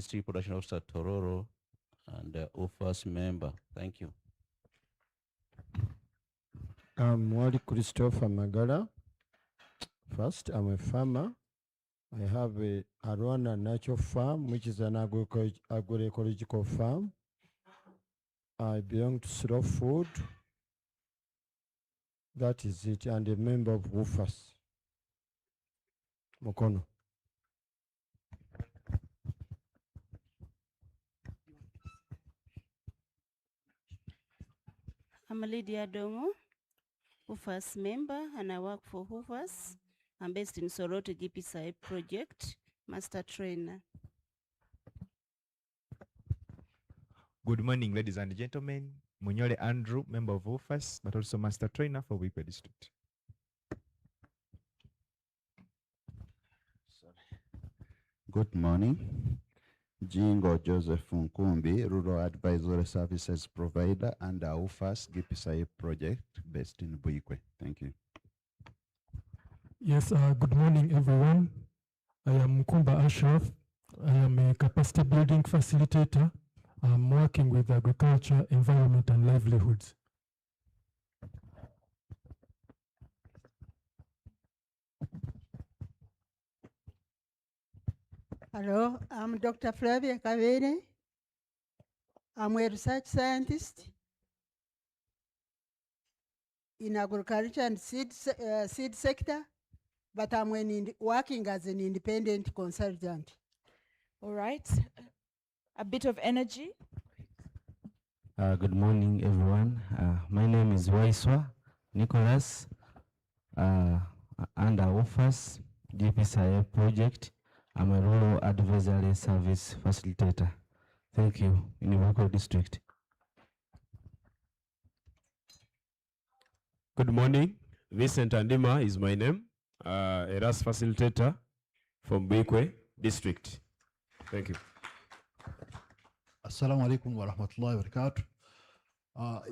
District Production Officer Tororo, and OFAS member. Thank you. I'm Wali Christopher Magala. First, I'm a farmer. I have a Arwana natural farm, which is an agroecological farm. I belong to Slow Food. That is it, and a member of WOFAS. Mokono. I'm Lydia Dongo, WOFAS member, and I work for WOFAS. I'm based in Soroto GPSI project, master trainer. Good morning, ladies and gentlemen. Munyole Andrew, member of WOFAS, but also master trainer for Wikwe District. Good morning. Jingo Joseph Nkumbi, Rural Advisory Services Provider under WOFAS GPSI project based in Buikwe. Thank you. Yes, good morning, everyone. I am Kumba Ashraf. I am a capacity building facilitator. I'm working with agriculture, environment, and livelihoods. Hello, I'm Dr. Flavia Kavere. I'm a research scientist in agriculture and seed sector, but I'm working as an independent consultant. All right, a bit of energy. Good morning, everyone. My name is Waiswa Nicholas, under WOFAS GPSI project. I'm a rural advisory service facilitator. Thank you, in Wikwe District. Good morning. Vincent Andima is my name, a RAS facilitator from Wikwe District. Thank you. Assalamu alaikum wa rahmatullahi wa barakatuh.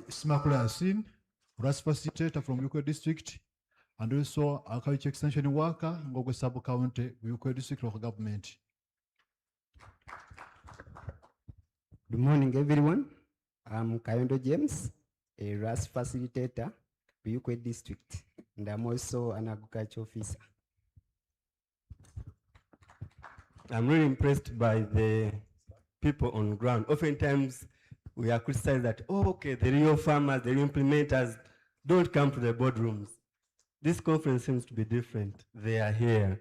Ismakula Yasin, RAS facilitator from Wikwe District, and also agriculture extension worker in Ngogwe Sub-County, Wikwe District Local Government. Good morning, everyone. I'm Kayondo James, a RAS facilitator, Wikwe District, and I'm also an agriculture officer. I'm really impressed by the people on ground. Oftentimes, we are criticized that, oh, okay, the real farmers, the real implementers don't come to the boardrooms. This conference seems to be different. They are here.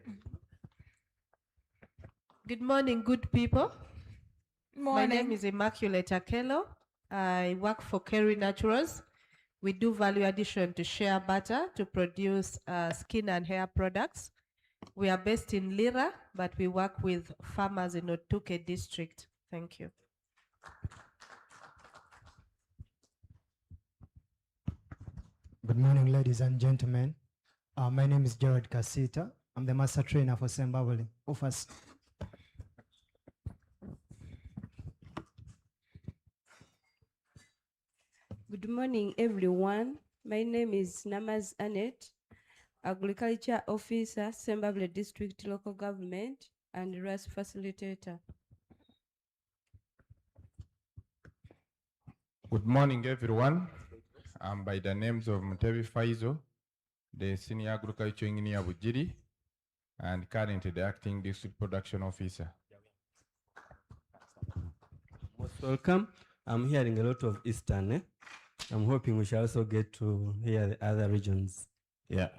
Good morning, good people. Morning. My name is Immaculate Akelo. I work for Kerry Naturals. We do value addition to shea butter to produce skin and hair products. We are based in Lira, but we work with farmers in Otuke district. Thank you. Good morning, ladies and gentlemen. My name is Jared Kasita. I'm the master trainer for Sembabole. WOFAS. Good morning, everyone. My name is Namaz Annette, Agriculture Officer, Sembabole District Local Government, and RAS Facilitator. Good morning, everyone. I'm by the names of Mutebi Faizo, the Senior Agriculture Engineer Bujiri, and currently the Acting District Production Officer. Most welcome. I'm hearing a lot of Eastern. I'm hoping we shall also get to hear the other regions. Yeah,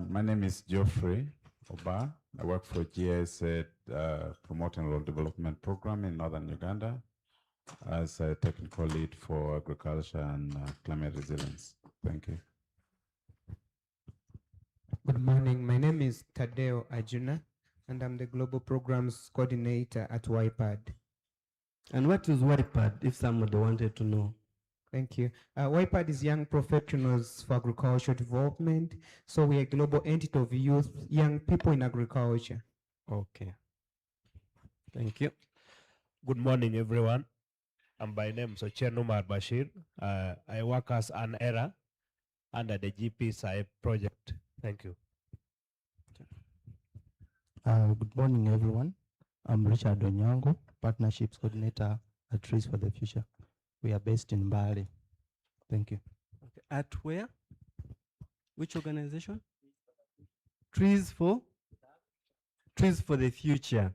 my name is Geoffrey Oba. I work for GIS Promoting Rural Development Program in Northern Uganda as a technical lead for agriculture and climate resilience. Thank you. Good morning. My name is Tadeo Ajuna, and I'm the Global Programs Coordinator at YPAD. And what is YPAD, if somebody wanted to know? Thank you. YPAD is Young Professionals for Agricultural Development. So we are a global entity of youth, young people in agriculture. Okay. Thank you. Good morning, everyone. I'm by name Sochen Umar Bashir. I work as an ERA under the GPSI project. Thank you. Good morning, everyone. I'm Richard Onyango. Partnerships Coordinator at Trees for the Future. We are based in Bali. Thank you. Okay. At where? Which organization? Trees for the Future.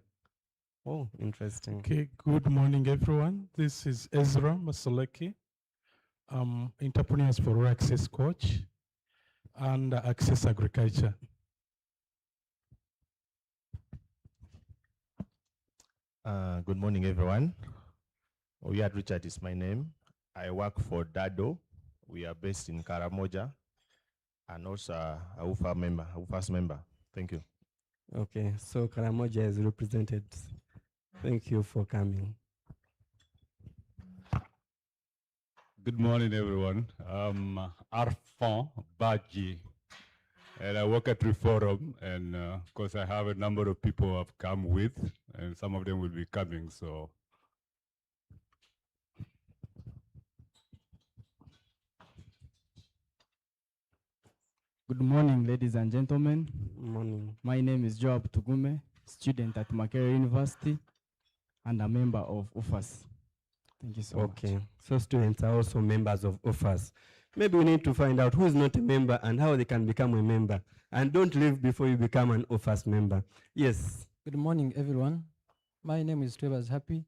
Oh, interesting. Okay, good morning, everyone. This is Ezra Masoleki. Entrepreneurs for Access Coach and Access Agriculture. Good morning, everyone. Oyad Richard is my name. I work for Dado. We are based in Karamoja, and also a UFAS member. Thank you. Okay, so Karamoja is represented. Thank you for coming. Good morning, everyone. I'm Arfan Baji, and I work at Reforum, and of course I have a number of people I've come with, and some of them will be coming, so. Good morning, ladies and gentlemen. Morning. My name is Joab Tugume, student at Makerere University and a member of UFAS. Thank you so much. Okay, so students are also members of UFAS. Maybe we need to find out who is not a member and how they can become a member. And don't leave before you become an UFAS member. Yes. Good morning, everyone. My name is Trevor Happy.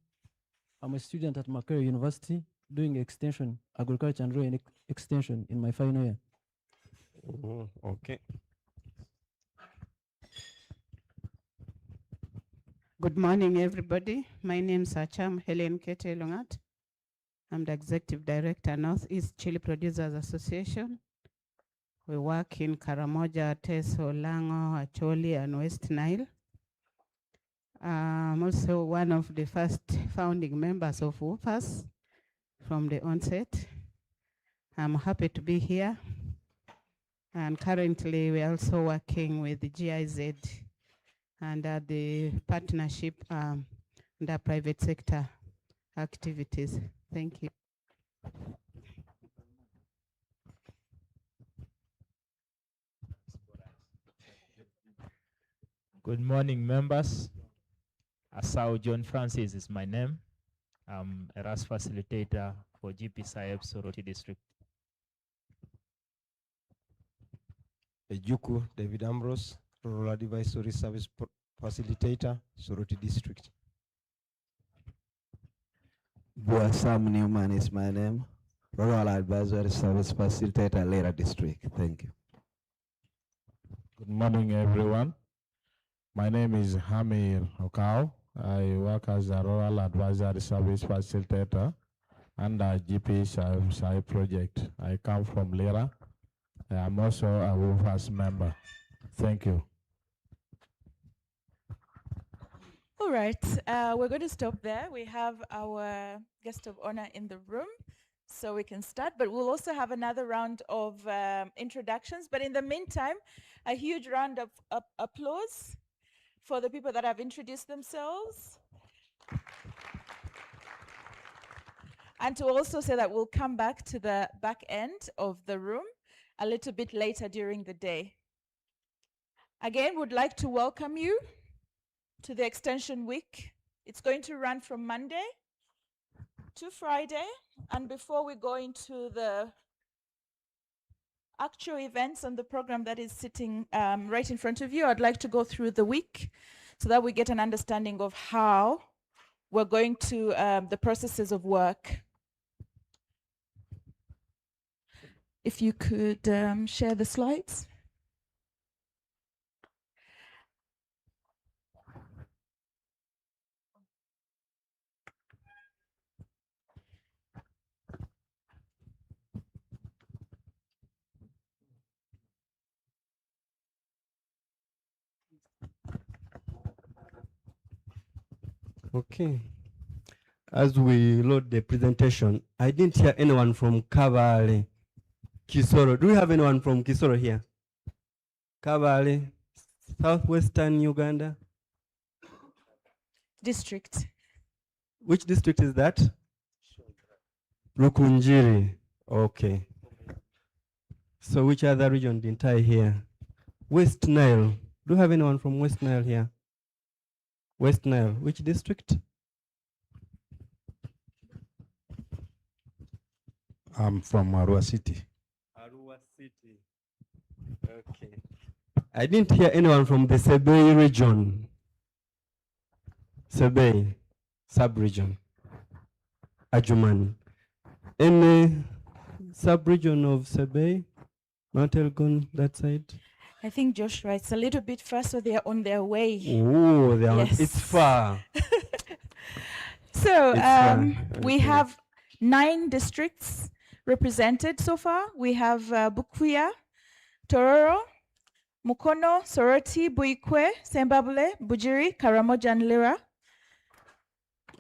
I'm a student at Makerere University doing extension, agriculture and rural extension in my final year. Oh, okay. Good morning, everybody. My name is Acham Helen Kete Longat. I'm the Executive Director, Northeast Chili Producers Association. We work in Karamoja, Teso, Lango, Acholi, and West Nile. I'm also one of the first founding members of UFAS from the onset. I'm happy to be here. And currently, we're also working with the GIZ under the partnership under private sector activities. Thank you. Good morning, members. Asao John Francis is my name. I'm a RAS facilitator for GP Saheb Soroti District. Ejuku David Ambrose, Rural Advisory Service Facilitator, Soroti District. Sam Newman is my name, Rural Advisory Service Facilitator, Lera District. Thank you. Good morning, everyone. My name is Hamir Okao. I work as a Rural Advisory Service Facilitator under GP Sai project. I come from Lera. I'm also a UFAS member. Thank you. All right, we're going to stop there. We have our guest of honor in the room, so we can start, but we'll also have another round of introductions. But in the meantime, a huge round of applause for the people that have introduced themselves. And to also say that we'll come back to the back end of the room a little bit later during the day. Again, would like to welcome you to the Extension Week. It's going to run from Monday to Friday. And before we go into the actual events on the program that is sitting right in front of you, I'd like to go through the week so that we get an understanding of how we're going to the processes of work. If you could share the slides. Okay. As we load the presentation, I didn't hear anyone from Kabale, Kisoro. Do we have anyone from Kisoro here? Kabale, southwestern Uganda. District. Which district is that? Rukunjiri. Okay. So which other region didn't I hear? West Nile. Do you have anyone from West Nile here? West Nile. Which district? I'm from Arua City. Arua City. Okay. I didn't hear anyone from the Sebei region. Sebei sub-region. Ajumani. Any sub-region of Sebei? Mount Elgon, that side? I think Joshua, it's a little bit far, so they are on their way. Oh, Yes. it's far. So It's far. we Okay. have 9 districts represented so far. We have Bukuya, Tororo, Mukono, Soroti, Buikwe, Sembabule, Bujiri, Karamoja, and Lira.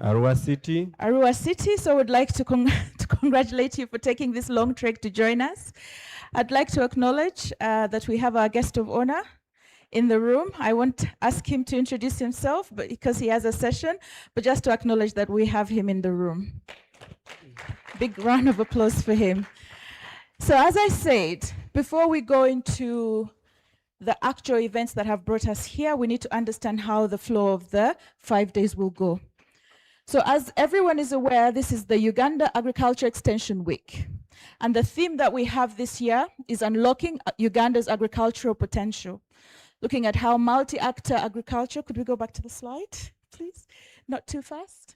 Arua City. Arua City. So would like to, to congratulate you for taking this long trek to join us. I'd like to acknowledge that we have our guest of honor in the room. I won't ask him to introduce himself but because he has a session, but just to acknowledge that we have him in the room. Big round of applause for him. So as I said, before we go into the actual events that have brought us here, we need to understand how the flow of the 5 days will go. So as everyone is aware, this is the Uganda Agriculture Extension Week. And the theme that we have this year is unlocking Uganda's agricultural potential. Looking at how multi-actor agriculture, could we go back to the slide, please? Not too fast.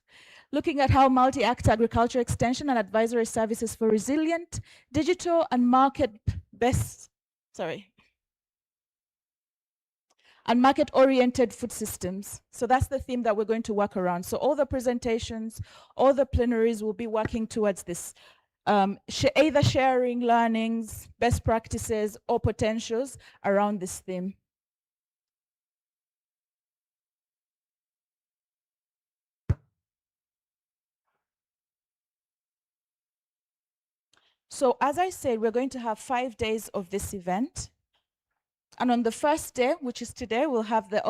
Looking at how multi-actor agriculture extension and advisory services for resilient, digital and market-oriented food systems. So that's the theme that we're going to work around. So all the presentations, all the plenaries will be working towards this, either sharing learnings, best practices, or potentials around this theme. So as I said, we're going to have 5 days of this event. And on the first day, which is today, we'll have the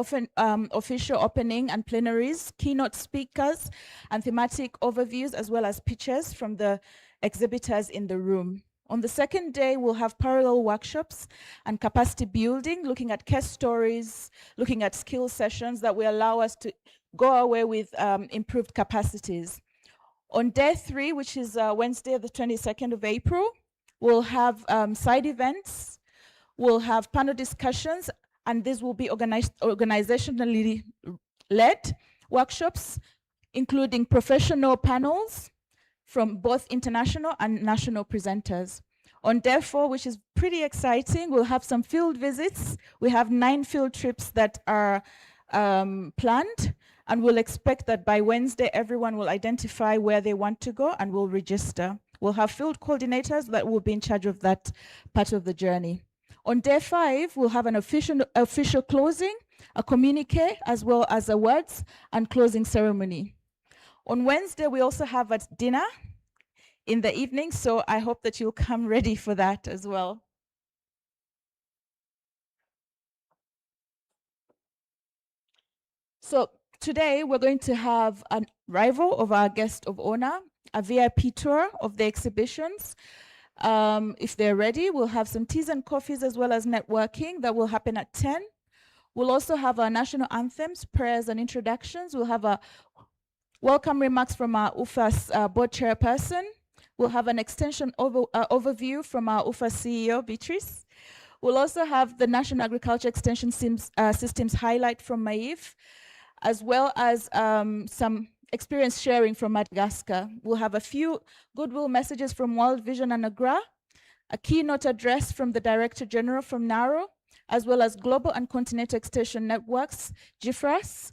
official opening and plenaries, keynote speakers, and thematic overviews, as well as pitches from the exhibitors in the room. On the second day, we'll have parallel workshops and capacity building, looking at case stories, looking at skill sessions that will allow us to go away with improved capacities. On day 3, which is Wednesday, the 22nd of April, we'll have side events, we'll have panel discussions, and these will be organizationally led workshops, including professional panels from both international and national presenters. On day 4, which is pretty exciting, we'll have some field visits. We have 9 field trips that are planned, and we'll expect that by Wednesday, everyone will identify where they want to go and will register. We'll have field coordinators that will be in charge of that part of the journey. On day 5, we'll have an official closing, a communique, as well as awards and closing ceremony. On Wednesday, we also have a dinner in the evening, so I hope that you'll come ready for that as well. So today, we're going to have an arrival of our guest of honor, a VIP tour of the exhibitions. If they're ready, we'll have some teas and coffees as well as networking that will happen at 10. We'll also have our national anthems, prayers and introductions. We'll have a welcome remarks from our UFAS board chairperson. We'll have an extension overview from our UFAS CEO, Beatrice. We'll also have the National Agriculture Extension Systems highlight from Maif, as well as some experience sharing from Madagascar. We'll have a few goodwill messages from World Vision and Agra, a keynote address from the Director General from NARO, as well as Global and Continental Extension Networks, GIFRAS,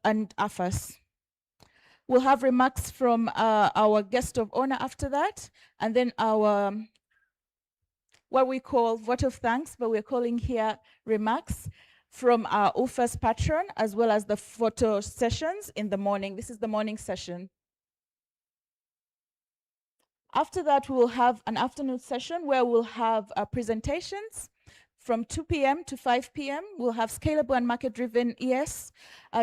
and AFAS. We'll have remarks from our guest of honor after that, and then our, what we call vote of thanks, but we're calling here remarks from our UFAS patron, as well as the photo sessions in the morning. This is the morning session. After that, we'll have an afternoon session where we'll have presentations from 2 p.m. to 5 p.m. We'll have scalable and market-driven ES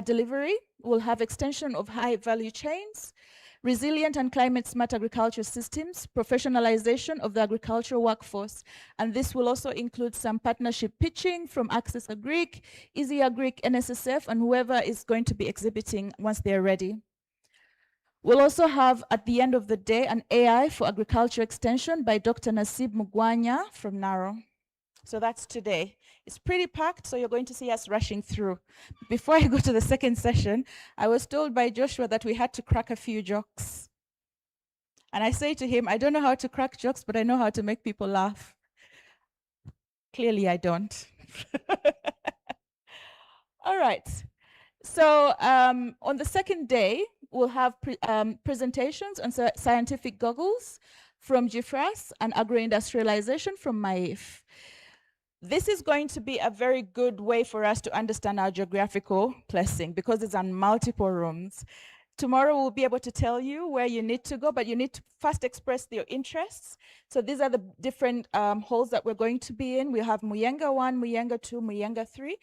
delivery. We'll have extension of high-value chains, resilient and climate-smart agriculture systems, professionalization of the agricultural workforce. And this will also include some partnership pitching from Access Agric, Easy Agric, NSSF, and whoever is going to be exhibiting once they're ready. We'll also have at the end of the day an AI for agriculture extension by Dr. Nasib Mugwanya from Naro. So that's today. It's pretty packed, so you're going to see us rushing through. Before I go to the second session, I was told by Joshua that we had to crack a few jokes. And I say to him, I don't know how to crack jokes, but I know how to make people laugh. Clearly, I don't. All right. So on the second day, we'll have presentations on scientific goggles from GIFRAS and agro-industrialization from MAIF. This is going to be a very good way for us to understand our geographical placing because it's on multiple rooms. Tomorrow we'll be able to tell you where you need to go, but you need to first express your interests. So these are the different halls that we're going to be in. We have Muyenga 1, Muyenga 2, Muyenga 3,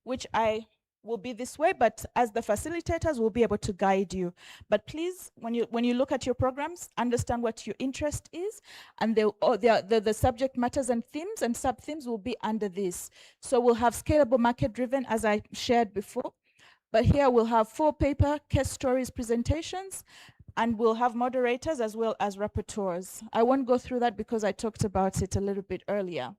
which I will be this way, but as the facilitators, we'll be able to guide you. But please, when you look at your programs, understand what your interest is, and the subject matters and themes and sub-themes will be under this. So we'll have scalable market-driven, as I shared before, but here we'll have 4 paper case stories presentations, and we'll have moderators as well as rapporteurs. I won't go through that because I talked about it a little bit earlier.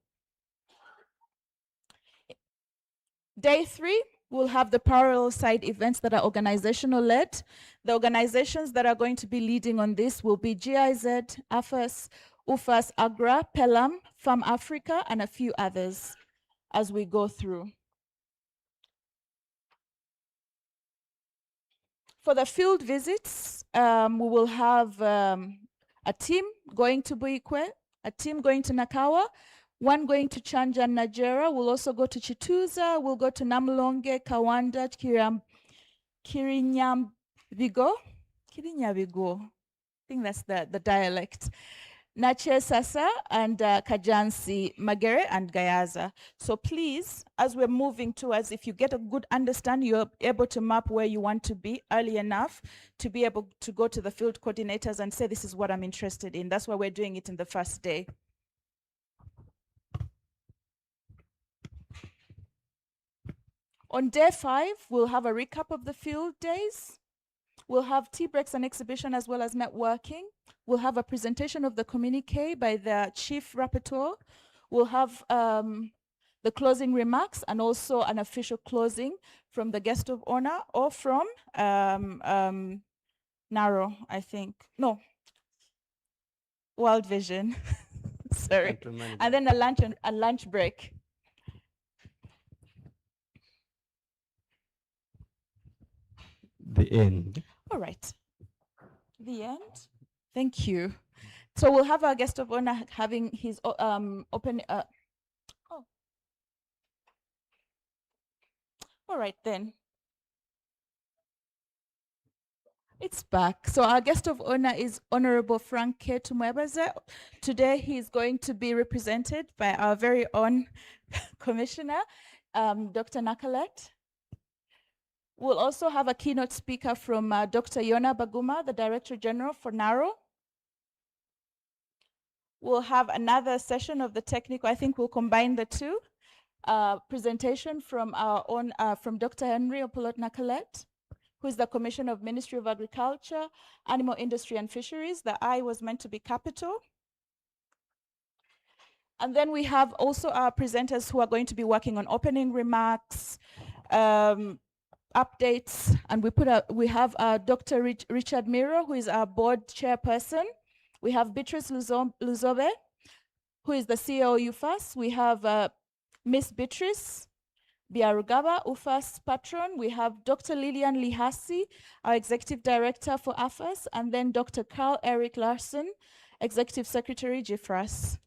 Day 3, we'll have the parallel side events that are organizational led. The organizations that are going to be leading on this will be GIZ, AFAS, UFAS, AGRA, PELAM, Farm Africa, and a few others as we go through. For the field visits, we will have a team going to Buikwe, a team going to Nakawa, one going to Chanja and Najera. We'll also go to Chituza. We'll go to Namlonge, Kawanda, Kirinyabigo. I think that's the dialect. Nache Sasa and Kajansi, Magere and Gayaza. So please, as we're moving towards, if you get a good understanding, you're able to map where you want to be early enough to be able to go to the field coordinators and say, this is what I'm interested in. That's why we're doing it in the first day. On day 5, we'll have a recap of the field days. We'll have tea breaks and exhibition as well as networking. We'll have a presentation of the communique by the chief rapporteur. We'll have the closing remarks and also an official closing from the guest of honor or from Naro, I think. No, World Vision. Sorry. And then a lunch break. The end. All right. The end. Thank you. So we'll have our guest of honor having his open. Oh. All right then. It's back. So our guest of honor is Honorable Frank K. Tumwebaze. Today he's going to be represented by our very own commissioner, Dr. Nakalet. We'll also have a keynote speaker from Dr. Yona Baguma, the Director General for NARO. We'll have another session of the technical, I think we'll combine the two, presentation from our own, from Dr. Henry Opolot Nakalet, who is the Commissioner of Ministry of Agriculture, Animal Industry and Fisheries. The I was meant to be capital. And then we have also our presenters who are going to be working on opening remarks, updates, and we have Dr. Richard Miro, who is our board chairperson. We have Beatrice Luzobe, who is the CEO of UFAS. We have Miss Beatrice Biarugaba, UFAS patron. We have Dr. Lillian Lihasi, our executive director for AFAS, and then Dr. Carl Eric Larson, executive secretary, GIFRAS.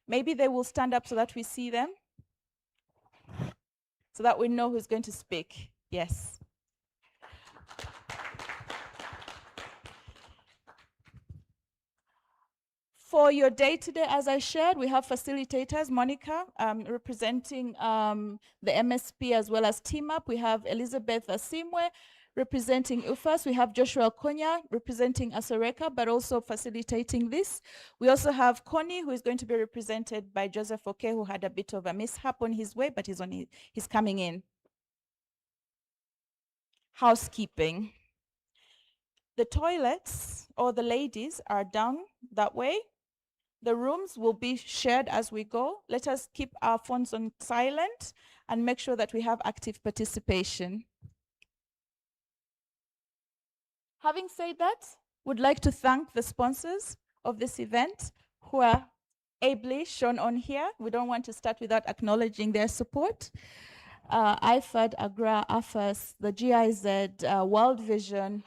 Maybe they will stand up so that we see them, so that we know who's going to speak. Yes. For your day today, as I shared, we have facilitators, Monica, representing the MSP as well as Team Up. We have Elizabeth Asimwe, representing UFAS. We have Joshua Konya, representing Asoreka, but also facilitating this. We also have Connie, who is going to be represented by Joseph Oke, who had a bit of a mishap on his way, but he's coming in. Housekeeping. The toilets or the ladies are down that way. The rooms will be shared as we go. Let us keep our phones on silent and make sure that we have active participation. Having said that, would like to thank the sponsors of this event who are ably shown on here. We don't want to start without acknowledging their support. IFAD, AGRA, AFAS, the GIZ, World Vision,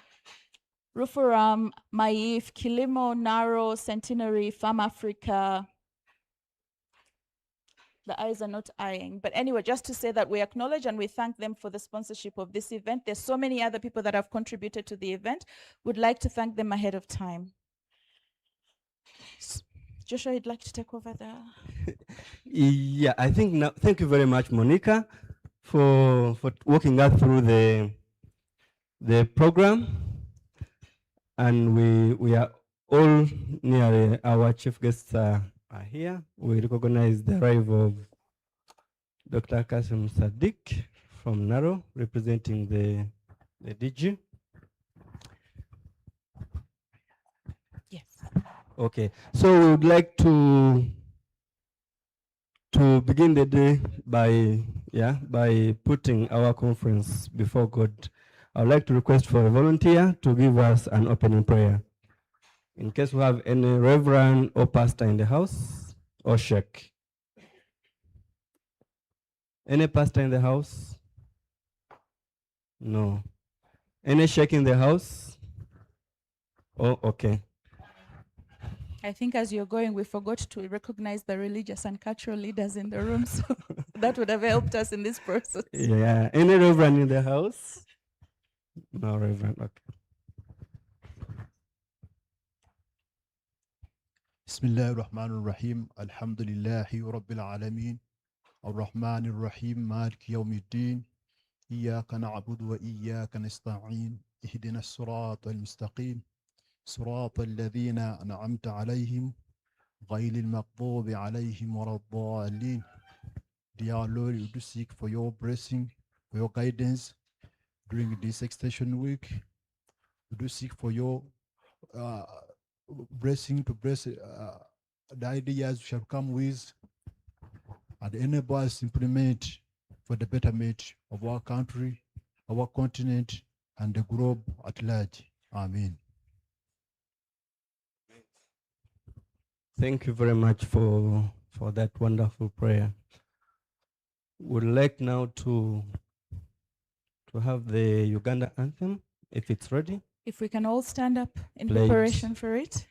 Rufuram, Maif, Kilimo, Naro, Centenary, Farm Africa. The eyes are not eyeing. But anyway, just to say that we acknowledge and we thank them for the sponsorship of this event. There's so many other people that have contributed to the event. Would like to thank them ahead of time. Joshua, you'd like to take over the... Yeah, I think now, thank you very much, Monica, for walking us through the program. And we are all nearly, our chief guests are here. We recognize the arrival of Dr. Kasim Sadiq from Naro, representing the DG. Yes. Okay, so we would like to begin the day by putting our conference before God. I would like to request for a volunteer to give us an opening prayer. In case we have any reverend or pastor in the house, or sheikh. Any pastor in the house? No. Any sheikh in the house? Oh, okay. I think as you're going, we forgot to recognize the religious and cultural leaders in the room, so that would have helped us in this process. Yeah. Any reverend in the house? No reverend, okay. بسم الله الرحمن الرحيم الحمد لله رب العالمين الرحمن الرحيم مالك يوم الدين إياك نعبد وإياك نستعين اهدنا الصراط المستقيم صراط الذين أنعمت عليهم غير المغضوب عليهم ولا الضالين. Dear Lord, we do seek for your blessing, for your guidance during this extension week. We do seek for your blessing to bless the ideas we shall come with and enable us to implement for the betterment of our country, our continent, and the globe at large. Amen. Thank you very much for that wonderful prayer. We'd like now to have the Uganda anthem, if it's ready. If we can all stand up in Pledge. preparation for it.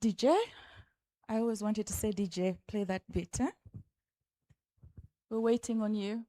DJ? I always wanted to say DJ, play that bit, huh? We're waiting on you.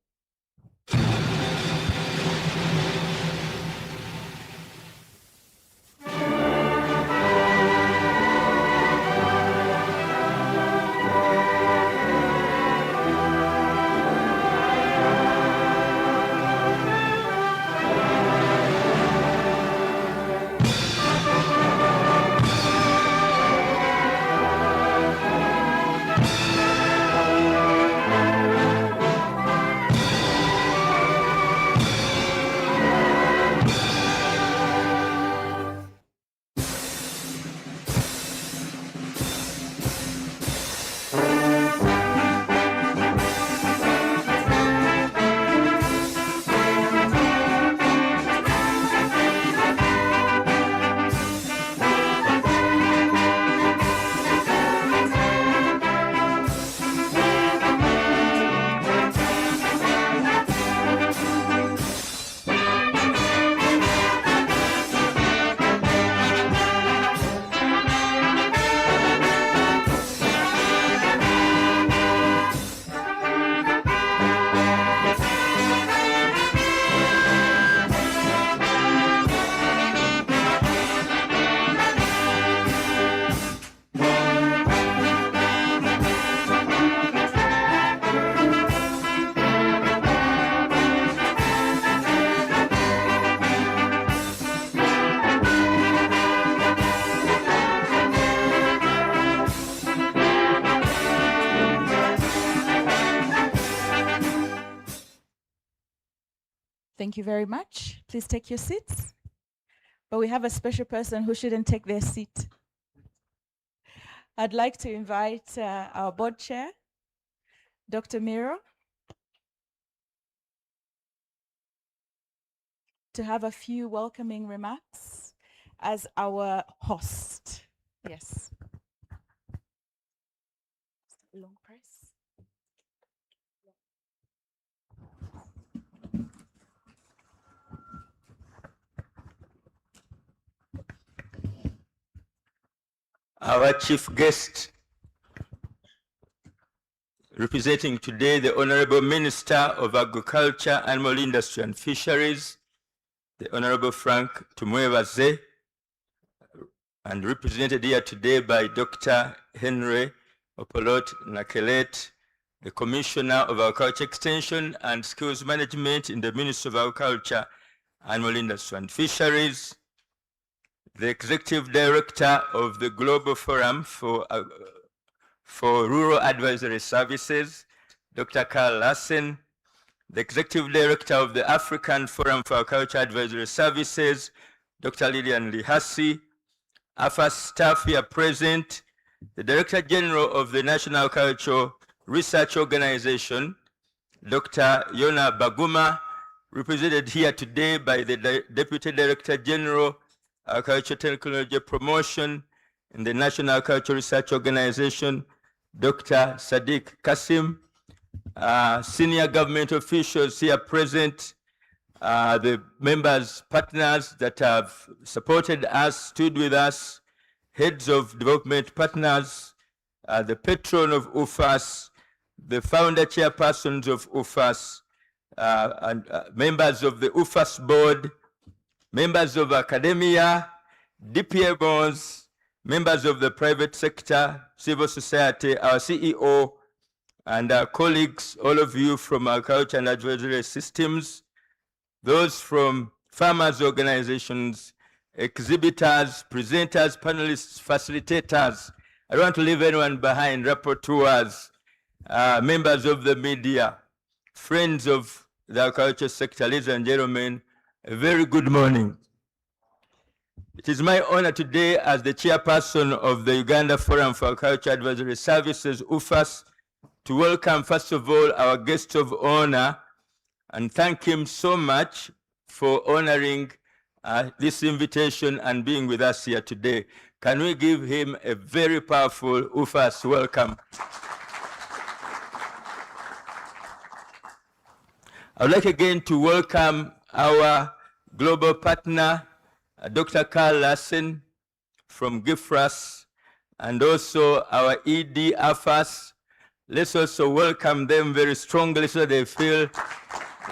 Thank you very much. Please take your seats. But we have a special person who shouldn't take their seat. I'd like to invite our board chair, Dr. Miro, to have a few welcoming remarks as our host. Yes. Long press. Our chief guest, representing today the Honorable Minister of Agriculture, Animal Industry and Fisheries, the Honorable Frank Tumwebaze, and represented here today by Dr. Henry Opolot Nakelet, the Commissioner of Agriculture Extension and Skills Management in the Ministry of Agriculture, Animal Industry and Fisheries, the Executive Director of the Global Forum for Rural Advisory Services, Dr. Carl Lassen, the Executive Director of the African Forum for Agriculture Advisory Services, Dr. Lilian Lihasi, AFA staff here present, the Director General of the National Agricultural Research Organization, Dr. Yona Baguma, represented here today by the Deputy Director General, Agricultural Technology Promotion in the National Agricultural Research Organization, Dr. Sadiq Kasim, senior government officials here present, the members, partners that have supported us, stood with us, heads of development partners, the patron of UFAS, the founder chairpersons of UFAS, and members of the UFAS board, members of academia, DPMOs, members of the private sector, civil society, our CEO, and our colleagues, all of you from agriculture and advisory systems, those from farmers' organizations, exhibitors, presenters, panelists, facilitators. I don't want to leave anyone behind, rapporteurs, members of the media, friends of the agriculture sector, ladies and gentlemen, a very good morning. It is my honor today as the chairperson of the Uganda Forum for Agriculture Advisory Services, UFAS, to welcome first of all our guest of honor and thank him so much for honoring this invitation and being with us here today. Can we give him a very powerful UFAS welcome? I would like again to welcome our global partner, Dr. Carl Lassen from GIFRAS, and also our ED AFAS. Let's also welcome them very strongly so they feel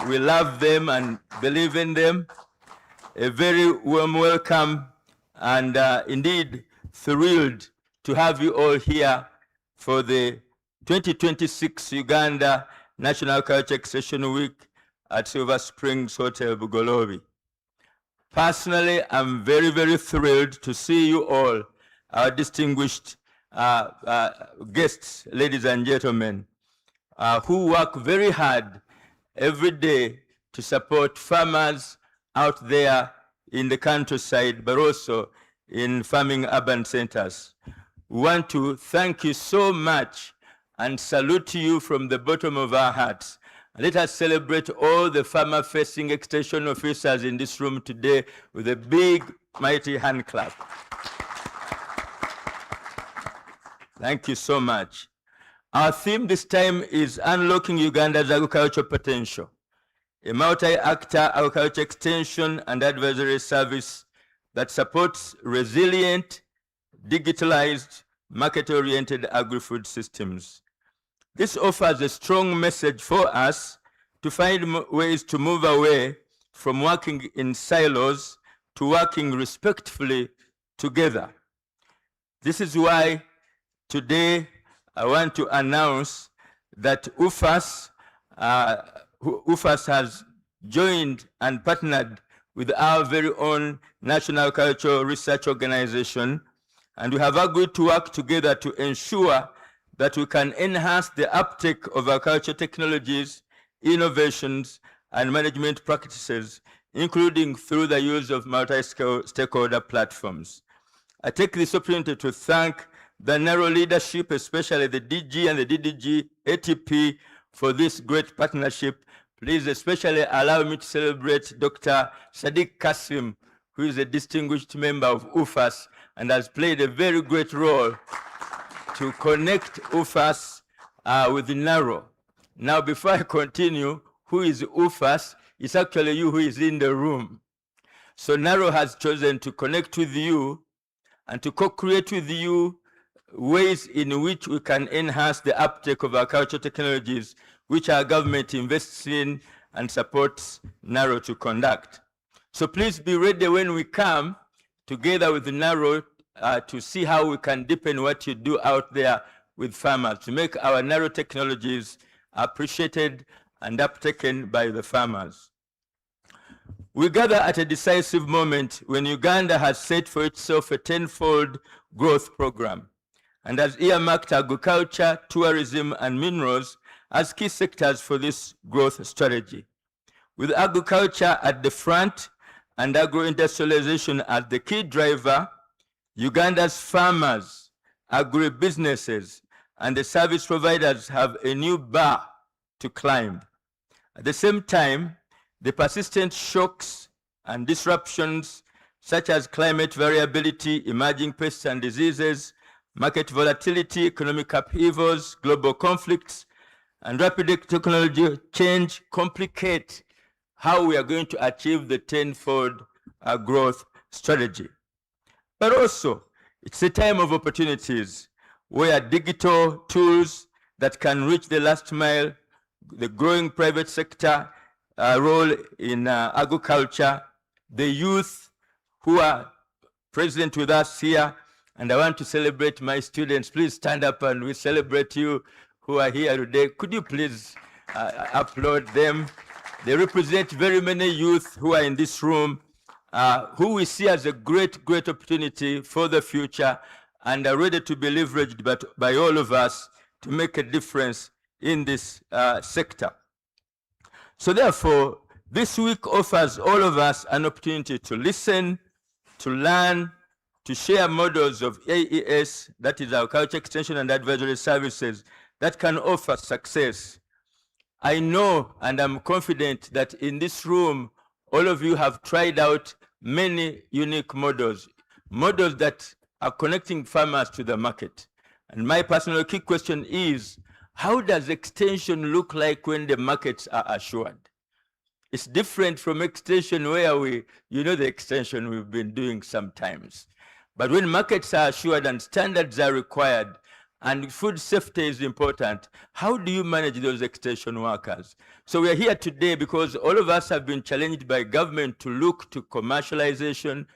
we love them and believe in them. A very warm welcome and indeed thrilled to have you all here for the 2026 Uganda National Culture Extension Week at Silver Springs Hotel Bugolobi. Personally, I'm very, very thrilled to see you all, our distinguished guests, ladies and gentlemen, who work very hard every day to support farmers out there in the countryside, but also in farming urban centers. We want to thank you so much and salute you from the bottom of our hearts. Let us celebrate all the farmer-facing extension officers in this room today with a big, mighty hand clap. Thank you so much. Our theme this time is Unlocking Uganda's Agricultural Potential, a multi-actor agriculture extension and advisory service that supports resilient, digitalized, market-oriented agri-food systems. This offers a strong message for us to find ways to move away from working in silos to working respectfully together. This is why today I want to announce that UFAS has joined and partnered with our very own National Cultural Research Organization, and we have agreed to work together to ensure that we can enhance the uptake of our cultural technologies, innovations, and management practices, including through the use of multi-stakeholder platforms. I take this opportunity to thank the narrow leadership, especially the DG and the DDG ATP, for this great partnership. Please especially allow me to celebrate Dr. Sadiq Kasim, who is a distinguished member of UFAS and has played a very great role to connect UFAS with NARO. Now, before I continue, who is UFAS? It's actually you who is in the room. So NARO has chosen to connect with you and to co-create with you ways in which we can enhance the uptake of our cultural technologies, which our government invests in and supports NARO to conduct. So please be ready when we come together with NARO to see how we can deepen what you do out there with farmers, to make our NARO technologies appreciated and uptaken by the farmers. We gather at a decisive moment when Uganda has set for itself a tenfold growth program and has earmarked agriculture, tourism, and minerals as key sectors for this growth strategy. With agriculture at the front and agro-industrialization as the key driver, Uganda's farmers, agribusinesses, and the service providers have a new bar to climb. At the same time, the persistent shocks and disruptions such as climate variability, emerging pests and diseases, market volatility, economic upheavals, global conflicts, and rapid technology change complicate how we are going to achieve the tenfold growth strategy. But also, it's a time of opportunities where digital tools that can reach the last mile, the growing private sector role in agriculture, the youth who are present with us here, and I want to celebrate my students. Please stand up and we celebrate you who are here today. Could you please applaud them? They represent very many youth who are in this room, who we see as a great opportunity for the future and are ready to be leveraged by all of us to make a difference in this sector. So therefore, this week offers all of us an opportunity to listen, to learn, to share models of AES, that is our culture extension and advisory services, that can offer success. I know and I'm confident that in this room, all of you have tried out many unique models that are connecting farmers to the market. And my personal key question is, how does extension look like when the markets are assured? It's different from extension where the extension we've been doing sometimes. But when markets are assured and standards are required and food safety is important, how do you manage those extension workers? So we are here today because all of us have been challenged by government to look to commercialization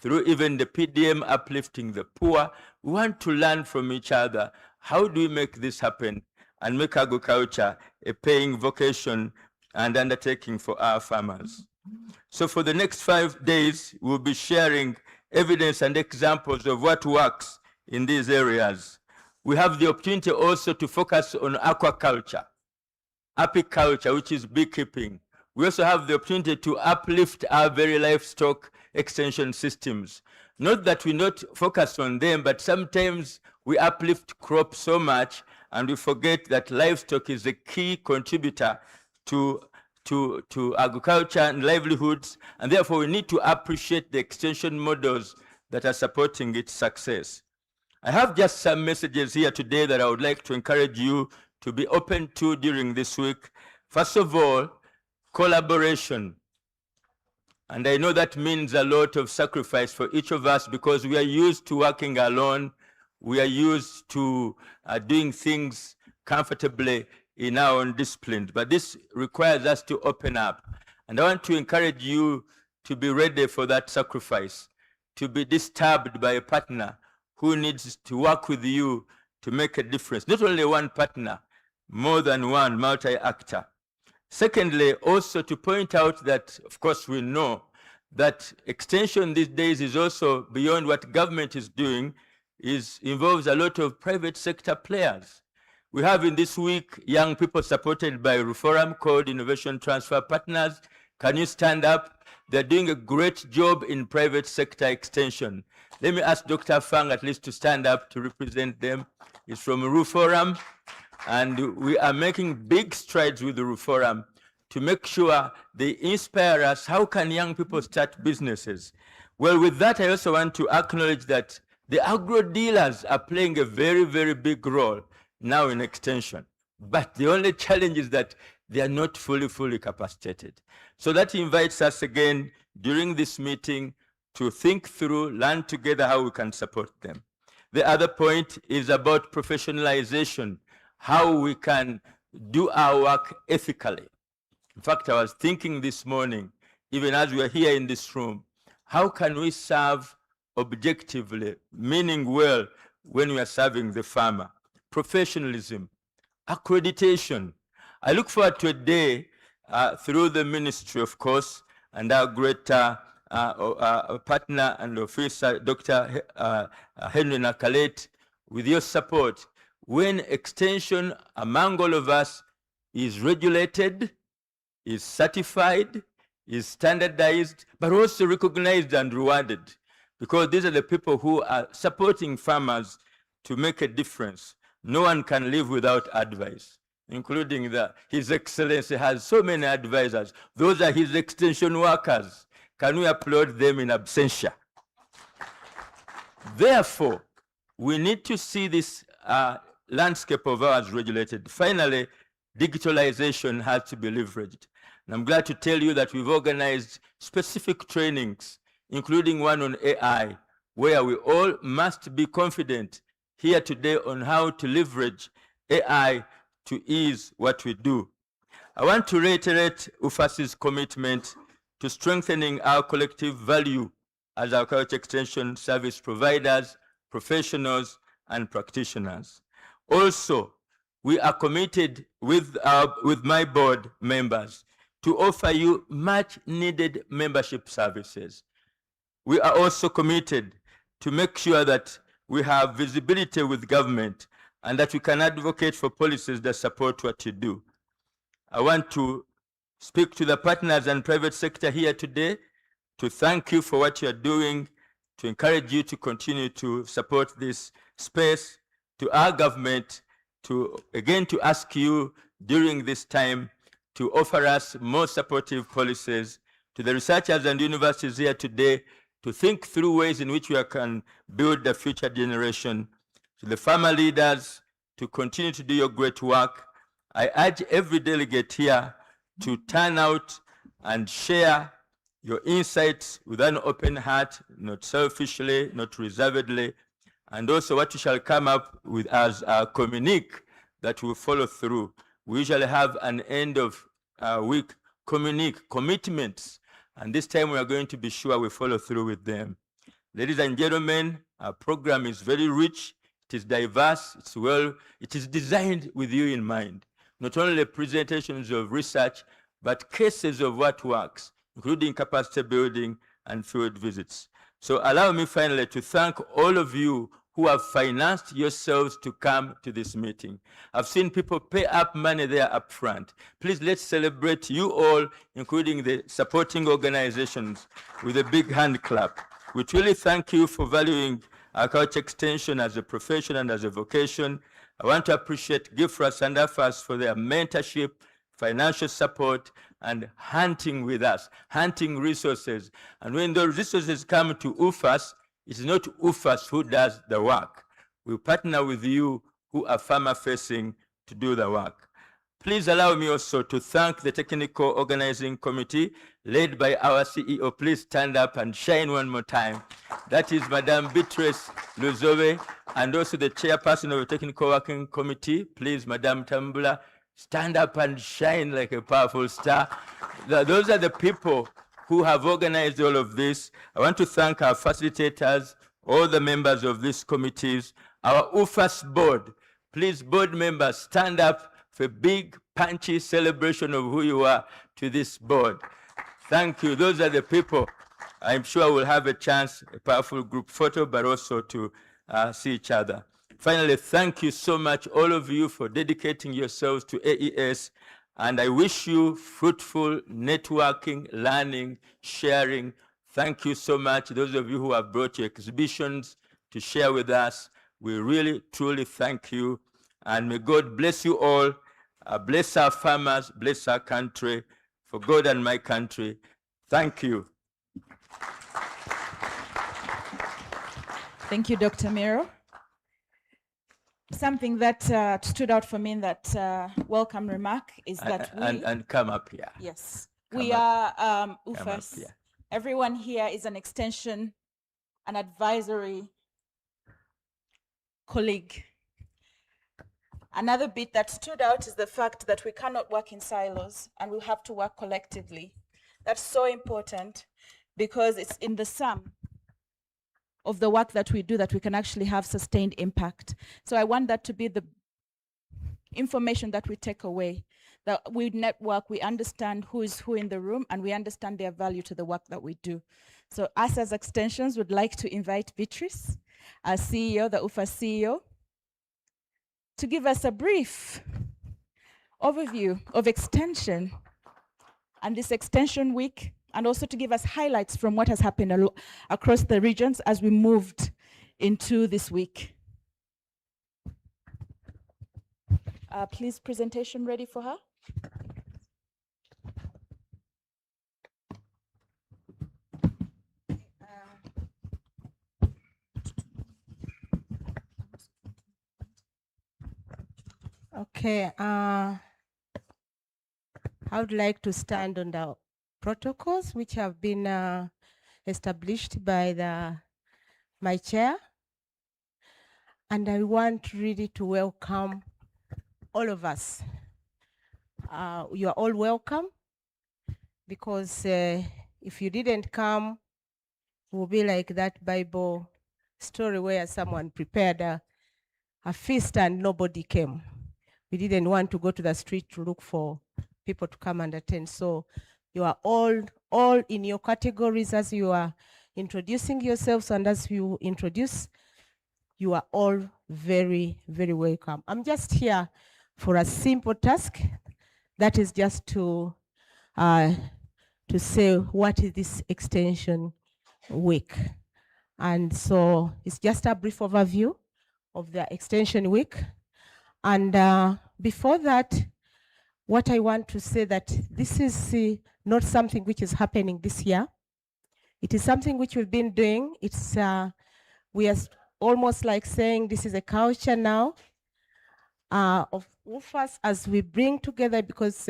through even the PDM uplifting the poor. We want to learn from each other. How do we make this happen and make agriculture a paying vocation and undertaking for our farmers? So for the next 5 days, we'll be sharing evidence and examples of what works in these areas. We have the opportunity also to focus on aquaculture, apiculture, which is beekeeping. We also have the opportunity to uplift our very livestock extension systems. Not that we not focus on them, but sometimes we uplift crops so much and we forget that livestock is a key contributor to agriculture and livelihoods, and therefore we need to appreciate the extension models that are supporting its success. I have just some messages here today that I would like to encourage you to be open to during this week. First of all, collaboration. And I know that means a lot of sacrifice for each of us because we are used to working alone. We are used to doing things comfortably in our own discipline, but this requires us to open up. And I want to encourage you to be ready for that sacrifice, to be disturbed by a partner who needs to work with you to make a difference. Not only one partner, more than one multi-actor. Secondly, also to point out that, of course, we know that extension these days is also beyond what government is doing, involves a lot of private sector players. We have in this week young people supported by Reform called Innovation Transfer Partners. Can you stand up? They're doing a great job in private sector extension. Let me ask Dr. Fang at least to stand up to represent them. He's from Reform, and we are making big strides with the Reform to make sure they inspire us. How can young people start businesses? Well, with that, I also want to acknowledge that the agro dealers are playing a very, very big role now in extension. But the only challenge is that they are not fully capacitated. So that invites us again during this meeting to think through, learn together how we can support them. The other point is about professionalization, how we can do our work ethically. In fact, I was thinking this morning, even as we are here in this room, how can we serve objectively, meaning well, when we are serving the farmer? Professionalism, accreditation. I look forward to a day through the ministry, of course, and our great partner and officer, Dr. Henry Nakalet, with your support, when extension among all of us is regulated, is certified, is standardized, but also recognized and rewarded, because these are the people who are supporting farmers to make a difference. No one can live without advice, including His Excellency has so many advisors. Those are his extension workers. Can we applaud them in absentia? Therefore, we need to see this landscape of ours regulated. Finally, digitalization has to be leveraged. And I'm glad to tell you that we've organized specific trainings, including one on AI, where we all must be confident here today on how to leverage AI to ease what we do. I want to reiterate UFAS's commitment to strengthening our collective value as agriculture extension service providers, professionals, and practitioners. Also, we are committed with my board members to offer you much needed membership services. We are also committed to make sure that we have visibility with government and that we can advocate for policies that support what you do. I want to speak to the partners and private sector here today to thank you for what you are doing, to encourage you to continue to support this space, to our government, to ask you during this time to offer us more supportive policies, to the researchers and universities here today to think through ways in which we can build the future generation, to the farmer leaders to continue to do your great work. I urge every delegate here to turn out and share your insights with an open heart, not selfishly, not reservedly, and also what you shall come up with as a communique that will follow through. We usually have an end of week communique, commitments, and this time we are going to be sure we follow through with them. Ladies and gentlemen, our program is very rich, it is diverse, it is designed with you in mind. Not only presentations of research, but cases of what works, including capacity building and field visits. So allow me finally to thank all of you who have financed yourselves to come to this meeting. I've seen people pay up money there up front. Please let's celebrate you all, including the supporting organizations, with a big hand clap. We truly thank you for valuing agriculture extension as a profession and as a vocation. I want to appreciate GIFRAS and AFAS for their mentorship, financial support, and hunting with us, hunting resources. And when those resources come to UFAS, it's not UFAS who does the work. We partner with you who are farmer-facing to do the work. Please allow me also to thank the technical organizing committee led by our CEO. Please stand up and shine one more time. That is Madame Beatrice Luzove, and also the chairperson of the technical working committee. Please, Madame Tambula, stand up and shine like a powerful star. Those are the people who have organized all of this. I want to thank our facilitators, all the members of these committees, our UFAS board. Please, board members, stand up for a big, punchy celebration of who you are to this board. Thank you. Those are the people. I'm sure we'll have a chance, a powerful group photo, but also to see each other. Finally, thank you so much, all of you, for dedicating yourselves to AES. And I wish you fruitful networking, learning, sharing. Thank you so much, those of you who have brought your exhibitions to share with us. We really, truly thank you. And may God bless you all. Bless our farmers, bless our country. For God and my country, thank you. Thank you, Dr. Miro. Something that stood out for me in that welcome remark is that we... And come up here. Yes. Come We up. are Come up UFAS. here. Everyone here is an extension, an advisory colleague. Another bit that stood out is the fact that we cannot work in silos and we have to work collectively. That's so important because it's in the sum of the work that we do that we can actually have sustained impact. So I want that to be the information that we take away, that we network, we understand who is who in the room, and we understand their value to the work that we do. So us as extensions would like to invite Beatrice, our CEO, the UFA CEO, to give us a brief overview of extension and this extension week, and also to give us highlights from what has happened across the regions as we moved into this week. Please, presentation ready for her. Okay, I would like to stand on the protocols which have been established by my chair. And I want really to welcome all of us. You are all welcome because if you didn't come, it will be like that Bible story where someone prepared a feast and nobody came. We didn't want to go to the street to look for people to come and attend. So you are all in your categories as you are introducing yourselves, and as you introduce, you are all very, very welcome. I'm just here for a simple task. That is just to say what is this extension week. And so it's just a brief overview of the extension week. And before that, what I want to say that this is not something which is happening this year. It is something which we've been doing. It's we are almost like saying this is a culture now of UFAS as we bring together, because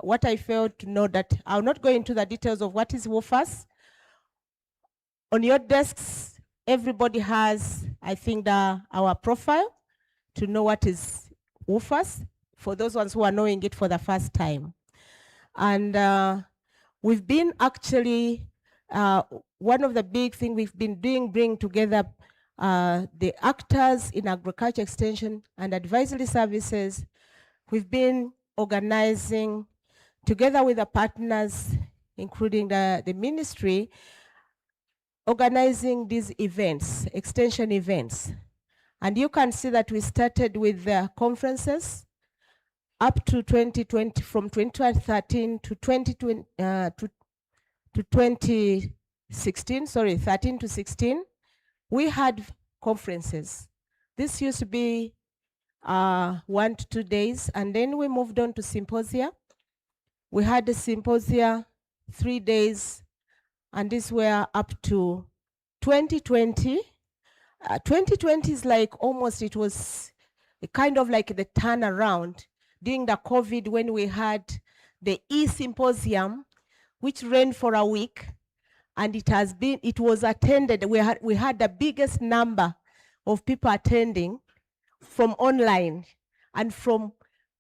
what I failed to know that I'll not go into the details of what is UFAS. On your desks, everybody has, I think, our profile to know what is UFAS, for those ones who are knowing it for the first time. And we've been actually, one of the big things we've been doing, bring together the actors in agriculture extension and advisory services. We've been organizing together with the partners, including the ministry, organizing these events, extension events. And you can see that we started with the conferences up to 2020, from 2013 to 2016, sorry, 13 to 16, we had conferences. This used to be 1 to 2 days, and then we moved on to symposia. We had a symposia 3 days, and these were up to 2020. 2020 is like almost, it was kind of like the turnaround during the COVID, when we had the e-symposium, which ran for a week, and it was attended. We had the biggest number of people attending from online and from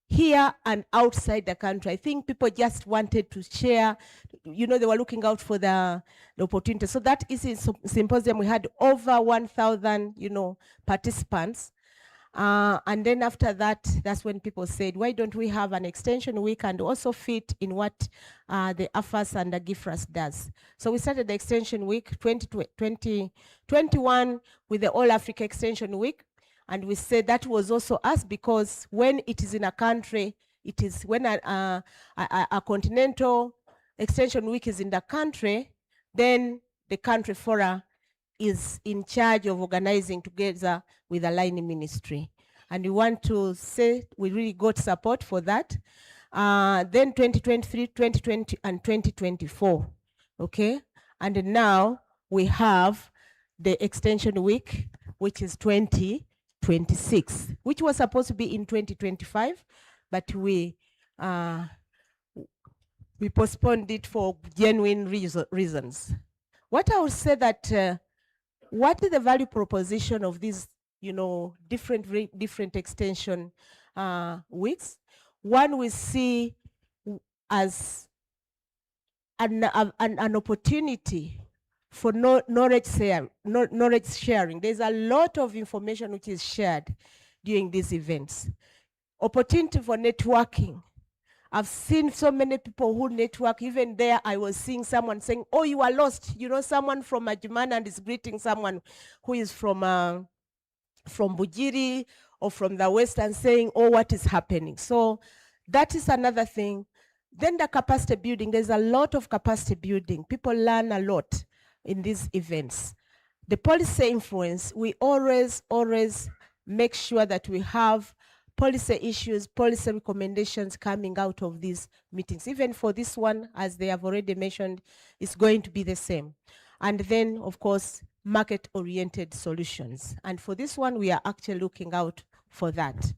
here and outside the country. I think people just wanted to share, they were looking out for the opportunity. So that is a symposium. We had over 1,000, participants. And then after that, that's when people said, why don't we have an extension week and also fit in what the AFAS and the GIFRAS does. So we started the extension week 2021 with the All Africa Extension Week. And we said that was also us because when it is in a country, it is when a continental extension week is in the country, then the country fora is in charge of organizing together with the line ministry. And we want to say we really got support for that. Then 2023, 2020, and 2024, okay? And now we have the extension week, which is 2026, which was supposed to be in 2025, but we postponed it for genuine reasons. What I would say that what is the value proposition of these, different extension weeks? One we see as an opportunity for knowledge sharing. There's a lot of information which is shared during these events. Opportunity for networking. I've seen so many people who network. Even there, I was seeing someone saying, oh, you are lost. Someone from Ajumana and is greeting someone who is from Bujiri or from the West and saying, oh, what is happening? So that is another thing. Then the capacity building. There's a lot of capacity building. People learn a lot in these events. The policy influence, we always make sure that we have policy issues, policy recommendations coming out of these meetings. Even for this one, as they have already mentioned, it's going to be the same. And then, of course, market-oriented solutions. And for this one, we are actually looking out for that.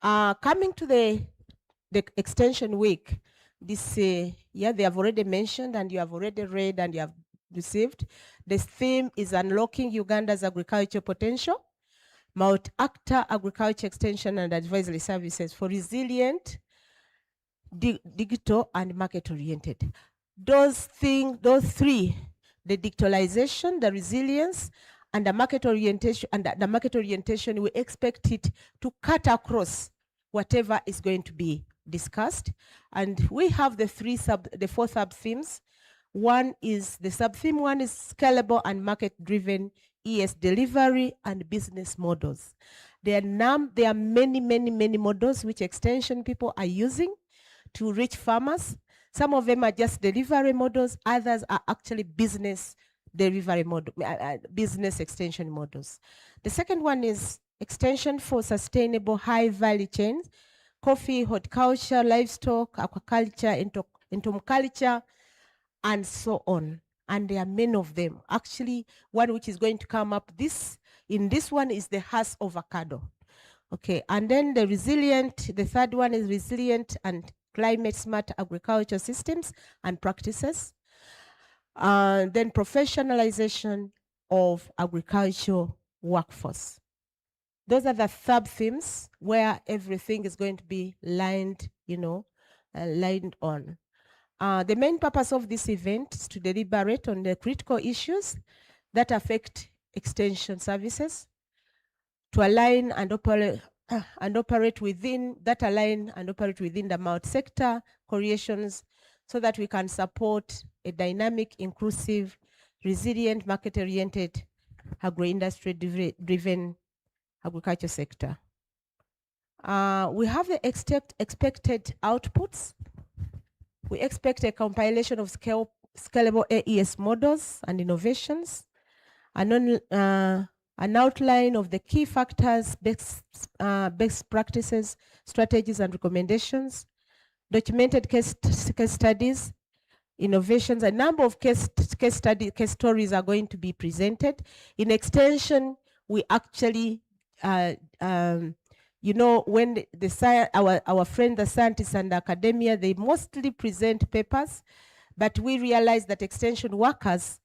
Coming to the extension week, this yeah, they have already mentioned and you have already read and you have received. The theme is unlocking Uganda's agricultural potential, multi-actor agriculture extension and advisory services for resilient, digital and market-oriented. Those three, the digitalization, the resilience, and the market orientation, we expect it to cut across whatever is going to be discussed. And we have the four sub-themes. One is, the sub-theme one is scalable and market-driven ES delivery and business models. There are many models which extension people are using to reach farmers. Some of them are just delivery models, others are actually business delivery model, business extension models. The second one is extension for sustainable high value chains, coffee, horticulture, livestock, aquaculture, entomculture, and so on. And there are many of them. Actually, one which is going to come up in this one is the Hass avocado. Okay, and then the third one is resilient and climate smart agriculture systems and practices. Then professionalization of agricultural workforce. Those are the sub-themes where everything is going to be lined on. The main purpose of this event is to deliberate on the critical issues that affect extension services, to align and operate within the multi-sector coalitions so that we can support a dynamic, inclusive, resilient, market-oriented, agro-industry-driven agriculture sector. We have the expected outputs. We expect a compilation of scalable AES models and innovations, an outline of the key factors, best practices, strategies, and recommendations, documented case studies, innovations. A number of case stories are going to be presented. In extension, we actually, when our friends, the scientists and the academia, they mostly present papers, but we realize that extension workers,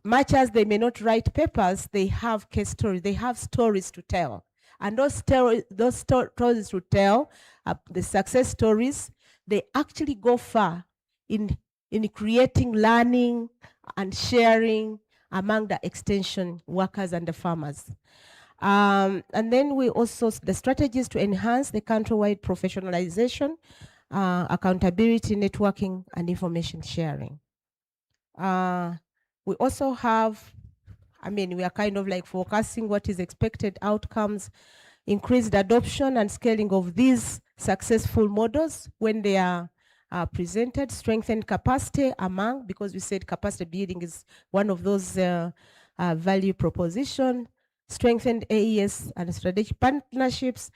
much as they may not write papers, they have case stories, they have stories to tell. And those stories to tell, the success stories, they actually go far in creating learning and sharing among the extension workers and the farmers. And then we also, the strategies to enhance the countrywide professionalization, accountability, networking, and information sharing. We also have, we are kind of like forecasting what is expected outcomes, increased adoption and scaling of these successful models when they are presented, strengthened capacity among, because we said capacity building is one of those value proposition, strengthened AES and strategic partnerships.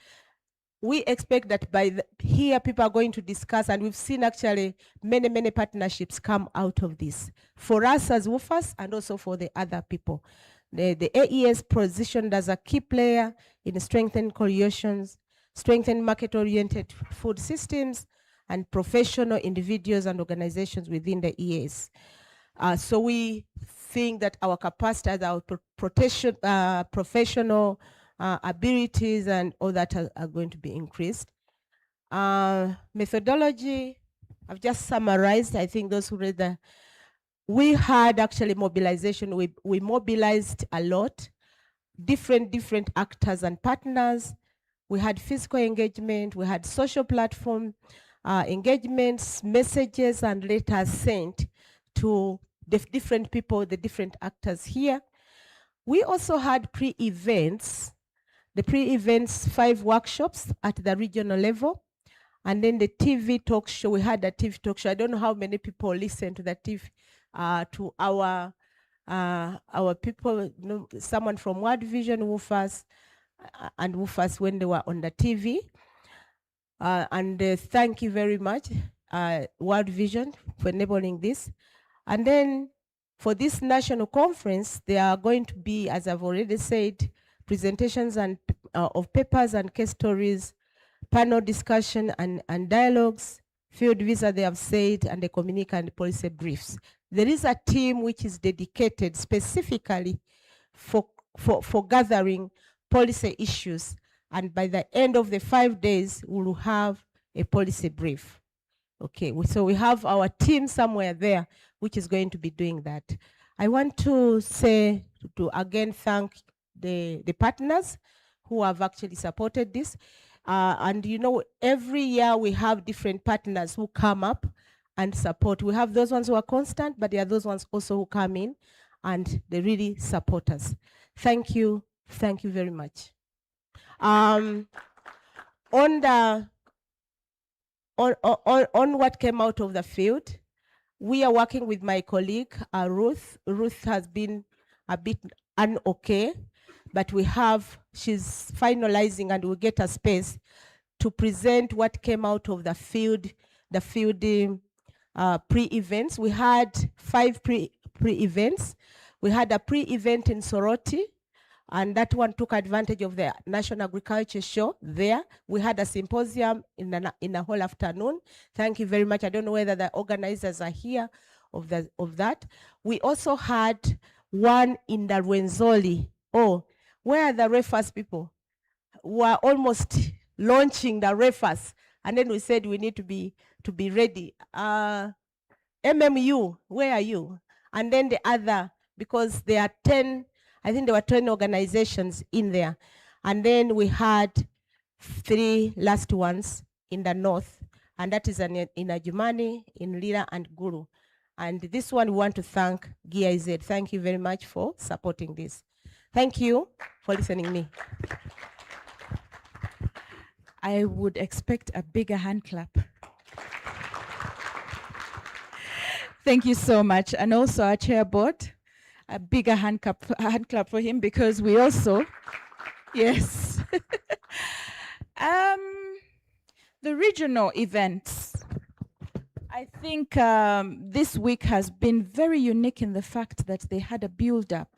We expect that by here people are going to discuss, and we've seen actually many partnerships come out of this for us as WOFAS and also for the other people. The AES positioned as a key player in strengthened coalitions, strengthened market-oriented food systems, and professional individuals and organizations within the EAS. So we think that our capacity, our professional abilities and all that are going to be increased. Methodology, I've just summarized. I think those who read the, we had actually mobilization. We mobilized a lot, different actors and partners. We had physical engagement, we had social platform engagements, messages and letters sent to the different people, the different actors here. We also had pre-events, the pre-events, 5 workshops at the regional level. And then the TV talk show, we had a TV talk show. I don't know how many people listen to the TV, to our people, you know, someone from World Vision, WOFAS, and WOFAS when they were on the TV. Thank you very much, World Vision, for enabling this. And then for this national conference, there are going to be, as I've already said, presentations and of papers and case stories, panel discussion and dialogues, field visa, they have said, and the communique and policy briefs. There is a team which is dedicated specifically for gathering policy issues. And by the end of the 5 days, we will have a policy brief. Okay, so we have our team somewhere there, which is going to be doing that. I want to say, to again thank the partners who have actually supported this. And you know, every year we have different partners who come up and support. We have those ones who are constant, but there are those ones also who come in and they really support us. Thank you very much. On what came out of the field, we are working with my colleague, Ruth. Ruth has been a bit okay, but she's finalizing and we'll get a space to present what came out of the field pre-events. We had 5 pre-events. We had a pre-event in Soroti, and that one took advantage of the National Agriculture Show there. We had a symposium in a whole afternoon. Thank you very much. I don't know whether the organizers are here of that. We also had one in the Rwenzori. Oh, where are the REFAS people? We're almost launching the REFAS, and then we said we need to be ready. MMU, where are you? And then the other, because there are 10, I think there were 10 organizations in there. And then we had 3 last ones in the north, and that is in Ajumani, in Lira, and Guru. And this one we want to thank GIZ. Thank you very much for supporting this. Thank you for listening to me. I would expect a bigger hand clap. Thank you so much. And also our chair board, a bigger hand clap for him, because we also, yes. The regional events. I think this week has been very unique in the fact that they had a build-up.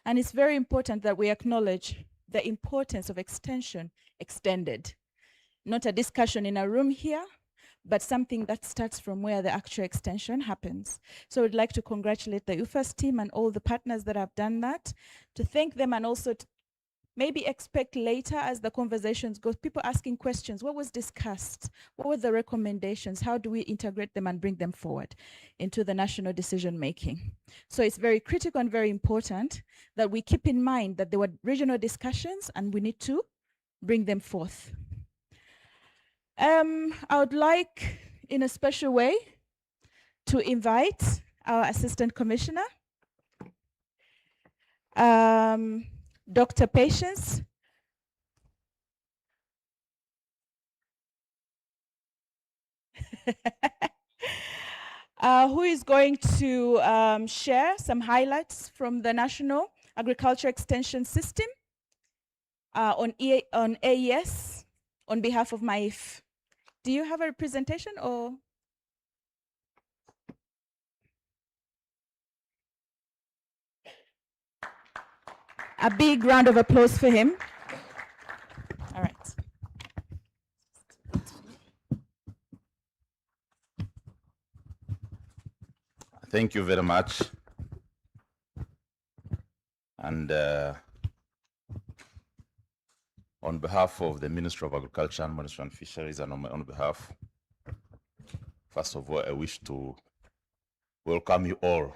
And it's very important that we acknowledge the importance of extension extended. Not a discussion in a room here, but something that starts from where the actual extension happens. So I'd like to congratulate the UFAS team and all the partners that have done that, to thank them and also maybe expect later as the conversations go, people asking questions. What was discussed? What were the recommendations? How do we integrate them and bring them forward into the national decision making? So it's very critical and very important that we keep in mind that there were regional discussions and we need to bring them forth. I would like, in a special way, to invite our Assistant Commissioner, Dr. Patience who is going to share some highlights from the National Agriculture Extension System on AES on behalf of MAIF. Do you have a representation or? A big round of applause for him. All right. Thank you very much. And on behalf of the Ministry of Agriculture and Monitoring and Fisheries, and on my own behalf, first of all, I wish to welcome you all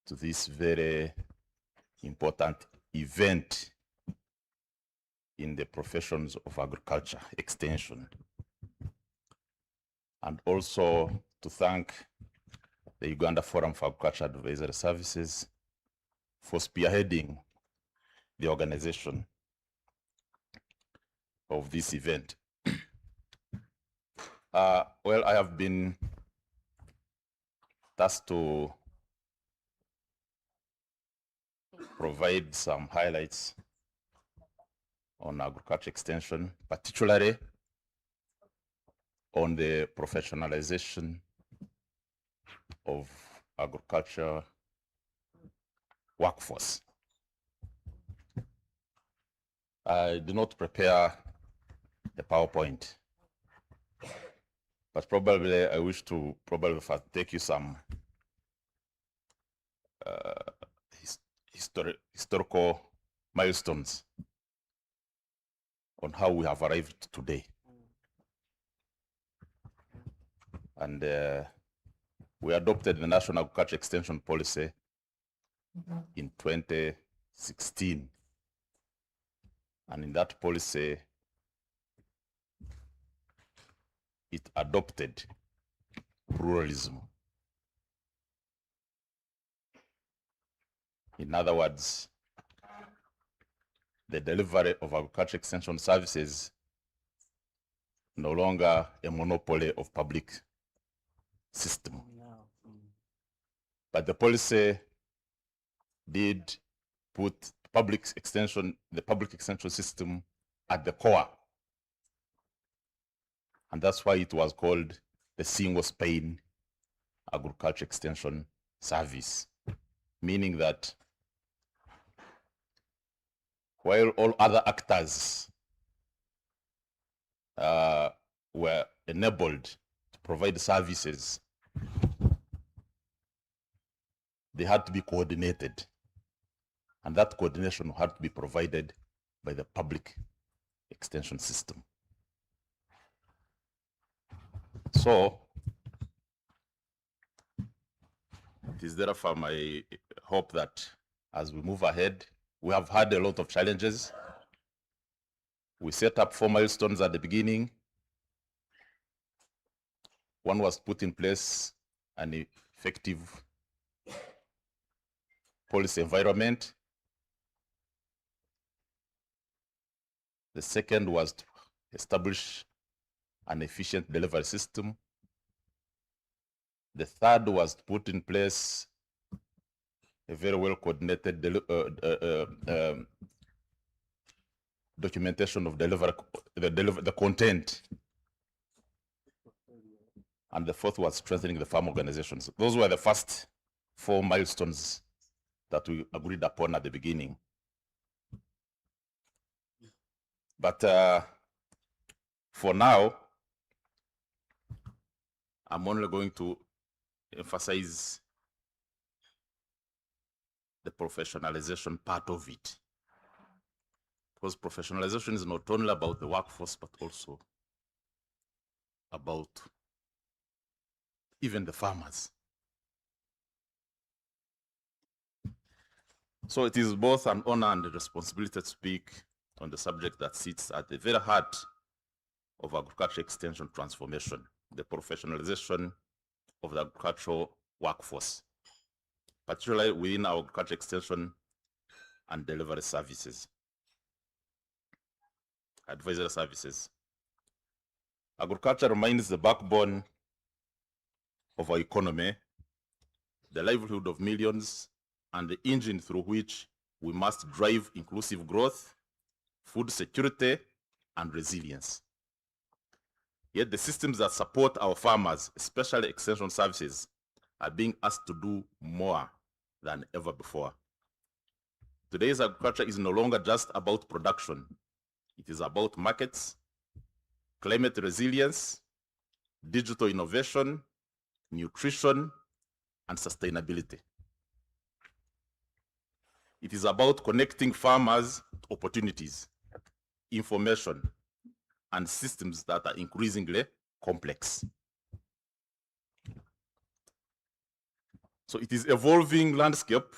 to this very important event in the professions of agriculture extension. And also to thank the Uganda Forum for Agriculture Advisory Services for spearheading the organization of this event. Well, I have been tasked to provide some highlights on agriculture extension, particularly on the professionalization of agriculture workforce. I did not prepare a PowerPoint, but probably I wish to first take you some historical milestones on how we have arrived today. And we adopted the National Agriculture Extension Policy in 2016. And in that policy, it adopted ruralism. In other words, the delivery of agriculture extension services no longer a monopoly of public system. But the policy did put the public extension system at the core. And that's why it was called the single Spain agriculture extension service, meaning that while all other actors were enabled to provide services, they had to be coordinated. And that coordination had to be provided by the public extension system. So, it is therefore my hope that as we move ahead, we have had a lot of challenges. We set up 4 milestones at the beginning. One was put in place an effective policy environment. The second was to establish an efficient delivery system. The third was to put in place a very well coordinated documentation of the content. And the fourth was strengthening the farm organizations. Those were the first 4 milestones that we agreed upon at the beginning. But for now, I'm only going to emphasize the professionalization part of it. Because professionalization is not only about the workforce, but also about even the farmers. So it is both an honor and a responsibility to speak on the subject that sits at the very heart of agriculture extension transformation, the professionalization of the agricultural workforce, particularly within our agriculture extension and delivery services, advisory services. Agriculture remains the backbone of our economy, the livelihood of millions, and the engine through which we must drive inclusive growth, food security, and resilience. Yet the systems that support our farmers, especially extension services, are being asked to do more than ever before. Today's agriculture is no longer just about production. It is about markets, climate resilience, digital innovation, nutrition, and sustainability. It is about connecting farmers to opportunities, information, and systems that are increasingly complex. So it is evolving landscape.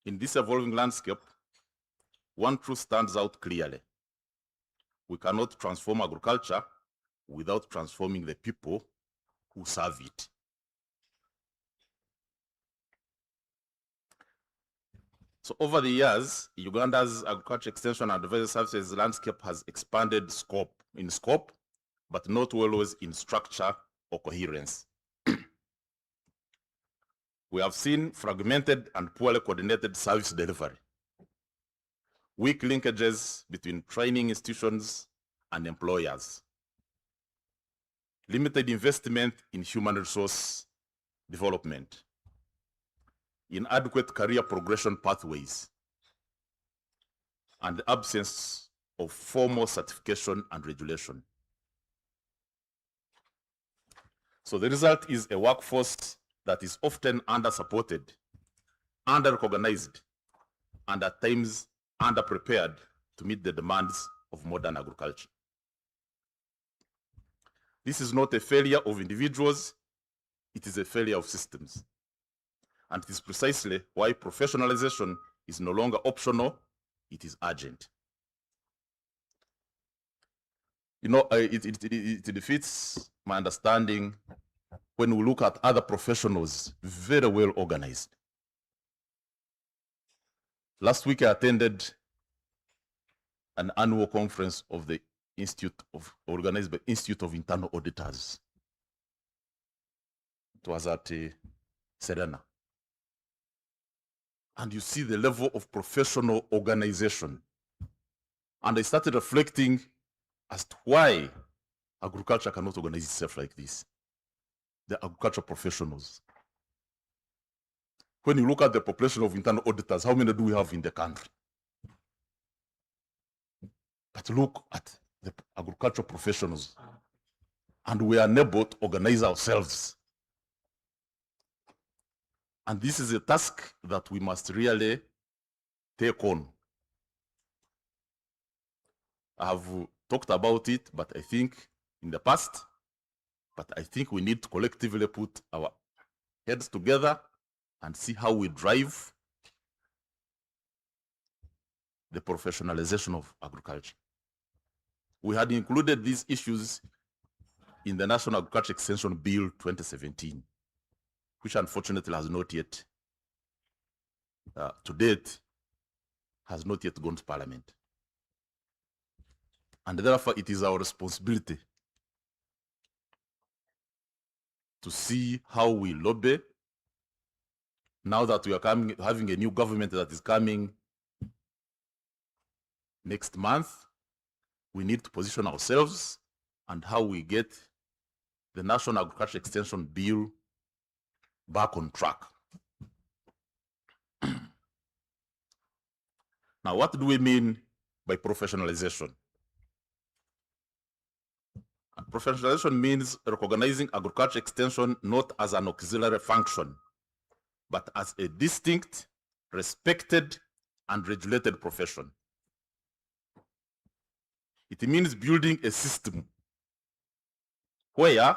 In this evolving landscape, one truth stands out clearly. We cannot transform agriculture without transforming the people who serve it. So over the years, Uganda's agriculture extension and advisory services landscape has expanded in scope, but not always in structure or coherence. We have seen fragmented and poorly coordinated service delivery, weak linkages between training institutions and employers, limited investment in human resource development, inadequate career progression pathways, and the absence of formal certification and regulation. So the result is a workforce that is often under-supported, under-recognized, and at times under-prepared to meet the demands of modern agriculture. This is not a failure of individuals, it is a failure of systems. And it is precisely why professionalization is no longer optional, it is urgent. You know, it defeats my understanding when we look at other professionals very well organized. Last week I attended an annual conference of the organized by Institute of Internal Auditors. It was at Serena. And you see the level of professional organization. And I started reflecting as to why agriculture cannot organize itself like this. The agricultural professionals. When you look at the population of internal auditors, how many do we have in the country? But look at the agricultural professionals, and we are unable to organize ourselves. And this is a task that we must really take on. I have talked about it, but I think in the past, but I think we need to collectively put our heads together and see how we drive the professionalization of agriculture. We had included these issues in the National Agriculture Extension Bill 2017, which unfortunately has not yet, to date, has not yet gone to Parliament. And therefore, it is our responsibility to see how we lobby now that we are having a new government that is coming next month. We need to position ourselves and how we get the National Agriculture Extension Bill back on track. Now, what do we mean by professionalization? Professionalization means recognizing agriculture extension not as an auxiliary function, but as a distinct, respected, and regulated profession. It means building a system where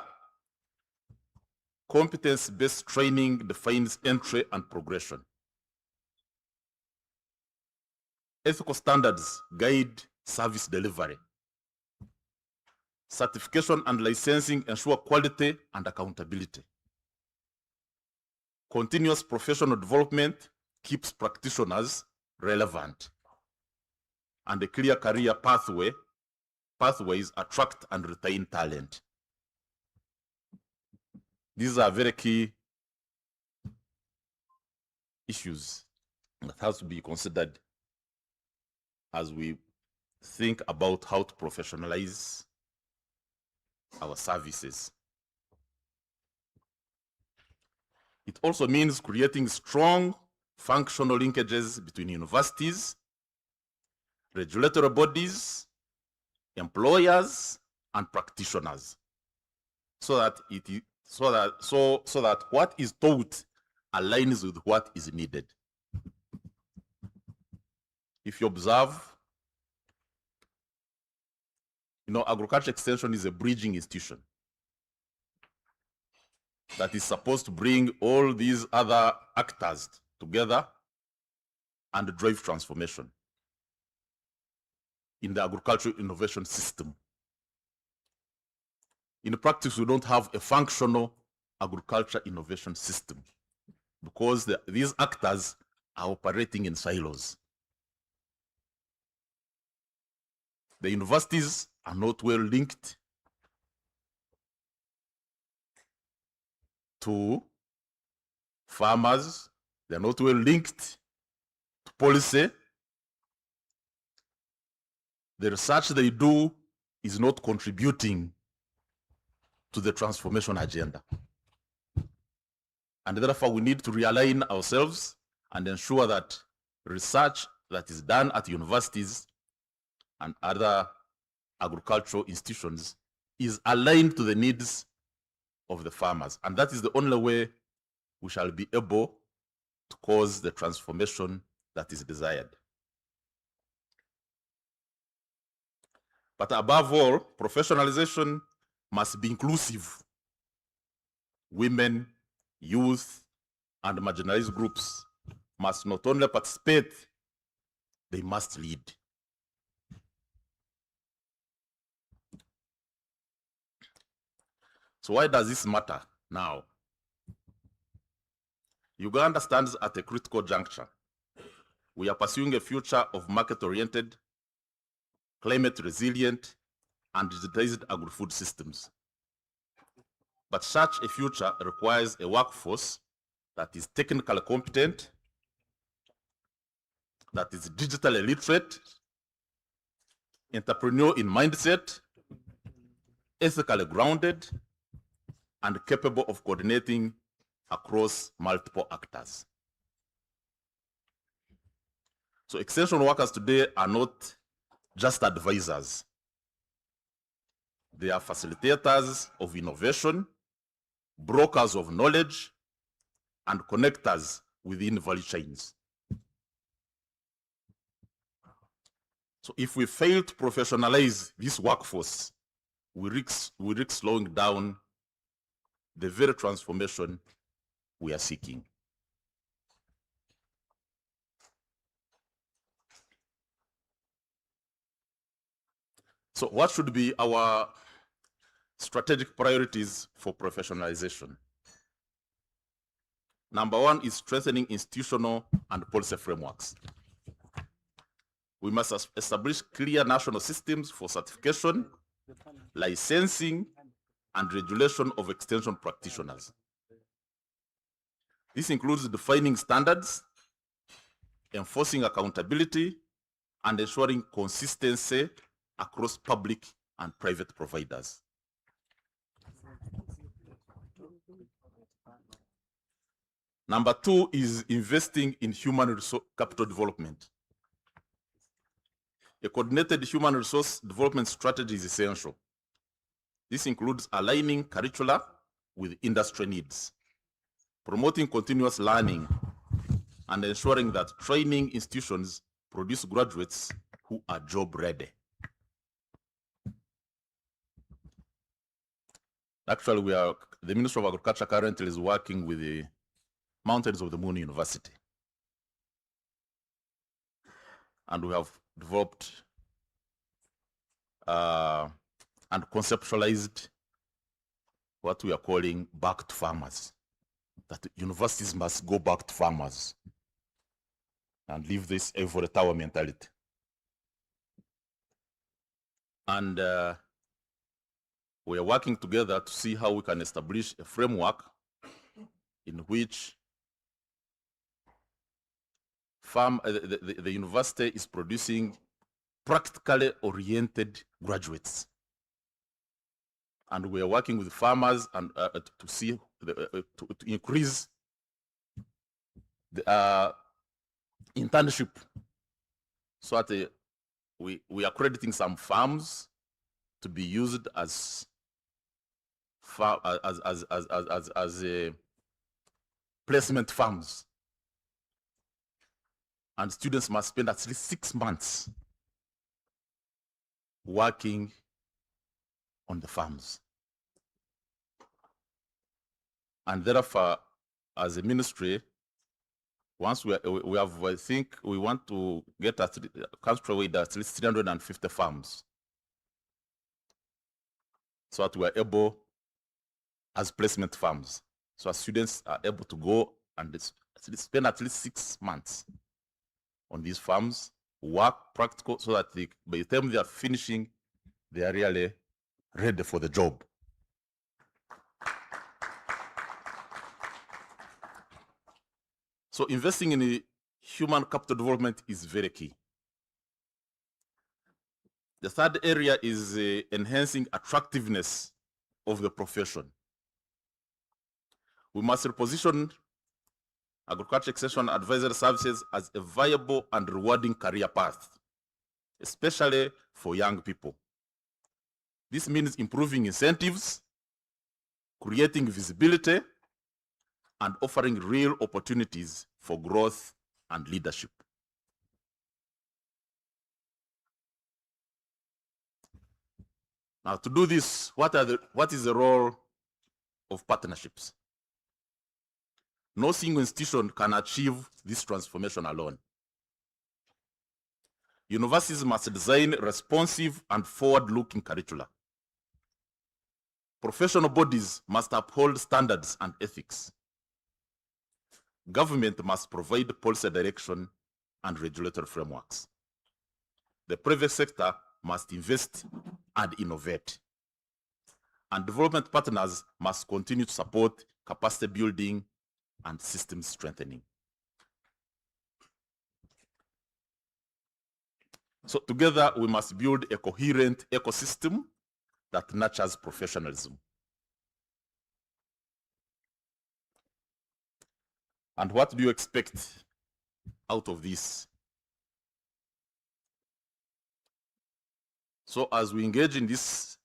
competence-based training defines entry and progression. Ethical standards guide service delivery. Certification and licensing ensure quality and accountability. Continuous professional development keeps practitioners relevant. And a clear career pathways attract and retain talent. These are very key issues that has to be considered as we think about how to professionalize our services. It also means creating strong functional linkages between universities, regulatory bodies, employers, and practitioners, so that what is taught aligns with what is needed. If you observe, agriculture extension is a bridging institution that is supposed to bring all these other actors together and drive transformation in the agricultural innovation system. In practice, we don't have a functional agriculture innovation system because these actors are operating in silos. The universities are not well linked to farmers. They're not well linked to policy. The research they do is not contributing to the transformation agenda. And therefore, we need to realign ourselves and ensure that research that is done at universities and other agricultural institutions is aligned to the needs of the farmers. And that is the only way we shall be able to cause the transformation that is desired. But above all, professionalization must be inclusive. Women, youth, and marginalized groups must not only participate, they must lead. So why does this matter now? Uganda stands at a critical juncture. We are pursuing a future of market-oriented, climate-resilient, and digitized agri-food systems. But such a future requires a workforce that is technically competent, that is digitally literate, entrepreneurial in mindset, ethically grounded, and capable of coordinating across multiple actors. So extension workers today are not just advisors. They are facilitators of innovation, brokers of knowledge, and connectors within value chains. So if we fail to professionalize this workforce, we risk slowing down the very transformation we are seeking. So what should be our strategic priorities for professionalization? Number one is strengthening institutional and policy frameworks. We must establish clear national systems for certification, licensing, and regulation of extension practitioners. This includes defining standards, enforcing accountability, and ensuring consistency across public and private providers. Number two is investing in human resource capital development. A coordinated human resource development strategy is essential. This includes aligning curricula with industry needs, promoting continuous learning, and ensuring that training institutions produce graduates who are job ready. Actually, the Ministry of Agriculture currently is working with the Mountains of the Moon University. And we have developed and conceptualized what we are calling back to farmers. That universities must go back to farmers and leave this ivory tower mentality. And we are working together to see how we can establish a framework in which the university is producing practically oriented graduates. And we are working with farmers and to see to increase the internship, so that we are crediting some farms to be used as placement farms, and students must spend at least 6 months working on the farms. And therefore, as a ministry, once we have, I think we want to get concentrate at least 350 farms, so that we are able, as placement farms, so as students are able to go and spend at least 6 months on these farms, work practical, so that by the time they are finishing, they are really ready for the job. So investing in the human capital development is very key. The third area is enhancing attractiveness of the profession. We must reposition agriculture extension advisory services as a viable and rewarding career path, especially for young people. This means improving incentives, creating visibility, and offering real opportunities for growth and leadership. Now, to do this, what is the role of partnerships? No single institution can achieve this transformation alone. Universities must design responsive and forward-looking curricula. Professional bodies must uphold standards and ethics. Government must provide policy direction and regulatory frameworks. The private sector must invest and innovate. And development partners must continue to support capacity building and system strengthening. So together, we must build a coherent ecosystem that nurtures professionalism. And what do you expect out of this? So as we engage in this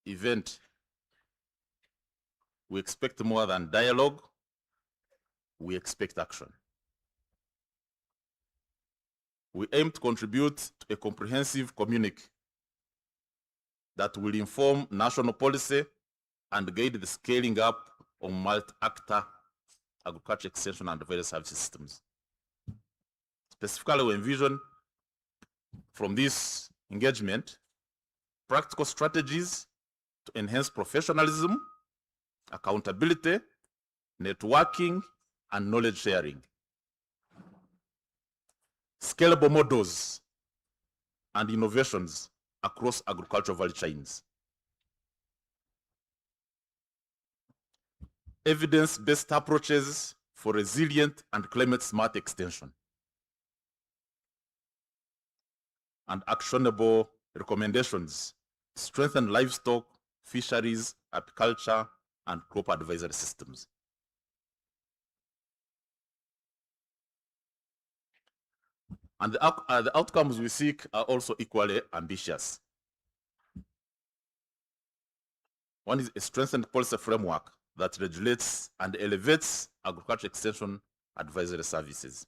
event, we expect more than dialogue, we expect action. We aim to contribute to a comprehensive communique that will inform national policy and guide the scaling up of multi-actor agriculture extension and various service systems. Specifically, we envision from this engagement practical strategies to enhance professionalism, accountability, networking, and knowledge sharing. Scalable models and innovations across agricultural value chains. Evidence-based approaches for resilient and climate-smart extension. And actionable recommendations to strengthen livestock, fisheries, apiculture, and crop advisory systems. And the outcomes we seek are also equally ambitious. One is a strengthened policy framework that regulates and elevates agriculture extension advisory services.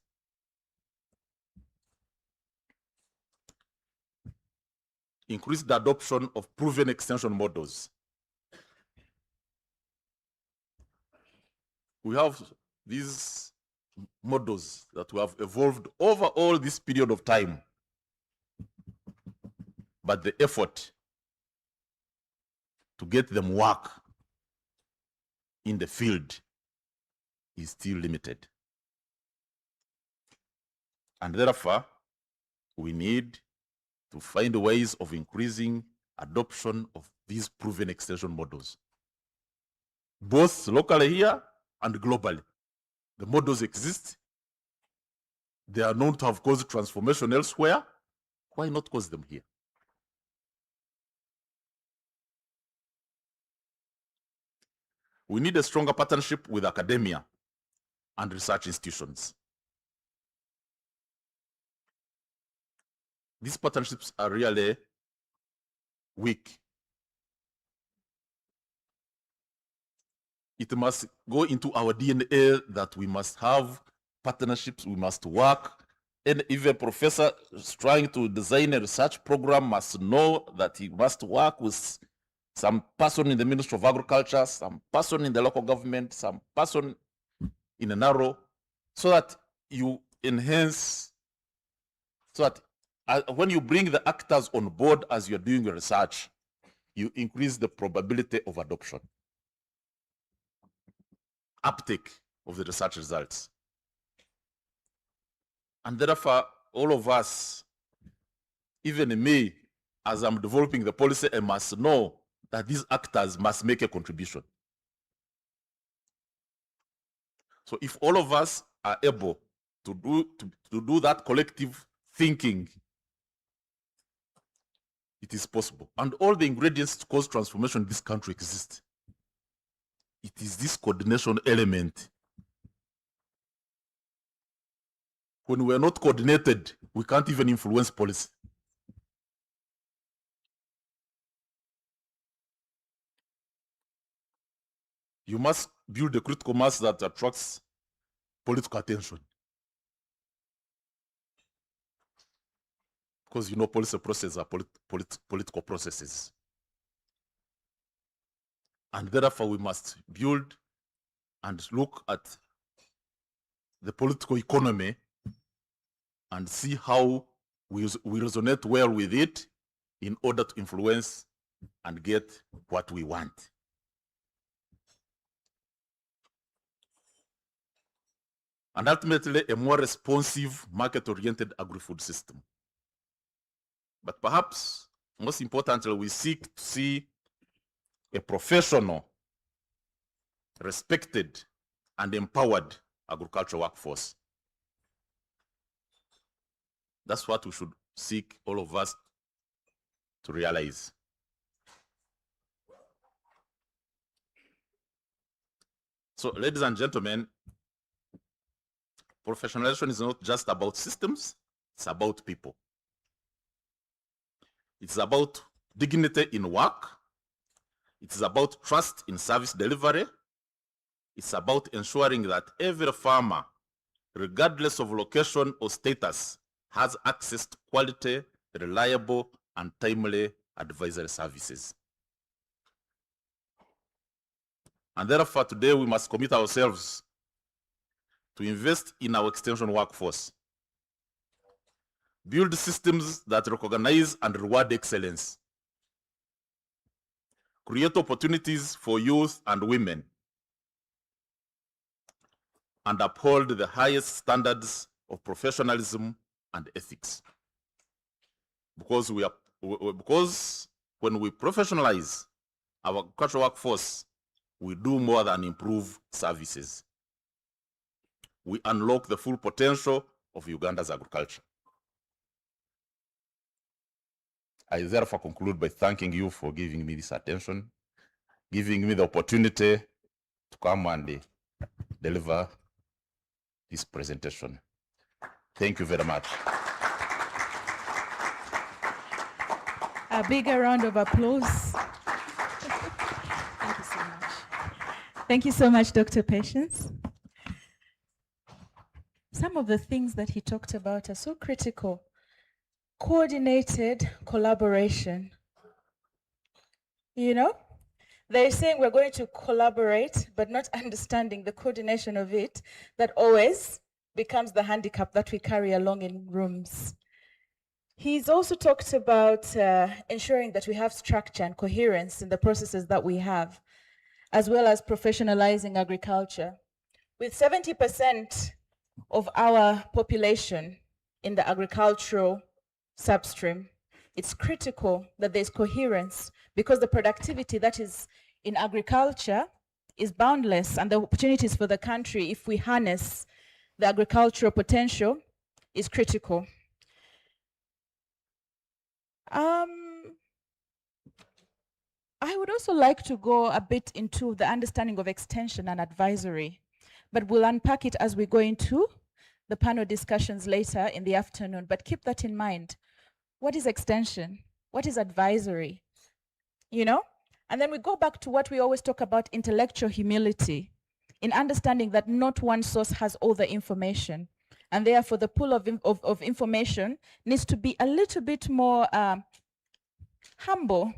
Increase the adoption of proven extension models. We have these models that we have evolved over all this period of time, but the effort to get them work in the field is still limited. And therefore, we need to find ways of increasing adoption of these proven extension models, both locally here and globally. The models exist. They are known to have caused transformation elsewhere. Why not cause them here? We need a stronger partnership with academia and research institutions. These partnerships are really weak. It must go into our DNA that we must have partnerships, we must work. And if a professor is trying to design a research program, must know that he must work with some person in the Ministry of Agriculture, some person in the local government, some person in a narrow, so that you enhance, so that when you bring the actors on board as you're doing your research, you increase the probability of adoption, uptake of the research results. And therefore, all of us, even me, as I'm developing the policy, I must know that these actors must make a contribution. So if all of us are able to do that collective thinking, it is possible. And all the ingredients to cause transformation in this country exist. It is this coordination element. When we are not coordinated, we can't even influence policy. You must build a critical mass that attracts political attention. Because you know policy processes are political processes. And therefore we must build and look at the political economy and see how we resonate well with it in order to influence and get what we want. And ultimately, a more responsive, market-oriented agri-food system. But perhaps, most importantly, we seek to see a professional, respected, and empowered agricultural workforce. That's what we should seek, all of us, to realize. So, ladies and gentlemen, professionalization is not just about systems, it's about people. It's about dignity in work. It's about trust in service delivery. It's about ensuring that every farmer, regardless of location or status, has access to quality, reliable, and timely advisory services. And therefore, today we must commit ourselves to invest in our extension workforce, build systems that recognize and reward excellence, create opportunities for youth and women, and uphold the highest standards of professionalism and ethics. Because when we professionalize our cultural workforce, we do more than improve services. We unlock the full potential of Uganda's agriculture. I therefore conclude by thanking you for giving me this attention, giving me the opportunity to come and deliver this presentation. Thank you very much. A bigger round of applause. Thank you so much. Thank you so much, Dr. Patience. Some of the things that he talked about are so critical. Coordinated collaboration. You know, they're saying we're going to collaborate, but not understanding the coordination of it, that always becomes the handicap that we carry along in rooms. He's also talked about ensuring that we have structure and coherence in the processes that we have, as well as professionalizing agriculture. With 70% of our population in the agricultural substream, it's critical that there's coherence, because the productivity that is in agriculture is boundless, and the opportunities for the country, if we harness the agricultural potential, is critical. I would also like to go a bit into the understanding of extension and advisory, but we'll unpack it as we go into the panel discussions later in the afternoon. But keep that in mind. What is extension? What is advisory? You know? And then we go back to what we always talk about, intellectual humility, in understanding that not one source has all the information. And therefore, the pool of information needs to be a little bit more humble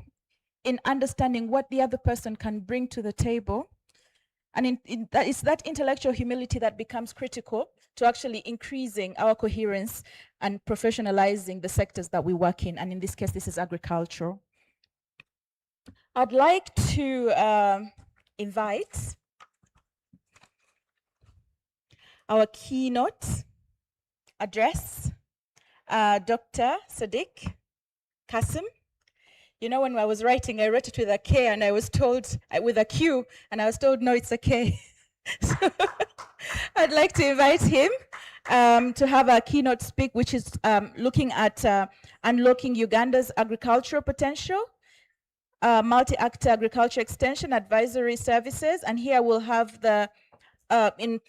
in understanding what the other person can bring to the table. And it's that intellectual humility that becomes critical to actually increasing our coherence and professionalizing the sectors that we work in. And in this case, this is agricultural. I'd like to invite our keynote address, Dr. Sadiq Kasim. You know, when I was writing, I wrote it with a K and I was told, with a Q, and I was told, no, it's a K. So I'd like to invite him to have a keynote speak, which is looking at unlocking Uganda's agricultural potential, multi-actor agriculture extension advisory services. And here we'll have the, in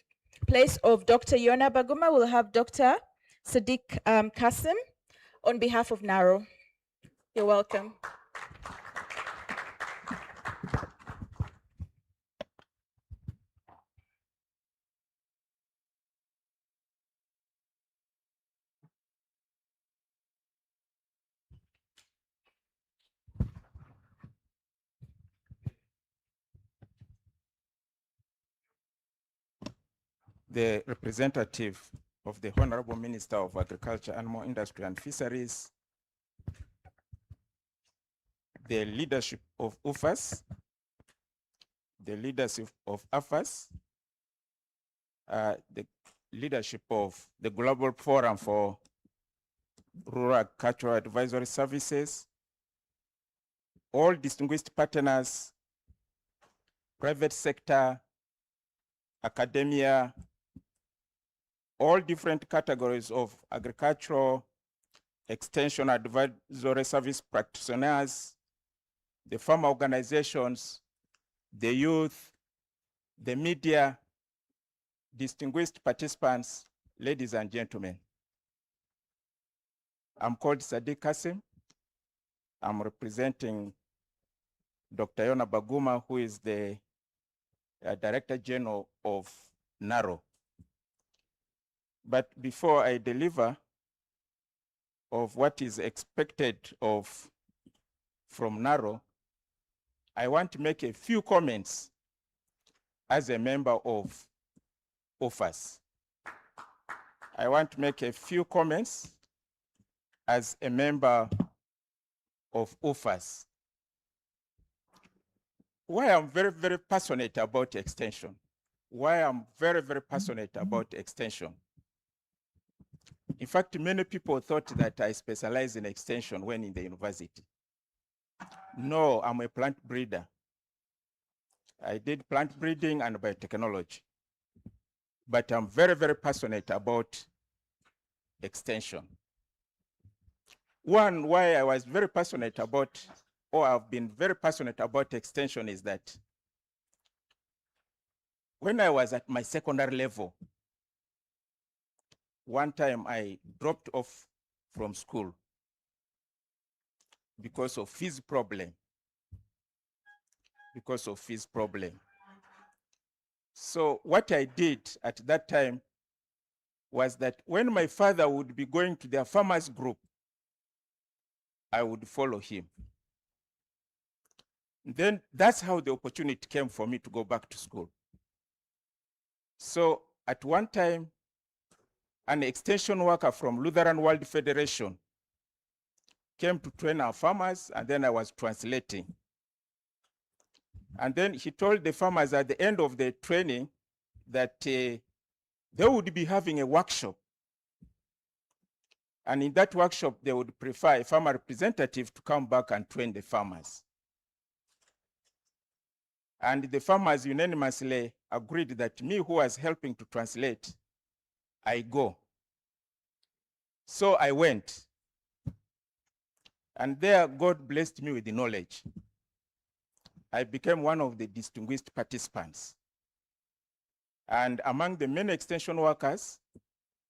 place of Dr. Yona Baguma, we'll have Dr. Sadiq Kasim on behalf of NARO. You're welcome. The representative of the Honorable Minister of Agriculture, Animal Industry and Fisheries, the leadership of UFAS, the leadership of AFAS, the leadership of the Global Forum for Rural Agricultural Advisory Services, all distinguished partners, private sector, academia, all different categories of agricultural extension advisory service practitioners, the farmer organizations, the youth, the media, distinguished participants, ladies and gentlemen. I'm called Sadiq Kasim. I'm representing Dr. Yona Baguma, who is the Director General of NARO. But before I deliver of what is expected from NARO, I want to make a few comments as a member of UFAS. I want to make a few comments as a member of UFAS. Why I'm very, very passionate about extension. Why I'm very, very passionate about extension. In fact, many people thought that I specialize in extension when in the university. No, I'm a plant breeder. I did plant breeding and biotechnology. But I'm very, very passionate about extension. One, why I was very passionate about, or I've been very passionate about extension is that when I was at my secondary level, one time I dropped off from school because of fees problem. So what I did at that time was that when my father would be going to their farmers group, I would follow him. Then that's how the opportunity came for me to go back to school. So at one time, an extension worker from Lutheran World Federation came to train our farmers, and then I was translating. And then he told the farmers at the end of the training that they would be having a workshop. And in that workshop, they would prefer a farmer representative to come back and train the farmers. And the farmers unanimously agreed that me, who was helping to translate, I go. So I went. And there, God blessed me with the knowledge. I became one of the distinguished participants. And among the many extension workers,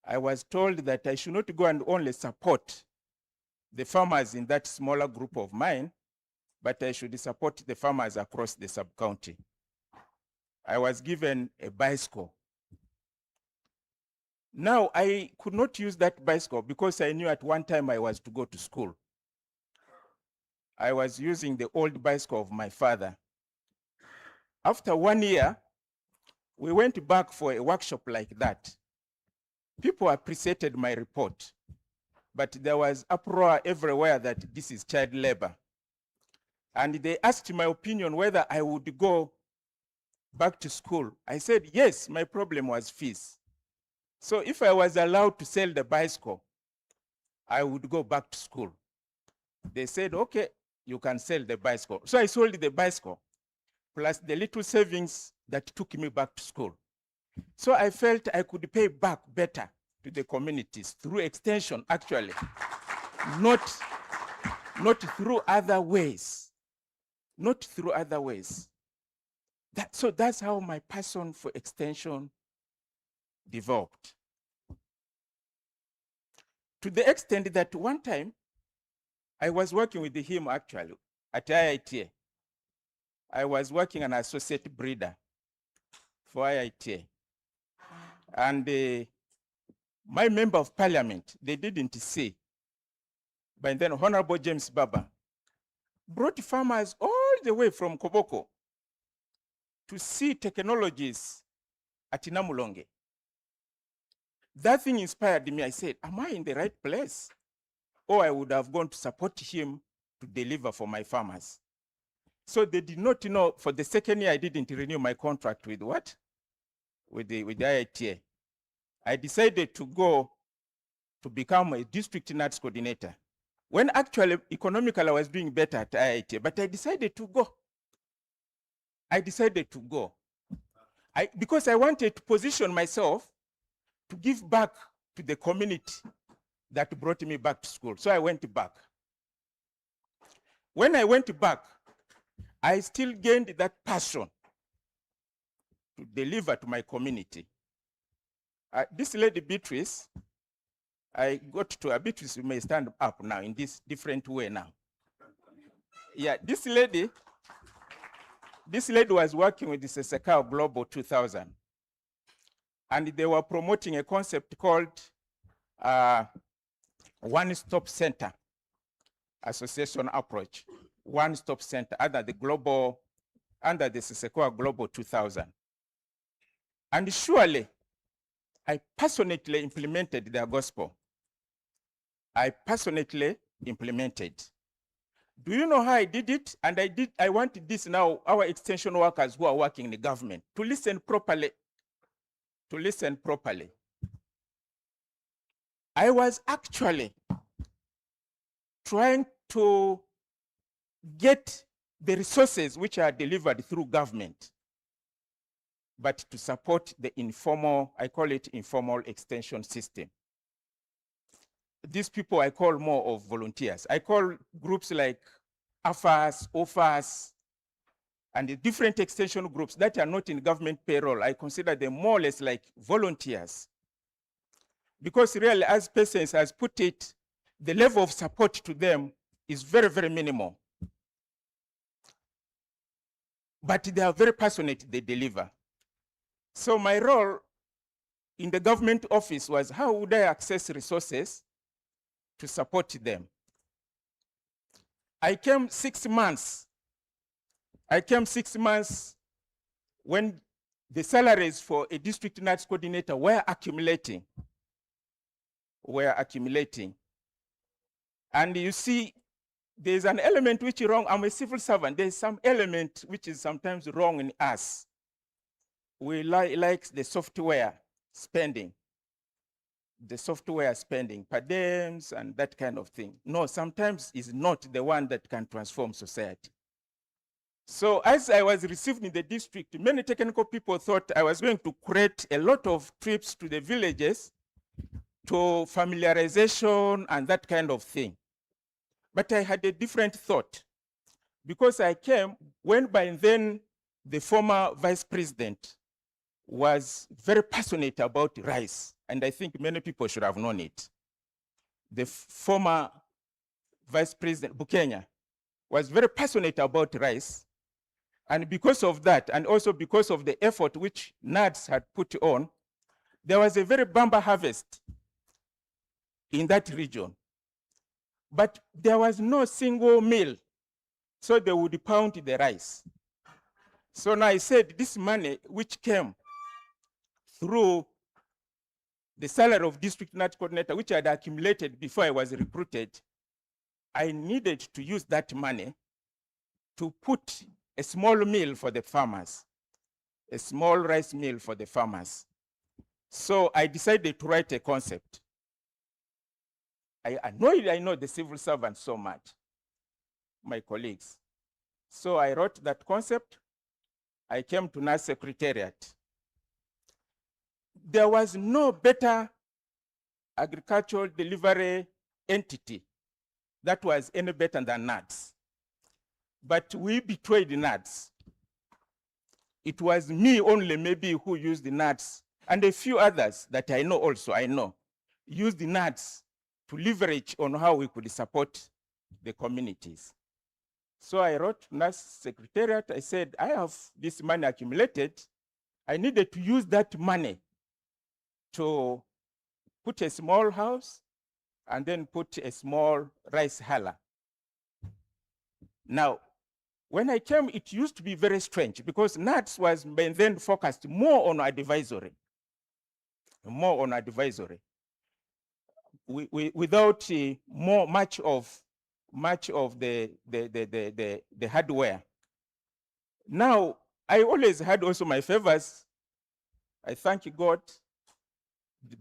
I was told that I should not go and only support the farmers in that smaller group of mine, but I should support the farmers across the sub-county. I was given a bicycle. Now, I could not use that bicycle because I knew at one time I was to go to school. I was using the old bicycle of my father. After 1 year, we went back for a workshop like that. People appreciated my report, but there was uproar everywhere that this is child labor. And they asked my opinion whether I would go back to school. I said, yes, my problem was fees. So if I was allowed to sell the bicycle, I would go back to school. They said, okay, you can sell the bicycle. So I sold the bicycle, plus the little savings that took me back to school. So I felt I could pay back better to the communities through extension, actually, not through other ways. Not through other ways. So that's how my passion for extension developed. To the extent that one time, I was working with him actually at IITA. I was working an associate breeder for IITA. And my member of parliament, they didn't see. But then Honorable James Baba brought farmers all the way from Koboko to see technologies at Namulonge. That thing inspired me. I said, am I in the right place? Or I would have gone to support him to deliver for my farmers. So they did not know, for the second year, I didn't renew my contract with what? With the IITA. I decided to go to become a district nuts coordinator. When actually, economically, I was doing better at IITA, but I decided to go. Because I wanted to position myself to give back to the community that brought me back to school. So I went back. When I went back, I still gained that passion to deliver to my community. This lady Beatrice, I got to Beatrice, you may stand up now in this different way now. Yeah, this lady was working with the Sesekao Global 2000. And they were promoting a concept called one-stop center association approach. One-stop center under the Sesekao Global 2000. And surely, I passionately implemented their gospel. I passionately implemented. Do you know how I did it? And I wanted this now, our extension workers who are working in the government, to listen properly. To listen properly. I was actually trying to get the resources which are delivered through government, but to support the informal, I call it informal extension system. These people I call more of volunteers. I call groups like AFAS, OFAS, and the different extension groups that are not in government payroll. I consider them more or less like volunteers. Because really, as Patience has put it, the level of support to them is very, very minimal. But they are very passionate, they deliver. So my role in the government office was how would I access resources to support them? I came 6 months. I came 6 months when the salaries for a district NADS coordinator were accumulating. And you see, there's an element which is wrong. I'm a civil servant. There's some element which is sometimes wrong in us. We like the software spending. The software spending, per diems and that kind of thing. No, sometimes is not the one that can transform society. So as I was received in the district, many technical people thought I was going to create a lot of trips to the villages to familiarization and that kind of thing. But I had a different thought because I came when by then the former vice president was very passionate about rice. And I think many people should have known it. The former vice president, Bukenya, was very passionate about rice. And because of that, and also because of the effort which NADS had put on, there was a very bumper harvest in that region. But there was no single mill, so they would pound the rice. So now I said, this money which came through the salary of district NADS coordinator, which I had accumulated before I was recruited, I needed to use that money to put a small mill for the farmers, a small rice mill for the farmers. So I decided to write a concept. I know the civil servants so much, my colleagues. So I wrote that concept. I came to NADS Secretariat. There was no better agricultural delivery entity that was any better than NADS. But we betrayed NADS. It was me only maybe who used the NADS, and a few others that I know also, used the NADS to leverage on how we could support the communities. So I wrote NADS Secretariat. I said, I have this money accumulated. I needed to use that money to put a small house and then put a small rice huller. Now, when I came, it used to be very strange because NADS was then focused more on advisory, without much of the hardware. Now, I always had also my favors. I thank God.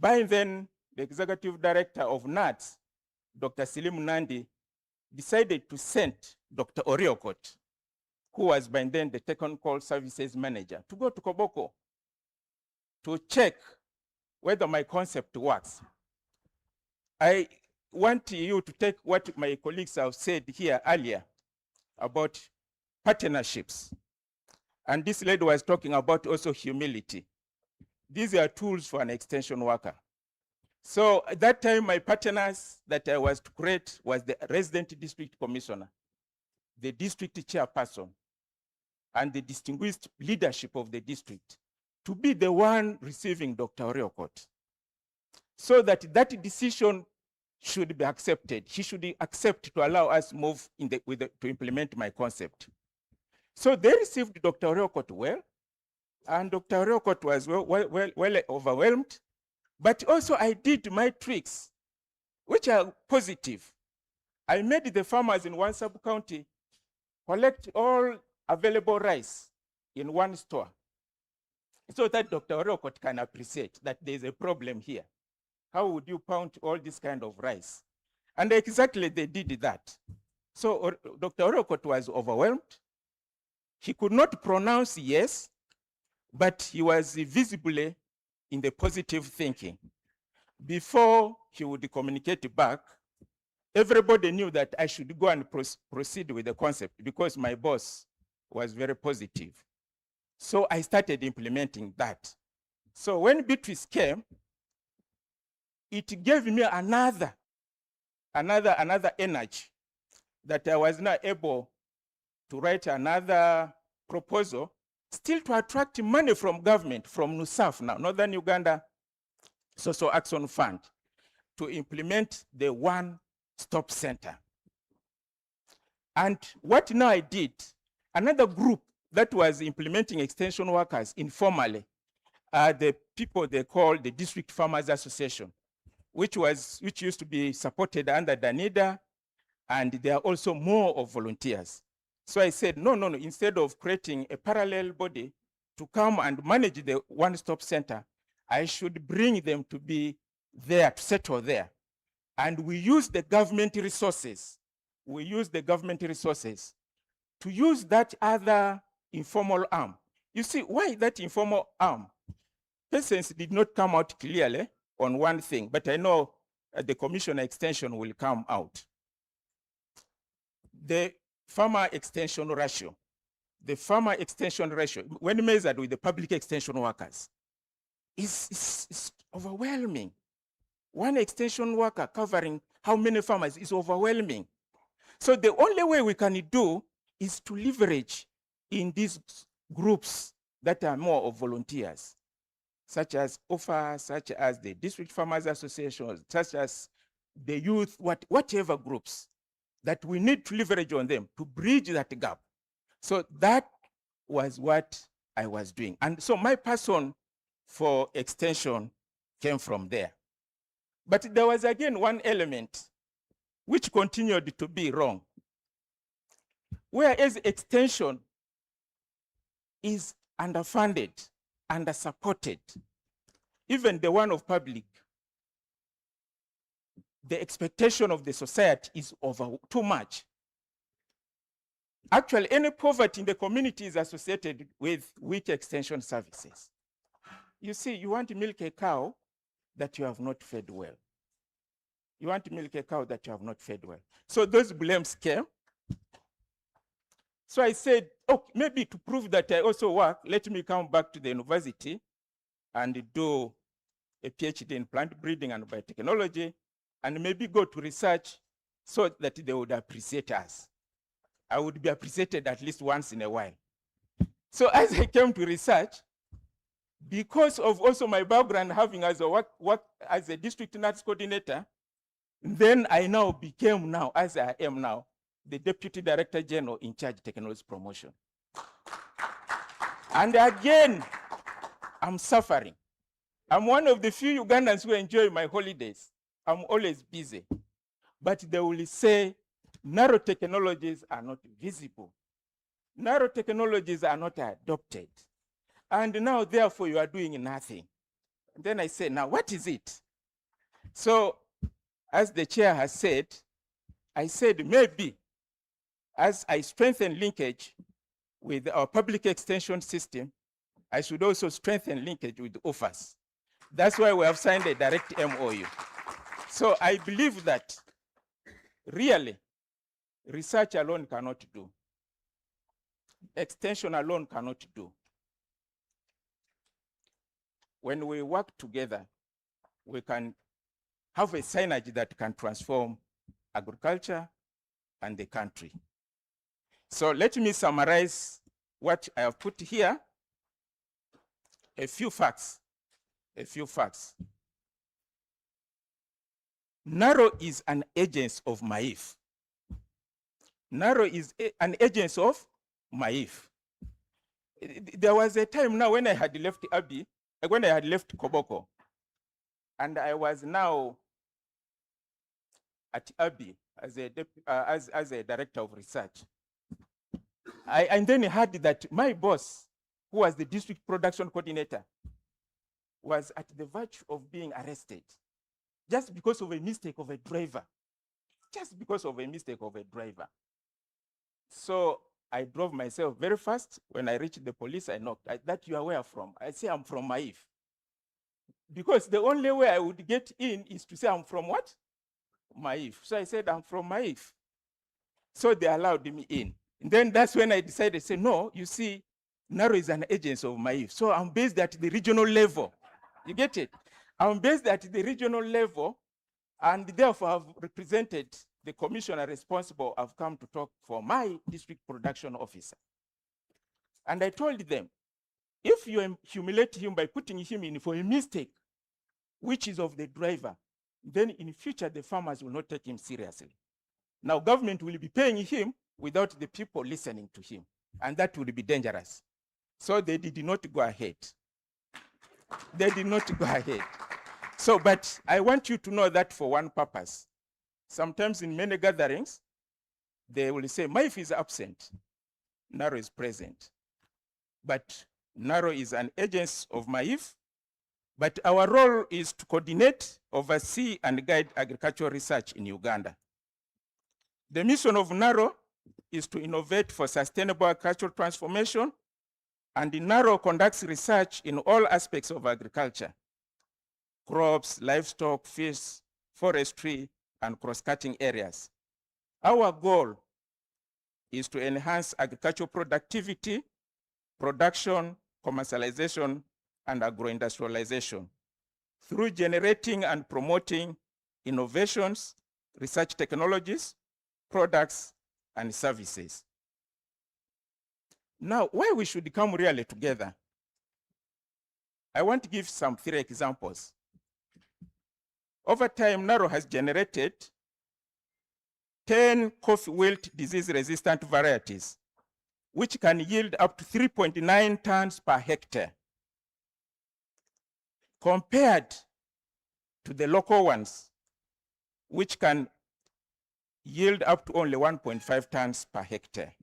By then, the executive director of NADS, Dr. Selim Nandi, decided to send Dr. Oriokot, who was by then the technical services manager, to go to Koboko to check whether my concept works. I want you to take what my colleagues have said here earlier about partnerships. And this lady was talking about also humility. These are tools for an extension worker. So at that time, my partners that I was to create was the resident district commissioner, the district chairperson, and the distinguished leadership of the district to be the one receiving Dr. Oriokot. So that that decision should be accepted. He should accept to allow us move to implement my concept. So they received Dr. Oriokot well, and Dr. Oriokot was well overwhelmed. But also I did my tricks, which are positive. I made the farmers in one sub-county collect all available rice in one store so that Dr. Oriokot can appreciate that there's a problem here. How would you pound all this kind of rice? And exactly they did that. So Dr. Oriokot was overwhelmed. He could not pronounce yes, but he was visibly in the positive thinking. Before he would communicate back, everybody knew that I should go and proceed with the concept because my boss was very positive. So I started implementing that. So when Beatrice came, it gave me another energy that I was now able to write another proposal still to attract money from government, from NUSAF now, Northern Uganda Social Action Fund, to implement the one-stop center. And what now I did, another group that was implementing extension workers informally are the people they call the District Farmers Association, which used to be supported under DANIDA, and there are also more of volunteers. So I said, no, instead of creating a parallel body to come and manage the one-stop center, I should bring them to be there, to settle there. And we use the government resources. We use the government resources to use that other informal arm. You see, why that informal arm? Persons did not come out clearly on one thing, but I know the commissioner extension will come out. The farmer extension ratio. The farmer extension ratio, when measured with the public extension workers, is overwhelming. One extension worker covering how many farmers is overwhelming. So the only way we can do is to leverage in these groups that are more of volunteers, such as OFA, such as the District Farmers Association, such as the youth, whatever groups, that we need to leverage on them to bridge that gap. So that was what I was doing. And so my passion for extension came from there. But there was again one element which continued to be wrong. Whereas extension is underfunded, undersupported, even the one of public, the expectation of the society is over too much. Actually, any poverty in the community is associated with weak extension services. You see, you want to milk a cow that you have not fed well. You want to milk a cow that you have not fed well. So those blames came. So I said, oh, maybe to prove that I also work, let me come back to the university and do a PhD in plant breeding and biotechnology, and maybe go to research so that they would appreciate us. I would be appreciated at least once in a while. So as I came to research, because of also my background having as a work as a district nurse coordinator, then I now became now, as I am now, the Deputy Director General in charge of technology promotion. And again, I'm suffering. I'm one of the few Ugandans who enjoy my holidays. I'm always busy. But they will say, narrow technologies are not visible. Narrow technologies are not adopted. And now, therefore, you are doing nothing. And then I say, now, what is it? So, as the chair has said, I said, maybe, as I strengthen linkage with our public extension system, I should also strengthen linkage with offers. That's why we have signed a direct MOU. So I believe that really research alone cannot do. Extension alone cannot do. When we work together, we can have a synergy that can transform agriculture and the country. So let me summarize what I have put here. A few facts. Narrow is an agent of MAIF. Narrow is an agent of MAIF. There was a time now when I had left Abi, when I had left Koboko, and I was now at Abi as a director of research. And then I heard that my boss, who was the district production coordinator, was at the verge of being arrested just because of a mistake of a driver. Just because of a mistake of a driver. So I drove myself very fast. When I reached the police, I knocked. That you are where from? I say I'm from MAIF. Because the only way I would get in is to say I'm from what? MAIF. So I said I'm from MAIF. So they allowed me in. And then that's when I decided to say, no, you see, Narrow is an agent of MAIF. So I'm based at the regional level. You get it? I'm based at the regional level, and therefore have represented the commissioner responsible. I've come to talk for my district production officer. And I told them, If you humiliate him by putting him in for a mistake, which is of the driver, then in future the farmers will not take him seriously. Now government will be paying him without the people listening to him, and that will be dangerous. So they did not go ahead. They did not go ahead. So, but I want you to know that for one purpose. Sometimes in many gatherings, they will say, Maif is absent, Naro is present. But Naro is an agent of Maif, but our role is to coordinate, oversee, and guide agricultural research in Uganda. The mission of Naro is to innovate for sustainable agricultural transformation, and Naro conducts research in all aspects of agriculture: crops, livestock, fish, forestry, and cross-cutting areas. Our goal is to enhance agricultural productivity, production, commercialization, and agro-industrialization through generating and promoting innovations, research technologies, products, and services. Now, why we should come really together? I want to give some 3 examples. Over time, Naro has generated 10 coffee wilt disease-resistant varieties, which can yield up to 3.9 tons per hectare, compared to the local ones, which can yield up to only 1.5 tons per hectare,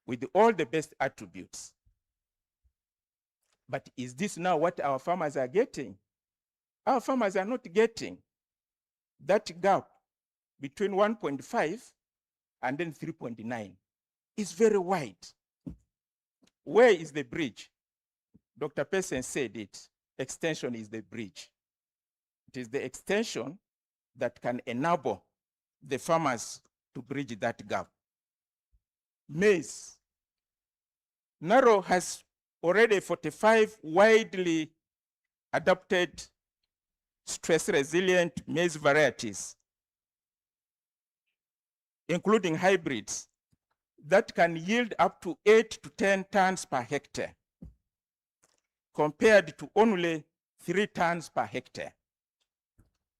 with all the best attributes. But is this now what our farmers are getting? Our farmers are not getting. That gap between 1.5 and then 3.9 is very wide. Where is the bridge? Dr. Pearson said it. Extension is the bridge. It is the extension that can enable the farmers to bridge that gap. Maize. Naro has already 45 widely adapted stress-resilient maize varieties, including hybrids, that can yield up to 8 to 10 tons per hectare, compared to only 3 tons per hectare,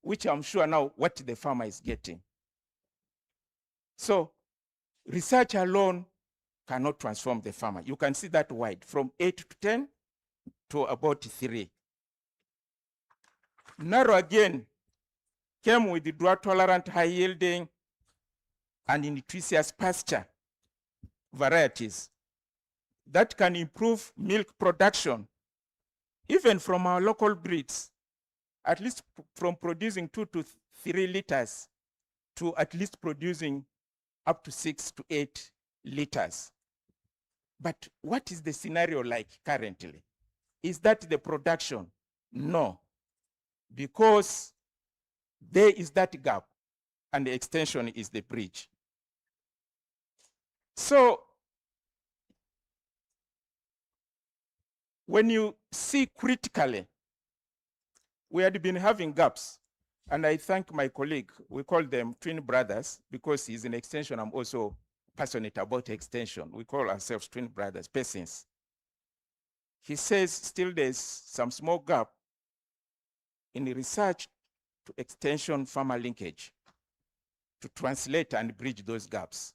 which I'm sure now what the farmer is getting. So research alone cannot transform the farmer. You can see that wide, from 8 to 10 to about 3. Naro again came with the drought-tolerant, high-yielding, and nutritious pasture varieties that can improve milk production, even from our local breeds, at least from producing 2 to 3 liters to at least producing up to 6 to 8 liters. But what is the scenario like currently? Is that the production? No, because there is that gap, and the extension is the bridge. So when you see critically, we had been having gaps, and I thank my colleague. We call them twin brothers because he's in extension. I'm also passionate about extension. We call ourselves twin brothers, persons. He says still there's some small gap in the research to extension farmer linkage to translate and bridge those gaps.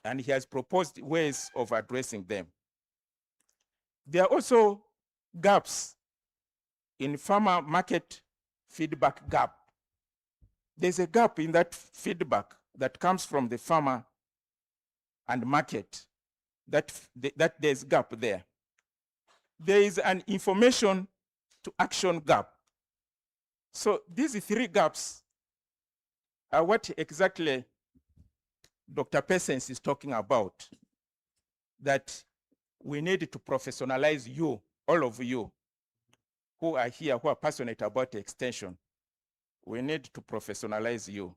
And he has proposed ways of addressing them. There are also gaps in farmer market feedback gap. There's a gap in that feedback that comes from the farmer and market, that there's gap there. There is an information to action gap. So these 3 gaps are what exactly Dr. Persons is talking about, that we need to professionalize you, all of you who are here, who are passionate about extension. We need to professionalize you.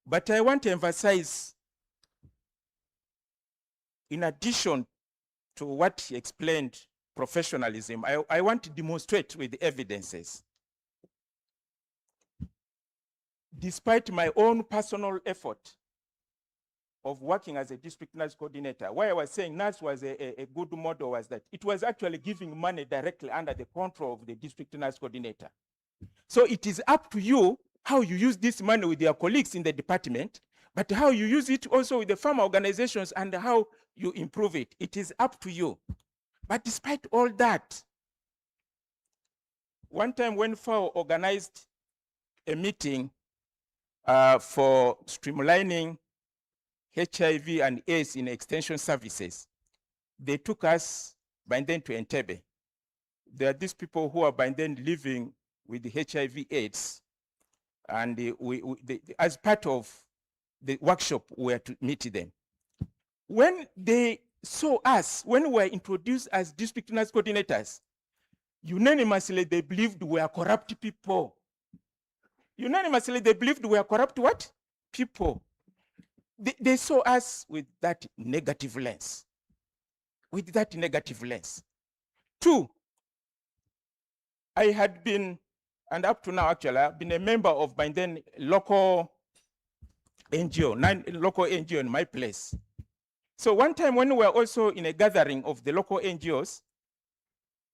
But I want to emphasize, in addition to what he explained, professionalism, I want to demonstrate with evidences. Despite my own personal effort, of working as a district nurse coordinator. Why I was saying nurse was a good model was that it was actually giving money directly under the control of the district nurse coordinator. So it is up to you how you use this money with your colleagues in the department, but how you use it also with the farmer organizations and how you improve it. It is up to you. But despite all that, one time when FAO organized a meeting for streamlining HIV and AIDS in extension services, they took us by then to Entebbe. There are these people who are by then living with the HIV AIDS, and as part of the workshop, we were to meet them. When they saw us, when we were introduced as district nurse coordinators, unanimously they believed we are corrupt people. Unanimously they believed we are corrupt what? People. They saw us with that negative lens. With that negative lens. Two, I had been, and up to now actually, I've been a member of by then local NGO, local NGO in my place. So one time when we were also in a gathering of the local NGOs,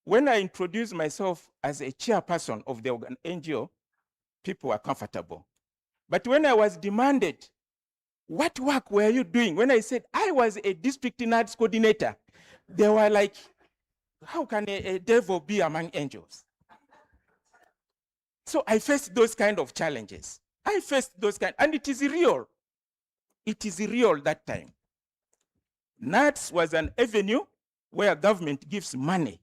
when I introduced myself as a chairperson of the NGO, people were comfortable. But when I was demanded, what work were you doing? When I said I was a district nurse coordinator, they were like, how can a devil be among angels? So I faced those kind of challenges. I faced those kind, and it is real. It is real that time. NATS was an avenue where government gives money,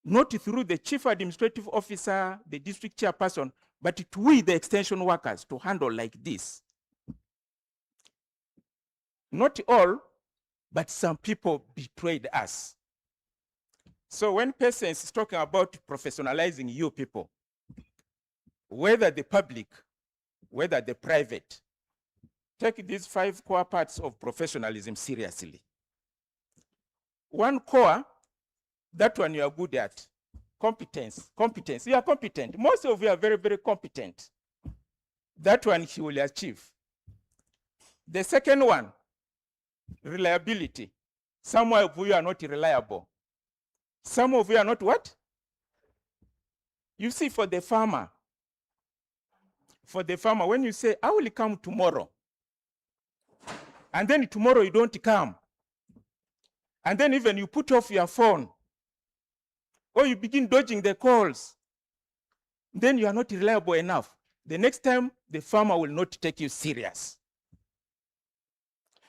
not through the chief administrative officer, the district chairperson, but to we, the extension workers, to handle like this. Not all, but some people betrayed us. So when persons is talking about professionalizing you people, whether the public, whether the private, take these 5 core parts of professionalism seriously. One core, that one you are good at, competence. Competence, you are competent. Most of you are very, very competent. That one he will achieve. The second one, reliability. Some of you are not reliable. Some of you are not what? You see, for the farmer, when you say, I will come tomorrow, and then tomorrow you don't come, and then even you put off your phone, or you begin dodging the calls, then you are not reliable enough. The next time, the farmer will not take you serious.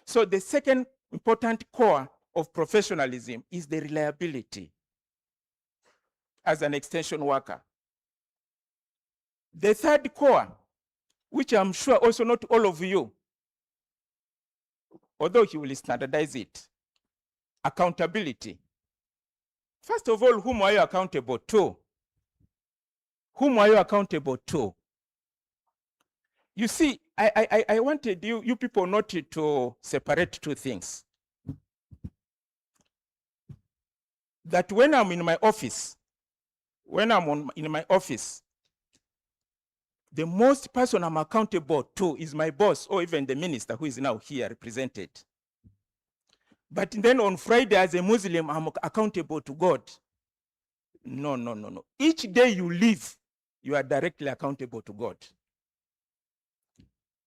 So the second important core of professionalism is the reliability as an extension worker. The third core, which I'm sure also not all of you, although he will standardize it, accountability. First of all, whom are you accountable to? Whom are you accountable to? You see, I wanted you people not to separate two things. That when I'm in my office, in my office, the most person I'm accountable to is my boss or even the minister who is now here represented. But then on Friday as a Muslim, I'm accountable to God. No, no, no, no. Each day you live, you are directly accountable to God.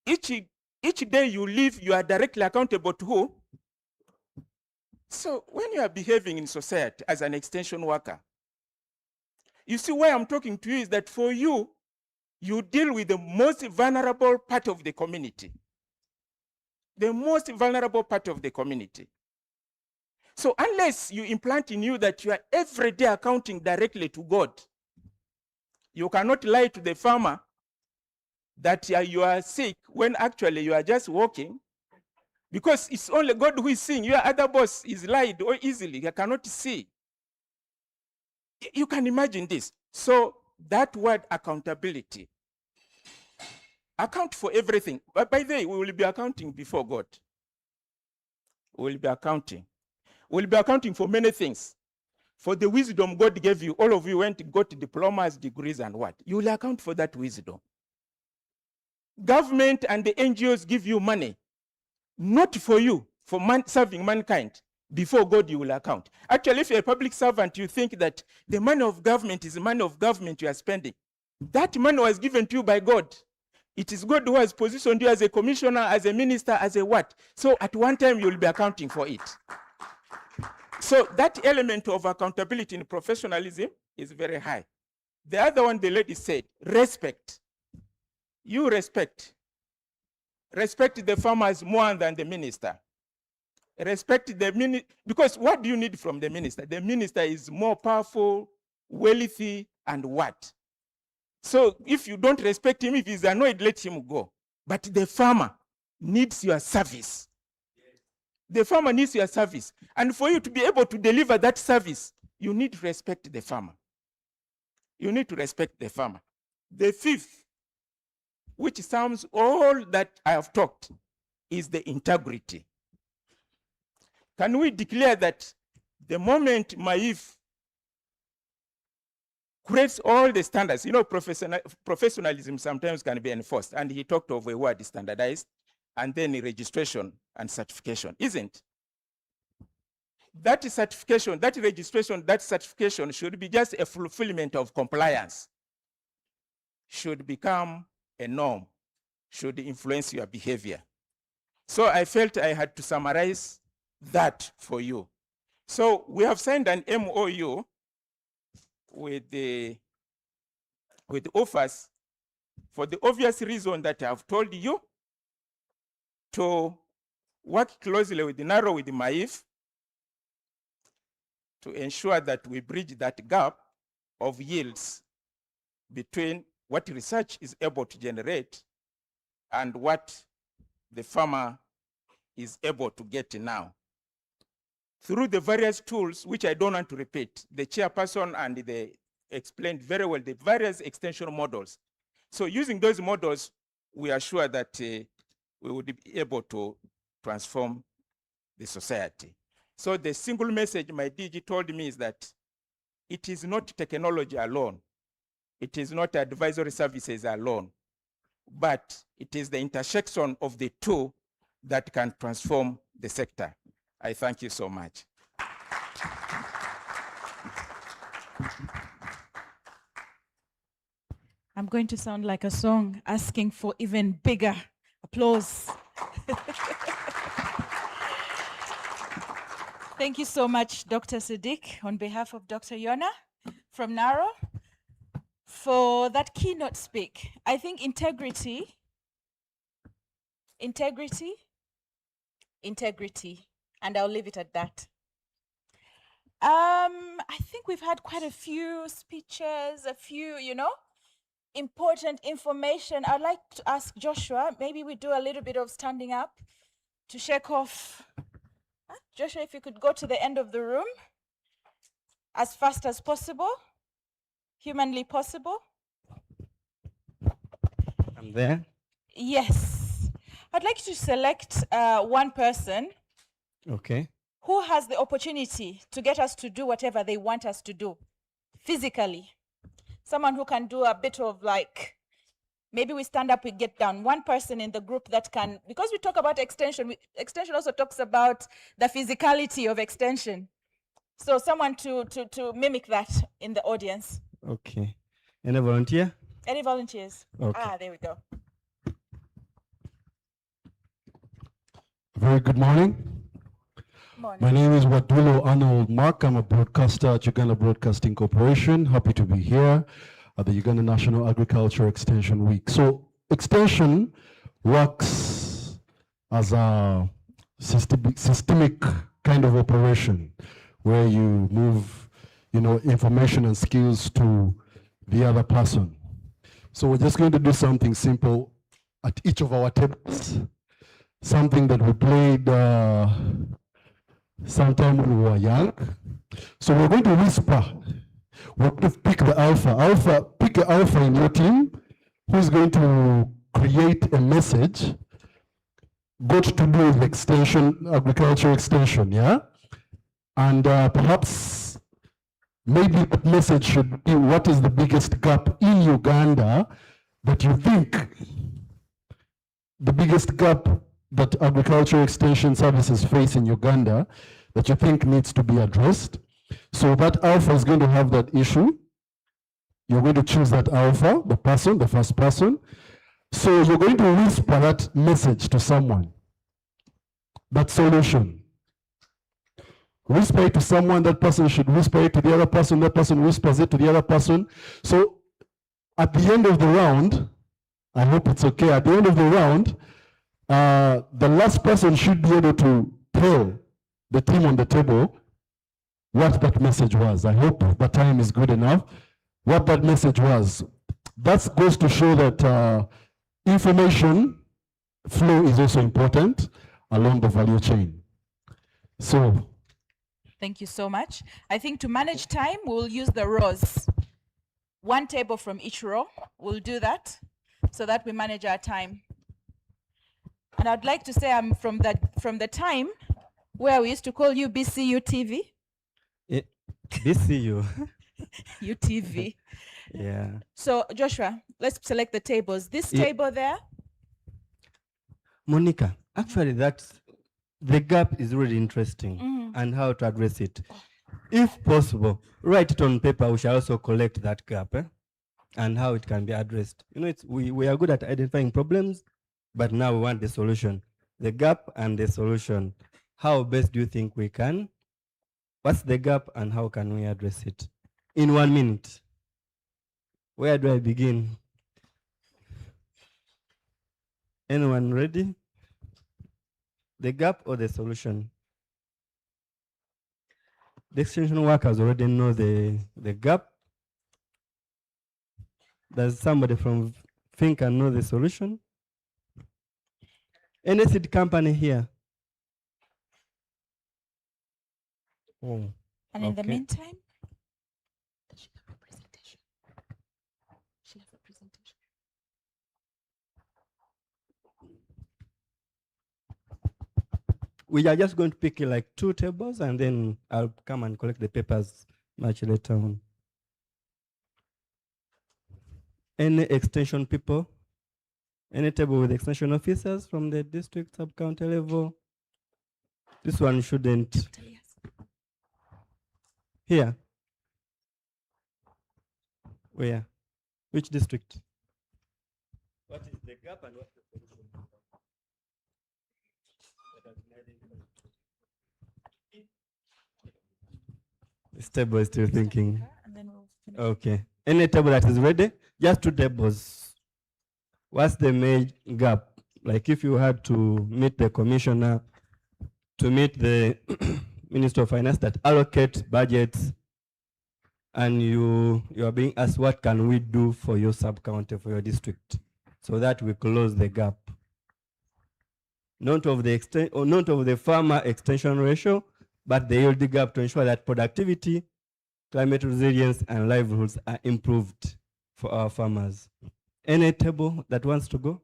Each day you live, you are directly accountable to who? So when you are behaving in society as an extension worker, you see why I'm talking to you is that for you, you deal with the most vulnerable part of the community. The most vulnerable part of the community. So unless you implant in you that you are every day accounting directly to God, you cannot lie to the farmer that you are sick when actually you are just walking, because it's only God who is seeing. Your other boss is lied or easily, you cannot see. You can imagine this. So that word accountability, account for everything. But by the way, we will be accounting before God. We will be accounting. We will be accounting for many things. For the wisdom God gave you, all of you got diplomas, degrees, and what? You will account for that wisdom. Government and the NGOs give you money. not for you, for serving mankind. Before God, you will account. Actually, if you're a public servant, you think that the money of government is the money of government you are spending. That money was given to you by God. It is God who has positioned you as a commissioner, as a minister, as a what. So at one time, you will be accounting for it. So that element of accountability in professionalism is very high. The other one the lady said, respect. You respect. Respect the farmers more than the minister. Respect the minister, because what do you need from the minister? The minister is more powerful, wealthy, and what? So if you don't respect him, if he's annoyed, let him go. But the farmer needs your service. The farmer needs your service. And for you to be able to deliver that service, you need to respect the farmer. You need to respect the farmer. The fifth, which sums all that I have talked, is the integrity. Can we declare that the moment Maif creates all the standards, you know, professionalism sometimes can be enforced, and he talked of a word standardized, and then registration and certification, isn't? That certification, that registration, that certification should be just a fulfillment of compliance, should become a norm, should influence your behavior. So I felt I had to summarize that for you. So we have signed an MOU with the offers for the obvious reason that I have told you, to work closely with the NARO, with the Maif, to ensure that we bridge that gap of yields between what research is able to generate and what the farmer is able to get now. Through the various tools, which I don't want to repeat, the chairperson and they explained very well the various extension models. So using those models, we are sure that we would be able to transform the society. So the single message my DG told me is that it is not technology alone. It is not advisory services alone, but it is the intersection of the two that can transform the sector. I thank you so much. I'm going to sound like a song asking for even bigger applause. Thank you so much, Dr. Siddiq, on behalf of Dr. Yona from NARO, for that keynote speak. I think integrity, and I'll leave it at that. I think we've had quite a few speeches, a few, important information. I'd like to ask Joshua, maybe we do a little bit of standing up to shake off. Joshua, if you could go to the end of the room as fast as possible, humanly possible. I'm there. Yes. I'd like you to select one person Okay. who has the opportunity to get us to do whatever they want us to do physically. Someone who can do a bit of maybe we stand up, we get down. One person in the group that can, because we talk about extension, extension also talks about the physicality of extension. So someone to mimic that in the audience. Okay. Any volunteer? Any volunteers? Okay. There we go. Very good morning. Morning. My name is Wadulo Arnold Mark. I'm a broadcaster at Uganda Broadcasting Corporation. Happy to be here at the Uganda National Agriculture Extension Week. So extension works as a systemic kind of operation where you move, information and skills to the other person. So we're just going to do something simple at each of our tables, something that we played sometime when we were young. So we're going to whisper. We're going to pick the alpha. Pick an alpha in your team who's going to create a message got to do with extension, agriculture extension, yeah? And perhaps maybe the message should be, what is the biggest gap in Uganda that you think the biggest gap that agricultural extension services face in Uganda that you think needs to be addressed. So that alpha is going to have that issue. You're going to choose that alpha, the person, the first person. So you're going to whisper that message to someone, that solution. Whisper it to someone, that person should whisper it to the other person, that person whispers it to the other person. So at the end of the round, I hope it's okay, at the end of the round, the last person should be able to tell the team on the table what that message was. I hope the time is good enough. What that message was. That goes to show that information flow is also important along the value chain. So, Thank you so much. I think to manage time, we'll use the rows. One table from each row. We'll do that so that we manage our time. And I'd like to say I'm from the time where we used to call you BCU TV. BCU. UTV. Yeah. So Joshua, let's select the tables. This table there. Monica, actually the gap is really interesting and how to address it. If possible, write it on paper. We shall also collect that gap and how it can be addressed. You know, we are good at identifying problems, but now we want the solution. The gap and the solution. How best do you think we can? What's the gap and how can we address it? In 1 minute. Where do I begin? Anyone ready? The gap or the solution? The extension workers already know the gap. Does somebody from Finca know the solution? Any seed company here? Oh, and in the meantime, does she have a presentation? She has a presentation. We are just going to pick like 2 tables and then I'll come and collect the papers much later on. Any extension people? Any table with extension officers from the district sub-county level? This one shouldn't. Here. Where? Which district? What is the gap and what's the solution? This table is still thinking. Okay. Any table that is ready? Just 2 tables. What's the main gap? Like if you had to meet the commissioner, to meet the Minister of Finance that allocate budgets, and you are being asked, what can we do for your sub-county, for your district, so that we close the gap? Not of the farmer extension ratio, but the yield gap to ensure that productivity, climate resilience, and livelihoods are improved for our farmers. Any table that wants to go?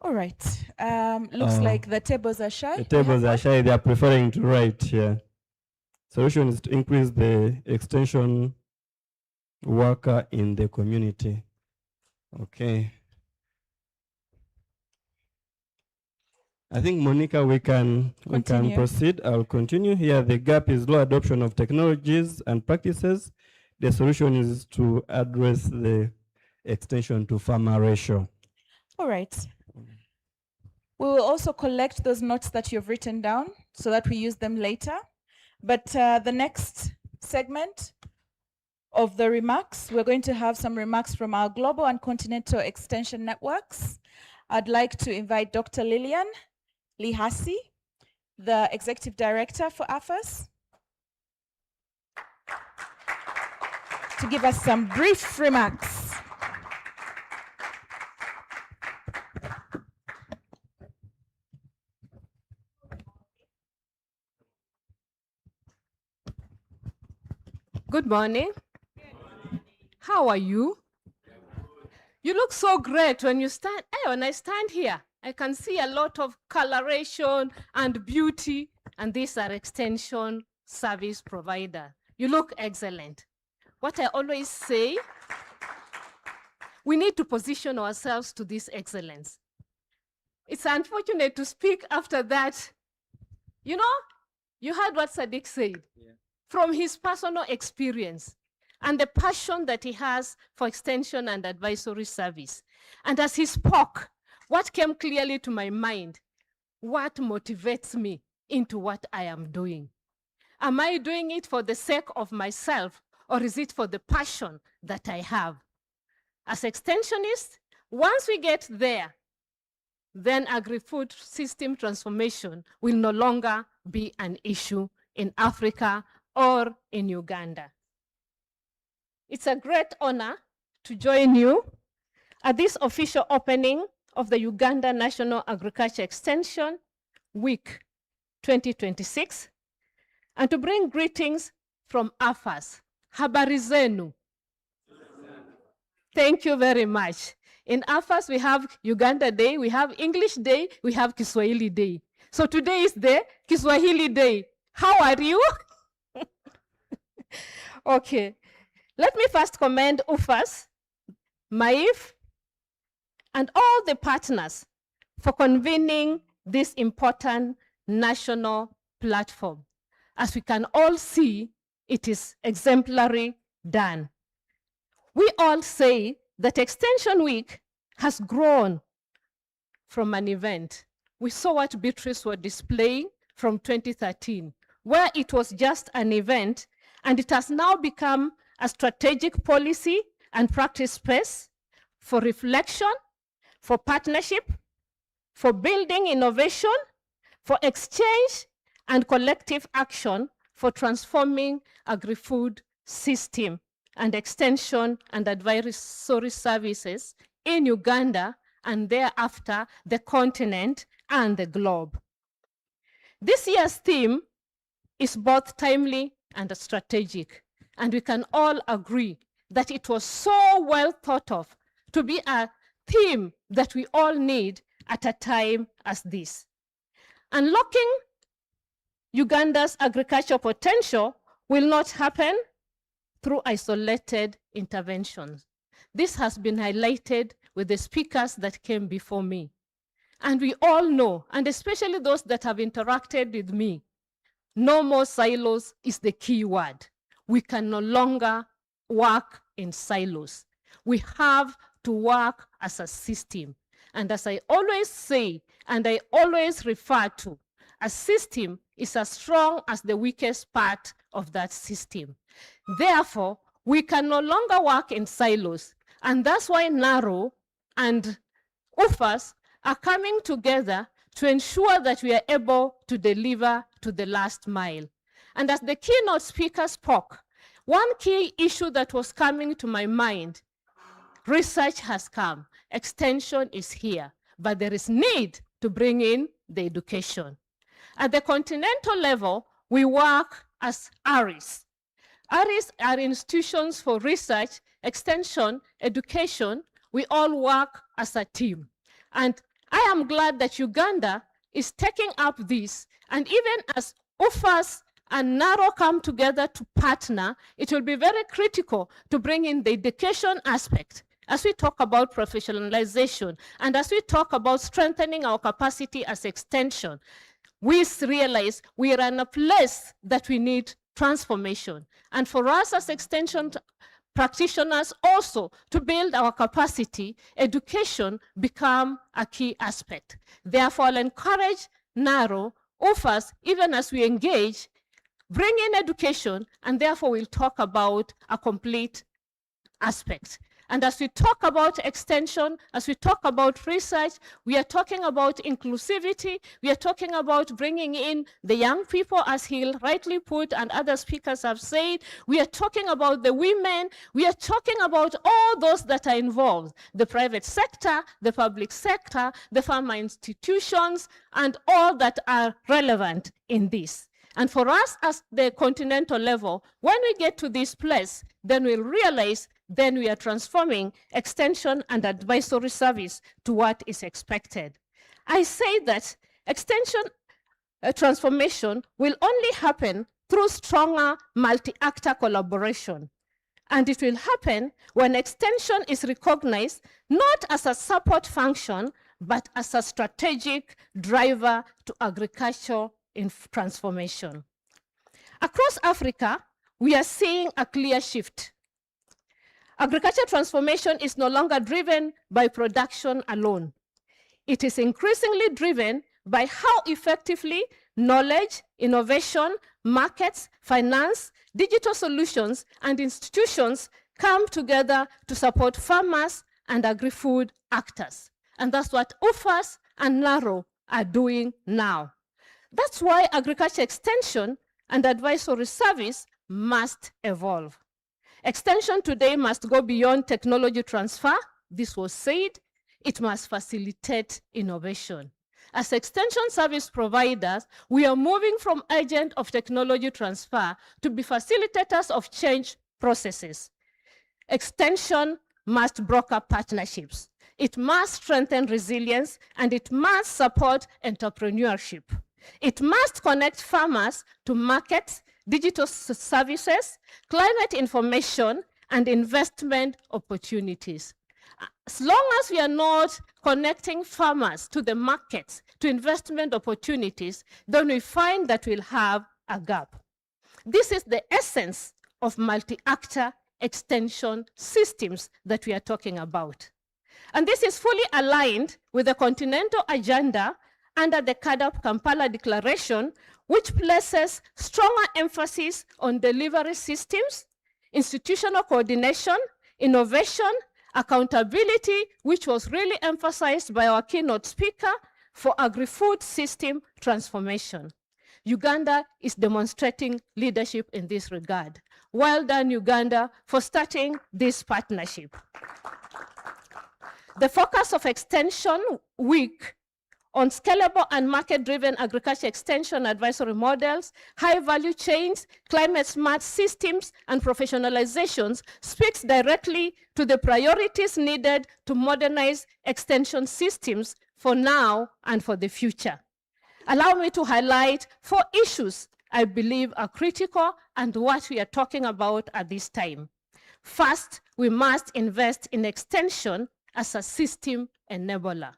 All right. Looks like the tables are shy. The tables are shy. They are preferring to write here. Solution is to increase the extension worker in the community. Okay. I think, Monica, we can proceed. I'll continue here. The gap is low adoption of technologies and practices. The solution is to address the extension to farmer ratio. All right. We will also collect those notes that you've written down so that we use them later. But the next segment of the remarks, we're going to have some remarks from our global and continental extension networks. I'd like to invite Dr. Lillian Lihasi, the Executive Director for AFAS, to give us some brief remarks. Good morning. How are you? You look so great when you stand. Hey, when I stand here, I can see a lot of coloration and beauty, and these are extension service provider. You look excellent. What I always say, we need to position ourselves to this excellence. It's unfortunate to speak after that. You know, you heard what Sadiq said. From his personal experience and the passion that he has for extension and advisory service. And as he spoke, what came clearly to my mind, what motivates me into what I am doing? Am I doing it for the sake of myself, or is it for the passion that I have? As extensionists, once we get there, then agri-food system transformation will no longer be an issue in Africa or in Uganda. It's a great honor to join you at this official opening of the Uganda National Agriculture Extension Week 2026, and to bring greetings from AFAS. Habari zenu. Thank you very much. In AFAS, we have Uganda Day, we have English Day, we have Kiswahili Day. So today is the Kiswahili Day. How are you? Okay. Let me first commend UFAS, MAIF, and all the partners for convening this important national platform. As we can all see, it is exemplary done. We all say that Extension Week has grown from an event. We saw what Beatrice was displaying from 2013, where it was just an event, and it has now become a strategic policy and practice space for reflection, for partnership, for building innovation, for exchange and collective action for transforming agri-food system and extension and advisory services in Uganda and thereafter the continent and the globe. This year's theme is both timely and strategic, and we can all agree that it was so well thought of to be a theme that we all need at a time as this. Unlocking Uganda's agricultural potential will not happen through isolated interventions. This has been highlighted with the speakers that came before me. And we all know, and especially those that have interacted with me, no more silos is the key word. We can no longer work in silos. We have to work as a system. And as I always say, and I always refer to, a system is as strong as the weakest part of that system. Therefore, we can no longer work in silos. And that's why NARO and UFAS are coming together to ensure that we are able to deliver to the last mile. And as the keynote speaker spoke, one key issue that was coming to my mind, research has come, extension is here, but there is need to bring in the education. At the continental level, we work as ARIS. ARIS are institutions for research, extension, education. We all work as a team. And I am glad that Uganda is taking up this. And even as UFAS and NARO come together to partner, it will be very critical to bring in the education aspect as we talk about professionalization and as we talk about strengthening our capacity as extension. We realize we are in a place that we need transformation. And for us as extension practitioners also to build our capacity, education become a key aspect. Therefore, I'll encourage NARO, UFAS, even as we engage, bring in education, and therefore we'll talk about a complete aspect. And as we talk about extension, as we talk about research, we are talking about inclusivity, we are talking about bringing in the young people, as he rightly put and other speakers have said, we are talking about the women, we are talking about all those that are involved, the private sector, the public sector, the farmer institutions, and all that are relevant in this. And for us as the continental level, when we get to this place, then we'll realize then we are transforming extension and advisory service to what is expected. I say that extension transformation will only happen through stronger multi-actor collaboration. And it will happen when extension is recognized not as a support function, but as a strategic driver to agriculture transformation. Across Africa, we are seeing a clear shift. Agriculture transformation is no longer driven by production alone. It is increasingly driven by how effectively knowledge, innovation, markets, finance, digital solutions, and institutions come together to support farmers and agri-food actors. And that's what UFAS and NARO are doing now. That's why agriculture extension and advisory service must evolve. Extension today must go beyond technology transfer. This was said. It must facilitate innovation. As extension service providers, we are moving from agent of technology transfer to be facilitators of change processes. Extension must broker partnerships. It must strengthen resilience, and it must support entrepreneurship. It must connect farmers to markets, digital services, climate information, and investment opportunities. As long as we are not connecting farmers to the markets, to investment opportunities, then we find that we'll have a gap. This is the essence of multi-actor extension systems that we are talking about. And this is fully aligned with the continental agenda under the Kampala Declaration, which places stronger emphasis on delivery systems, institutional coordination, innovation, accountability, which was really emphasized by our keynote speaker, for agri-food system transformation. Uganda is demonstrating leadership in this regard. Well done, Uganda, for starting this partnership. The focus of Extension Week on scalable and market-driven agriculture extension advisory models, high-value chains, climate-smart systems, and professionalizations speaks directly to the priorities needed to modernize extension systems for now and for the future. Allow me to highlight 4 issues I believe are critical and what we are talking about at this time. First, we must invest in extension as a system enabler.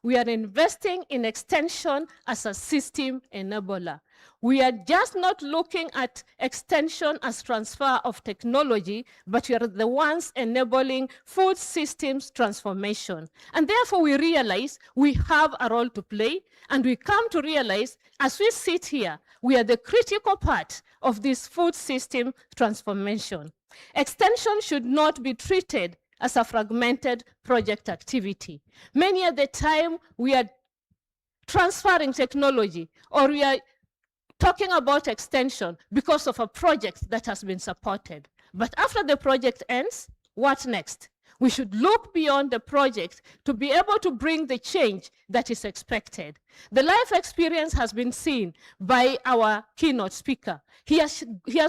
We are investing in extension as a system enabler. We are just not looking at extension as transfer of technology, but we are the ones enabling food systems transformation. And therefore we realize we have a role to play, and we come to realize as we sit here, we are the critical part of this food system transformation. Extension should not be treated as a fragmented project activity. Many at the time we are transferring technology, or we are talking about extension because of a project that has been supported. But after the project ends, what next? We should look beyond the project to be able to bring the change that is expected. The life experience has been seen by our keynote speaker. He has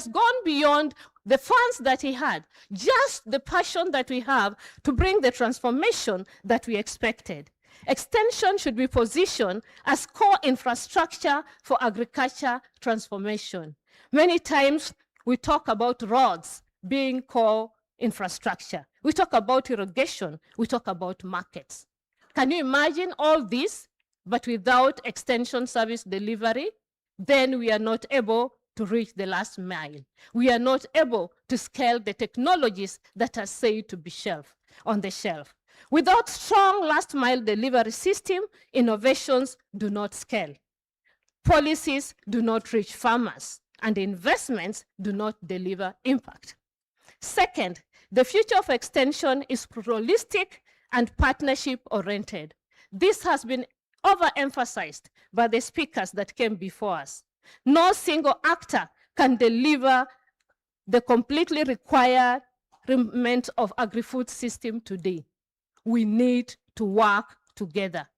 gone beyond the funds that he had, just the passion that we have to bring the transformation that we expected. Extension should be positioned as core infrastructure for agriculture transformation. Many times we talk about roads being core infrastructure. We talk about irrigation, we talk about markets. Can you imagine all this, but without extension service delivery? Then we are not able to reach the last mile. We are not able to scale the technologies that are said to be on the shelf. Without strong last mile delivery system, innovations do not scale. Policies do not reach farmers, and investments do not deliver impact. Second, the future of extension is holistic and partnership oriented. This has been overemphasized by the speakers that came before us. No single actor can deliver the completely requirement of agri-food system today. We need to work together.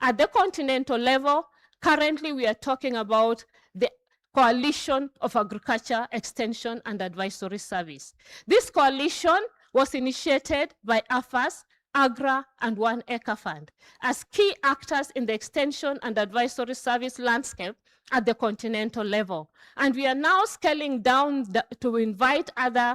At the continental level, currently we are talking about the Coalition of Agriculture Extension and Advisory Service. This coalition was initiated by AFAS, AGRA, and One Acre Fund as key actors in the extension and advisory service landscape at the continental level. And we are now scaling down to invite other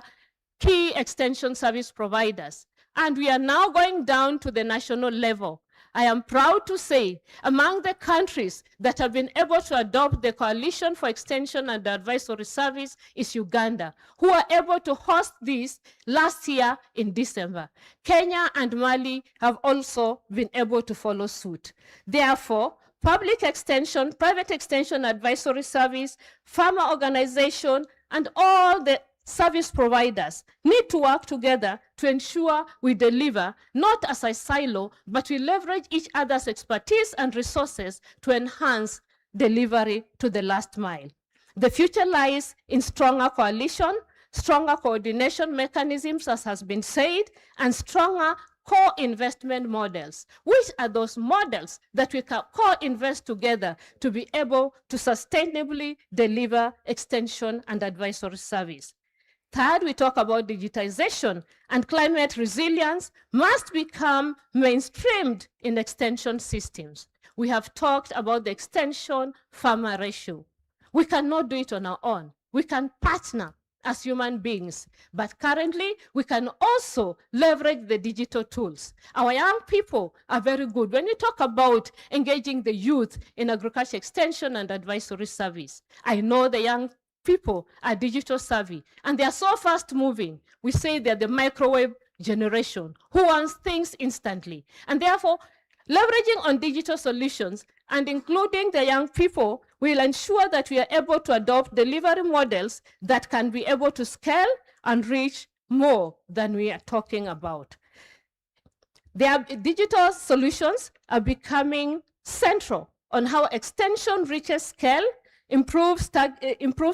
key extension service providers. And we are now going down to the national level. I am proud to say, among the countries that have been able to adopt the Coalition for Extension and Advisory Service is Uganda, who were able to host this last year in December. Kenya and Mali have also been able to follow suit. Therefore, public extension, private extension advisory service, farmer organization, and all the service providers need to work together to ensure we deliver, not as a silo, but we leverage each other's expertise and resources to enhance delivery to the last mile. The future lies in stronger coalition, stronger coordination mechanisms, as has been said, and stronger co-investment models. Which are those models that we can co-invest together to be able to sustainably deliver extension and advisory service? Third, we talk about digitization, and climate resilience must become mainstreamed in extension systems. We have talked about the extension farmer ratio. We cannot do it on our own. We can partner as human beings, but currently we can also leverage the digital tools. Our young people are very good. When you talk about engaging the youth in agriculture extension and advisory service, I know the young people are digital savvy and they are so fast moving. We say they're the microwave generation who wants things instantly. And therefore, leveraging on digital solutions and including the young people will ensure that we are able to adopt delivery models that can be able to scale and reach more than we are talking about. Their digital solutions are becoming central on how extension reaches scale, improves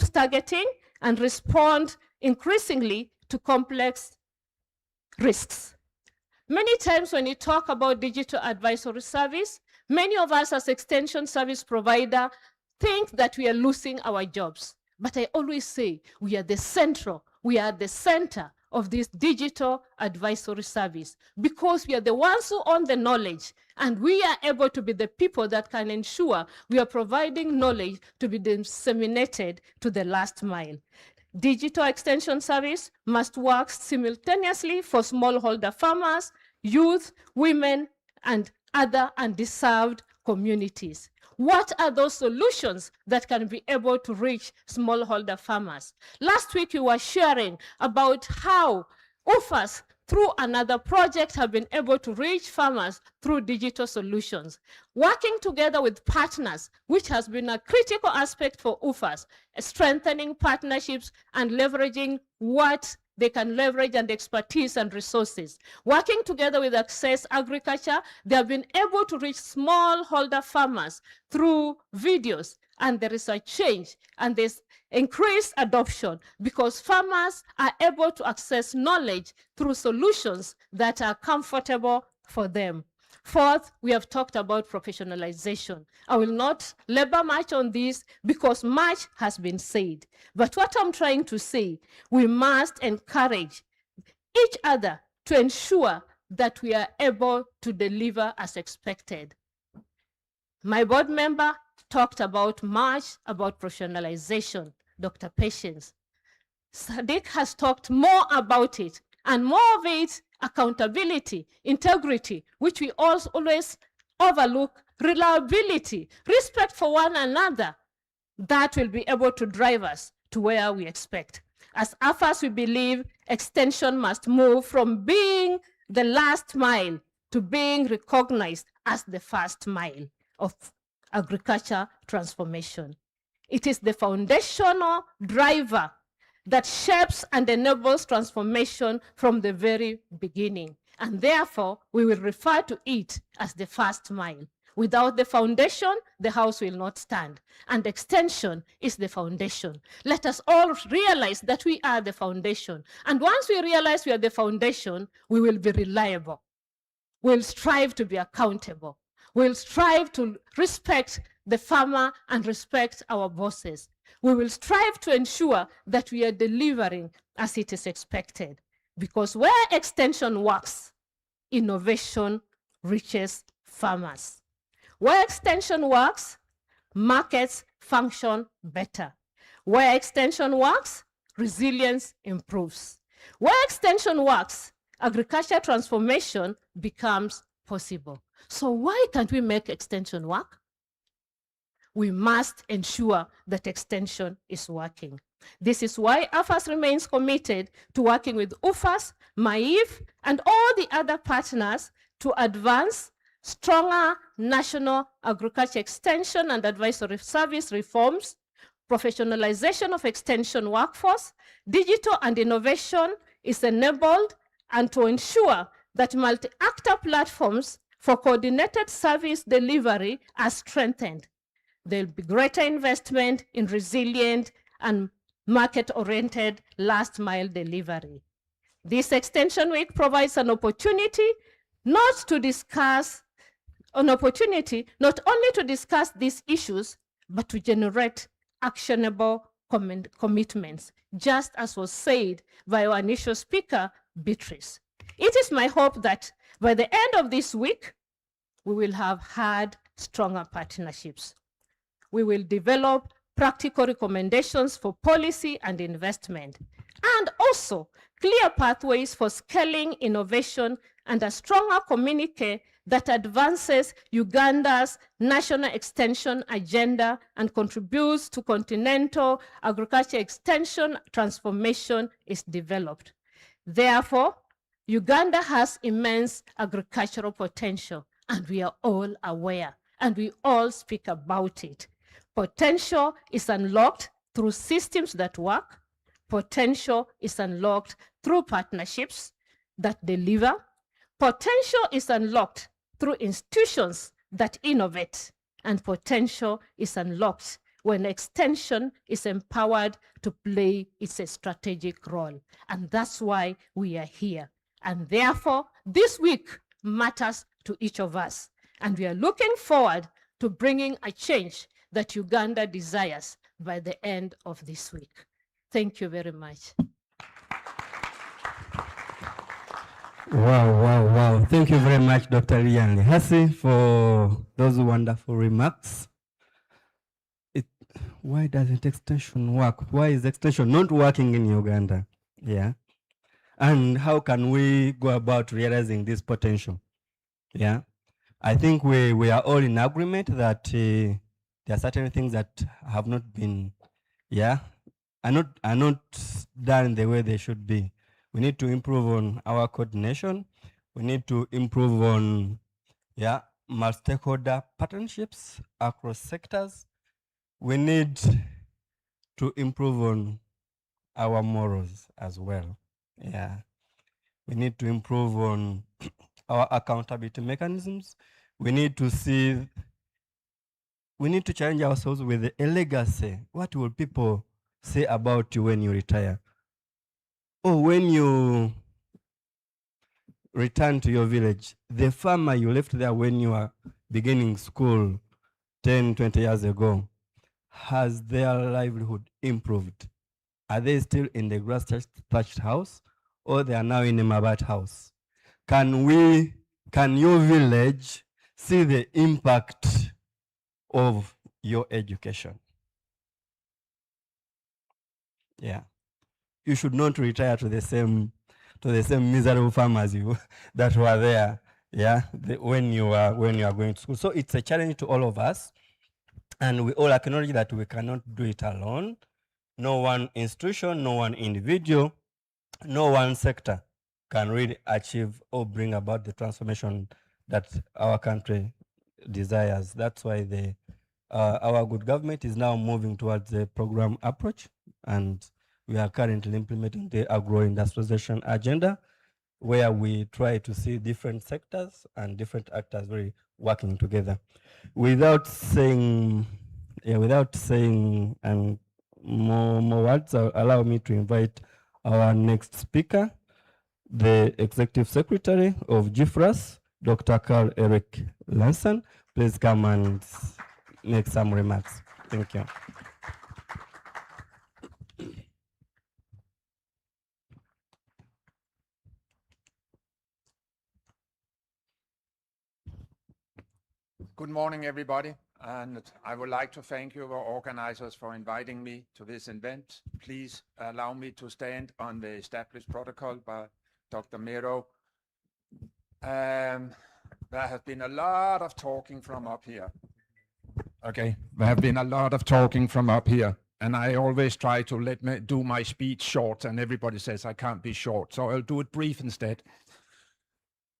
targeting, and respond increasingly to complex risks. Many times when you talk about digital advisory service, many of us as extension service provider think that we are losing our jobs. But I always say we are the center of this digital advisory service because we are the ones who own the knowledge, and we are able to be the people that can ensure we are providing knowledge to be disseminated to the last mile. Digital extension service must work simultaneously for smallholder farmers, youth, women, and other undeserved communities. What are those solutions that can be able to reach smallholder farmers? Last week, you were sharing about how UFAS, through another project, have been able to reach farmers through digital solutions. Working together with partners, which has been a critical aspect for UFAS, strengthening partnerships and leveraging what they can leverage and expertise and resources. Working together with Access Agriculture, they have been able to reach smallholder farmers through videos, and there is a change and there's increased adoption because farmers are able to access knowledge through solutions that are comfortable for them. Fourth, we have talked about professionalization. I will not labor much on this because much has been said. But what I'm trying to say, we must encourage each other to ensure that we are able to deliver as expected. My board member talked about much about professionalization, Dr. Patience. Sadiq has talked more about it, and more of it, accountability, integrity, which we always overlook, reliability, respect for one another, that will be able to drive us to where we expect. As AFAS, we believe extension must move from being the last mile to being recognized as the first mile of agriculture transformation. It is the foundational driver that shapes and enables transformation from the very beginning. And therefore, we will refer to it as the first mile. Without the foundation, the house will not stand. And extension is the foundation. Let us all realize that we are the foundation. And once we realize we are the foundation, we will be reliable. We'll strive to be accountable. We'll strive to respect the farmer and respect our bosses. We will strive to ensure that we are delivering as it is expected. Because where extension works, innovation reaches farmers. Where extension works, markets function better. Where extension works, resilience improves. Where extension works, agriculture transformation becomes possible. So why can't we make extension work? We must ensure that extension is working. This is why AFAS remains committed to working with UFAS, MAIF, and all the other partners to advance stronger national agriculture extension and advisory service reforms, professionalization of extension workforce, digital and innovation is enabled, and to ensure that multi-actor platforms for coordinated service delivery are strengthened. There will be greater investment in resilient and market-oriented last-mile delivery. This Extension Week provides an opportunity not only to discuss these issues, but to generate actionable commitments, just as was said by our initial speaker, Beatrice. It is my hope that by the end of this week, we will have had stronger partnerships. We will develop practical recommendations for policy and investment, and also clear pathways for scaling innovation and a stronger communique that advances Uganda's national extension agenda and contributes to continental agriculture extension transformation is developed. Therefore, Uganda has immense agricultural potential, and we are all aware, and we all speak about it. Potential is unlocked through systems that work. Potential is unlocked through partnerships that deliver. Potential is unlocked through institutions that innovate. And potential is unlocked when extension is empowered to play its strategic role. And that's why we are here. And therefore, this week matters to each of us. And we are looking forward to bringing a change that Uganda desires by the end of this week. Thank you very much. Wow. Thank you very much, Dr. Lian Hasi, for those wonderful remarks. Why doesn't extension work? Why is extension not working in Uganda? Yeah. And how can we go about realizing this potential? Yeah. I think we are all in agreement that there are certain things that have not been, are not done the way they should be. We need to improve on our coordination. We need to improve on, multi-stakeholder partnerships across sectors. We need to improve on our morals as well. Yeah. We need to improve on our accountability mechanisms. We need to challenge ourselves with a legacy. What will people say about you when you retire? Or when you return to your village, the farmer you left there when you were beginning school 10, 20 years ago, has their livelihood improved? Are they still in the grass-thatched house, or they are now in a Mabat house? Can your village see the impact of your education? Yeah. You should not retire to the same miserable farmers that were there, when you are going to school. So it's a challenge to all of us, and we all acknowledge that we cannot do it alone. No one institution, no one individual, no one sector can really achieve or bring about the transformation that our country desires. That's why our good government is now moving towards a program approach, and we are currently implementing the agro-industrialization agenda, where we try to see different sectors and different actors really working together. Without saying more words, allow me to invite our next speaker, the Executive Secretary of GFRAS, Dr. Carl Eric Lanson. Please come and make some remarks. Thank you. Good morning, everybody. And I would like to thank you, the organizers, for inviting me to this event. Please allow me to stand on the established protocol by Dr. Miro. There has been a lot of talking from up here. Okay, there have been a lot of talking from up here, and I always try to let me do my speech short, and everybody says I can't be short, so I'll do it brief instead.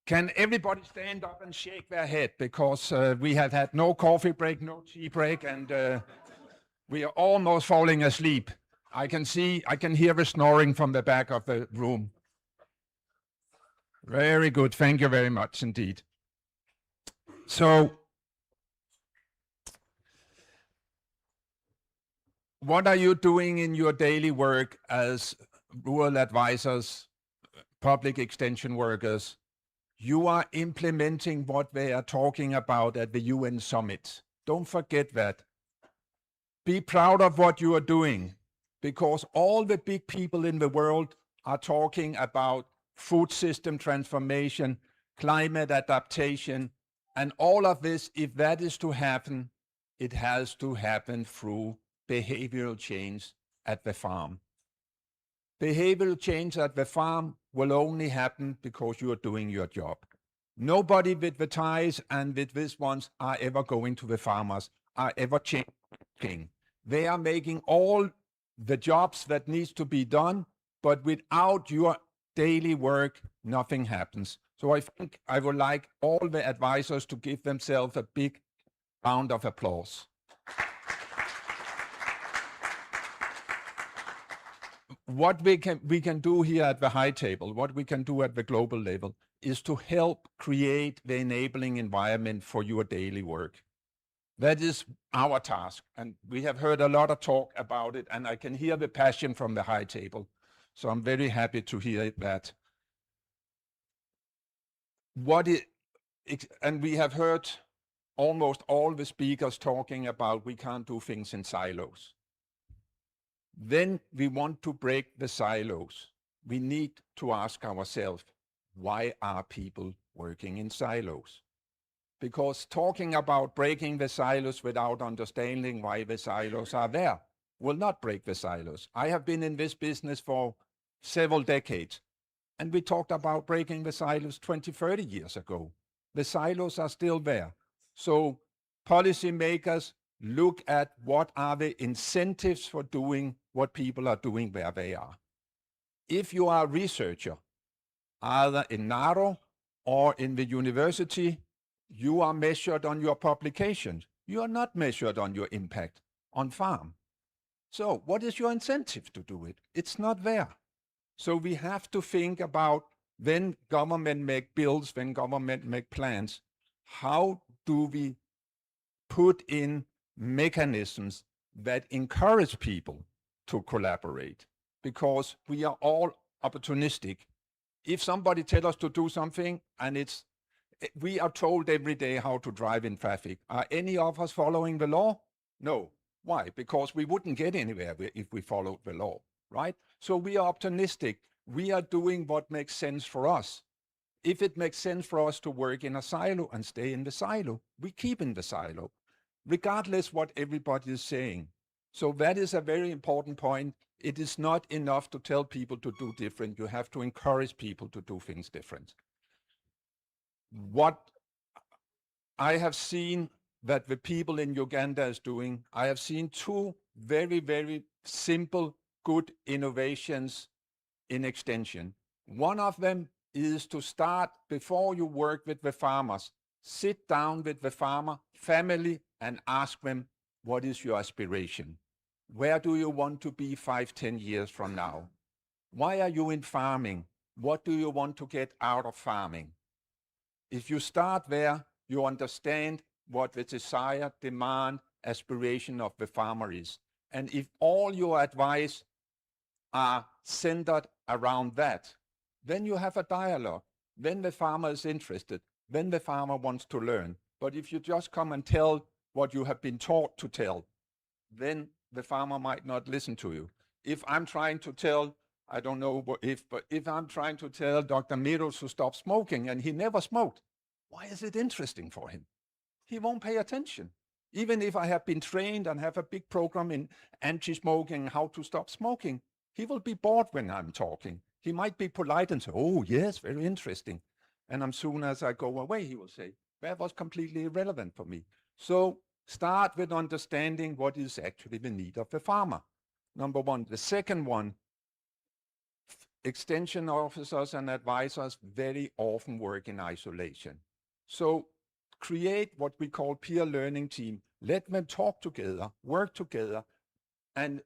Can everybody stand up and shake their head, because we have had no coffee break, no tea break, and we are almost falling asleep. I can hear the snoring from the back of the room. Very good, thank you very much indeed. So, what are you doing in your daily work as rural advisors, public extension workers? You are implementing what they are talking about at the UN summit. Don't forget that. Be proud of what you are doing, because all the big people in the world are talking about food system transformation, climate adaptation, and all of this. If that is to happen, it has to happen through behavioral change at the farm. Behavioral change at the farm will only happen because you are doing your job. Nobody with the ties and with these ones are ever going to the farmers, are ever changing. They are making all the jobs that needs to be done, but without your daily work, nothing happens. So I think I would like all the advisors to give themselves a big round of applause. What we can do here at the high table, what we can do at the global level, is to help create the enabling environment for your daily work. That is our task, and we have heard a lot of talk about it, and I can hear the passion from the high table. So I'm very happy to hear that. And we have heard almost all the speakers talking about we can't do things in silos. Then we want to break the silos. We need to ask ourselves, why are people working in silos? Because talking about breaking the silos without understanding why the silos are there will not break the silos. I have been in this business for several decades, and we talked about breaking the silos 20, 30 years ago. The silos are still there. So policymakers look at what are the incentives for doing what people are doing where they are. If you are a researcher, either in NARO or in the university, you are measured on your publications. You are not measured on your impact on farm. So what is your incentive to do it? It's not there. So we have to think about, when government make bills, when government make plans, how do we put in mechanisms that encourage people to collaborate? Because we are all opportunistic. If somebody tells us to do something and we are told every day how to drive in traffic, are any of us following the law? No. Why? Because we wouldn't get anywhere if we followed the law, right? So we are optimistic. We are doing what makes sense for us. If it makes sense for us to work in a silo and stay in the silo, we keep in the silo, regardless what everybody is saying. So that is a very important point. It is not enough to tell people to do different. You have to encourage people to do things different. What I have seen that the people in Uganda is doing, I have seen two very, very simple, good innovations in extension. One of them is to start, before you work with the farmers, sit down with the farmer family and ask them, what is your aspiration? Where do you want to be 5, 10 years from now? Why are you in farming? What do you want to get out of farming? If you start there, you understand what the desire, demand, aspiration of the farmer is. And if all your advice are centered around that, then you have a dialogue. Then the farmer is interested. Then the farmer wants to learn. But if you just come and tell what you have been taught to tell, then the farmer might not listen to you. If I'm trying to tell, I don't know if, but if I'm trying to tell Dr. Miro to stop smoking and he never smoked, why is it interesting for him? He won't pay attention. Even if I have been trained and have a big program in anti-smoking, how to stop smoking, he will be bored when I'm talking. He might be polite and say, oh, yes, very interesting. And as soon as I go away, he will say, that was completely irrelevant for me. So start with understanding what is actually the need of the farmer. Number one. The second one, extension officers and advisors very often work in isolation. So create what we call peer learning team. Let them talk together, work together, and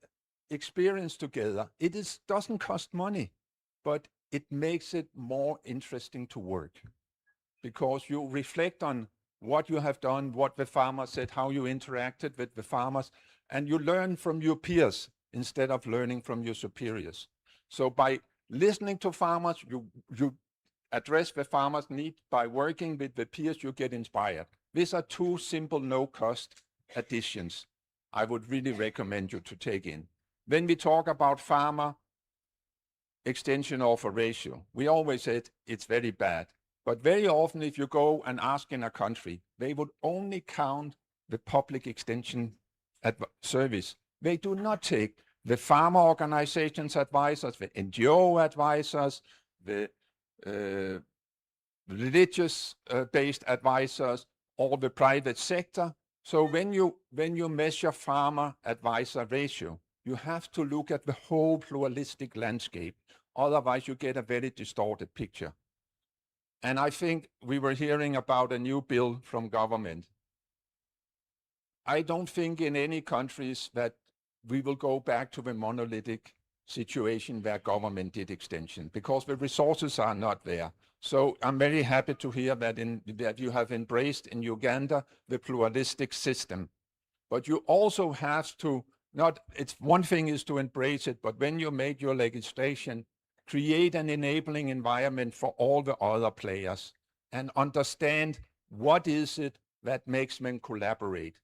experience together. It doesn't cost money, but it makes it more interesting to work because you reflect on what you have done, what the farmer said, how you interacted with the farmers, and you learn from your peers instead of learning from your superiors. So by listening to farmers, you address the farmers' need. By working with the peers, you get inspired. These are two simple, no-cost additions I would really recommend you to take in. When we talk about farmer extension offer ratio, we always said it's very bad. But very often, if you go and ask in a country, they would only count the public extension service. They do not take the farmer organizations advisors, the NGO advisors, the religious-based advisors, or the private sector. So when you measure farmer advisor ratio, you have to look at the whole pluralistic landscape. Otherwise, you get a very distorted picture. And I think we were hearing about a new bill from government. I don't think in any countries that we will go back to the monolithic situation where government did extension because the resources are not there. So I'm very happy to hear that you have embraced in Uganda the pluralistic system. But you also have to it's one thing is to embrace it, but when you make your legislation, create an enabling environment for all the other players and understand what is it that makes them collaborate.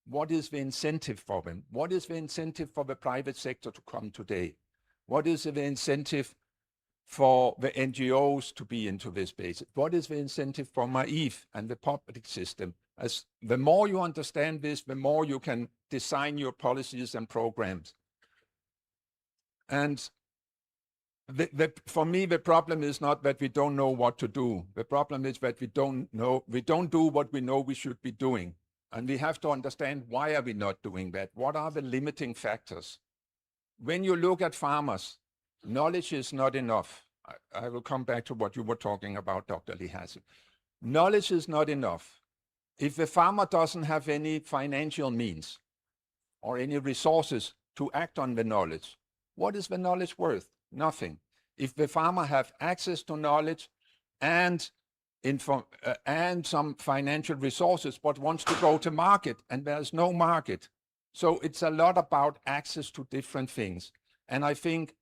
What is the incentive for them? What is the incentive for the private sector to come today? What is the incentive for the NGOs to be into this space? What is the incentive for MAIF and the public system? As the more you understand this, the more you can design your policies and programs. And for me, the problem is not that we don't know what to do. The problem is that we don't do what we know we should be doing. And we have to understand, why are we not doing that? What are the limiting factors? When you look at farmers, knowledge is not enough. I will come back to what you were talking about, Dr. Lihasi. Knowledge is not enough. If the farmer doesn't have any financial means or any resources to act on the knowledge, what is the knowledge worth? Nothing. If the farmer have access to knowledge and some financial resources, but wants to go to market and there's no market. So it's a lot about access to different things. And I think,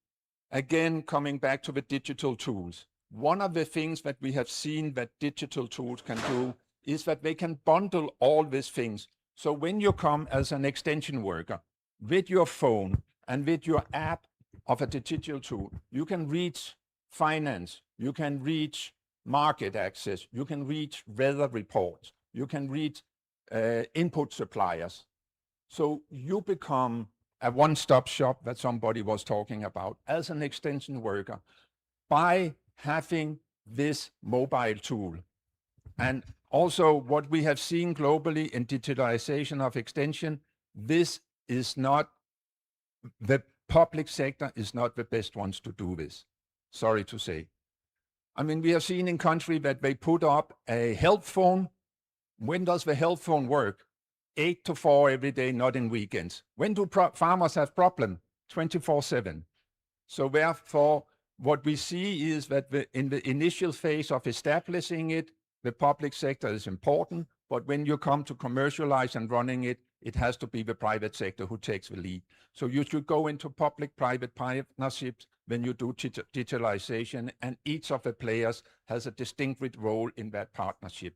again, coming back to the digital tools, one of the things that we have seen that digital tools can do is that they can bundle all these things. So when you come as an extension worker with your phone and with your app of a digital tool, you can reach finance, you can reach market access, you can reach weather reports, you can reach input suppliers. So you become a one-stop shop that somebody was talking about as an extension worker by having this mobile tool. And also what we have seen globally in digitalization of extension, this is not, the public sector is not the best ones to do this, sorry to say. I mean, we have seen in country that they put up a help phone. When does the help phone work? 8 to 4 every day, not in weekends. When do farmers have problem? 24/7. So therefore, what we see is that in the initial phase of establishing it, the public sector is important, but when you come to commercialize and running it, it has to be the private sector who takes the lead. So you should go into public-private partnerships when you do digitalization, and each of the players has a distinct role in that partnership.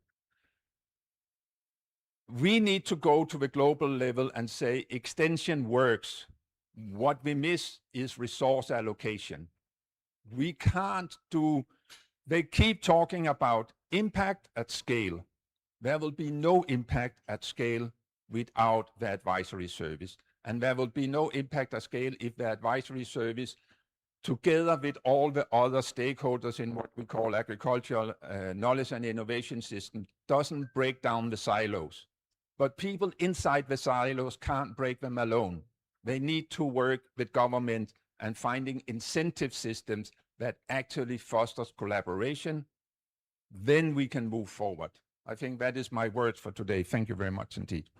We need to go to the global level and say extension works. What we miss is resource allocation. We can't do, they keep talking about impact at scale. There will be no impact at scale without the advisory service. And there will be no impact at scale if the advisory service, together with all the other stakeholders in what we call agricultural knowledge and innovation system, doesn't break down the silos. But people inside the silos can't break them alone. They need to work with government and finding incentive systems that actually fosters collaboration. Then we can move forward. I think that is my words for today. Thank you very much indeed.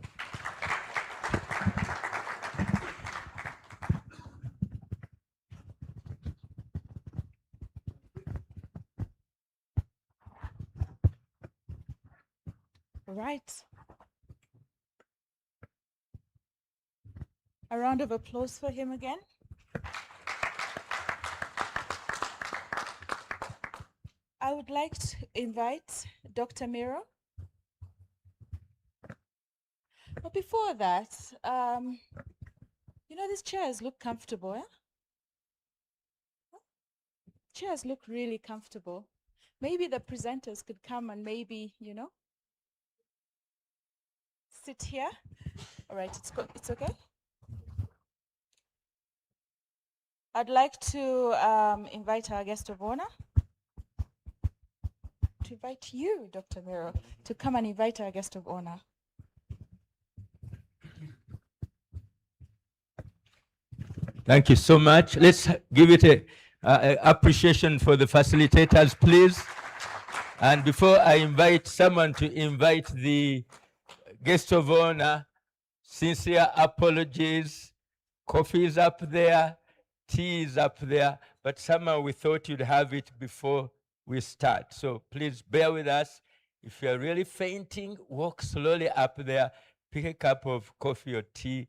Right. A round of applause for him again. I would like to invite Dr. Miro. But before that, you know, these chairs look comfortable, eh? Chairs look really comfortable. Maybe the presenters could come and maybe, you know, sit here. All right, it's okay. I'd like to invite our guest of honor, to invite you, Dr. Miro, to come and invite our guest of honor. Thank you so much. Let's give it a appreciation for the facilitators, please. And before I invite someone to invite the guest of honor, sincere apologies. Coffee is up there, tea is up there, but somehow we thought you'd have it before we start. So please bear with us. If you're really fainting, walk slowly up there, pick a cup of coffee or tea.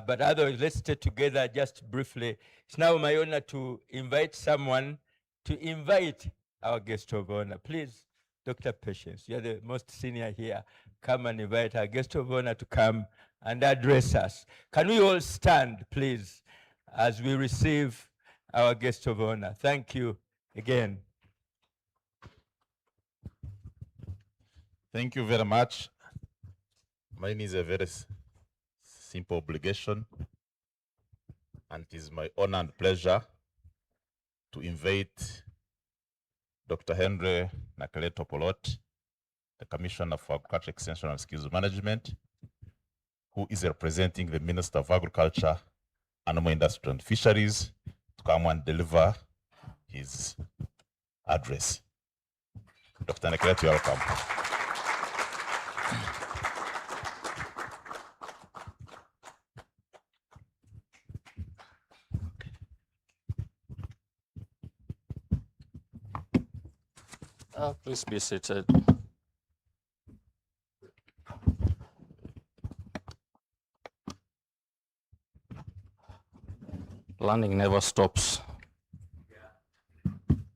But otherwise, let's stay together just briefly. It's now my honor to invite someone to invite our guest of honor. Please, Dr. Patience, you're the most senior here. Come and invite our guest of honor to come and address us. Can we all stand, please, as we receive our guest of honor? Thank you again. Thank you very much. Mine is a very simple obligation, and it is my honor and pleasure to invite Dr. Henry Nakaleto Polot, the Commissioner for Agriculture Extension and Skills Management, who is representing the Minister of Agriculture, Animal Industry and Fisheries, to come and deliver his address. Dr. Nakaleto, you're welcome. Please be seated. Learning never stops.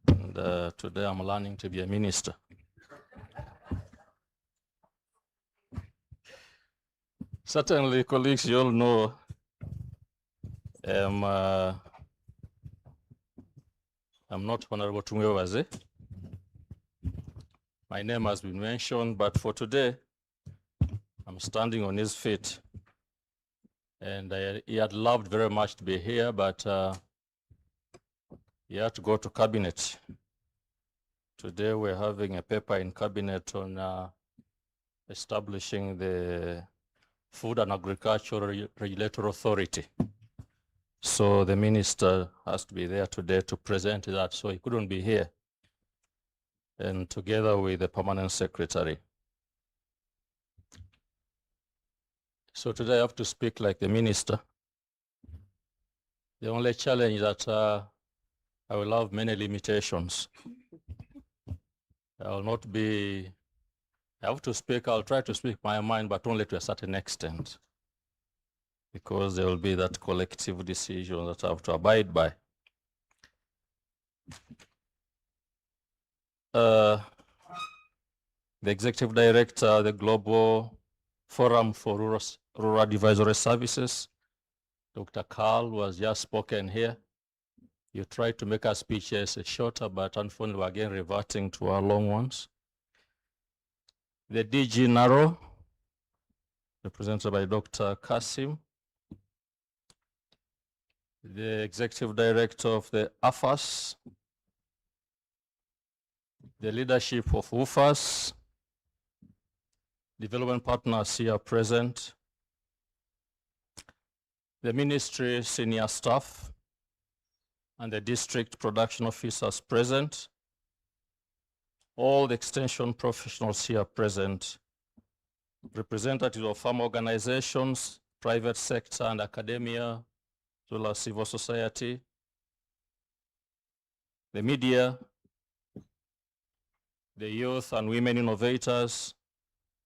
And today I'm learning to be a minister. Certainly, colleagues, you all know I'm not Honorable Tumwewaze. My name has been mentioned, but for today, I'm standing on his feet. And he had loved very much to be here, but he had to go to cabinet. Today, we're having a paper in cabinet on establishing the Food and Agricultural Regulatory Authority. So the minister has to be there today to present that, so he couldn't be here. And together with the permanent secretary. So today I have to speak like the minister. The only challenge that I will have many limitations. I will not be, I have to speak, I'll try to speak my mind, but only to a certain extent. Because there will be that collective decision that I have to abide by. The Executive Director, the Global Forum for Rural Advisory Services, Dr. Carl, was just spoken here. You tried to make our speeches shorter, but unfortunately we're again reverting to our long ones. The DG NARO, represented by Dr. Kasim, the Executive Director of the AFAS, the leadership of UFAS, development partners here present, the ministry senior staff, and the district production officers present, all the extension professionals here present, representatives of farm organizations, private sector and academia, as well as civil society, the media, the youth and women innovators,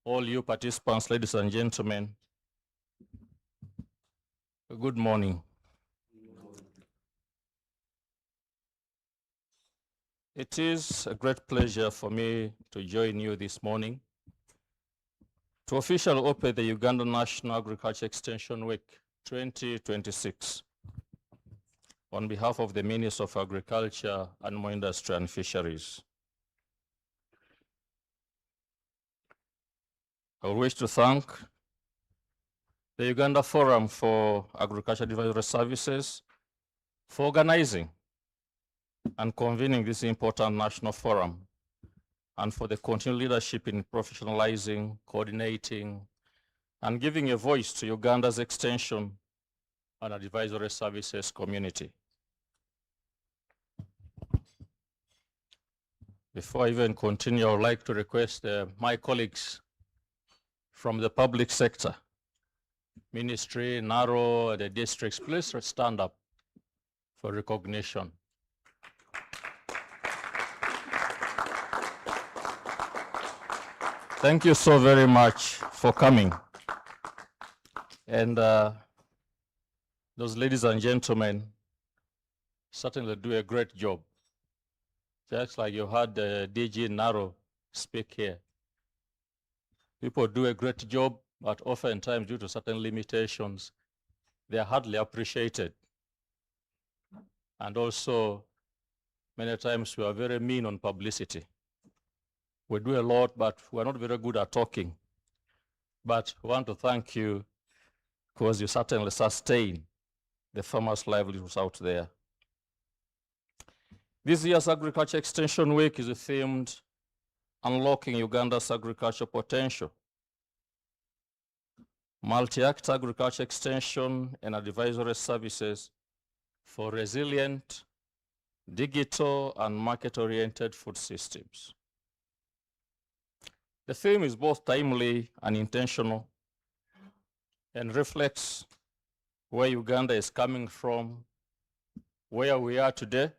all you participants, ladies and gentlemen, good morning. It is a great pleasure for me to join you this morning to officially open the Uganda National Agriculture Extension Week 2026 on behalf of the Minister of Agriculture, Animal Industry and Fisheries. I wish to thank the Uganda Forum for Agriculture Advisory Services for organizing and convening this important national forum, and for the continued leadership in professionalizing, coordinating, and giving a voice to Uganda's extension and advisory services community. Before I even continue, I would like to request my colleagues from the public sector, ministry, NARO, the districts, please stand up for recognition. Thank you so very much for coming. And those ladies and gentlemen certainly do a great job. Just like you heard DG Naro speak here. People do a great job, but oftentimes due to certain limitations, they are hardly appreciated. And also, many times we are very mean on publicity. We do a lot, but we're not very good at talking. But we want to thank you because you certainly sustain the farmers' livelihoods out there. This year's Agriculture Extension Week is themed Unlocking Uganda's Agriculture Potential. Multi-act agriculture extension and advisory services for resilient, digital, and market-oriented food systems. The theme is both timely and intentional and reflects where Uganda is coming from, where we are today,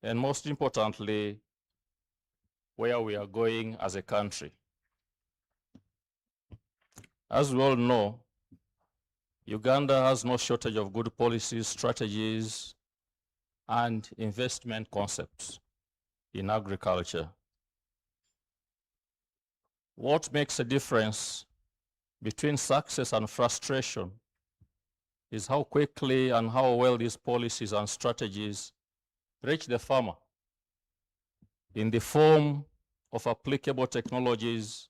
and most importantly, where we are going as a country. As we all know, Uganda has no shortage of good policies, strategies, and investment concepts in agriculture. What makes a difference between success and frustration is how quickly and how well these policies and strategies reach the farmer in the form of applicable technologies,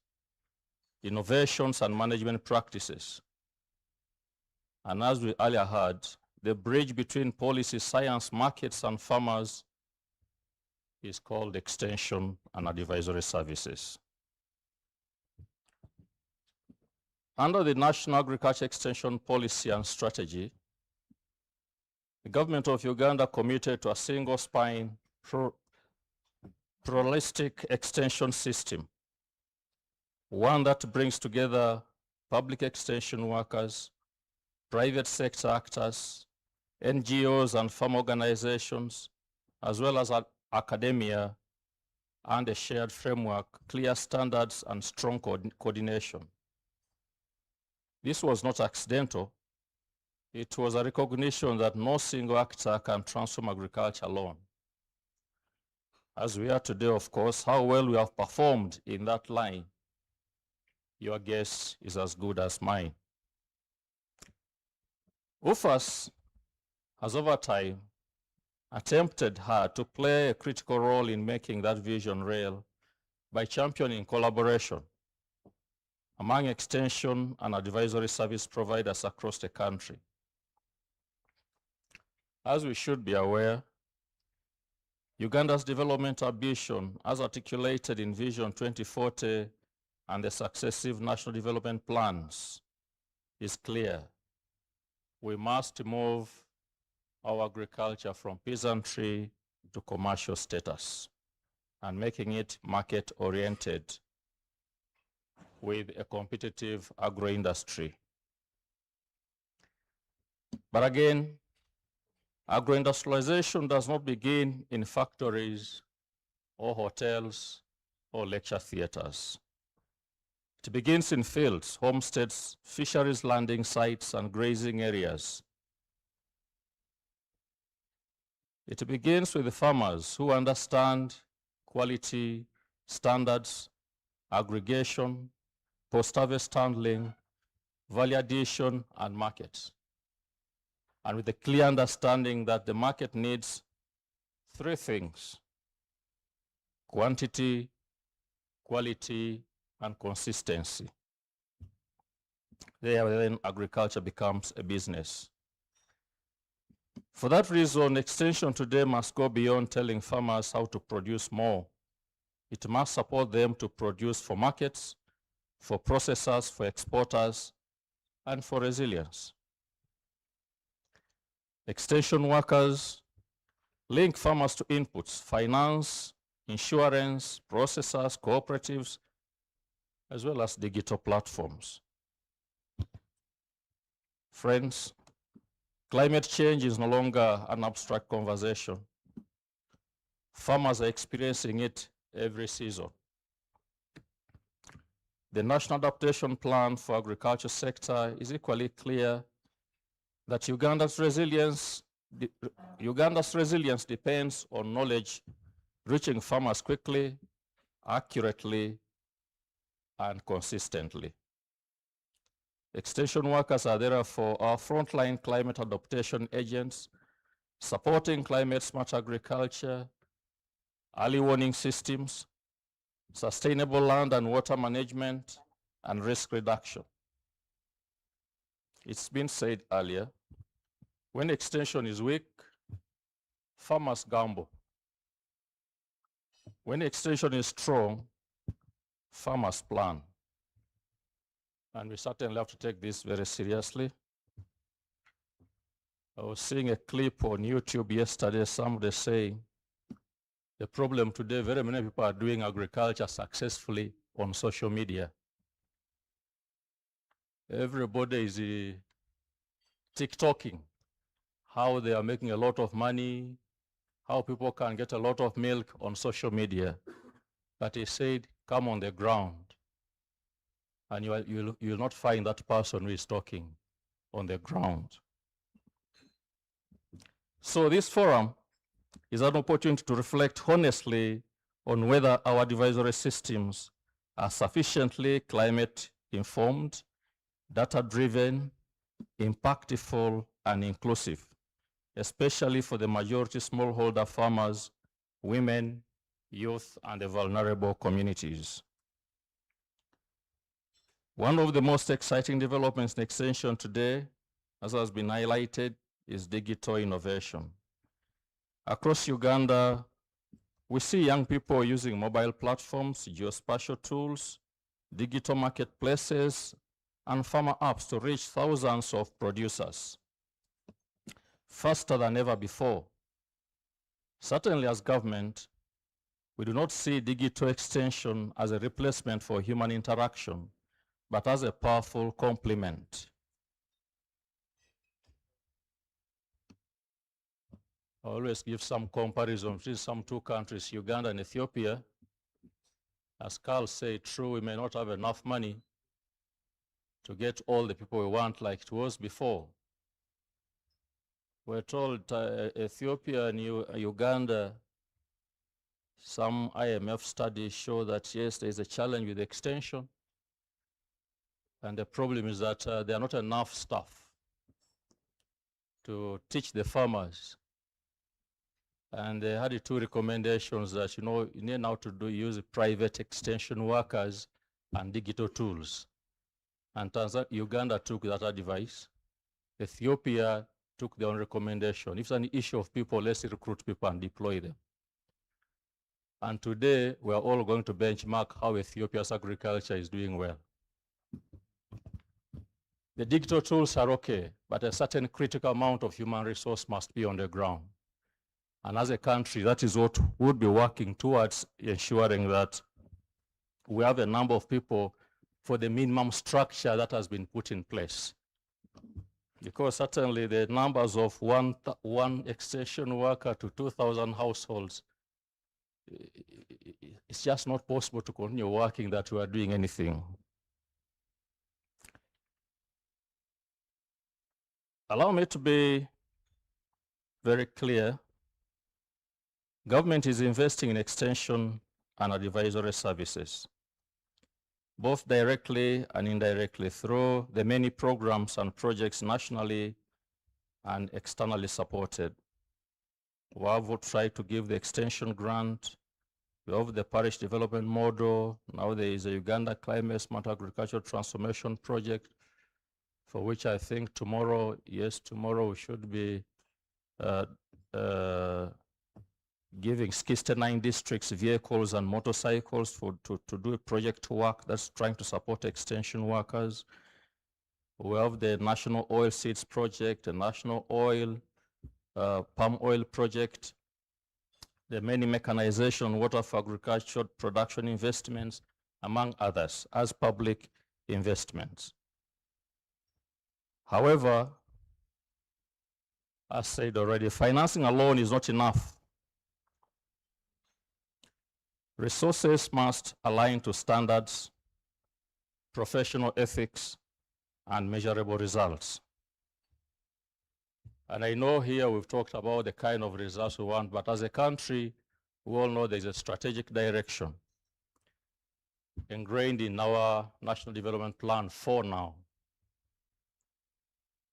innovations, and management practices. And as we earlier heard, the bridge between policy, science, markets, and farmers is called extension and advisory services. Under the National Agriculture Extension Policy and Strategy, the government of Uganda committed to a single spine pluralistic extension system, one that brings together public extension workers, private sector actors, NGOs and farm organizations, as well as academia, and a shared framework, clear standards, and strong coordination. This was not accidental. It was a recognition that no single actor can transform agriculture alone. As we are today, of course, how well we have performed in that line, your guess is as good as mine. UFAS has over time attempted hard to play a critical role in making that vision real by championing collaboration among extension and advisory service providers across the country. As we should be aware, Uganda's development ambition, as articulated in Vision 2040 and the successive national development plans, is clear. We must move our agriculture from peasantry to commercial status and making it market-oriented with a competitive agro-industry. But again, agro-industrialization does not begin in factories or hotels or lecture theaters. It begins in fields, homesteads, fisheries landing sites, and grazing areas. It begins with the farmers who understand quality, standards, aggregation, post-harvest handling, value addition, and markets. And with a clear understanding that the market needs three things: quantity, quality, and consistency. Then agriculture becomes a business. For that reason, extension today must go beyond telling farmers how to produce more. It must support them to produce for markets, for processors, for exporters, and for resilience. Extension workers link farmers to inputs, finance, insurance, processors, cooperatives, as well as digital platforms. Friends, climate change is no longer an abstract conversation. Farmers are experiencing it every season. The National Adaptation Plan for Agriculture sector is equally clear that Uganda's resilience depends on knowledge reaching farmers quickly, accurately, and consistently. Extension workers are therefore our frontline climate adaptation agents, supporting climate-smart agriculture, early warning systems, sustainable land and water management, and risk reduction. It's been said earlier, when extension is weak, farmers gamble. When extension is strong, farmers plan. And we certainly have to take this very seriously. I was seeing a clip on YouTube yesterday, somebody saying, the problem today, very many people are doing agriculture successfully on social media. Everybody is TikToking, how they are making a lot of money, how people can get a lot of milk on social media. But he said, come on the ground, and you will not find that person who is talking on the ground. So this forum is an opportunity to reflect honestly on whether our advisory systems are sufficiently climate-informed, data-driven, impactful, and inclusive, especially for the majority smallholder farmers, women, youth, and the vulnerable communities. One of the most exciting developments in extension today, as has been highlighted, is digital innovation. Across Uganda, we see young people using mobile platforms, geospatial tools, digital marketplaces, and farmer apps to reach thousands of producers faster than ever before. Certainly as government, we do not see digital extension as a replacement for human interaction, but as a powerful complement. I always give some comparison between some two countries, Uganda and Ethiopia. As Carl said, true, we may not have enough money to get all the people we want like it was before. We're told Ethiopia and Uganda, some IMF studies show that yes, there is a challenge with extension. And the problem is that there are not enough staff to teach the farmers. And they had two recommendations that, you need now to use private extension workers and digital tools. and Uganda took that advice. Ethiopia took their own recommendation. If it's an issue of people, let's recruit people and deploy them. And today, we are all going to benchmark how Ethiopia's agriculture is doing well. The digital tools are okay, but a certain critical amount of human resource must be on the ground. And as a country, that is what we'll be working towards, ensuring that we have a number of people for the minimum structure that has been put in place. Because certainly the numbers of one extension worker to 2,000 households, it's just not possible to continue working that we are doing anything. Allow me to be very clear. Government is investing in extension and advisory services, both directly and indirectly through the many programs and projects nationally and externally supported. We have tried to give the extension grant. We have the parish development model. Now there is a Uganda Climate Smart Agricultural Transformation Project, for which I think tomorrow, tomorrow we should be giving 69 districts vehicles and motorcycles to do project work that's trying to support extension workers. We have the National Oil Seeds Project, the National Palm Oil Project, the many mechanization, water for agriculture, production investments, among others, as public investments. However, as said already, financing alone is not enough. Resources must align to standards, professional ethics, and measurable results. And I know here we've talked about the kind of results we want, but as a country, we all know there's a strategic direction ingrained in our National Development Plan 4 now,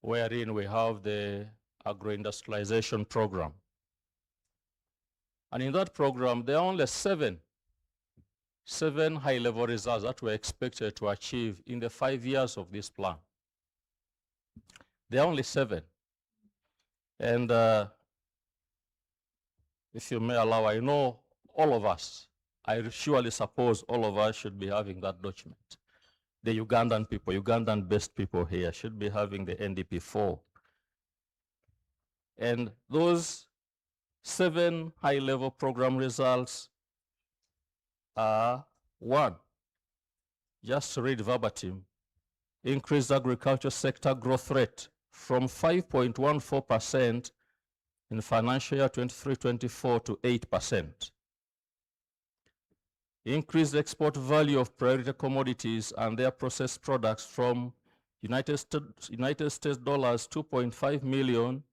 wherein we have the agro-industrialization program. And in that program, there are only seven high-level results that we're expected to achieve in the 5 years of this plan. There are only 7. And if you may allow, I know all of us, I surely suppose all of us should be having that document. The Ugandan people, Ugandan-based people here should be having the NDP4. And those 7 high-level program results are: 1, just to read verbatim, increased agriculture sector growth rate from 5.14% in financial year 23-24 to 8%. Increased export value of priority commodities and their processed products from United States dollars 2.5 million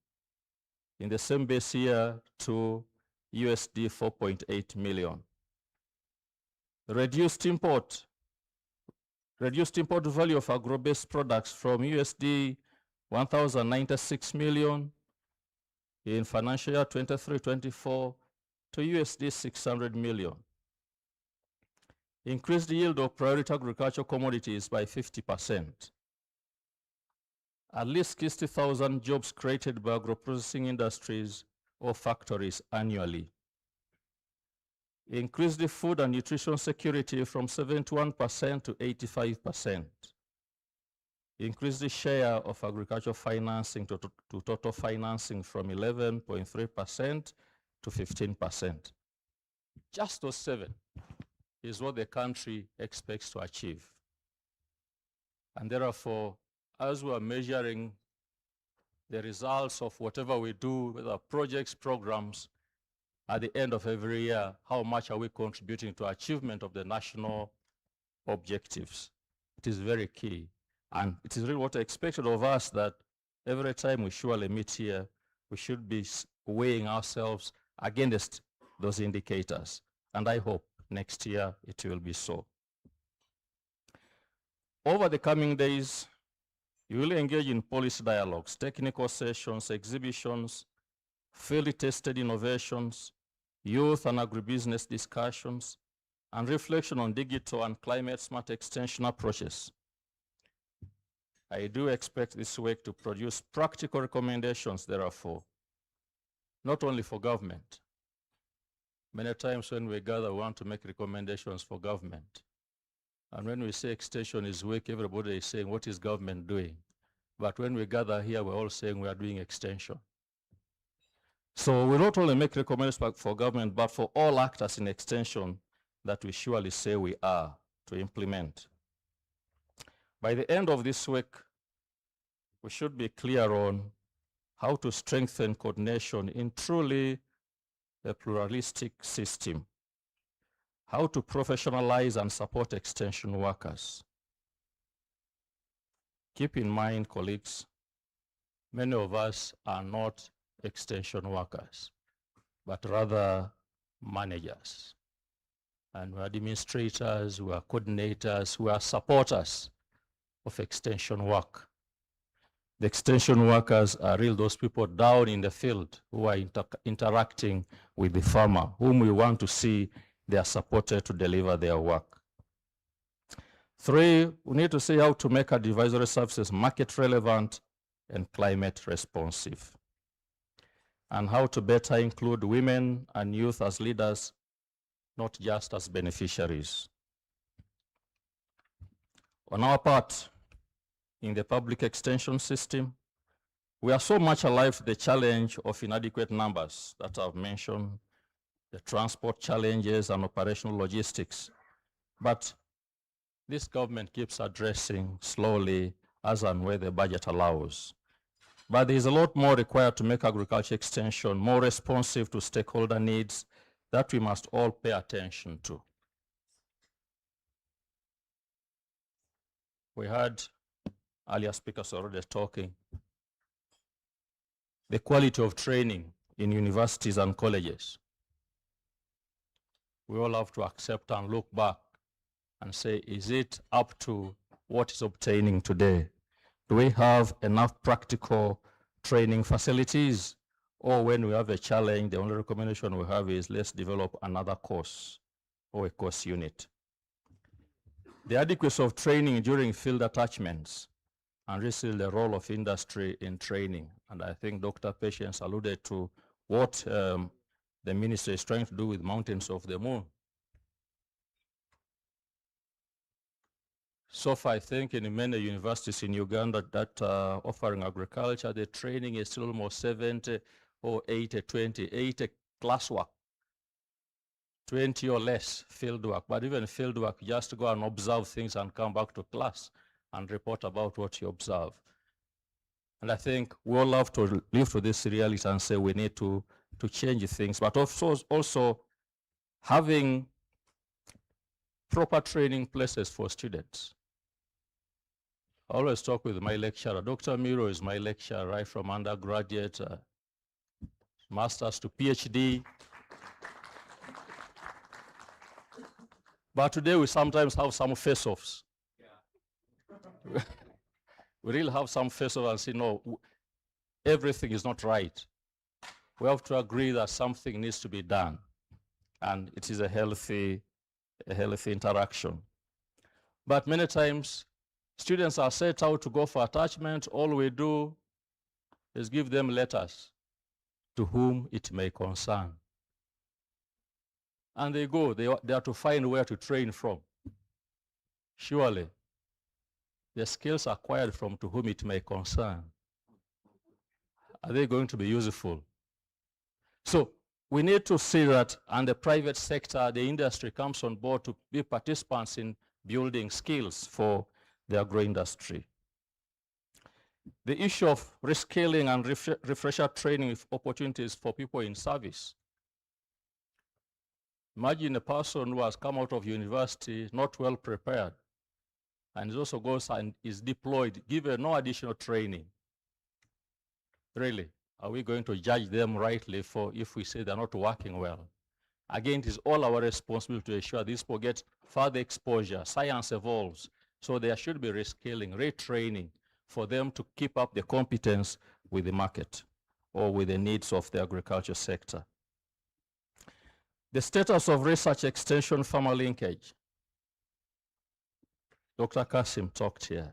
in the same base year to USD 4.8 million. Reduced import value of agro-based products from USD 1,096 million in financial year 23-24 to USD 600 million. Increased yield of priority agricultural commodities by 50%. At least 60,000 jobs created by agro-processing industries or factories annually. Increased the food and nutrition security from 71% to 85%. Increased the share of agricultural financing to total financing from 11.3% to 15%. Just those 7 is what the country expects to achieve. And therefore, as we are measuring the results of whatever we do with our projects, programs, at the end of every year, how much are we contributing to achievement of the national objectives? It is very key. And it is really what I expected of us, that every time we surely meet here, we should be weighing ourselves against those indicators. And I hope next year it will be so. Over the coming days, you will engage in policy dialogues, technical sessions, exhibitions, field-tested innovations, youth and agribusiness discussions, and reflection on digital and climate-smart extension approaches. I do expect this week to produce practical recommendations, therefore, not only for government. Many times when we gather, we want to make recommendations for government. And when we say extension is weak, everybody is saying, what is government doing? But when we gather here, we're all saying we are doing extension. So we not only make recommendations for government, but for all actors in extension that we surely say we are to implement. By the end of this week, we should be clear on how to strengthen coordination in truly a pluralistic system, how to professionalize and support extension workers. Keep in mind, colleagues, many of us are not extension workers, but rather managers. And we are administrators, we are coordinators, we are supporters of extension work. The extension workers are really those people down in the field who are interacting with the farmer, whom we want to see they are supported to deliver their work. 3, we need to see how to make advisory services market relevant and climate responsive, and how to better include women and youth as leaders, not just as beneficiaries. On our part, in the public extension system, we are so much alive to the challenge of inadequate numbers that I've mentioned, the transport challenges and operational logistics. But this government keeps addressing slowly as and where the budget allows. But there is a lot more required to make agriculture extension more responsive to stakeholder needs that we must all pay attention to. We heard earlier speakers already talking. The quality of training in universities and colleges. We all have to accept and look back and say, is it up to what is obtaining today? Do we have enough practical training facilities? Or when we have a challenge, the only recommendation we have is let's develop another course or a course unit. The adequacy of training during field attachments, and this is the role of industry in training. And I think Dr. Patience alluded to what the ministry is trying to do with Mountains of the Moon. So far, I think in many universities in Uganda that are offering agriculture, the training is still almost 70 or 80, 20, 80 classwork, 20 or less field work. But even field work, just go and observe things and come back to class and report about what you observe. And I think we all have to live to this reality and say we need to change things, but also having proper training places for students. I always talk with my lecturer. Dr. Miro is my lecturer right from undergraduate, master's to PhD. But today we sometimes have some face-offs. Yeah. We really have some face-offs and say, no, everything is not right. We have to agree that something needs to be done. And it is a healthy interaction. But many times, students are set out to go for attachment. All we do is give them letters to whom it may concern. And they go, they are to find where to train from. Surely, the skills acquired from to whom it may concern, are they going to be useful? So we need to see that, and the private sector, the industry comes on board to be participants in building skills for the agro-industry. The issue of reskilling and refresher training with opportunities for people in service. Imagine a person who has come out of university not well prepared, and he also goes and is deployed, given no additional training. Really, are we going to judge them rightly for if we say they're not working well? Again, it is all our responsibility to ensure these people get further exposure. Science evolves, so there should be reskilling, retraining for them to keep up the competence with the market or with the needs of the agriculture sector. The status of research extension farmer linkage. Dr. Kasim talked here.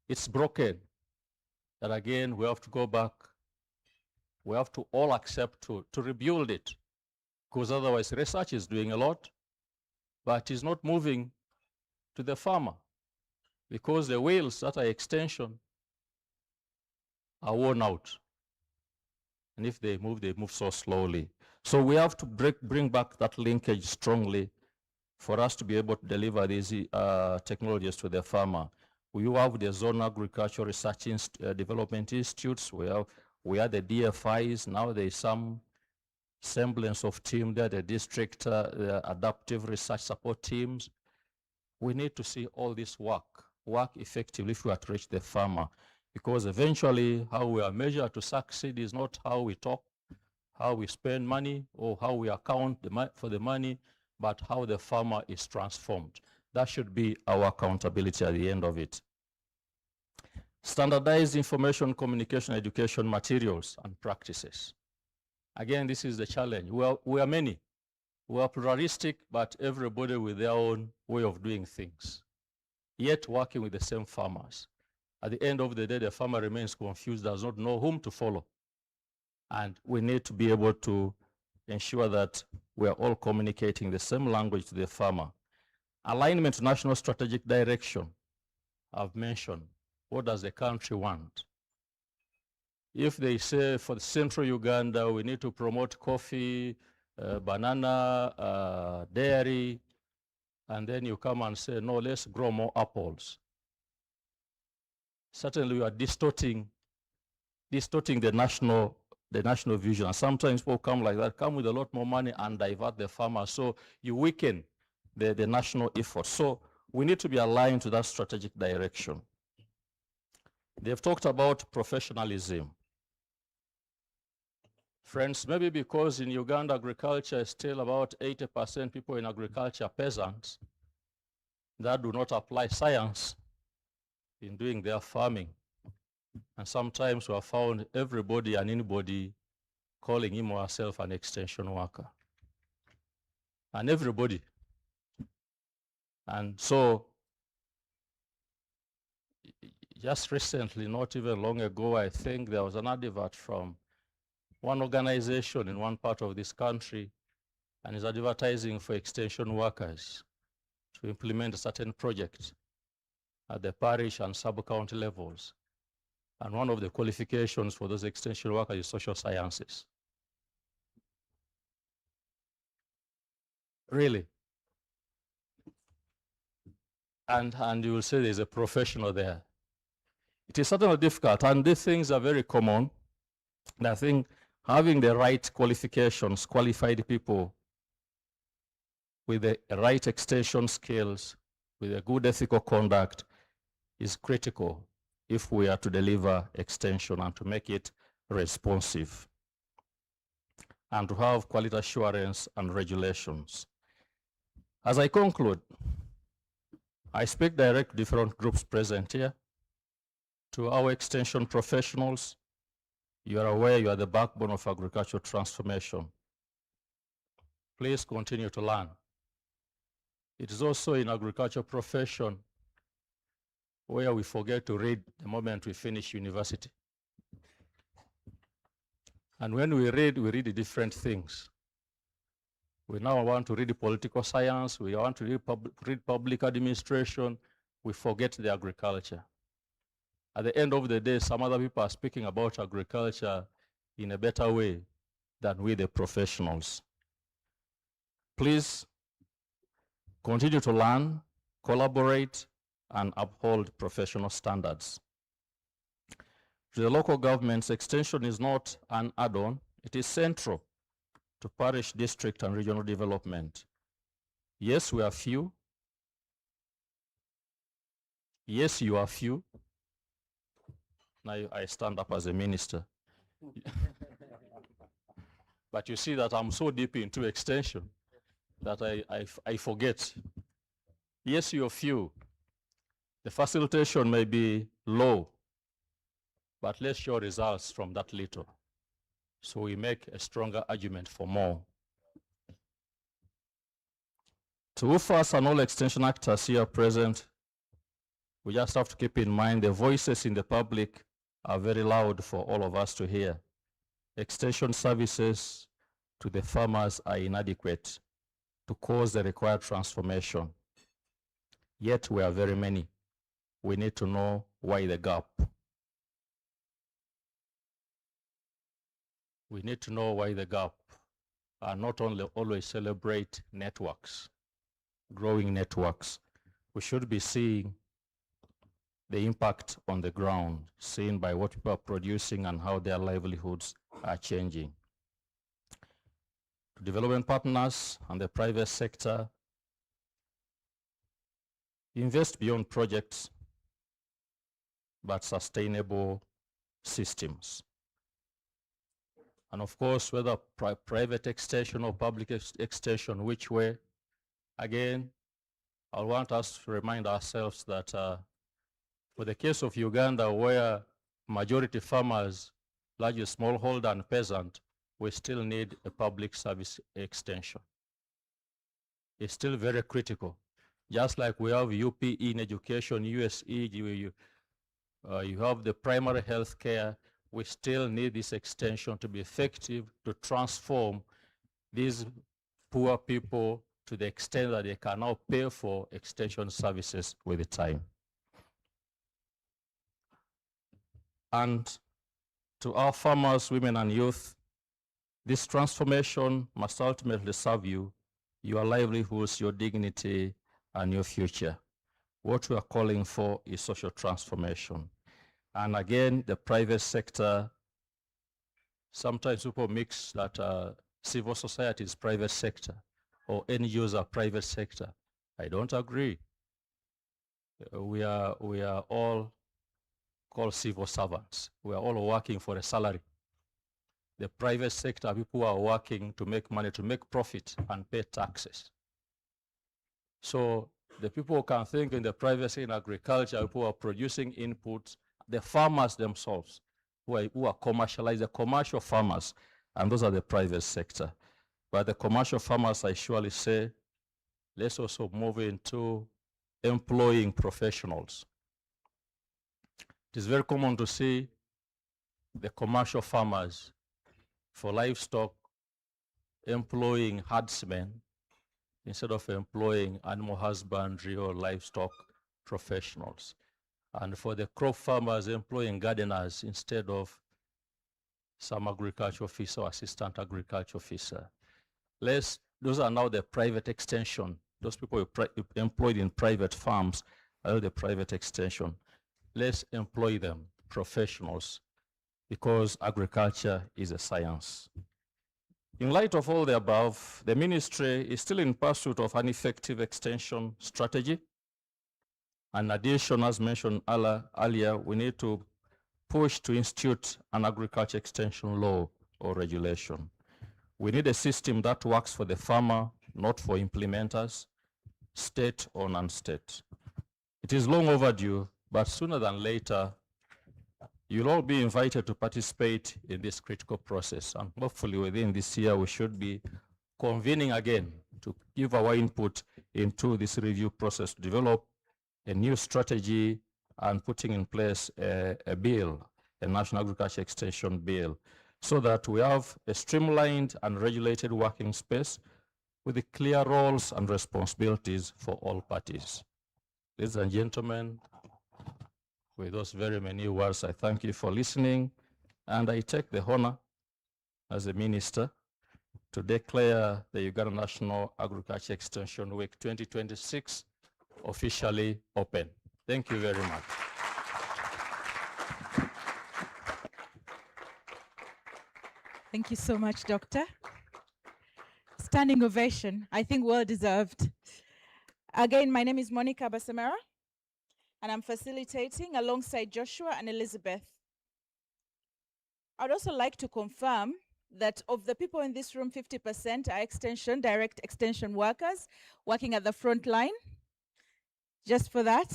it's broken, that again we have to go back. We have to all accept to rebuild it, because otherwise research is doing a lot, but it's not moving to the farmer, because the wheels that are extension are worn out. And if they move so slowly. So we have to bring back that linkage strongly for us to be able to deliver these technologies to the farmer. We have the zone agricultural research development institutes. We are the DFIs. Now there is some semblance of team there, the district the adaptive research support teams. We need to see all this work effectively if we are to reach the farmer. Because eventually how we are measured to succeed is not how we talk, how we spend money, or how we account for the money, but how the farmer is transformed. That should be our accountability at the end of it. Standardized information, communication, education materials and practices. Again, this is the challenge. We are many. We are pluralistic, but everybody with their own way of doing things, yet working with the same farmers. At the end of the day, the farmer remains confused, does not know whom to follow. And we need to be able to ensure that we are all communicating the same language to the farmer. Alignment to national strategic direction, I've mentioned. What does the country want? If they say for the central Uganda, we need to promote coffee, banana, dairy, and then you come and say, no, let's grow more apples. Certainly we are distorting the national vision. And sometimes people come like that, come with a lot more money and divert the farmer. So you weaken the national effort. So we need to be aligned to that strategic direction. They've talked about professionalism. Friends, maybe because in Uganda agriculture is still about 80% people in agriculture peasants that do not apply science in doing their farming. And sometimes we have found everybody and anybody calling him or herself an extension worker. And everybody. And so just recently, not even long ago, I think there was an advert from one organization in one part of this country, and is advertising for extension workers to implement a certain project at the parish and sub-county levels. And one of the qualifications for those extension workers is social sciences. Really. And you will say there's a professional there. It is certainly difficult, and these things are very common. And I think having the right qualifications, qualified people with the right extension skills, with a good ethical conduct is critical if we are to deliver extension and to make it responsive and to have quality assurance and regulations. As I conclude, I speak direct to different groups present here, to our extension professionals. You are aware you are the backbone of agricultural transformation. Please continue to learn. It is also in agricultural profession where we forget to read the moment we finish university. And when we read different things. We now want to read political science, we want to read public administration, we forget the agriculture. At the end of the day, some other people are speaking about agriculture in a better way than we, the professionals. Please continue to learn, collaborate, and uphold professional standards. To the local governments, extension is not an add-on, it is central to parish, district, and regional development. Yes, we are few. Yes, you are few. Now I stand up as a minister. But you see that I'm so deep into extension that I forget. Yes, you're few. The facilitation may be low, but let's show results from that little. So we make a stronger argument for more. To UFAS and all extension actors here present, We just have to keep in mind the voices in the public are very loud for all of us to hear. Extension services to the farmers are inadequate to cause the required transformation. Yet we are very many. We need to know why the gap. We need to know why the gap, and not only always celebrate networks, growing networks. We should be seeing the impact on the ground, seen by what people are producing and how their livelihoods are changing. Development partners and the private sector invest beyond projects, but sustainable systems. And of course, whether private extension or public extension, which way, again, I want us to remind ourselves that for the case of Uganda, where majority farmers, largely smallholder and peasant, we still need a public service extension. It's still very critical. Just like we have UPE in education, USE, you have the primary health care, we still need this extension to be effective to transform these poor people to the extent that they can now pay for extension services with the time. And to our farmers, women and youth, this transformation must ultimately serve you, your livelihoods, your dignity, and your future. What we are calling for is social transformation. And again, the private sector, sometimes people mix that civil society is private sector or NGOs are private sector. I don't agree. We are all called civil servants. We are all working for a salary. The private sector, people who are working to make money, to make profit and pay taxes. So the people who can think in the private sector, in agriculture, people who are producing inputs, the farmers themselves, who are commercialized, the commercial farmers, and those are the private sector. But the commercial farmers, I surely say, let's also move into employing professionals. It is very common to see the commercial farmers for livestock employing herdsmen instead of employing animal husbandry or livestock professionals. And for the crop farmers employing gardeners instead of some agriculture officer or assistant agriculture officer. Those are now the private extension. Those people employed in private farms are the private extension. Let's employ them, professionals, because agriculture is a science. In light of all the above, the ministry is still in pursuit of an effective extension strategy. In addition, as mentioned earlier, we need to push to institute an agriculture extension law or regulation. We need a system that works for the farmer, not for implementers, state or non-state. It is long overdue, but sooner than later, you'll all be invited to participate in this critical process. And hopefully within this year, we should be convening again to give our input into this review process, to develop a new strategy and putting in place a bill, a National Agriculture Extension Bill, so that we have a streamlined and regulated working space with the clear roles and responsibilities for all parties. Ladies and gentlemen, with those very many words, I thank you for listening, and I take the honor as a minister to declare the Uganda National Agriculture Extension Week 2026 officially open. Thank you very much. Thank you so much, Doctor. Standing ovation, I think well deserved. Again, my name is Monica Basemera, and I'm facilitating alongside Joshua and Elizabeth. I'd also like to confirm that of the people in this room, 50% are direct extension workers working at the front line, just for that.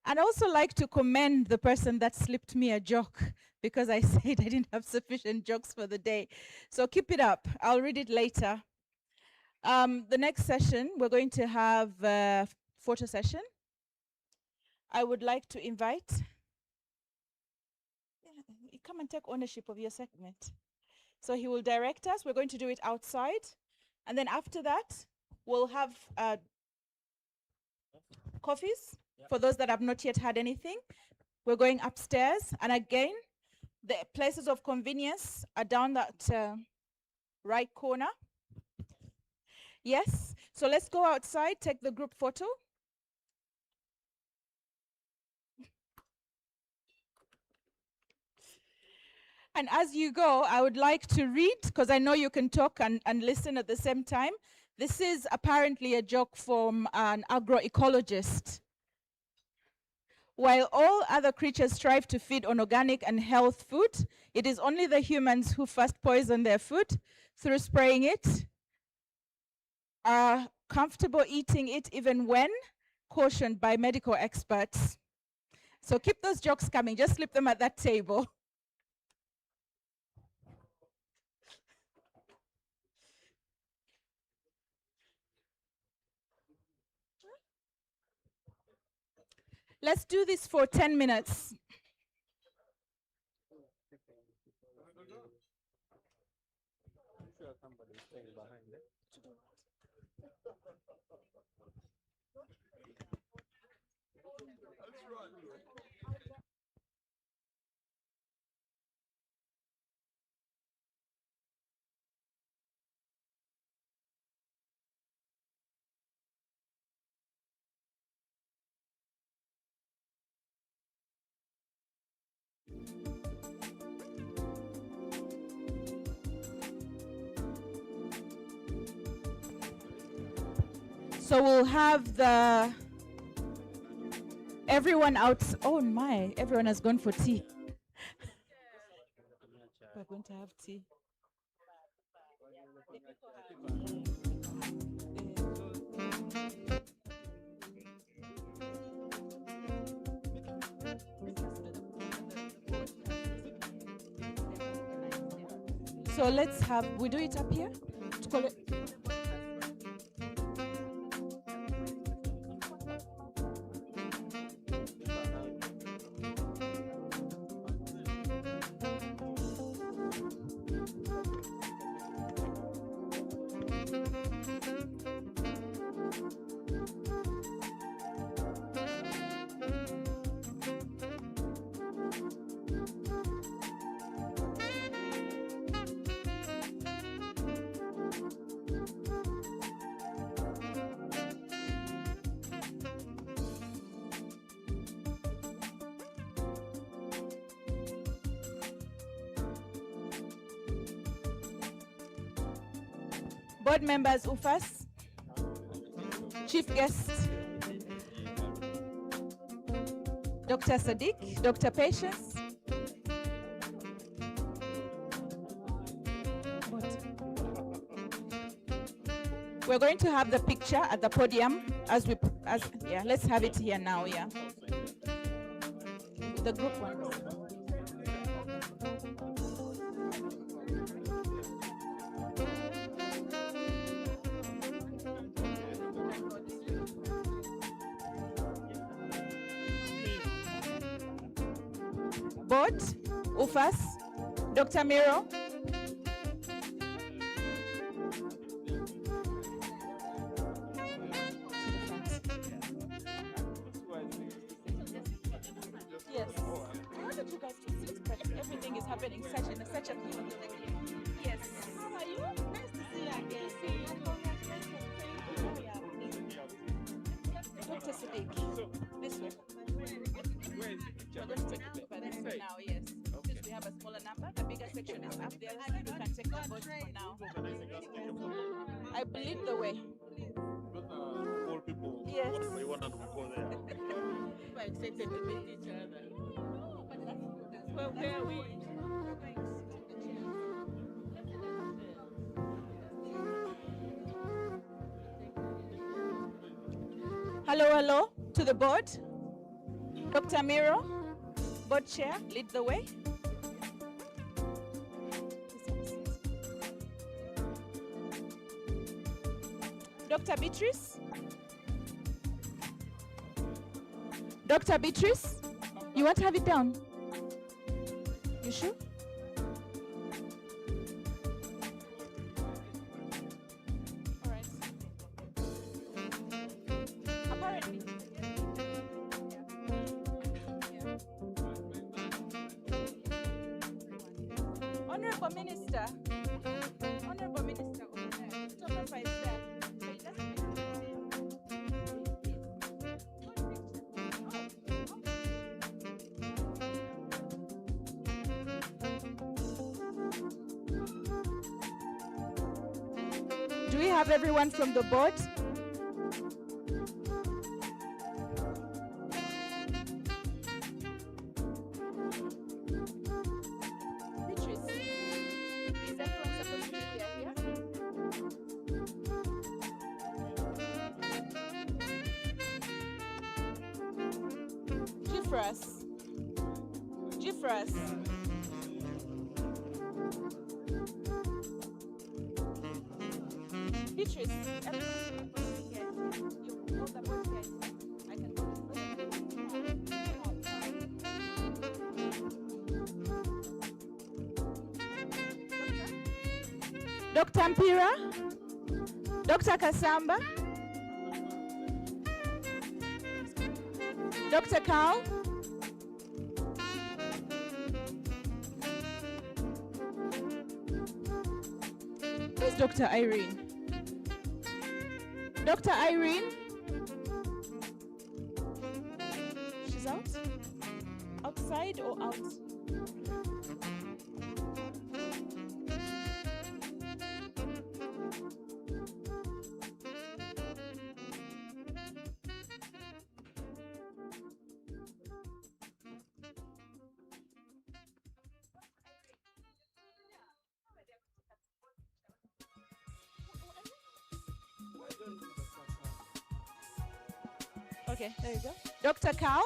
And I also like to commend the person that slipped me a joke because I said I didn't have sufficient jokes for the day. So keep it up. I'll read it later. The next session, we're going to have a photo session. I would like to invite, come and take ownership of your segment. So he will direct us. We're going to do it outside. And then after that, we'll have coffees for those that have not yet had anything. We're going upstairs. And again, the places of convenience are down that right corner. Yes. So let's go outside, take the group photo. And as you go, I would like to read, because I know you can talk and listen at the same time. This is apparently a joke from an agroecologist. While all other creatures strive to feed on organic and health food, it is only the humans who first poison their food through spraying it, are comfortable eating it even when cautioned by medical experts. So keep those jokes coming, just slip them at that table. Let's do this for 10 minutes. So we'll have everyone out. Oh my, everyone has gone for tea. We're going to have tea. So let's have, we do it up here? To call it. Board members, UFAS, chief guest, Dr. Sadiq, Dr. Patience. We're going to have the picture at the podium yeah, let's have it here now, yeah. The group one. Board, UFAS, Dr. Miro. Yes. I wanted you guys to sit, but everything is happening in such a yes. How are you? Nice to see you again. Dr. Sadiq, this way. We're going to take the paper this way now, yes. Since we have a smaller number, the bigger section is up there, so we can take the votes for now. I believe the way. Old people. Yes. We want to go there. We're excited to meet each other. Where are we? Hello, hello to the board. Dr. Miro, board chair, lead the way. Dr. Beatrice. Dr. Beatrice, you want to have it down? You sure? All right. Apparently. Honorable Minister, over there, photographer is there. So it doesn't make Do we have everyone from the board? Beatrice, is everyone supposed to be here? Gifras. Beatrice, everyone supposed to be here. You hold the board here. I can go. Dr. Mpira, Dr. Kasamba, Dr. Carl, where's Dr. Irene? Dr. Irene? She's out? Outside or out? Okay, there you go. Dr. Carl?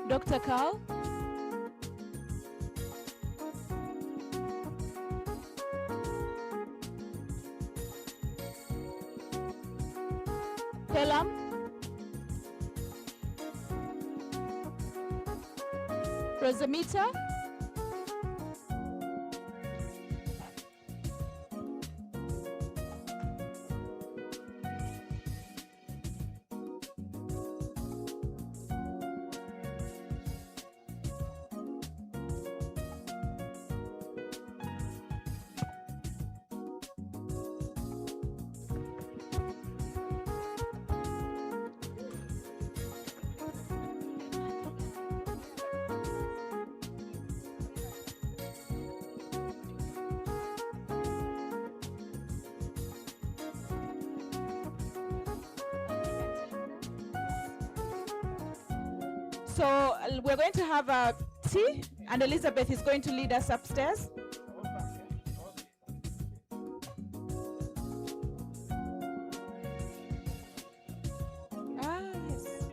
Dr. Carl? Pelam? Rosamita? So we're going to have a tea, and Elizabeth is going to lead us upstairs. Ah, yes.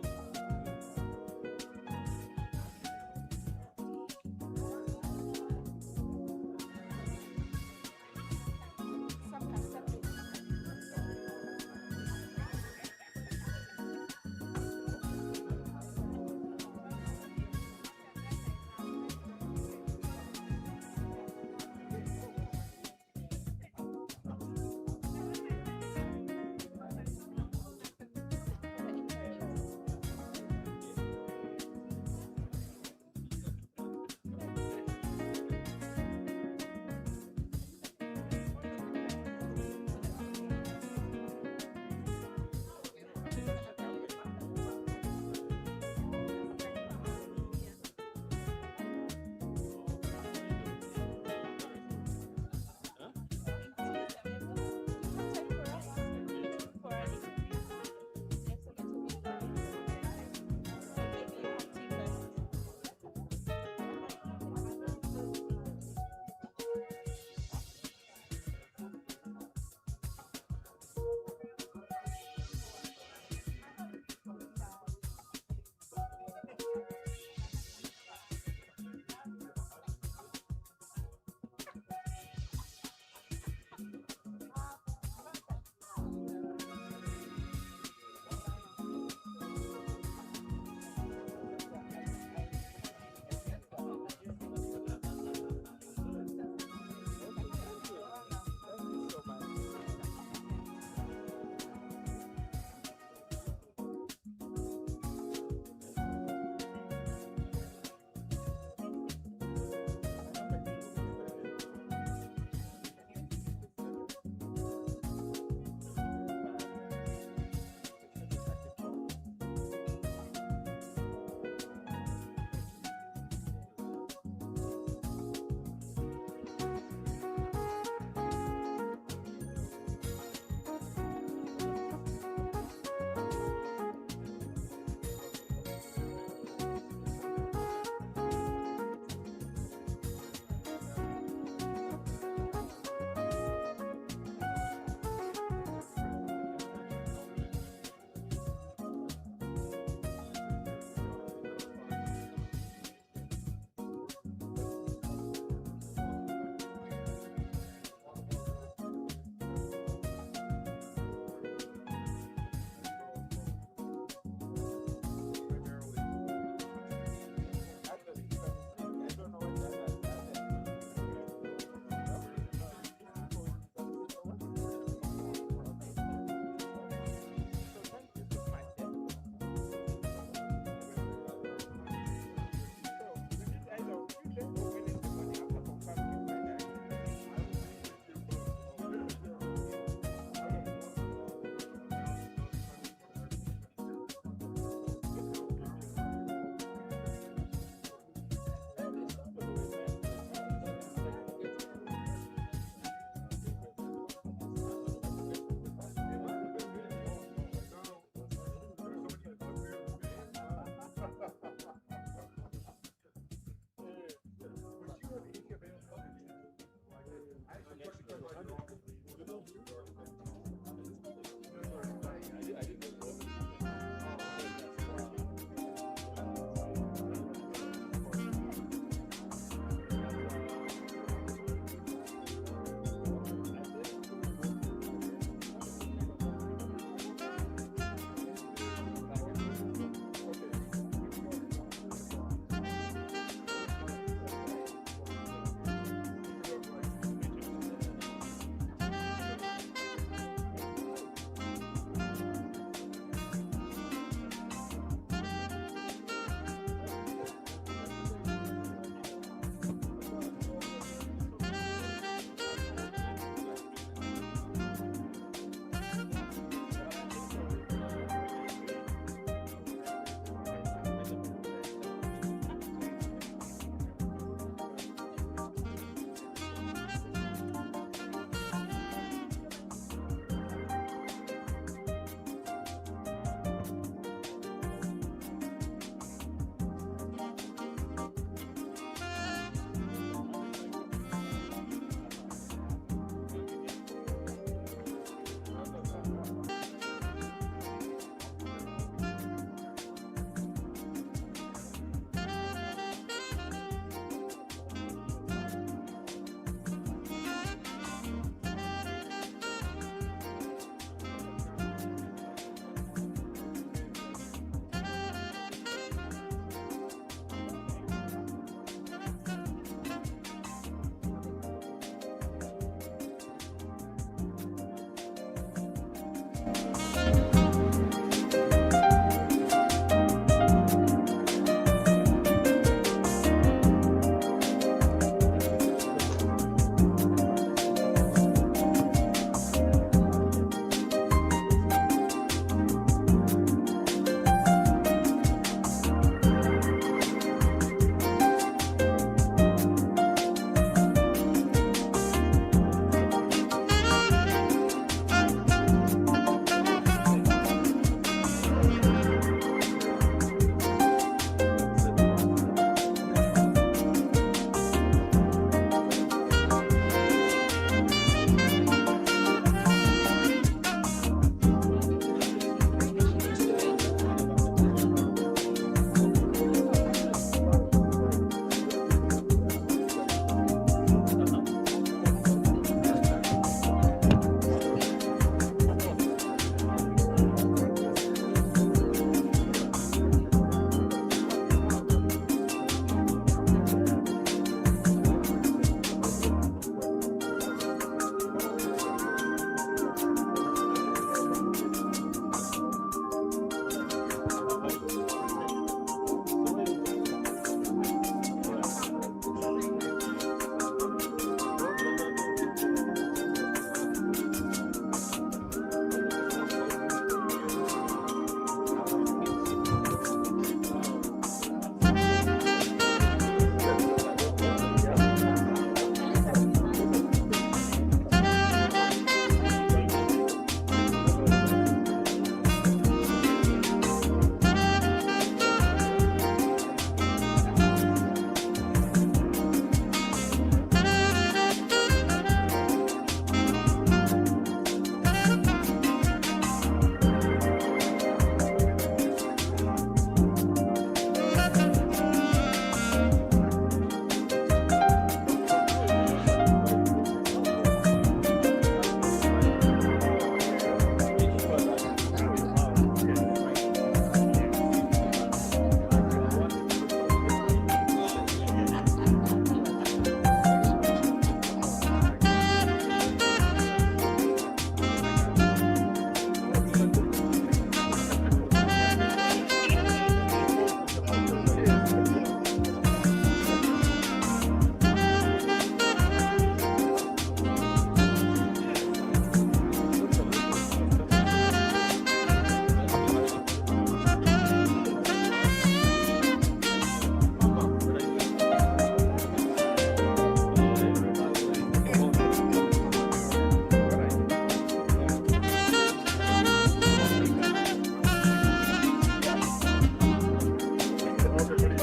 Good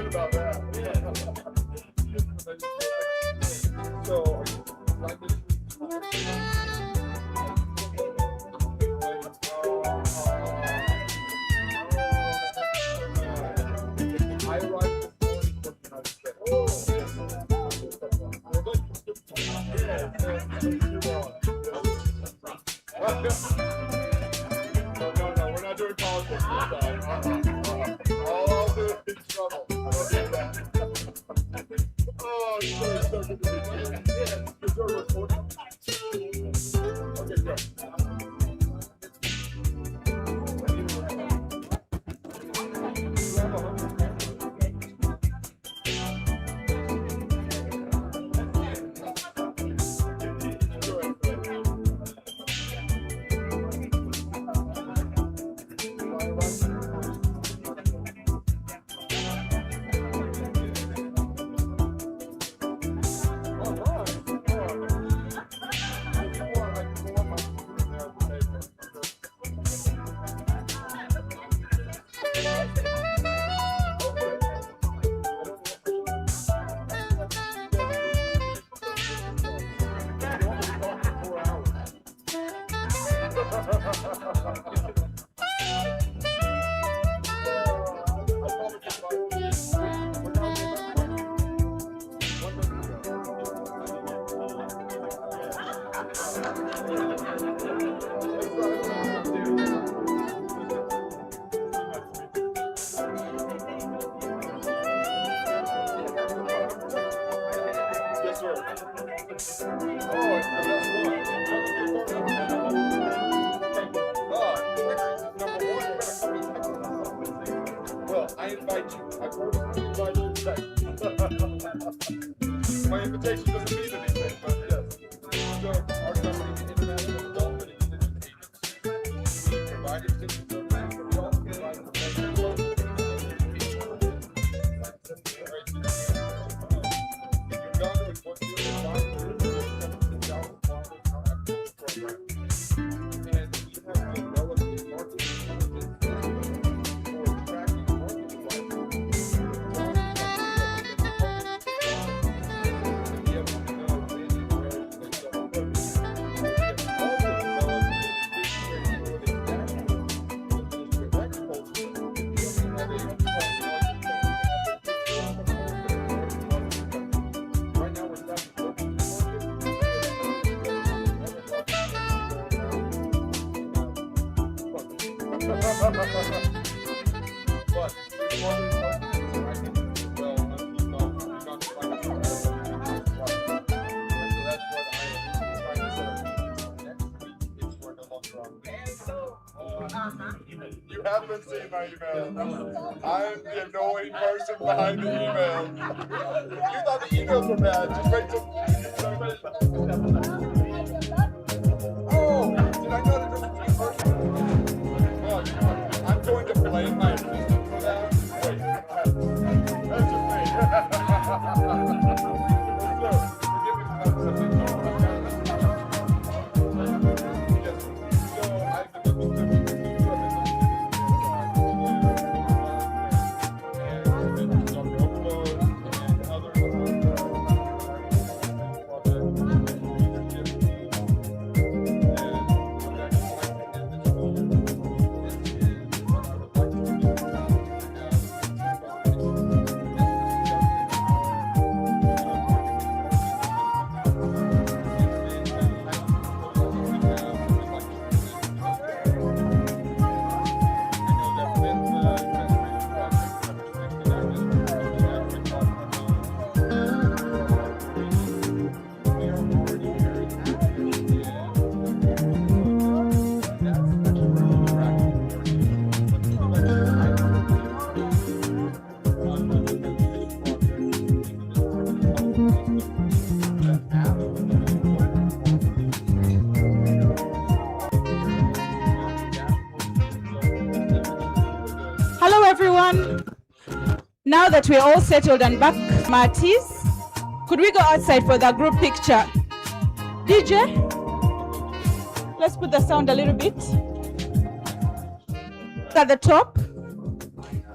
about that. So, I arrived no, we're not doing politics this time. All the in trouble. I don't do that. Oh, it's so good to meet you. Is there a recording? Okay, good. Well, I invite you. I personally invite you to stay. My invitation doesn't mean anything, but yes. So, our company, the International Development and Indigenous Agency, we provide extension programs for adults, provide professional development. In Uganda, we want to provide and we have developed a market intelligence for tracking market But You haven't seen my email. I'm the annoying person behind the email. You thought the emails were bad. Just wait till. Oh, did I not address it to you personally? Well, you know what? I'm going to blame my assistant for that. Wait, that's just me. Look, forgive me for not accepting you. Yes. So I've been looking to Hello, everyone. Now that we're all settled and back, Marty's, could we go outside for the group picture? DJ, let's put the sound a little bit. At the top,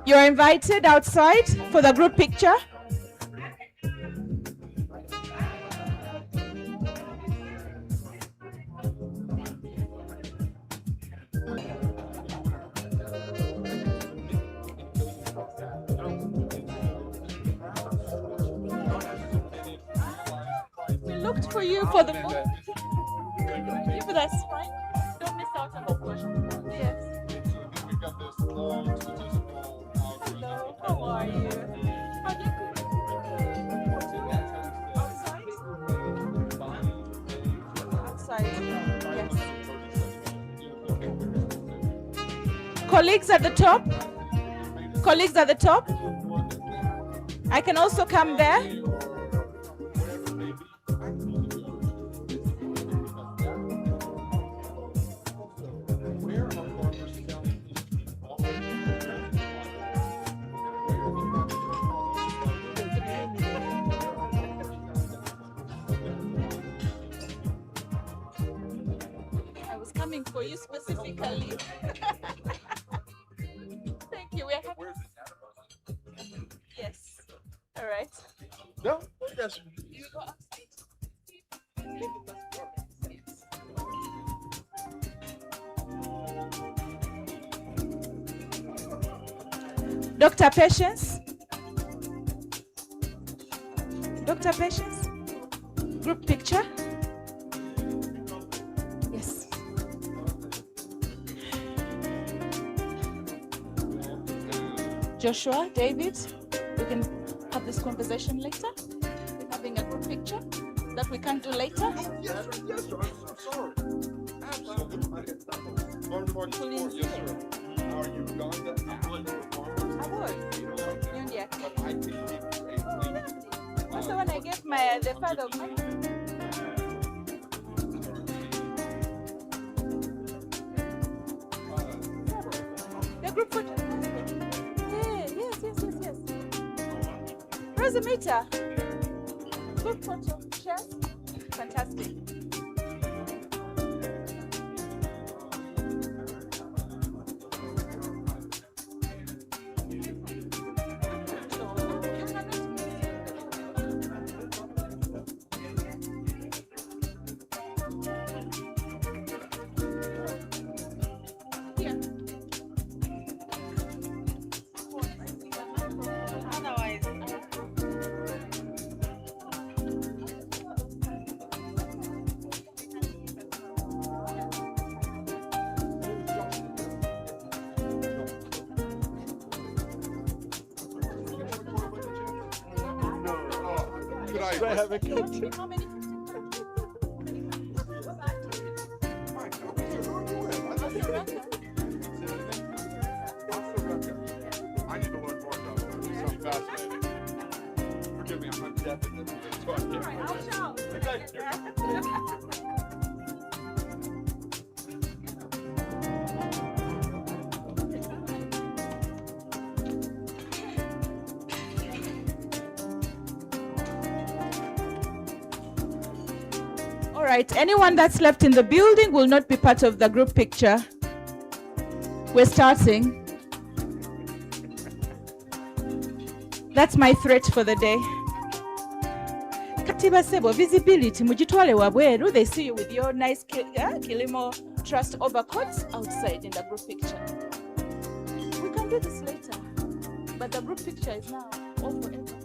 you're invited outside for the group picture. We looked for you for the moment. Give it us, right? Don't miss out on the question. Yes. We've got this long statistical algorithm. Hello, how are you? How do you outside? Yes. Colleagues at the top. Colleagues at the top. I can also come there. I was coming for you specifically. Thank you. We're happy. Yes. All right. No, yes. You go outside. Dr. Patience. Dr. Patience. Group picture. Yes. Joshua, David, we can have this conversation later. We're having a group picture that we can do later. Yes, sir. Yes, sir. I'm sorry. Absolutely. Please. Yes, sir. Are you Uganda? I would. India. That's the one I gave the father of mine. The group photo. Yeah, yes. Rosamita. Group photo. Yes. Fantastic. Should I have a coach? How many? this one. Thank you. All right, anyone that's left in the building will not be part of the group picture. We're starting. That's my threat for the day. Katiba Sebo, visibility, mujitwale wabweru. They see you with your nice Kilimo Trust overcoats outside in the group picture. We can do this later, but the group picture is now all forever.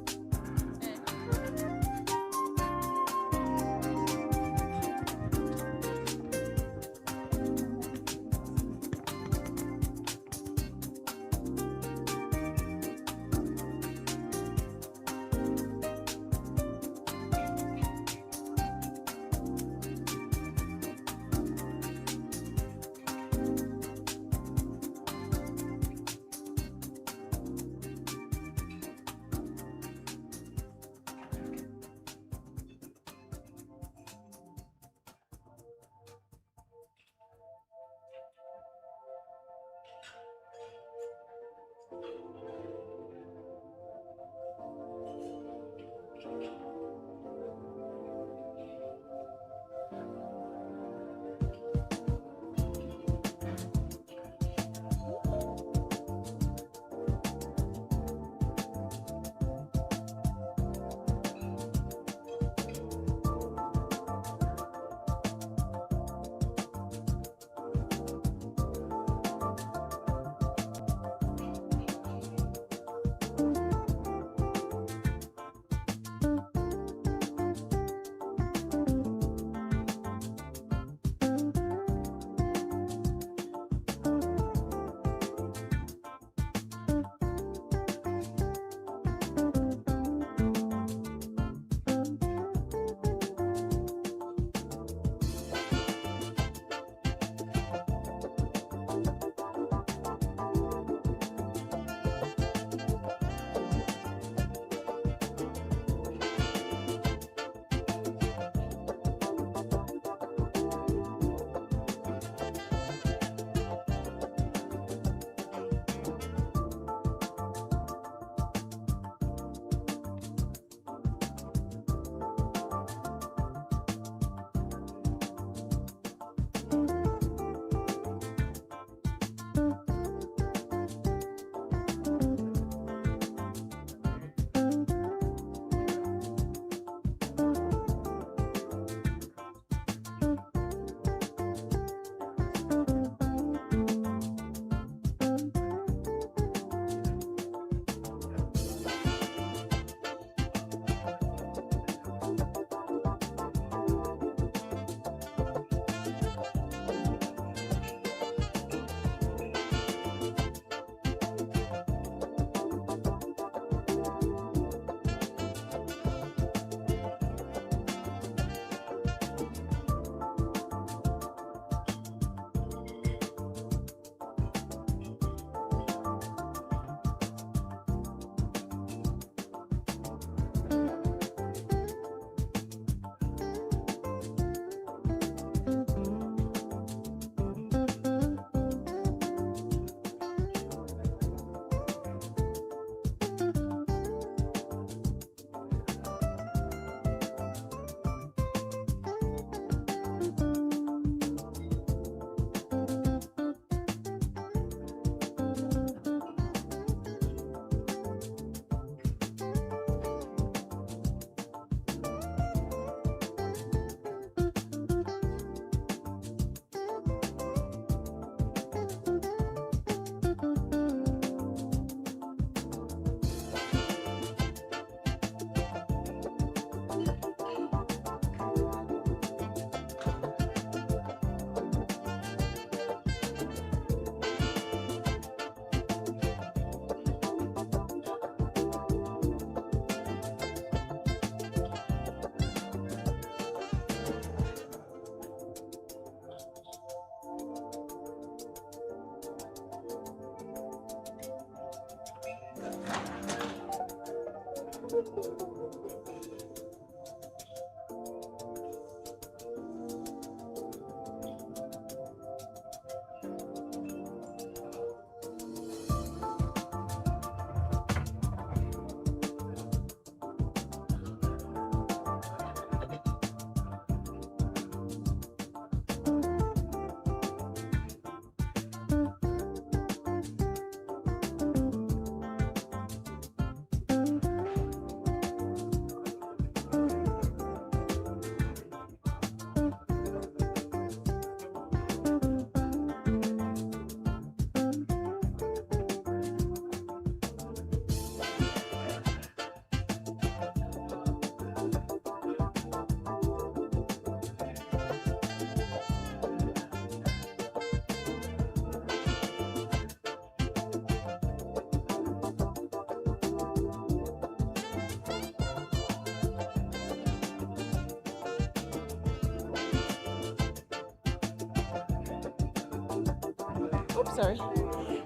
Sorry.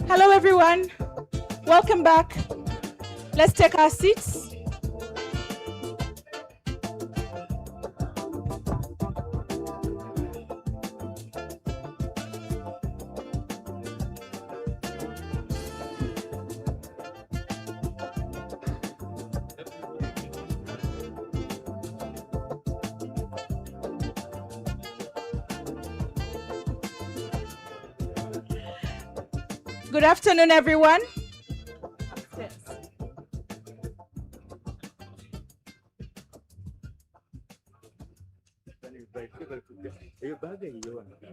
Hello, everyone. Welcome back. Let's take our seats. Good afternoon, everyone.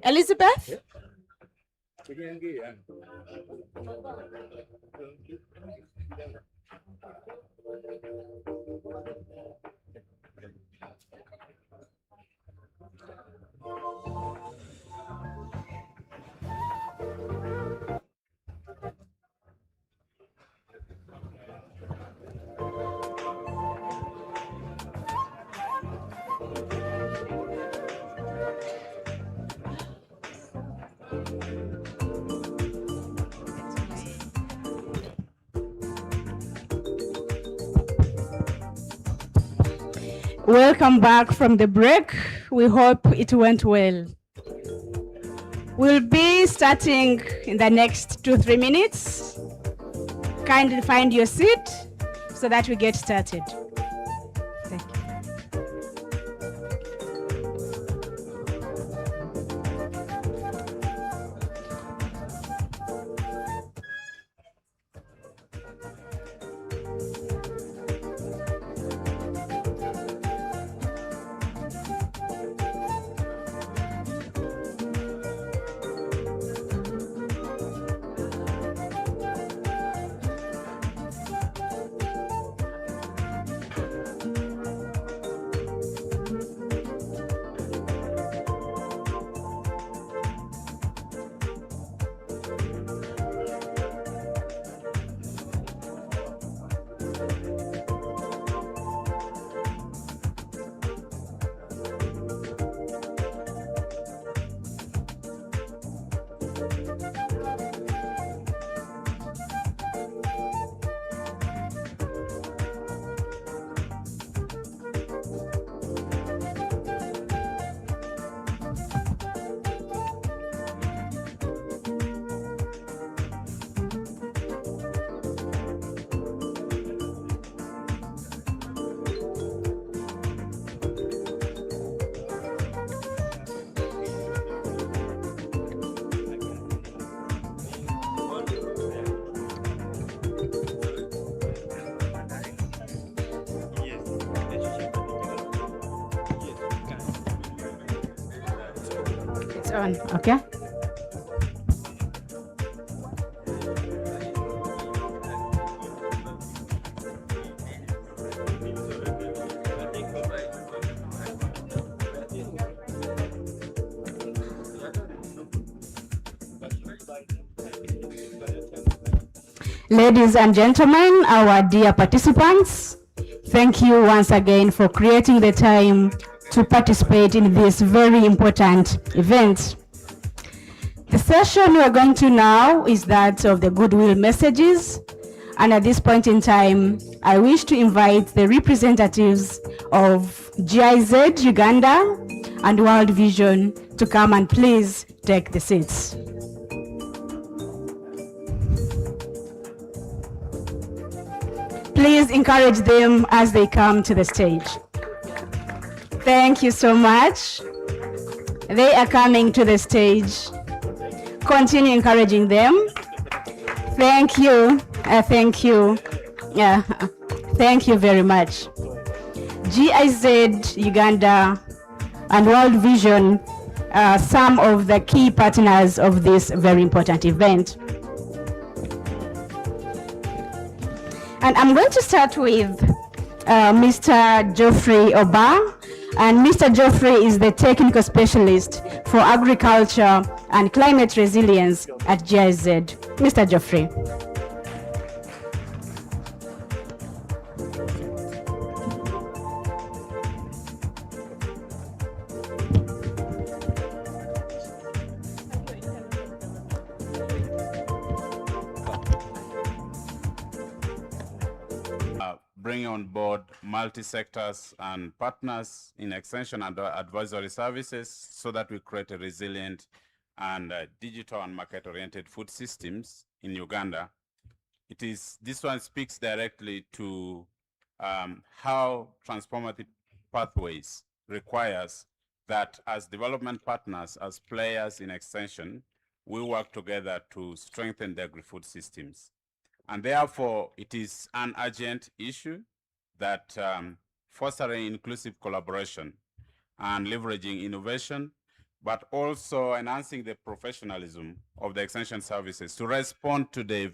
Elizabeth? Welcome back from the break. We hope it went well. We'll be starting in the next 2-3 minutes. Kindly find your seat so that we get started. Thank you. It's on, okay? Ladies and gentlemen, our dear participants, thank you once again for creating the time to participate in this very important event. The session we're going to now is that of the goodwill messages. And at this point in time, I wish to invite the representatives of GIZ Uganda and World Vision to come and please take the seats. Please encourage them as they come to the stage. Thank you so much. They are coming to the stage. Continue encouraging them. Thank you. Thank you. Thank you very much. GIZ Uganda and World Vision are some of the key partners of this very important event. And I'm going to start with Mr. Geoffrey Oba. And Mr. Geoffrey is the technical specialist for agriculture and climate resilience at GIZ. Mr. Geoffrey. bring on board multi-sectors and partners in extension and advisory services so that we create a resilient and digital and market-oriented food systems in Uganda. This one speaks directly to how transformative pathways requires that as development partners, as players in extension, we work together to strengthen the agri-food systems. And therefore, it is an urgent issue that fostering inclusive collaboration and leveraging innovation, but also enhancing the professionalism of the extension services to respond to the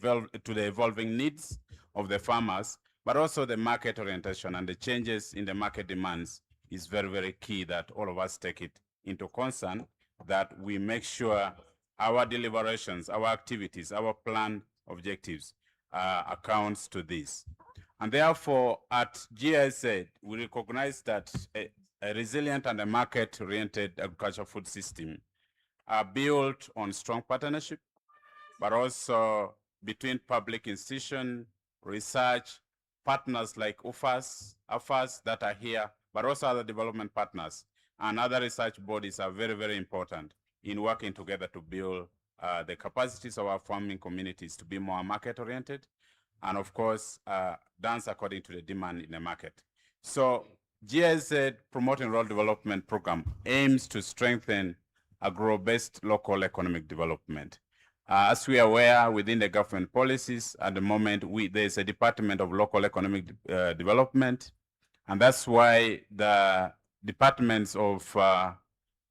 evolving needs of the farmers, but also the market orientation and the changes in the market demands is very, very key that all of us take it into concern, that we make sure our deliberations, our activities, our plan objectives accounts to this. And therefore, at GIZ, we recognize that a resilient and a market-oriented agricultural food system are built on strong partnership, but also between public institution, research, partners like UFAS that are here, but also other development partners and other research bodies are very, very important in working together to build the capacities of our farming communities to be more market-oriented and, of course, dance according to the demand in the market. So GIZ Promoting Rural Development Program aims to strengthen agro-based local economic development. As we are aware, within the government policies, at the moment, there's a Department of Local Economic Development, and that's why the departments of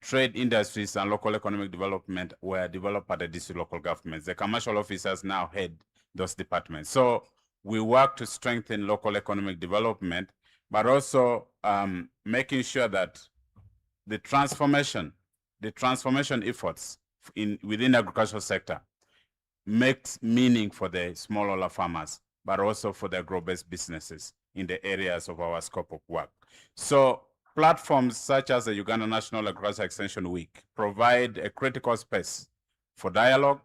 trade, industries, and local economic development were developed by the district local governments. The commercial officers now head those departments. So we work to strengthen local economic development, but also making sure that the transformation efforts within the agricultural sector makes meaning for the smallholder farmers, but also for the agro-based businesses in the areas of our scope of work. So platforms such as the Uganda National Agriculture Extension Week provide a critical space for dialogue,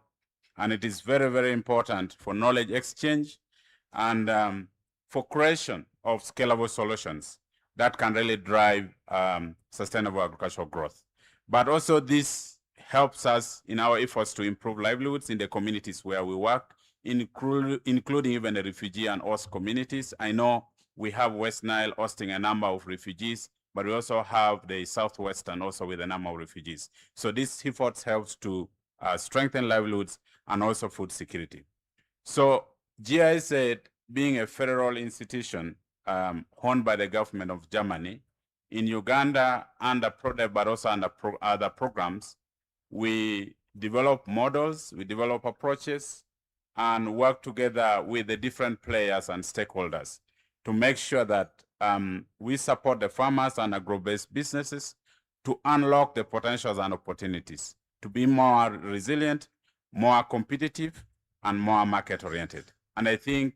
and it is very, very important for knowledge exchange and for creation of scalable solutions that can really drive sustainable agricultural growth. But also this helps us in our efforts to improve livelihoods in the communities where we work, including even the refugee and host communities. I know we have West Nile hosting a number of refugees, but we also have the Southwestern also with a number of refugees. So this efforts helps to strengthen livelihoods and also food security. So GIZ, being a federal institution owned by the government of Germany, in Uganda under PRODEV, but also under other programs, we develop models, we develop approaches, and work together with the different players and stakeholders to make sure that we support the farmers and agro-based businesses to unlock the potentials and opportunities, to be more resilient, more competitive, and more market-oriented. And I think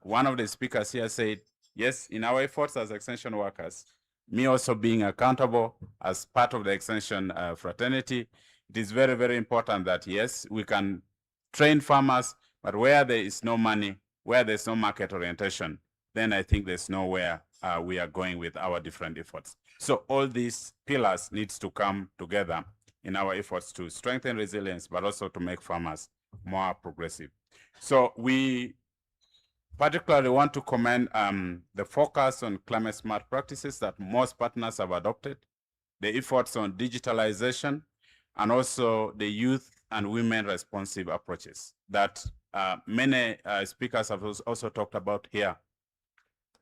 one of the speakers here said, yes, in our efforts as extension workers, me also being accountable as part of the extension fraternity, it is very, very important that, yes, we can train farmers, but where there is no money, where there's no market orientation, then I think there's nowhere we are going with our different efforts. So all these pillars needs to come together in our efforts to strengthen resilience, but also to make farmers more progressive. So we particularly want to commend the focus on climate smart practices that most partners have adopted, the efforts on digitalization, and also the youth and women responsive approaches that many speakers have also talked about here.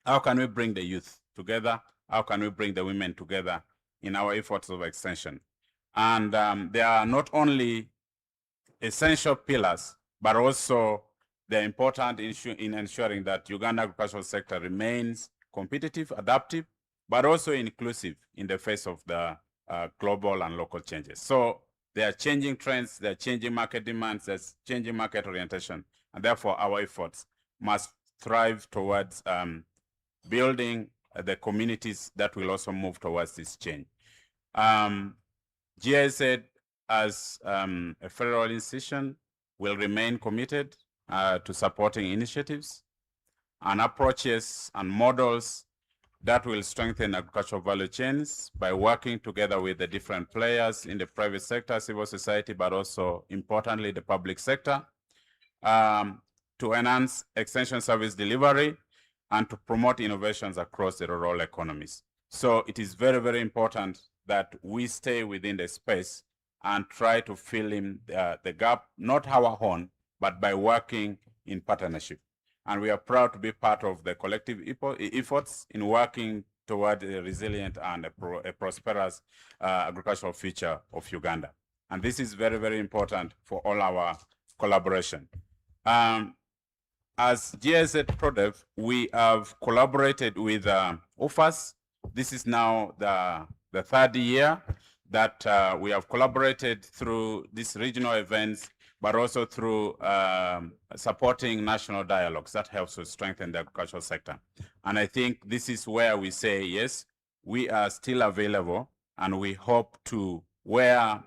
How can we bring the youth together? How can we bring the women together in our efforts of extension? And they are not only essential pillars, but also they're important in ensuring that Uganda agricultural sector remains competitive, adaptive, but also inclusive in the face of the global and local changes. So there are changing trends, there are changing market demands, there's changing market orientation, and therefore our efforts must thrive towards building the communities that will also move towards this change. GIZ as a federal institution will remain committed to supporting initiatives and approaches and models that will strengthen agricultural value chains by working together with the different players in the private sector, civil society, but also importantly, the public sector, to enhance extension service delivery and to promote innovations across the rural economies. So it is very, very important that we stay within the space and try to fill in the gap, not our own, but by working in partnership. And we are proud to be part of the collective efforts in working toward a resilient and a prosperous agricultural future of Uganda. And this is very, very important for all our collaboration. As GIZ PRODEV, we have collaborated with UFAS. This is now the third year that we have collaborated through these regional events, but also through supporting national dialogues. That helps to strengthen the agricultural sector. And I think this is where we say, yes, we are still available, and we hope to, where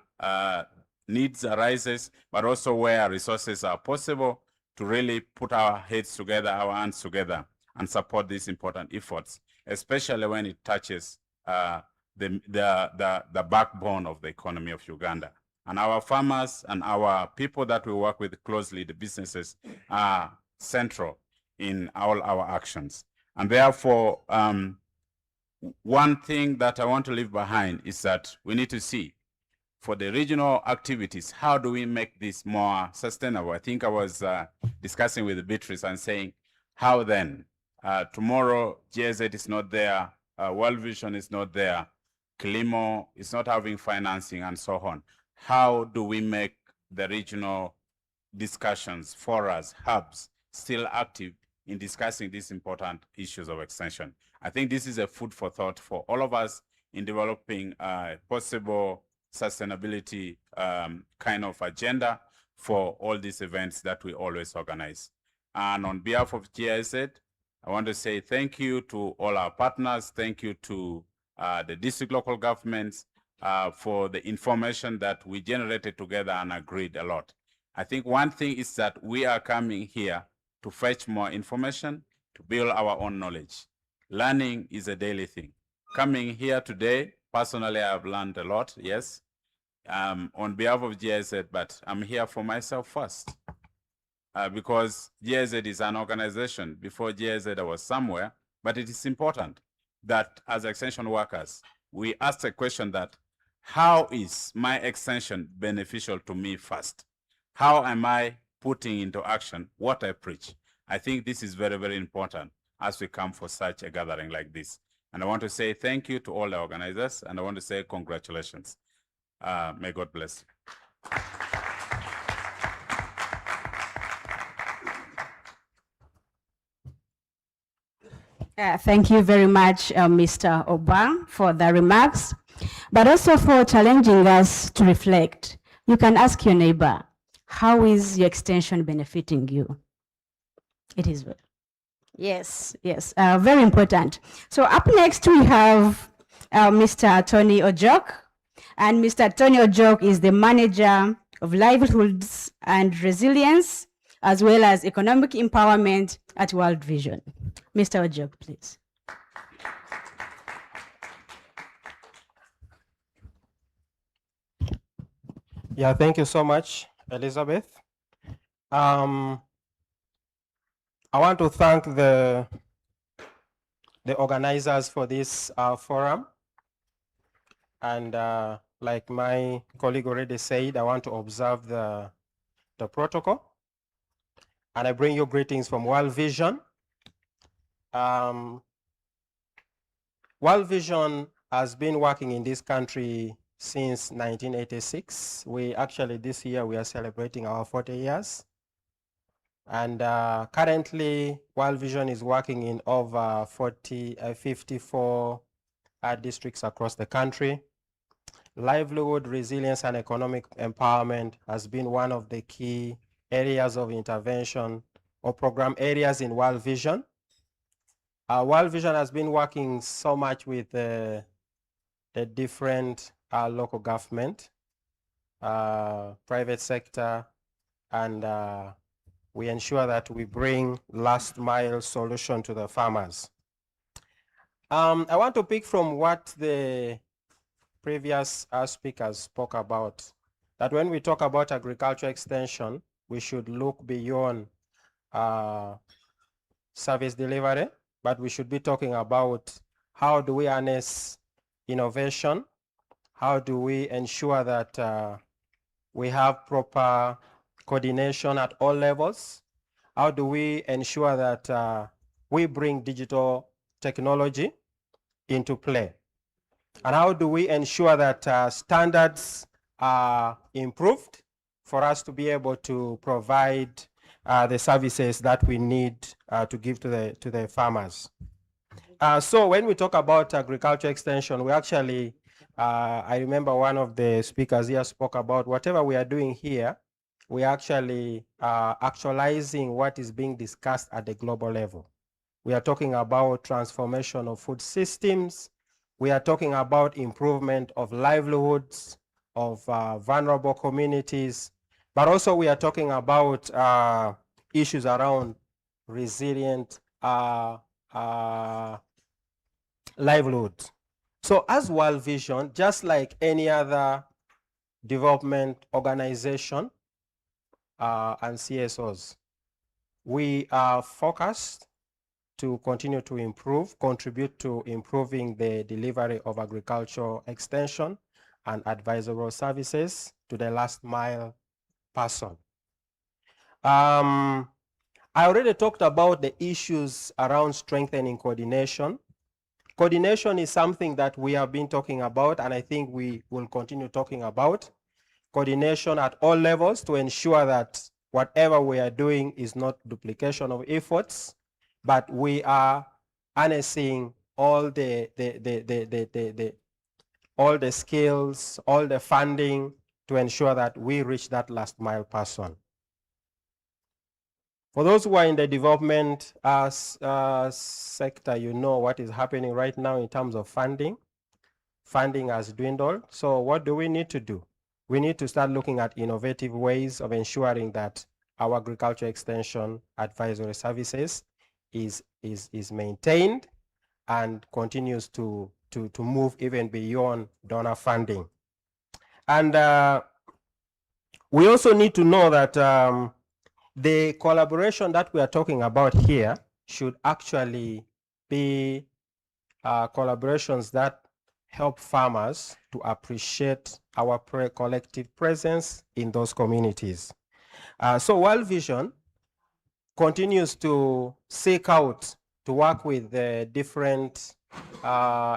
needs arises, but also where resources are possible, to really put our heads together, our hands together, and support these important efforts, especially when it touches the backbone of the economy of Uganda. And our farmers and our people that we work with closely, the businesses, are central in all our actions. And therefore, one thing that I want to leave behind is that we need to see, for the regional activities, how do we make this more sustainable? I think I was discussing with Beatrice and saying, how then? Tomorrow, GIZ is not there, World Vision is not there, Kilimo is not having financing, and so on. How do we make the regional discussions, forums, hubs, still active in discussing these important issues of extension? I think this is a food for thought for all of us in developing possible sustainability kind of agenda for all these events that we always organize. And on behalf of GIZ, I want to say thank you to all our partners. Thank you to the district local governments for the information that we generated together and agreed a lot. I think one thing is that we are coming here to fetch more information, to build our own knowledge. Learning is a daily thing. Coming here today, personally, I've learned a lot, yes, on behalf of GIZ, but I'm here for myself first. Because GIZ is an organization. Before GIZ, I was somewhere, but it is important that as extension workers, we ask the question that, how is my extension beneficial to me first? How am I putting into action what I preach? I think this is very, very important as we come for such a gathering like this. And I want to say thank you to all the organizers, and I want to say congratulations. May God bless you. Thank you very much, Mr. Obang, for the remarks, but also for challenging us to reflect. You can ask your neighbor, how is your extension benefiting you? It is well. Yes, yes, very important. So up next we have Mr. Tony Ojok, and Mr. Tony Ojok is the Manager of Livelihoods and Resilience, as well as Economic Empowerment at World Vision. Mr. Ojok, please. Yeah, thank you so much, Elizabeth. I want to thank the organizers for this forum. And like my colleague already said, I want to observe the protocol. And I bring you greetings from World Vision. World Vision has been working in this country since 1986. We actually, this year, we are celebrating our 40 years. And currently, World Vision is working in over 54 districts across the country. Livelihood, resilience, and economic empowerment has been one of the key areas of intervention or program areas in World Vision. World Vision has been working so much with the different local government, private sector, and we ensure that we bring last mile solution to the farmers. I want to pick from what the previous speakers spoke about, that when we talk about agriculture extension, we should look beyond service delivery, but we should be talking about how do we harness innovation, how do we ensure that we have proper coordination at all levels, how do we ensure that we bring digital technology into play, and how do we ensure that standards are improved for us to be able to provide the services that we need to give to the farmers. So when we talk about agriculture extension, we actually, I remember one of the speakers here spoke about whatever we are doing here, we actually actualizing what is being discussed at the global level. We are talking about transformation of food systems. We are talking about improvement of livelihoods of vulnerable communities, but also we are talking about issues around resilient livelihoods. So as World Vision, just like any other development organization and CSOs, we are focused to continue to improve, contribute to improving the delivery of agricultural extension and advisory services to the last mile person. I already talked about the issues around strengthening coordination. Coordination is something that we have been talking about, and I think we will continue talking about. Coordination at all levels to ensure that whatever we are doing is not duplication of efforts, but we are harnessing all the skills, all the funding to ensure that we reach that last mile person. For those who are in the development sector, you know what is happening right now in terms of funding. Funding has dwindled. So what do we need to do? We need to start looking at innovative ways of ensuring that our agriculture extension advisory services is maintained and continues to move even beyond donor funding. And we also need to know that the collaboration that we are talking about here should actually be collaborations that help farmers to appreciate our collective presence in those communities. So World Vision continues to seek out to work with the different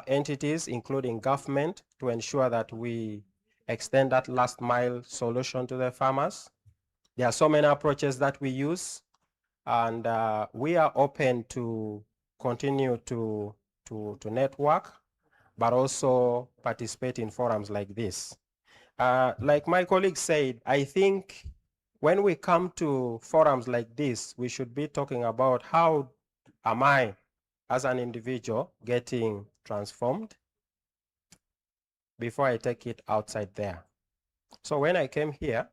entities, including government, to ensure that we extend that last mile solution to the farmers. There are so many approaches that we use, and we are open to continue to network, but also participate in forums like this. Like my colleague said, I think when we come to forums like this, we should be talking about how am I, as an individual, getting transformed before I take it outside there. So when I came here,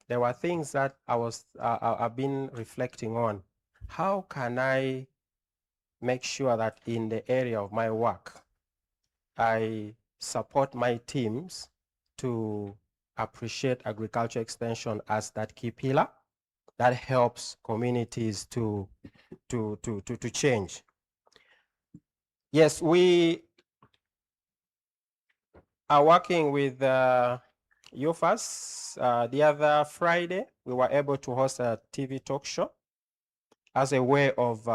there were things that I've been reflecting on. How can I make sure that in the area of my work, I support my teams to appreciate agriculture extension as that key pillar that helps communities to change. Yes, we are working with UFAS. The other Friday, we were able to host a TV talk show as a way of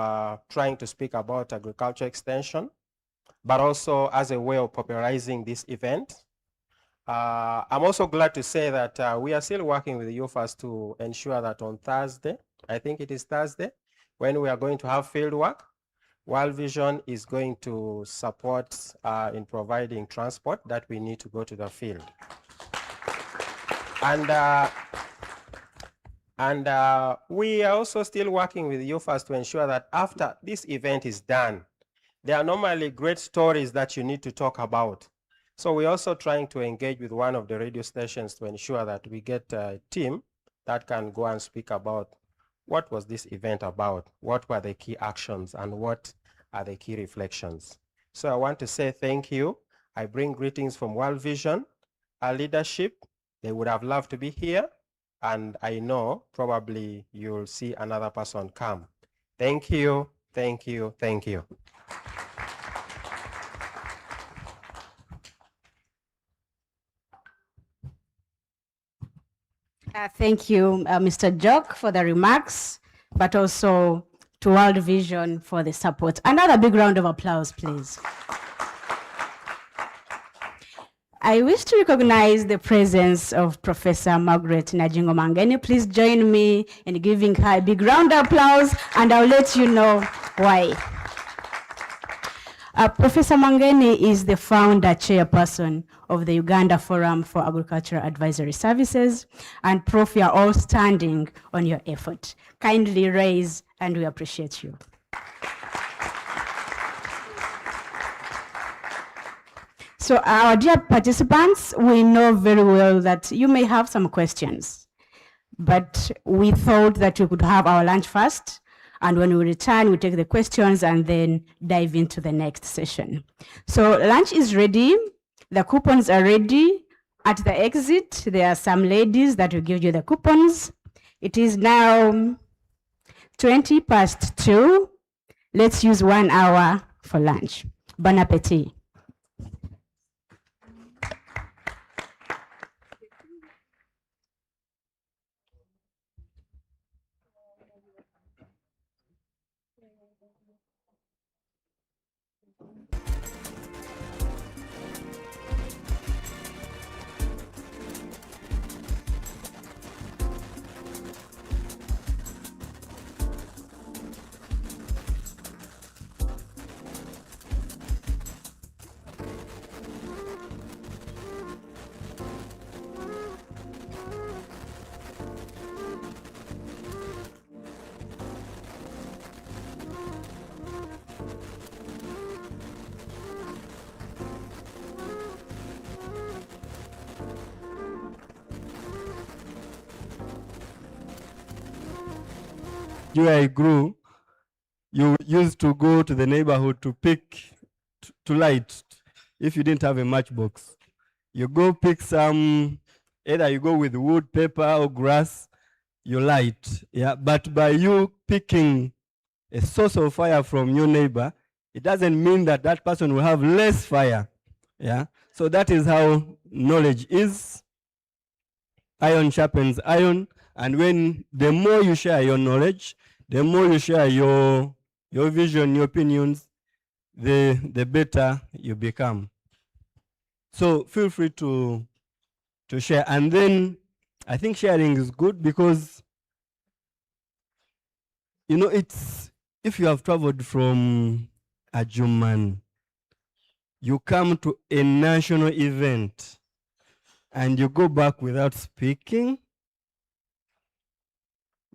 trying to speak about agriculture extension, but also as a way of popularizing this event. I'm also glad to say that we are still working with the UFAS to ensure that on Thursday, I think it is Thursday, when we are going to have field work, World Vision is going to support in providing transport that we need to go to the field. And we are also still working with UFAS to ensure that after this event is done, there are normally great stories that you need to talk about. So we're also trying to engage with one of the radio stations to ensure that we get a team that can go and speak about what was this event about? What were the key actions and what are the key reflections? So I want to say thank you. I bring greetings from World Vision, our leadership. They would have loved to be here, and I know probably you'll see another person come. Thank you, thank you, thank you. Thank you, Mr. Jock, for the remarks, but also to World Vision for the support. Another big round of applause, please. I wish to recognize the presence of Professor Margaret Najingo Mangeni. Please join me in giving her a big round of applause, and I'll let you know why. Professor Mangeni is the founder chairperson of the Uganda Forum for Agricultural Advisory Services. And Prof, you are all standing on your effort. Kindly raise, and we appreciate you. So our dear participants, we know very well that you may have some questions, but we thought that we could have our lunch first, and when we return, we take the questions and then dive into the next session. So lunch is ready. The coupons are ready. At the exit, there are some ladies that will give you the coupons. It is now 2:20. Let's use 1 hour for lunch. Bon appetit. Where I grew, you used to go to the neighborhood to pick, to light, if you didn't have a matchbox. You go pick some, either you go with wood, paper, or grass, you light. Yeah, but by you picking a source of fire from your neighbor, it doesn't mean that that person will have less fire. Yeah, so that is how knowledge is. Iron sharpens iron, and when the more you share your knowledge, the more you share your vision, your opinions, the better you become. So feel free to share. And then I think sharing is good because, you know, it's, if you have traveled from Ajuman, you come to a national event and you go back without speaking,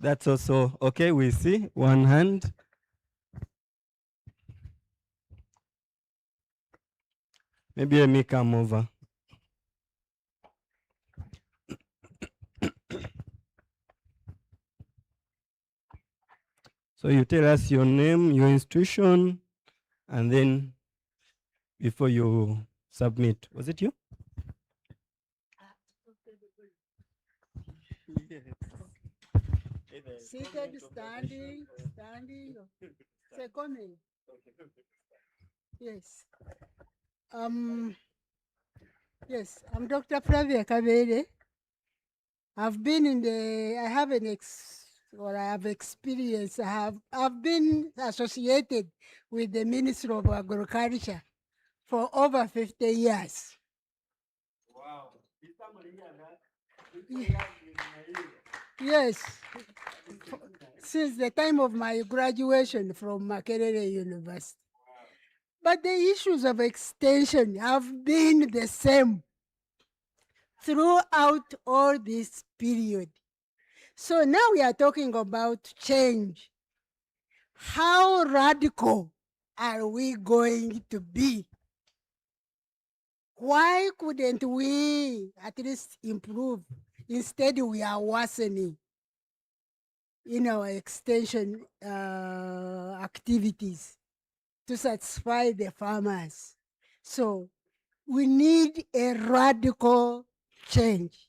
that's also okay. We see one hand. Maybe let me come over. So you tell us your name, your institution, and then before you submit. Was it you? Seated, standing, standing. Second. Yes. Yes, I'm Dr. Flavia Kabede. I've been in the, I have an I have experience. I've been associated with the Ministry of Agriculture for over 50 years. Wow. Yes. Since the time of my graduation from Makerere University. But the issues of extension have been the same throughout all this period. So now we are talking about change. How radical are we going to be? Why couldn't we at least improve? Instead, we are worsening. in our extension activities to satisfy the farmers. So we need a radical change,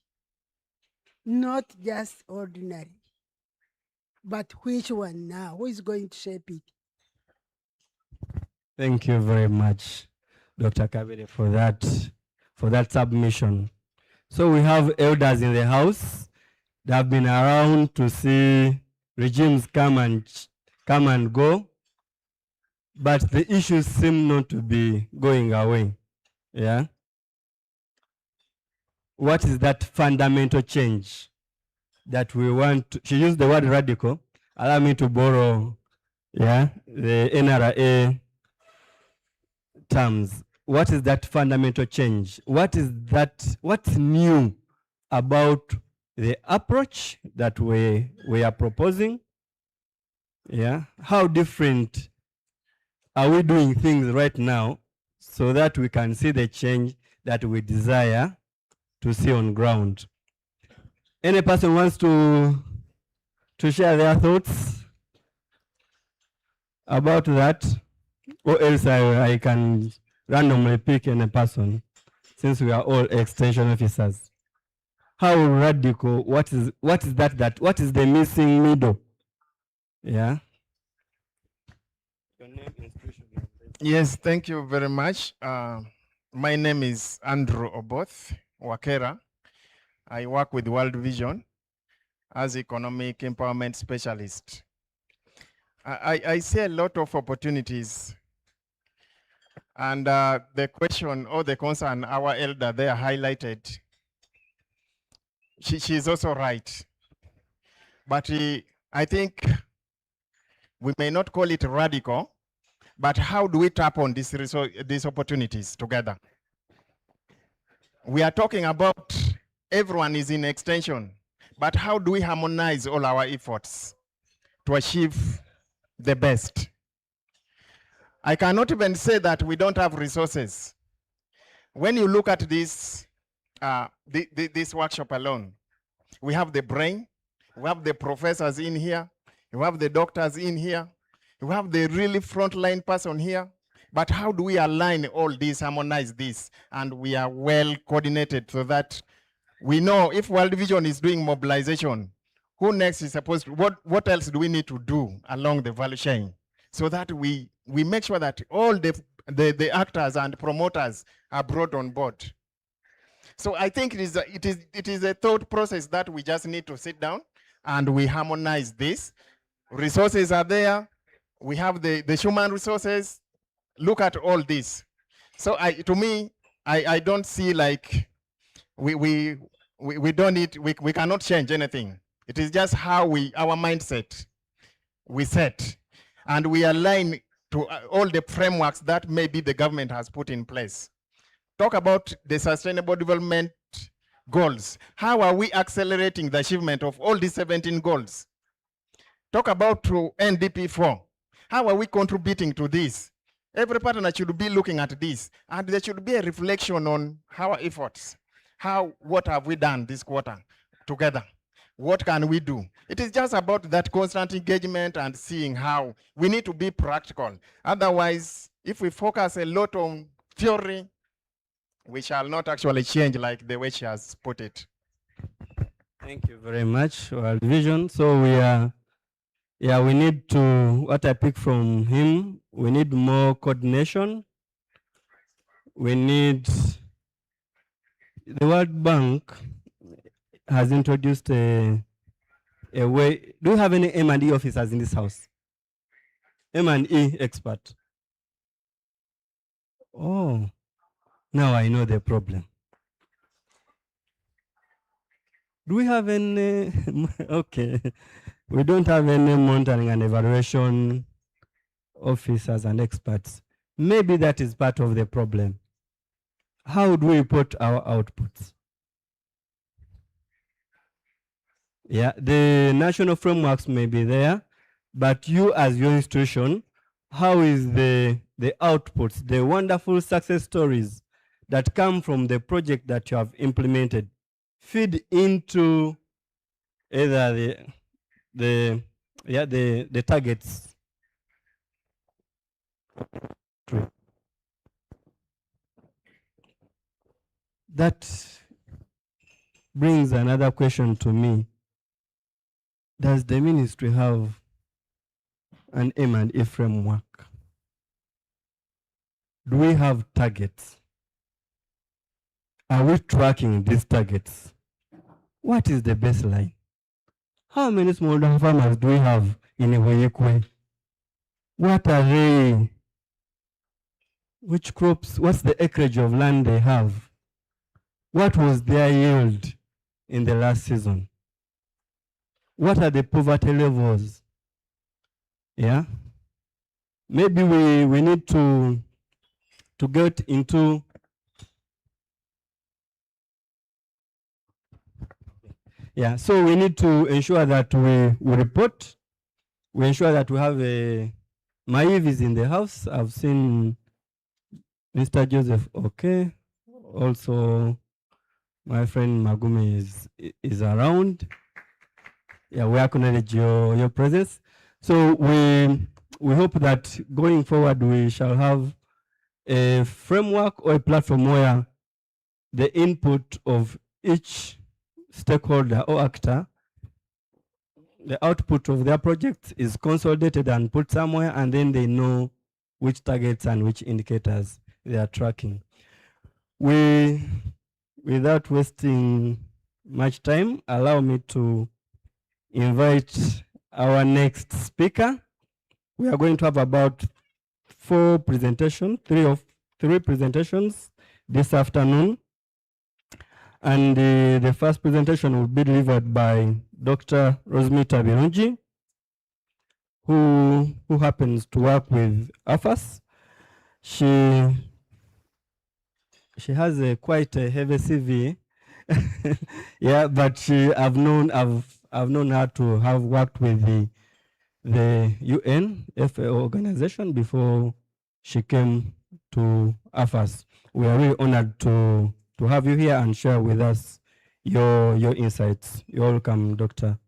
not just ordinary. But which one now? Who is going to shape it? Thank you very much, Dr. Kabede, for that submission. So we have elders in the house that have been around to see regimes come and go, but the issues seem not to be going away. Yeah. What is that fundamental change that we want to, she used the word radical. Allow me to borrow, yeah, the NRA terms. What is that fundamental change? What is that, what's new about the approach that we are proposing? Yeah, how different are we doing things right now so that we can see the change that we desire to see on ground? Any person wants to share their thoughts about that? Or else I can randomly pick any person, since we are all extension officers. How radical, what is the missing middle? Yeah. Yes, thank you very much. My name is Andrew Oboth Wakera. I work with World Vision as economic empowerment specialist. I see a lot of opportunities, and the question or the concern our elder there highlighted, she's also right. But I think we may not call it radical, but how do we tap on these opportunities together? We are talking about everyone is in extension, but how do we harmonize all our efforts to achieve the best? I cannot even say that we don't have resources. When you look at this, this workshop alone, we have the brain, we have the professors in here, we have the doctors in here, we have the really frontline person here. But how do we align all this, harmonize this, and we are well coordinated so that we know if World Vision is doing mobilization, who next is supposed to, what else do we need to do along the value chain so that we make sure that all the actors and promoters are brought on board. So I think it is a thought process that we just need to sit down and we harmonize this. Resources are there. We have the human resources. Look at all this. So to me, I don't see like we don't need, we cannot change anything. It is just how our mindset we set, and we align to all the frameworks that maybe the government has put in place. Talk about the sustainable development goals. How are we accelerating the achievement of all these 17 goals? Talk about to NDP 4. How are we contributing to this? Every partner should be looking at this, and there should be a reflection on our efforts. What have we done this quarter together? What can we do? It is just about that constant engagement and seeing how we need to be practical. Otherwise, if we focus a lot on theory, we shall not actually change like the way she has put it. Thank you very much, World Vision. So we need to, what I pick from him, we need more coordination. We need, the World Bank has introduced a way. Do you have any M&E officers in this house? M&E expert. Oh, now I know the problem. Do we have any, okay. We don't have any monitoring and evaluation officers and experts. Maybe that is part of the problem. How do we report our outputs? Yeah, the national frameworks may be there, but you as your institution, how is the outputs, the wonderful success stories that come from the project that you have implemented feed into either the targets. That brings another question to me. Does the ministry have an M&E framework? Do we have targets? Are we tracking these targets? What is the baseline? How many smallholder farmers do we have in Iweyikwe? What are they? Which crops, what's the acreage of land they have? What was their yield in the last season? What are the poverty levels? Yeah? Maybe we need to get into so we need to ensure that we report, we ensure that we have Maiv is in the house. I've seen Mr. Joseph, okay. Also, my friend Magumi is around. Yeah, we acknowledge your presence. So we hope that going forward we shall have a framework or a platform where the input of each stakeholder or actor, the output of their project is consolidated and put somewhere, and then they know which targets and which indicators they are tracking. Without wasting much time, allow me to invite our next speaker. We are going to have about three presentations this afternoon. And the first presentation will be delivered by Dr. Rosmita Birungi, who happens to work with AFAS. She has quite a heavy CV, yeah, but I've known her to have worked with the UN FAO organization before she came to AFAS. We are really honored to have you here and share with us your insights. You're welcome, Dr.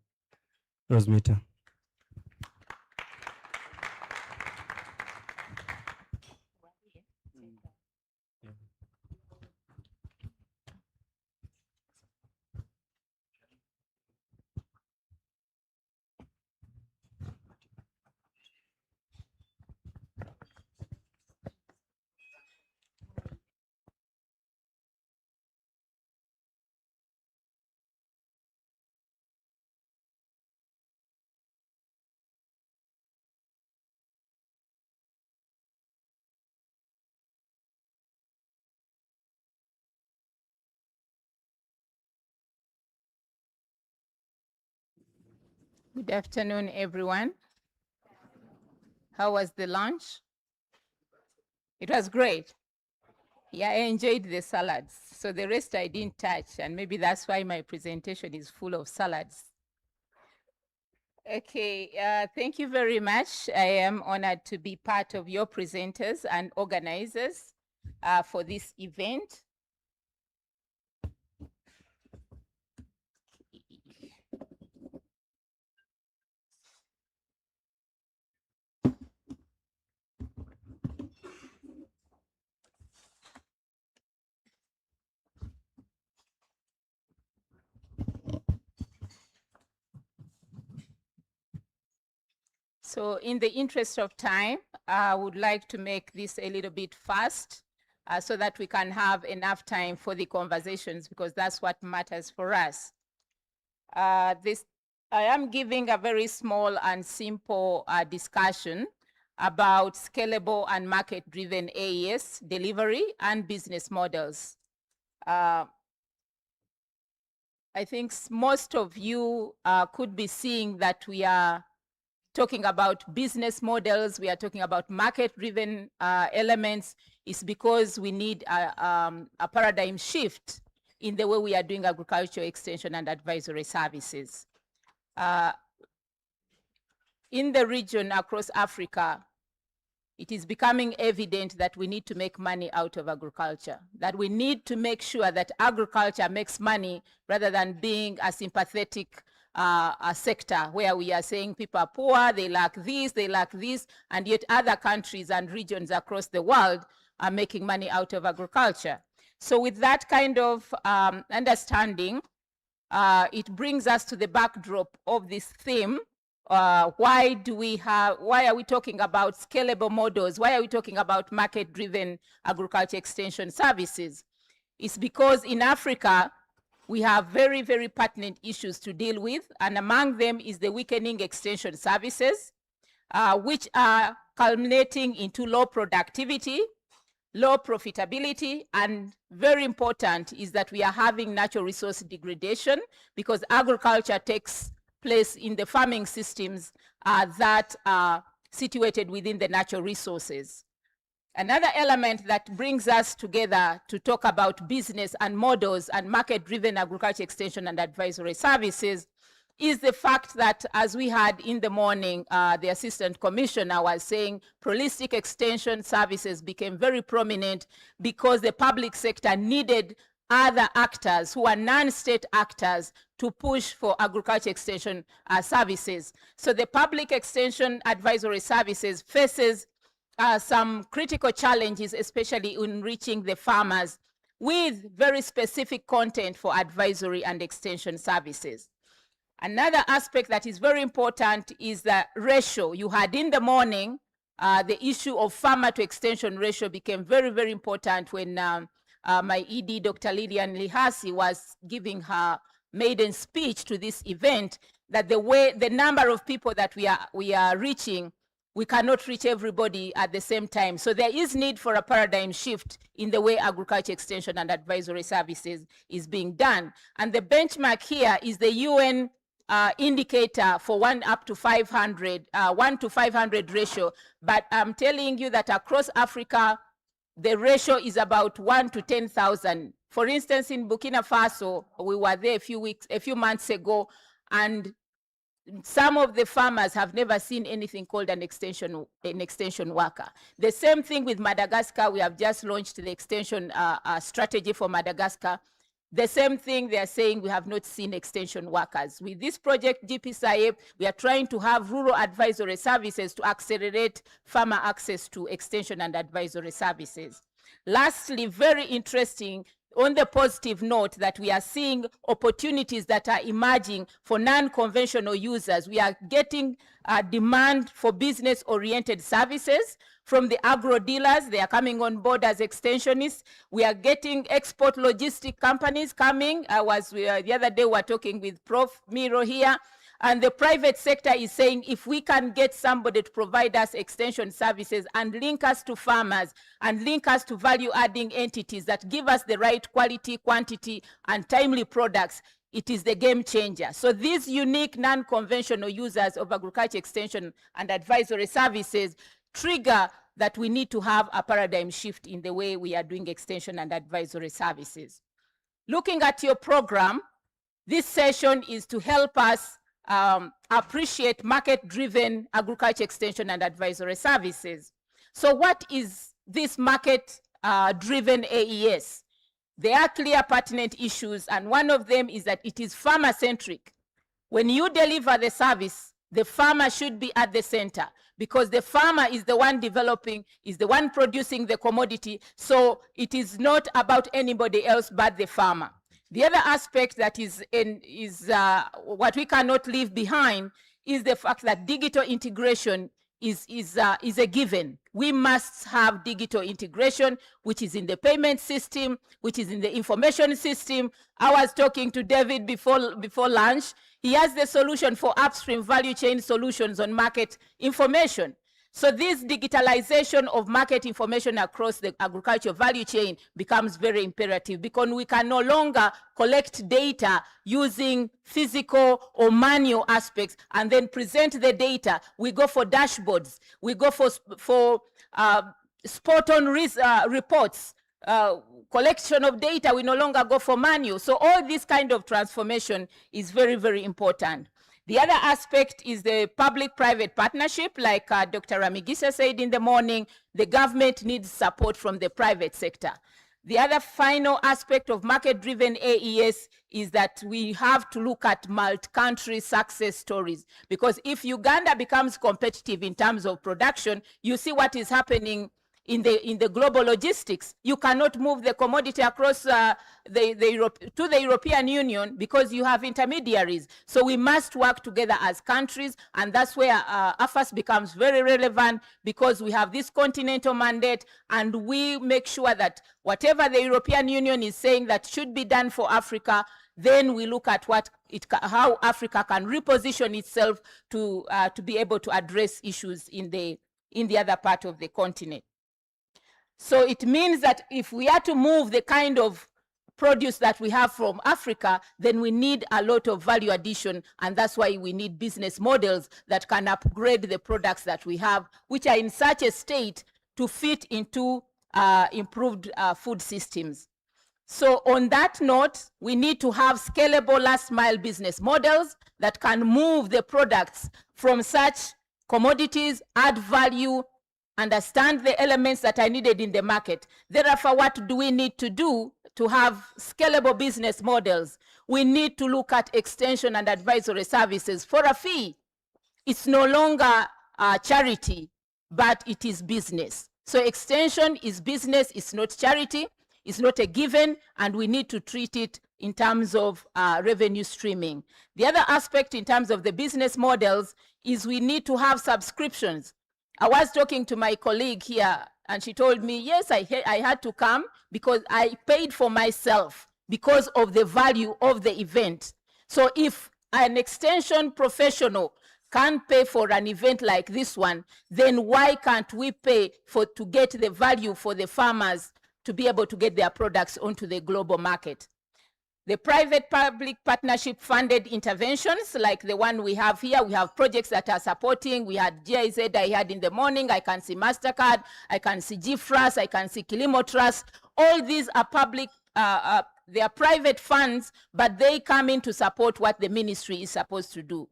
Rosmita. Good afternoon, everyone. How was the lunch? It was great. Yeah, I enjoyed the salads. So the rest I didn't touch, and maybe that's why my presentation is full of salads. Okay, thank you very much. I am honored to be part of your presenters and organizers for this event. So in the interest of time, I would like to make this a little bit fast so that we can have enough time for the conversations, because that's what matters for us. I am giving a very small and simple discussion about scalable and market-driven AES delivery and business models. I think most of you could be seeing that we are talking about business models, we are talking about market-driven elements, is because we need a paradigm shift in the way we are doing agricultural extension and advisory services. In the region across Africa, it is becoming evident that we need to make money out of agriculture, that we need to make sure that agriculture makes money rather than being a sympathetic sector where we are saying people are poor, they lack this, and yet other countries and regions across the world are making money out of agriculture. So with that kind of understanding, it brings us to the backdrop of this theme. Why are we talking about scalable models? Why are we talking about market-driven agriculture extension services? It's because in Africa, we have very, very pertinent issues to deal with, and among them is the weakening extension services, which are culminating into low productivity, low profitability, and very important is that we are having natural resource degradation because agriculture takes place in the farming systems that are situated within the natural resources. Another element that brings us together to talk about business and models and market-driven agriculture extension and advisory services is the fact that, as we had in the morning, the Assistant Commissioner was saying, holistic extension services became very prominent because the public sector needed other actors who are non-state actors to push for agriculture extension services. So the public extension advisory services faces some critical challenges, especially in reaching the farmers with very specific content for advisory and extension services. Another aspect that is very important is the ratio. You had in the morning, the issue of farmer to extension ratio became very, very important when my ED, Dr. Lilian Lihasi, was giving her maiden speech to this event, that the number of people that we are reaching, we cannot reach everybody at the same time. So there is need for a paradigm shift in the way agriculture extension and advisory services is being done. And the benchmark here is the UN indicator for 1 to 500 ratio. But I'm telling you that across Africa, the ratio is about 1 to 10,000. For instance, in Burkina Faso, we were there a few months ago, and some of the farmers have never seen anything called an extension worker. The same thing with Madagascar. We have just launched the extension strategy for Madagascar. The same thing they are saying, we have not seen extension workers. With this project, GPSIA, we are trying to have rural advisory services to accelerate farmer access to extension and advisory services. Lastly, very interesting, on the positive note that we are seeing opportunities that are emerging for non-conventional users. We are getting demand for business-oriented services from the agro dealers. They are coming on board as extensionists. We are getting export logistic companies coming. The other day we were talking with Prof. Miro here, and the private sector is saying if we can get somebody to provide us extension services and link us to farmers and link us to value-adding entities that give us the right quality, quantity, and timely products, it is the game changer. So these unique non-conventional users of agriculture extension and advisory services trigger that we need to have a paradigm shift in the way we are doing extension and advisory services. Looking at your program, this session is to help us appreciate market-driven agriculture extension and advisory services. So what is this market-driven AES? There are clear pertinent issues, and one of them is that it is farmer-centric. When you deliver the service, the farmer should be at the center because the farmer is the one developing, is the one producing the commodity, so it is not about anybody else but the farmer. The other aspect that is what we cannot leave behind is the fact that digital integration is a given. We must have digital integration, which is in the payment system, which is in the information system. I was talking to David before lunch. He has the solution for upstream value chain solutions on market information. So this digitalization of market information across the agricultural value chain becomes very imperative because we can no longer collect data using physical or manual aspects and then present the data. We go for dashboards. We go for spot-on reports. Collection of data, we no longer go for manual. So all this kind of transformation is very, very important. The other aspect is the public-private partnership. Like Dr. Ramigisa said in the morning, the government needs support from the private sector. The other final aspect of market-driven AES is that we have to look at multi-country success stories, because if Uganda becomes competitive in terms of production, you see what is happening in the global logistics. You cannot move the commodity across to the European Union because you have intermediaries. So we must work together as countries, and that's where AFAS becomes very relevant, because we have this continental mandate, and we make sure that whatever the European Union is saying that should be done for Africa, then we look at how Africa can reposition itself to be able to address issues in the other part of the continent. So it means that if we are to move the kind of produce that we have from Africa, then we need a lot of value addition, and that's why we need business models that can upgrade the products that we have, which are in such a state to fit into improved food systems. So on that note, we need to have scalable last mile business models that can move the products from such commodities, add value, understand the elements that are needed in the market. Therefore, what do we need to do to have scalable business models? We need to look at extension and advisory services for a fee. It's no longer charity, but it is business. So extension is business, it's not charity, it's not a given, and we need to treat it in terms of revenue streaming. The other aspect in terms of the business models is we need to have subscriptions. I was talking to my colleague here, and she told me, yes, I had to come because I paid for myself because of the value of the event. So if an extension professional can pay for an event like this one, then why can't we pay to get the value for the farmers to be able to get their products onto the global market? The private-public partnership funded interventions like the one we have here, we have projects that are supporting. We had GIZ I had in the morning, I can see MasterCard, I can see GFRAS, I can see Kilimo Trust. All these are public, they are private funds, but they come in to support what the ministry is supposed to do.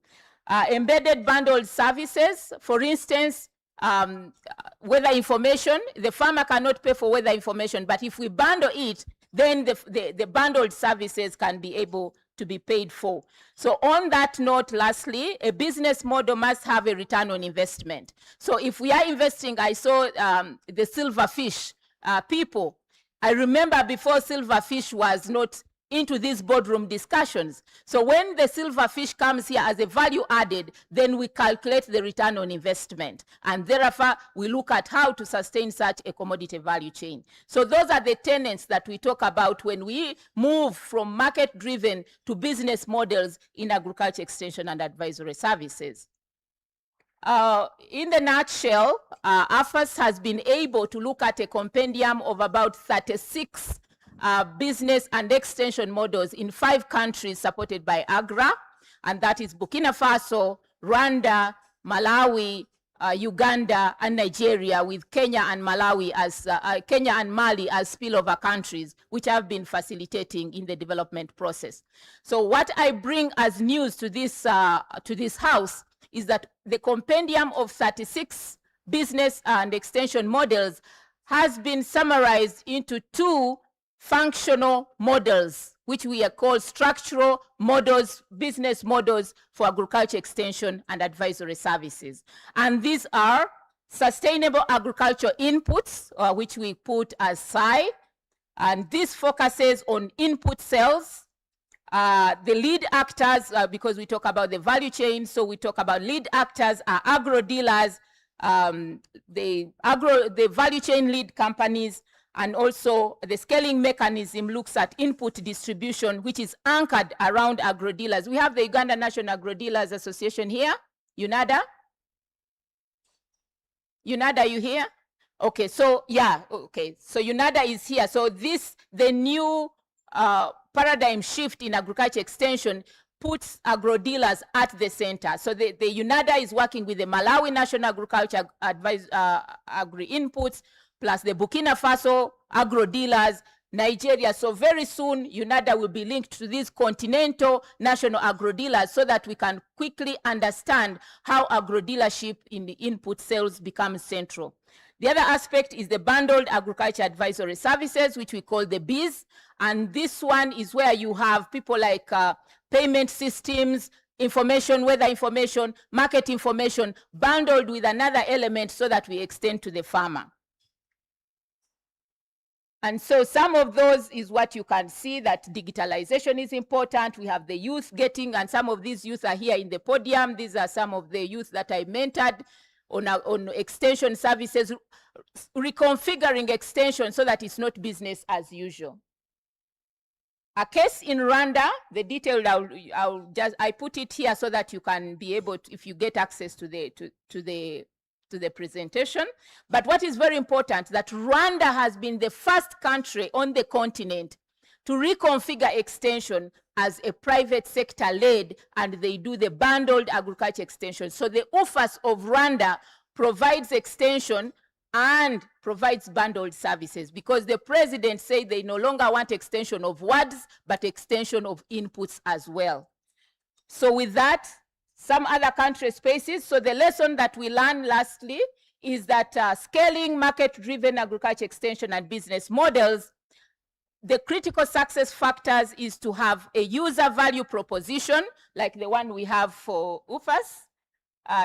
Embedded bundled services, for instance, weather information, the farmer cannot pay for weather information, but if we bundle it, then the bundled services can be able to be paid for. So on that note, lastly, a business model must have a return on investment. So if we are investing, I saw the silverfish people. I remember before silverfish was not into these boardroom discussions. So when the silverfish comes here as a value added, then we calculate the return on investment. And therefore, we look at how to sustain such a commodity value chain. So those are the tenets that we talk about when we move from market-driven to business models in agriculture extension and advisory services. In the nutshell, AFAS has been able to look at a compendium of about 36 business and extension models in 5 countries supported by AGRA, and that is Burkina Faso, Rwanda, Malawi, Uganda, and Nigeria, with Kenya and Malawi as Kenya and Mali as spillover countries, which have been facilitating in the development process. So what I bring as news to this house is that the compendium of 36 business and extension models has been summarized into 2 functional models, which we are called structural models, business models for agriculture extension and advisory services. And these are sustainable agriculture inputs, which we put as SAI, and this focuses on input sales. The lead actors, because we talk about the value chain, so we talk about lead actors are agro dealers, the value chain lead companies, and also the scaling mechanism looks at input distribution, which is anchored around agro dealers. We have the Uganda National Agro Dealers Association here, UNADA. UNADA, are you here? Okay, so yeah, okay, so UNADA is here. So the new paradigm shift in agriculture extension puts agro dealers at the center. So the UNADA is working with the Malawi National Agriculture Agri Inputs, plus the Burkina Faso agro dealers, Nigeria. So very soon, UNADA will be linked to these continental national agro dealers so that we can quickly understand how agro dealership in the input sales becomes central. The other aspect is the bundled agriculture advisory services, which we call the BIS. And this one is where you have people like payment systems, information, weather information, market information, bundled with another element so that we extend to the farmer. And so some of those is what you can see, that digitalization is important. We have the youth getting, and some of these youth are here in the podium. These are some of the youth that I mentored on extension services, reconfiguring extension so that it's not business as usual. A case in Rwanda, the detailed, I put it here so that you can be able to, if you get access to the presentation. But what is very important, that Rwanda has been the first country on the continent to reconfigure extension as a private sector led, and they do the bundled agriculture extension. So the UFAS of Rwanda provides extension and provides bundled services, because the president said they no longer want extension of words, but extension of inputs as well. So with that, some other country spaces. So the lesson that we learned lastly is that scaling market-driven agriculture extension and business models, the critical success factors is to have a user value proposition, like the one we have for UFAS.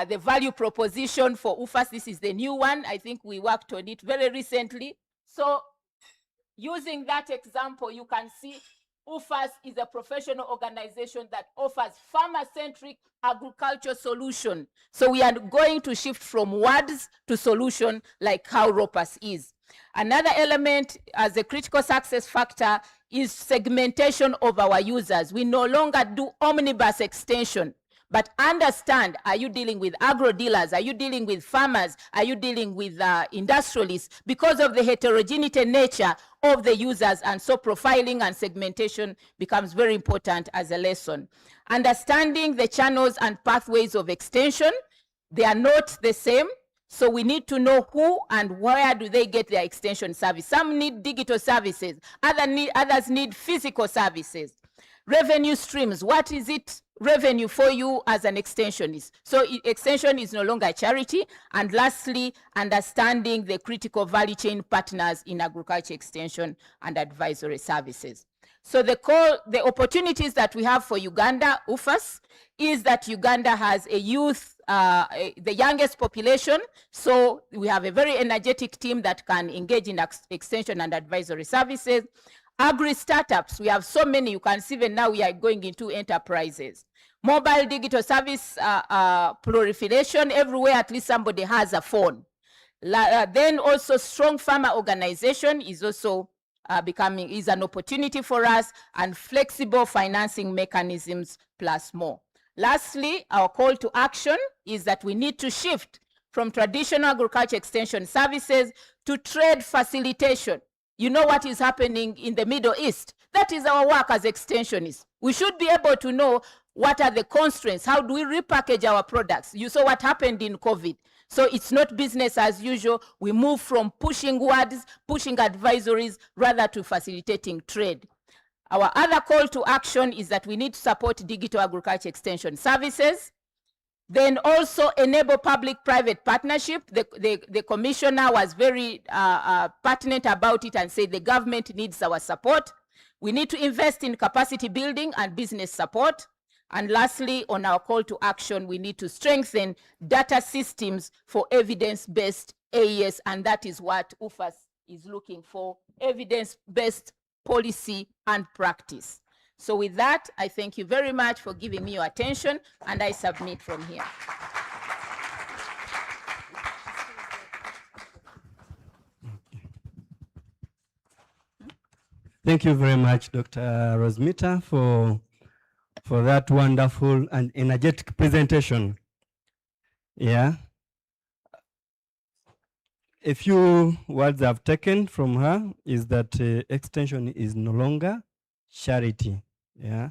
The value proposition for UFAS, this is the new one. I think we worked on it very recently. So using that example, you can see UFAS is a professional organization that offers farmer-centric agriculture solution. So we are going to shift from words to solution, like how ROPAS is. Another element as a critical success factor is segmentation of our users. We no longer do omnibus extension, but understand, are you dealing with agro dealers? Are you dealing with farmers? Are you dealing with industrialists? Because of the heterogeneity nature of the users, and so profiling and segmentation becomes very important as a lesson. Understanding the channels and pathways of extension, they are not the same. So we need to know who and where do they get their extension service. Some need digital services, others need physical services. Revenue streams, what is it revenue for you as an extensionist? So extension is no longer a charity. And lastly, understanding the critical value chain partners in agriculture extension and advisory services. So the opportunities that we have for Uganda, UFAS, is that Uganda has a youth, the youngest population. So we have a very energetic team that can engage in extension and advisory services. Agri startups, we have so many. You can see even now we are going into enterprises. Mobile digital service proliferation, everywhere at least somebody has a phone. Then also strong farmer organization is also is an opportunity for us, and flexible financing mechanisms plus more. Lastly, our call to action is that we need to shift from traditional agriculture extension services to trade facilitation. You know what is happening in the Middle East? That is our work as extensionists. We should be able to know what are the constraints, how do we repackage our products? You saw what happened in COVID. So it's not business as usual. We move from pushing words, pushing advisories, rather to facilitating trade. Our other call to action is that we need to support digital agriculture extension services. Then also enable public-private partnership. The commissioner was very pertinent about it and said the government needs our support. We need to invest in capacity building and business support. And lastly, on our call to action, we need to strengthen data systems for evidence-based AES, and that is what UFAS is looking for, evidence-based policy and practice. So with that, I thank you very much for giving me your attention, and I submit from here. Thank you very much, Dr. Rosmita, for that wonderful and energetic presentation. Yeah. A few words I've taken from her is that extension is no longer charity. Yeah.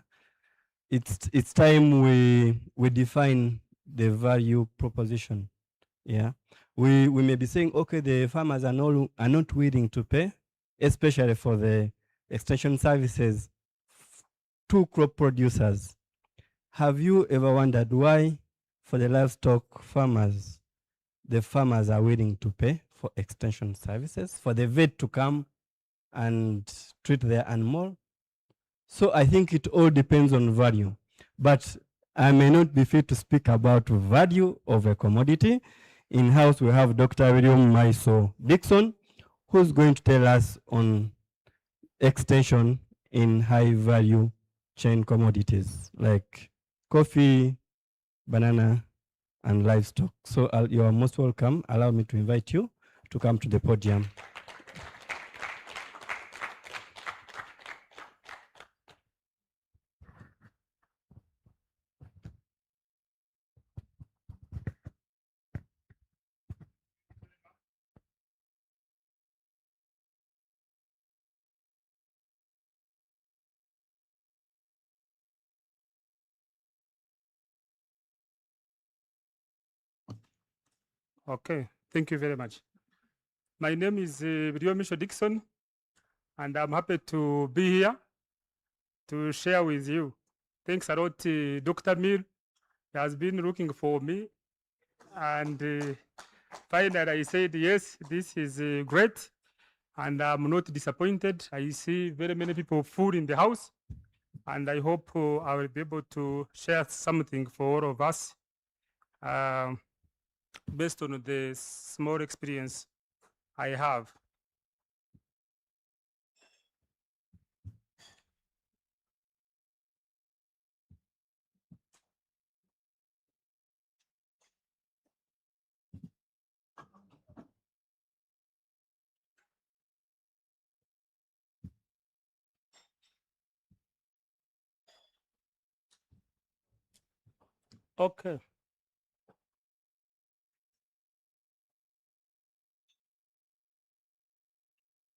It's time we define the value proposition. Yeah. We may be saying, okay, the farmers are not willing to pay, especially for the extension services to crop producers. Have you ever wondered why for the livestock farmers, the farmers are willing to pay for extension services, for the vet to come and treat their animal. So I think it all depends on value. But I may not be fit to speak about value of a commodity. In-house, we have Dr. William Maiso Dixon, who's going to tell us on extension in high value chain commodities like coffee, banana, and livestock. So you are most welcome. Allow me to invite you to come to the podium. Okay, thank you very much. My name is William Maiso Dixon, and I'm happy to be here to share with you. Thanks a lot, Dr. Mir. He has been looking for me, and finally I said, yes, this is great, and I'm not disappointed. I see very many people full in the house, and I hope I will be able to share something for all of us based on the small experience I have. Okay.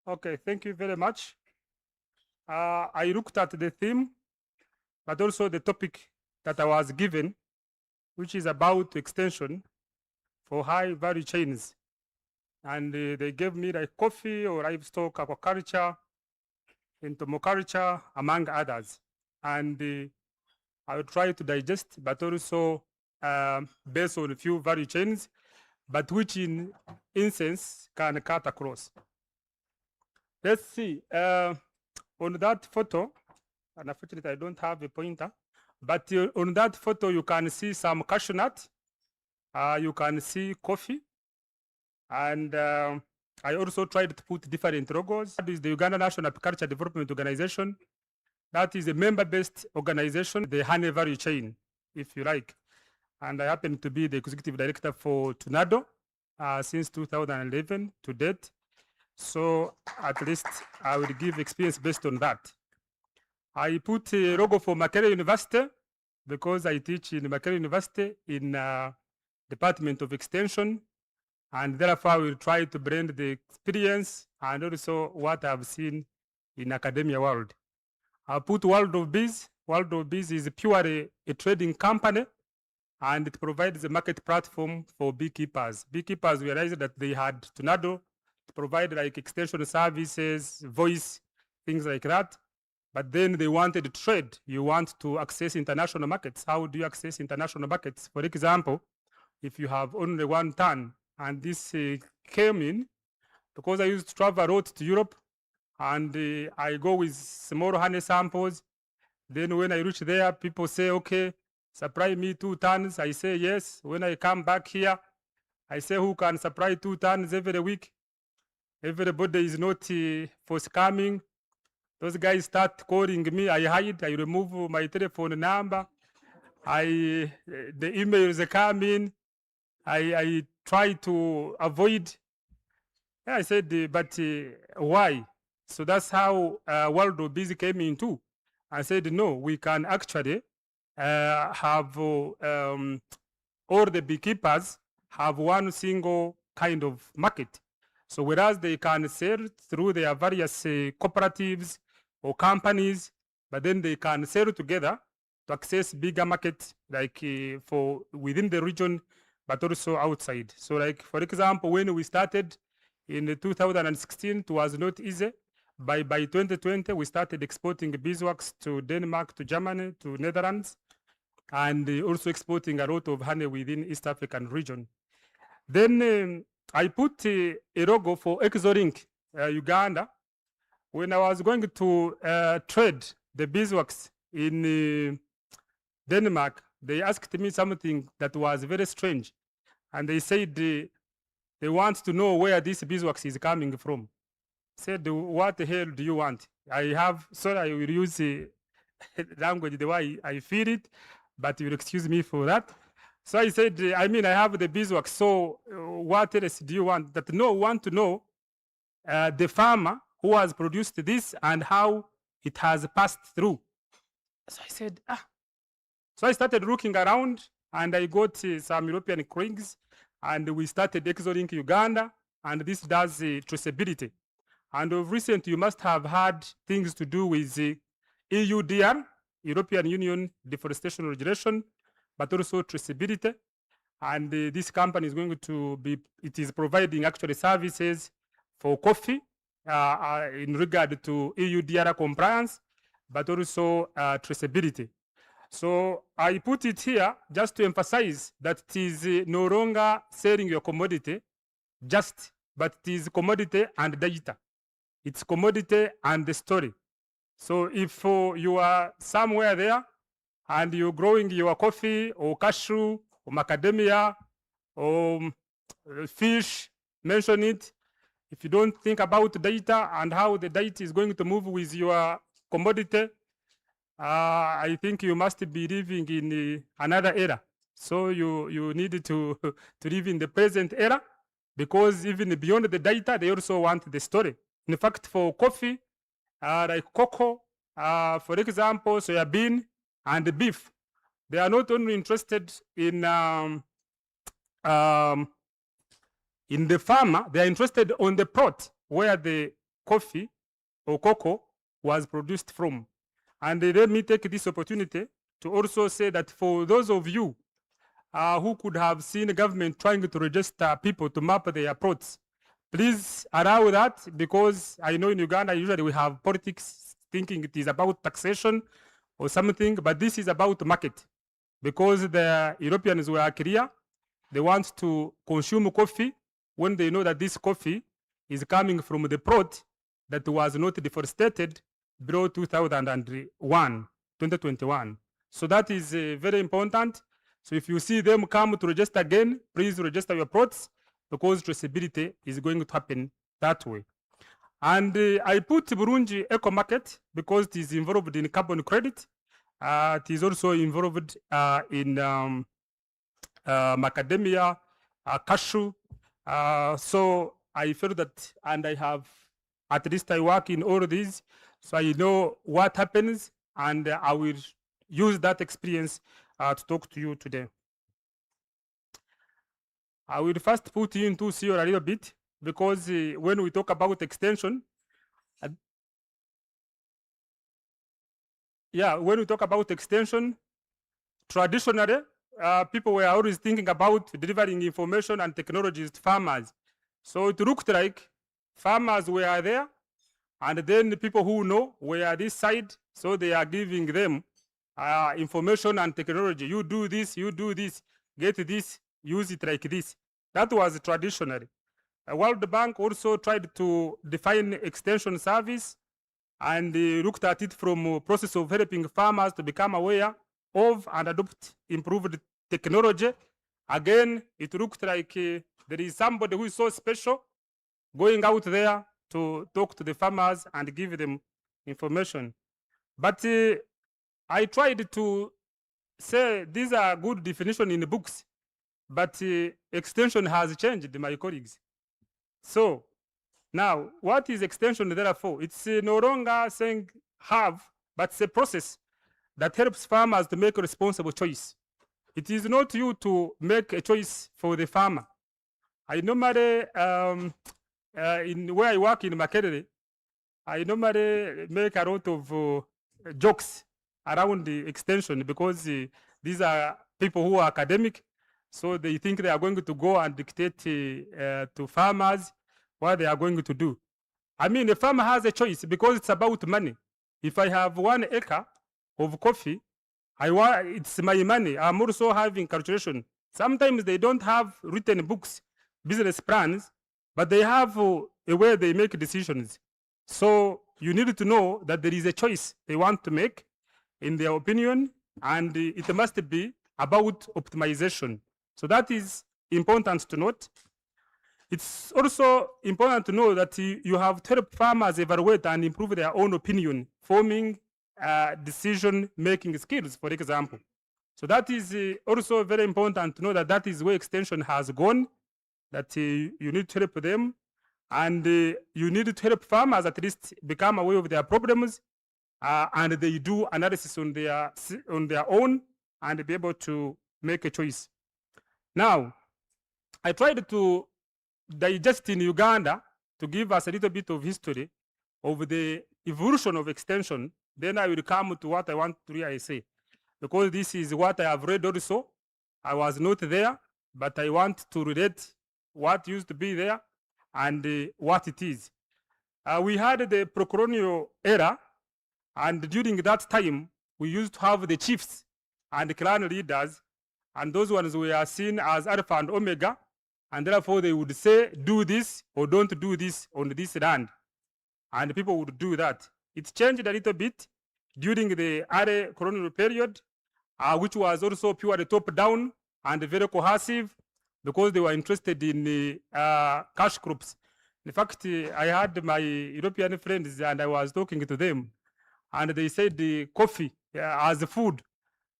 Okay, thank you very much. I looked at the theme, but also the topic that I was given, which is about extension for high value chains. And they gave me like coffee or livestock, aquaculture, entomoculture, among others. And I will try to digest, but also based on a few value chains, but which in instance can cut across. Let's see. On that photo, and unfortunately I don't have a pointer, but on that photo you can see some cashew nut, you can see coffee, and I also tried to put different logos. That is the Uganda National Agriculture Development Organization. That is a member-based organization, the honey value chain, if you like. And I happen to be the executive director for Tunado since 2011 to date. So at least I will give experience based on that. I put a logo for Makerere University because I teach in Makerere University in Department of Extension, and therefore I will try to blend the experience and also what I've seen in academia world. I put World of Bees. World of Bees is purely a trading company, and it provides a market platform for beekeepers. Beekeepers realized that they had Tunado to provide like extension services, voice, things like that. But then they wanted to trade. You want to access international markets. How do you access international markets? For example, if you have only 1 ton, and this came in, because I used to travel a lot to Europe, and I go with small honey samples. Then when I reach there, people say, okay, supply me 2 tons. I say, yes. When I come back here, I say, who can supply 2 tons every week? Everybody is not forthcoming. Those guys start calling me. I hide. I remove my telephone number. The emails come in. I try to avoid. I said, but why? So that's how World of Busy came in too. I said, no, we can actually have all the beekeepers have one single kind of market. So whereas they can sell through their various cooperatives or companies, but then they can sell together to access bigger markets like for within the region, but also outside. So like, for example, when we started in 2016, it was not easy. By 2020, we started exporting beeswax to Denmark, to Germany, to Netherlands, and also exporting a lot of honey within East African region. Then I put a logo for Exolink Uganda. When I was going to trade the beeswax in Denmark, they asked me something that was very strange. And they said they want to know where this beeswax is coming from. Said, what the hell do you want? I have, sorry, I will use language the way I feel it, but you'll excuse me for that. So I said, I mean, I have the beeswax, so what else do you want? That no, want to know the farmer who has produced this and how it has passed through. So I said, So I started looking around and I got some European colleagues and we started Exolink Uganda, and this does traceability. And of recent, you must have had things to do with EUDR, European Union Deforestation Regulation, but also traceability. And this company is going to be, it is providing actually services for coffee in regard to EUDR compliance, but also traceability. So I put it here just to emphasize that it is no longer selling your commodity just, but it is commodity and data. It's commodity and the story. So if you are somewhere there and you're growing your coffee or cashew or macadamia or fish, mention it. If you don't think about data and how the data is going to move with your commodity, I think you must be living in another era. So you need to live in the present era, because even beyond the data, they also want the story. In fact, for coffee, like cocoa, for example, soybean and beef, they are not only interested in the farmer, they are interested on the plot where the coffee or cocoa was produced from. And let me take this opportunity to also say that for those of you who could have seen the government trying to register people to map their plots, please allow that, because I know in Uganda usually we have politics thinking it is about taxation or something, but this is about market, because the Europeans were clear. They want to consume coffee when they know that this coffee is coming from the plot that was not deforested below 2021. So that is very important. So if you see them come to register again, please register your plots, because traceability is going to happen that way. And I put Burundi Eco Market because it is involved in carbon credit. It is also involved in macadamia, cashew. So I feel that, and I have, at least I work in all of these, so I know what happens, and I will use that experience to talk to you today. I will first put you into CEO a little bit, because when we talk about extension, when we talk about extension, traditionally, people were always thinking about delivering information and technologies to farmers. So it looked like farmers were there, and then the people who know were this side, so they are giving them information and technology. You do this, get this, use it like this. That was traditionally. World Bank also tried to define extension service, and looked at it from a process of helping farmers to become aware of and adopt improved technology. Again, it looked like there is somebody who is so special going out there to talk to the farmers and give them information. But I tried to say these are good definition in the books, but extension has changed, my colleagues. So now, what is extension therefore? It's no longer saying have, but it's a process that helps farmers to make a responsible choice. It is not you to make a choice for the farmer. I normally, in where I work in Makerere, I normally make a lot of jokes around the extension, because these are people who are academic, so they think they are going to go and dictate to farmers what they are going to do. I mean, the farmer has a choice, because it's about money. If I have 1 acre of coffee, it's my money. I'm also having calculation. Sometimes they don't have written books business plans, but they have a way they make decisions. So you need to know that there is a choice they want to make in their opinion, and it must be about optimization. So that is important to note. It's also important to know that you have to help farmers evaluate and improve their own opinion, forming decision-making skills, for example. So that is also very important to know that that is where extension has gone, that you need to help them, and you need to help farmers at least become aware of their problems, and they do analysis on their own and be able to make a choice. Now, I tried to digest in Uganda to give us a little bit of history of the evolution of extension. Then I will come to what I want to really say, because this is what I have read also. I was not there, but I want to relate what used to be there and what it is. We had the pro-colonial era, and during that time, we used to have the chiefs and clan leaders, and those ones were seen as alpha and omega, and therefore they would say, do this or don't do this on this land. And people would do that. It changed a little bit during the early colonial period, which was also purely top-down and very coercive, because they were interested in cash crops. In fact, I had my European friends and I was talking to them, and they said coffee as food.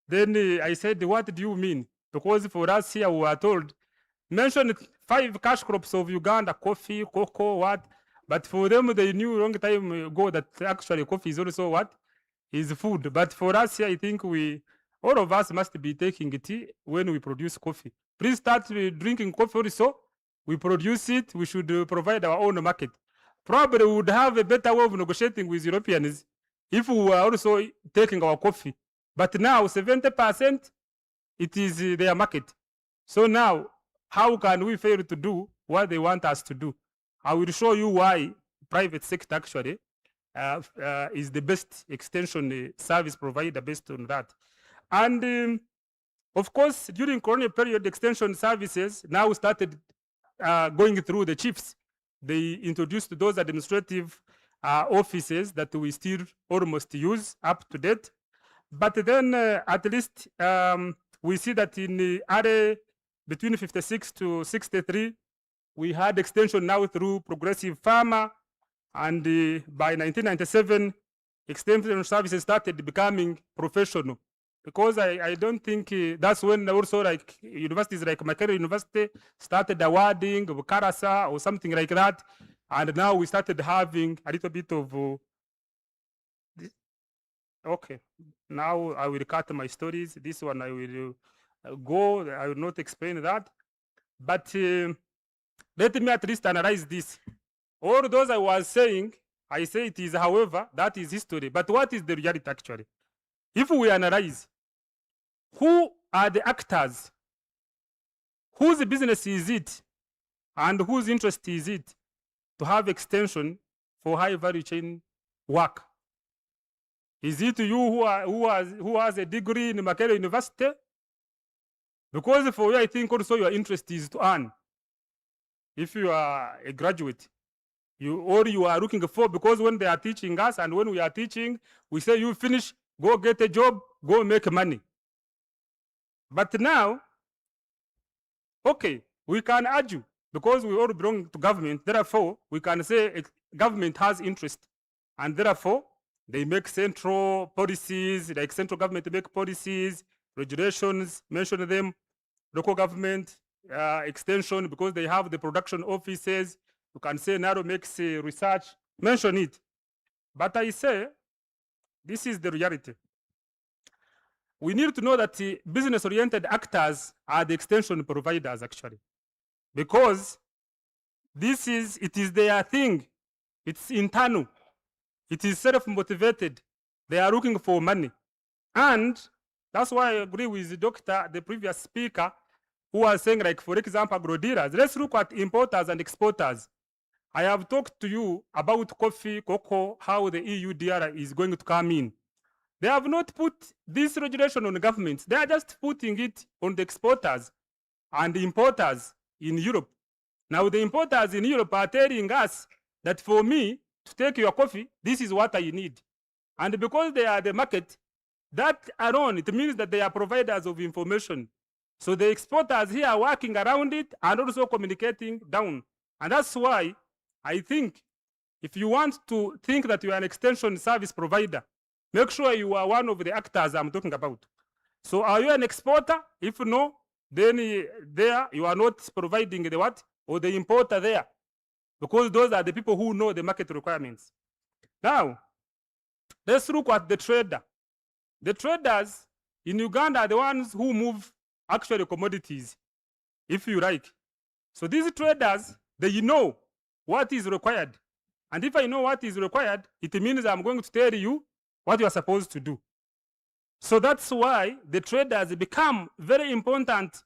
Then I said, what do you mean? Because for us here, we were told, mention 5 cash crops of Uganda, coffee, cocoa, what? But for them, they knew a long time ago that actually coffee is also what? Is food. But for us here, I think all of us must be taking tea when we produce coffee. Please start drinking coffee also. We produce it, we should provide our own market. Probably we would have a better way of negotiating with Europeans if we were also taking our coffee. But now 70% it is their market. So now, how can we fail to do what they want us to do? I will show you why private sector actually is the best extension service provider based on that. And of course, during colonial period, extension services now started going through the chiefs. They introduced those administrative offices that we still almost use up to date. But then at least we see that in the area between 56 to 63, we had extension now through progressive farmer. And by 1997, extension services started becoming professional. Because I don't think that's when also like universities like Makerere University started awarding of Karasa or something like that. And now we started having a little bit of okay. Now I will cut my stories. This one I will go. I will not explain that. But let me at least analyze this. All those I was saying, I say it is, however, that is history. But what is the reality actually? If we analyze, who are the actors? Whose business is it? And whose interest is it to have extension for high value chain work? Is it you who has a degree in Makerere University? Because for you, I think also your interest is to earn. If you are a graduate, you are looking for, because when they are teaching us and when we are teaching, we say you finish, go get a job, go make money. But now, okay, we can argue because we all belong to government. Therefore, we can say government has interest, and therefore they make central policies, like central government make policies, regulations, mention them, local government, extension, because they have the production offices. You can say NARO makes research, mention it. But I say, this is the reality. We need to know that business-oriented actors are the extension providers, actually. Because it is their thing. It's internal. It is self-motivated. They are looking for money. And that's why I agree with the previous speaker, who was saying, like, for example, agro-dealers. Let's look at importers and exporters. I have talked to you about coffee, cocoa, how the EU DR is going to come in. They have not put this regulation on the government. They are just putting it on the exporters and the importers in Europe. Now the importers in Europe are telling us that for me to take your coffee, this is what I need. And because they are the market, that alone, it means that they are providers of information. So the exporters here are working around it and also communicating down. And that's why I think if you want to think that you are an extension service provider, make sure you are one of the actors I'm talking about. So are you an exporter? If no, then there you are not providing the what? Or the importer there. Because those are the people who know the market requirements. Now, let's look at the trader. The traders in Uganda are the ones who move actually commodities, if you like. So these traders, they know what is required. And if I know what is required, it means I'm going to tell you what you are supposed to do. So that's why the traders become very important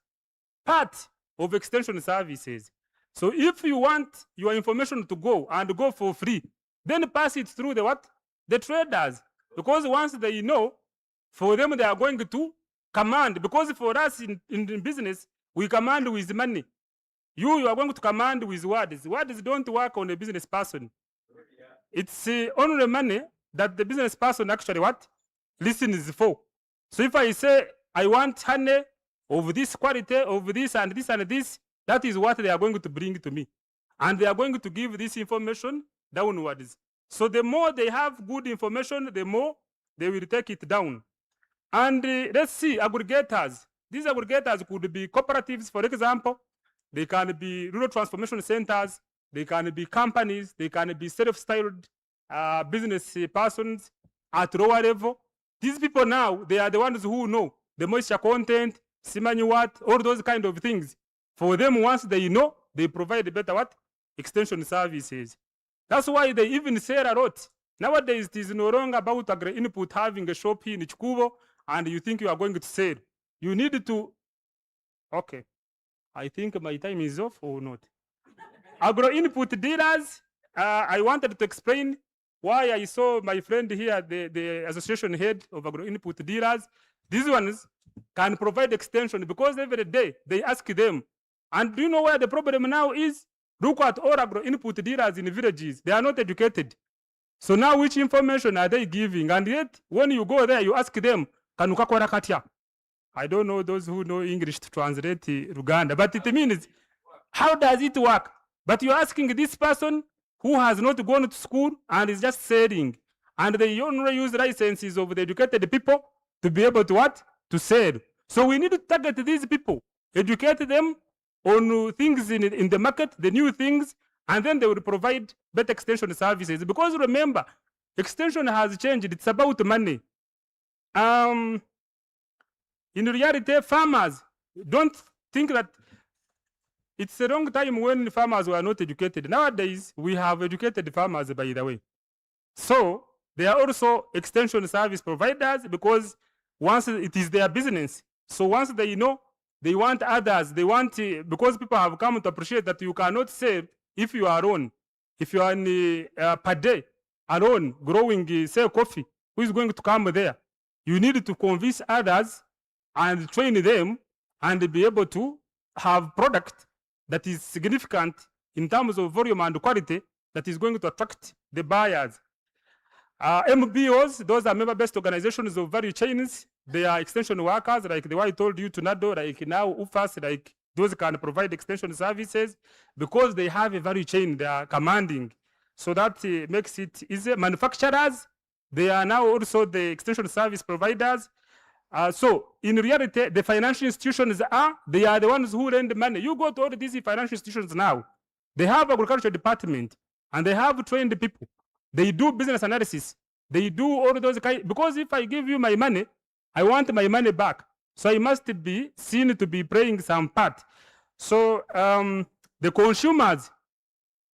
part of extension services. So if you want your information to go and go for free, then pass it through the what? The traders. Because once they know, for them they are going to command. Because for us in business, we command with money. You are going to command with words. Words don't work on a business person. It's only money that the business person actually what? Listens for. So if I say, I want honey of this quality, of this and this and this, that is what they are going to bring to me. And they are going to give this information downwards. So the more they have good information, the more they will take it down. And let's see, aggregators. These aggregators could be cooperatives, for example. They can be rural transformation centers. They can be companies. They can be self-styled business persons at lower level. These people now, they are the ones who know the moisture content, simani what, all those kind of things. For them, once they know, they provide better what? Extension services. That's why they even sell a lot. Nowadays, it is no longer about agri-input having a shop here in Chikubo and you think you are going to sell. You need to, okay. I think my time is off or not. Agro-input dealers, I wanted to explain why I saw my friend here, the association head of agro-input dealers. These ones can provide extension because every day they ask them. And do you know where the problem now is? Look at all agro-input dealers in villages. They are not educated. So now which information are they giving? And yet, when you go there, you ask them, Kanukakora katya. I don't know those who know English to translate Uganda, but it means, how does it work? But you're asking this person who has not gone to school and is just selling. And they only use licenses of the educated people to be able to what? To sell. So we need to target these people, educate them on things in the market, the new things, and then they will provide better extension services. Because remember, extension has changed. It's about money. In reality, farmers don't think that it's a long time when farmers were not educated. Nowadays, we have educated farmers, by the way. So they are also extension service providers because once it is their business. So once they know, they want others, they want, because people have come to appreciate that you cannot sell if you are alone. If you are in per day alone growing, say, coffee, who is going to come there? You need to convince others and train them and be able to have product that is significant in terms of volume and quality that is going to attract the buyers. MBOs, those are member-based organizations of value chains. They are extension workers, like the one I told you, Tornado, like now UFAS, like those can provide extension services because they have a value chain they are commanding. So that makes it easier. Manufacturers, they are now also the extension service providers. So in reality, the financial institutions they are the ones who lend money. You go to all these financial institutions now, they have agriculture department and they have trained people. They do business analysis. They do all those kind, because if I give you my money, I want my money back. So I must be seen to be playing some part. So the consumers,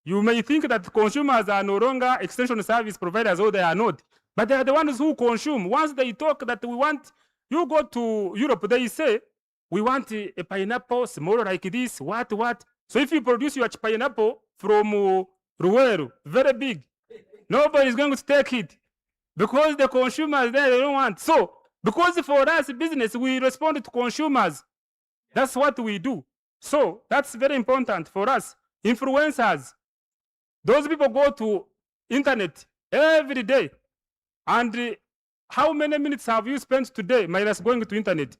you may think that consumers are no longer extension service providers, or they are not, but they are the ones who consume. Once they talk that we want, you go to Europe, they say, we want a pineapple small like this, what. So if you produce your pineapple from Ruweru, very big, nobody is going to take it because the consumers there, they don't want. So because for us business, we respond to consumers. That's what we do. So that's very important for us. influencers. Those people go to internet every day. And how many minutes have you spent today minus going to internet?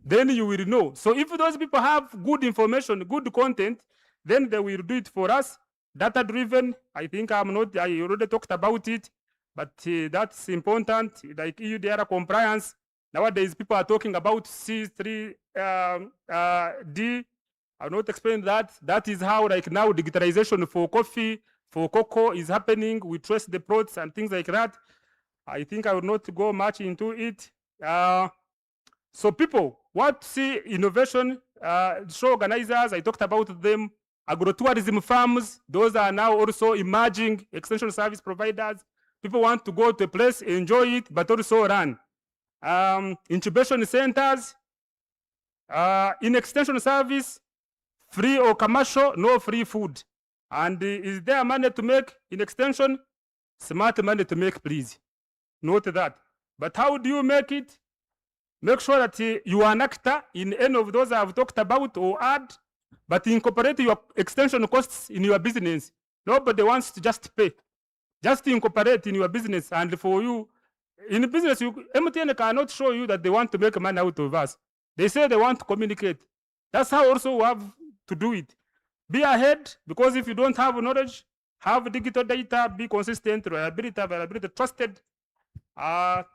Then you will know. So if those people have good information, good content, then they will do it for us. Data driven, I think I already talked about it, but that's important. Like EUDR compliance. Nowadays, people are talking about C3D. I'll not explain that. That is how, like now, digitalization for coffee, for cocoa is happening. We trace the plots and things like that. I think I will not go much into it. So people want to see innovation, show organizers, I talked about them, agrotourism farms, those are now also emerging extension service providers. People want to go to a place, enjoy it, but also run. Incubation centers, in extension service, free or commercial, no free food. And is there money to make in extension? Smart money to make, please. Note that. But how do you make it? Make sure that you are an actor in any of those I've talked about or add, but incorporate your extension costs in your business. Nobody wants to just pay. Just incorporate in your business. And for you, in business, MTN cannot show you that they want to make money out of us. They say they want to communicate. That's how also we have to do it. Be ahead, because if you don't have knowledge, have digital data, be consistent, reliability, availability, trusted.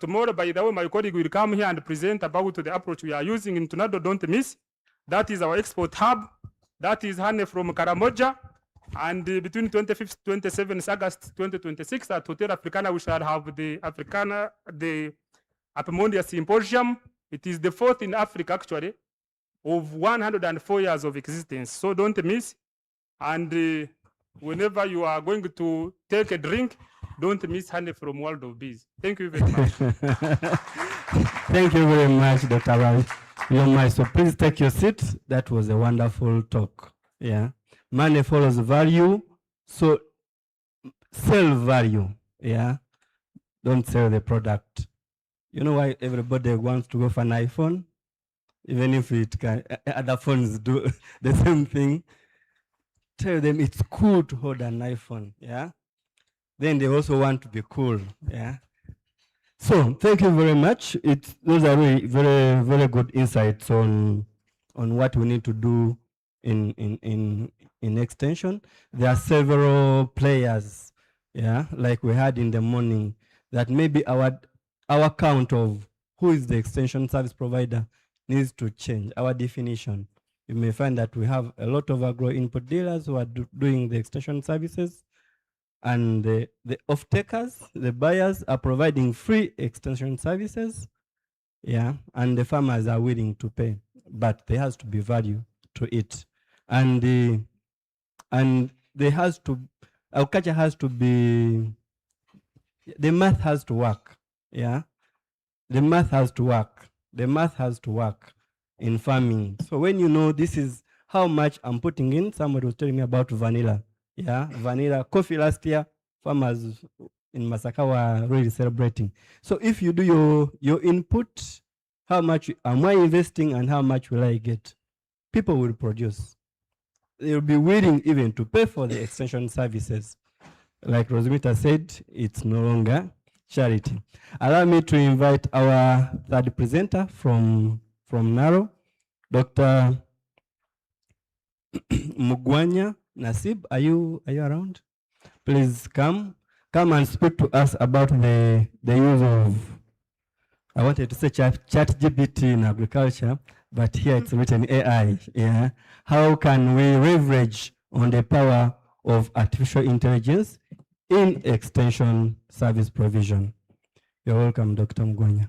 Tomorrow, by the way, my colleague will come here and present about the approach we are using in Tornado. Don't miss. That is our export hub. That is honey from Karamoja. And between 25th to 27th August 2026 at Hotel Africana, we shall have the Apimondia Symposium. It is the fourth in Africa, actually, of 104 years of existence. So don't miss. And whenever you are going to take a drink, don't miss honey from World of Bees. Thank you very much. Thank you very much, Dr. Ravi. So please take your seat. That was a wonderful talk. Yeah. Money follows value. So sell value. Yeah. Don't sell the product. You know why everybody wants to go for an iPhone? Even if it can, other phones do the same thing. Tell them it's cool to hold an iPhone. Yeah. Then they also want to be cool. Yeah. So thank you very much. Those are really very, very good insights on what we need to do in extension. There are several players, yeah, like we had in the morning, that maybe our count of who is the extension service provider needs to change, our definition. You may find that we have a lot of agro input dealers who are doing the extension services, and the off-takers, the buyers, are providing free extension services, yeah, and the farmers are willing to pay, but there has to be value to it, and there has to, agriculture has to be, the math has to work, yeah, the math has to work, the math has to work in farming. So when you know this is how much I'm putting in, somebody was telling me about vanilla. Yeah, vanilla coffee last year, farmers in Masaka were really celebrating. So if you do your input, how much am I investing and how much will I get? People will produce. They will be willing even to pay for the extension services. Like Rosemita said, it's no longer charity. Allow me to invite our third presenter from Naro, Dr. Mugwanya Nasib. Are you around? Please come and speak to us about the use of, I wanted to say chat GPT in agriculture, but here it's written AI. Yeah. How can we leverage on the power of artificial intelligence in extension service provision? You're welcome, Dr. Mugwanya.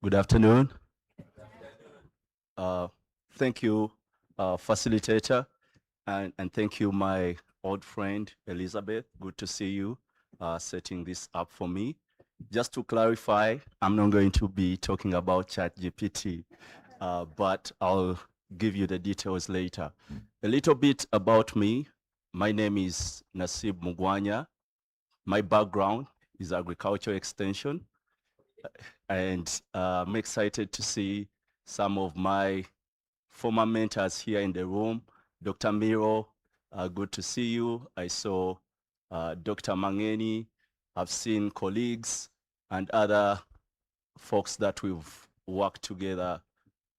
Good afternoon. Thank you, facilitator, and thank you, my old friend, Elizabeth. Good to see you setting this up for me. Just to clarify, I'm not going to be talking about ChatGPT, but I'll give you the details later. A little bit about me. My name is Nasib Mugwanya. My background is agriculture extension, and I'm excited to see some of my former mentors here in the room. Dr. Miro, good to see you. I saw Dr. Mangeni. I've seen colleagues and other folks that we've worked together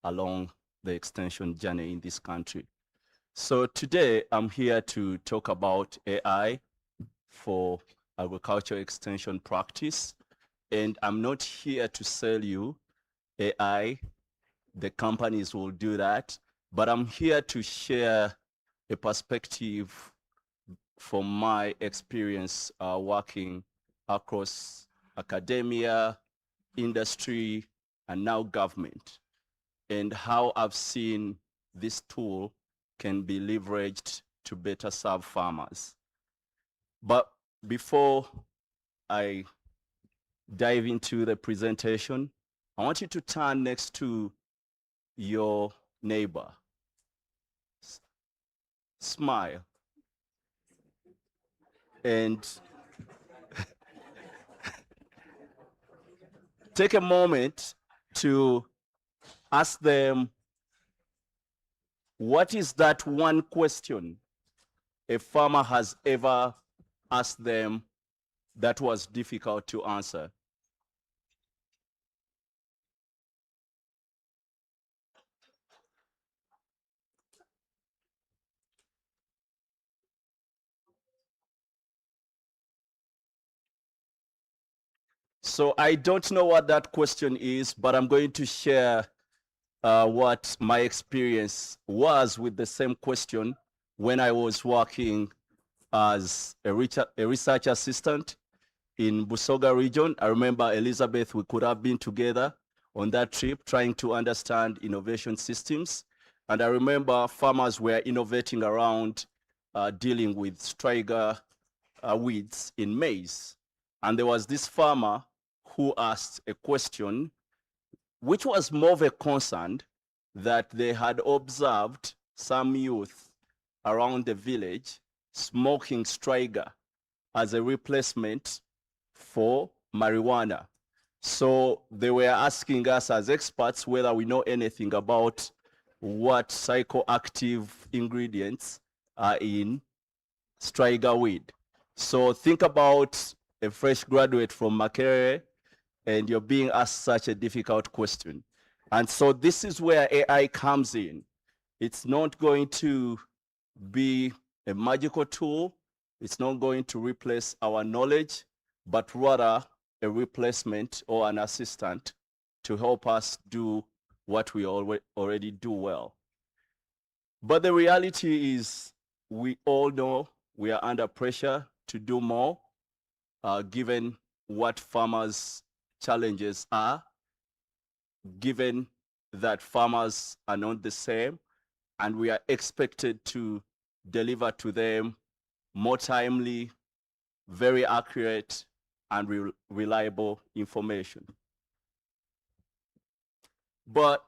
along the extension journey in this country. So today I'm here to talk about AI for agriculture extension practice. And I'm not here to sell you AI. The companies will do that. But I'm here to share a perspective from my experience working across academia, industry, and now government, and how I've seen this tool can be leveraged to better serve farmers. But before I dive into the presentation, I want you to turn next to your neighbor. Smile. And take a moment to ask them, what is that one question a farmer has ever asked them that was difficult to answer? So I don't know what that question is, but I'm going to share what my experience was with the same question when I was working as a research assistant in Busoga region. I remember, Elizabeth, we could have been together on that trip trying to understand innovation systems. And I remember farmers were innovating around dealing with striga weeds in maize. And there was this farmer who asked a question which was more of a concern, that they had observed some youth around the village smoking striga as a replacement for marijuana. So they were asking us as experts whether we know anything about what psychoactive ingredients are in striga weed. So think about a fresh graduate from Makerere and you're being asked such a difficult question. And so this is where AI comes in. It's not going to be a magical tool. It's not going to replace our knowledge, but rather a replacement or an assistant to help us do what we already do well. But the reality is, we all know we are under pressure to do more, given what farmers' challenges are, given that farmers are not the same, and we are expected to deliver to them more timely, very accurate, and reliable information. But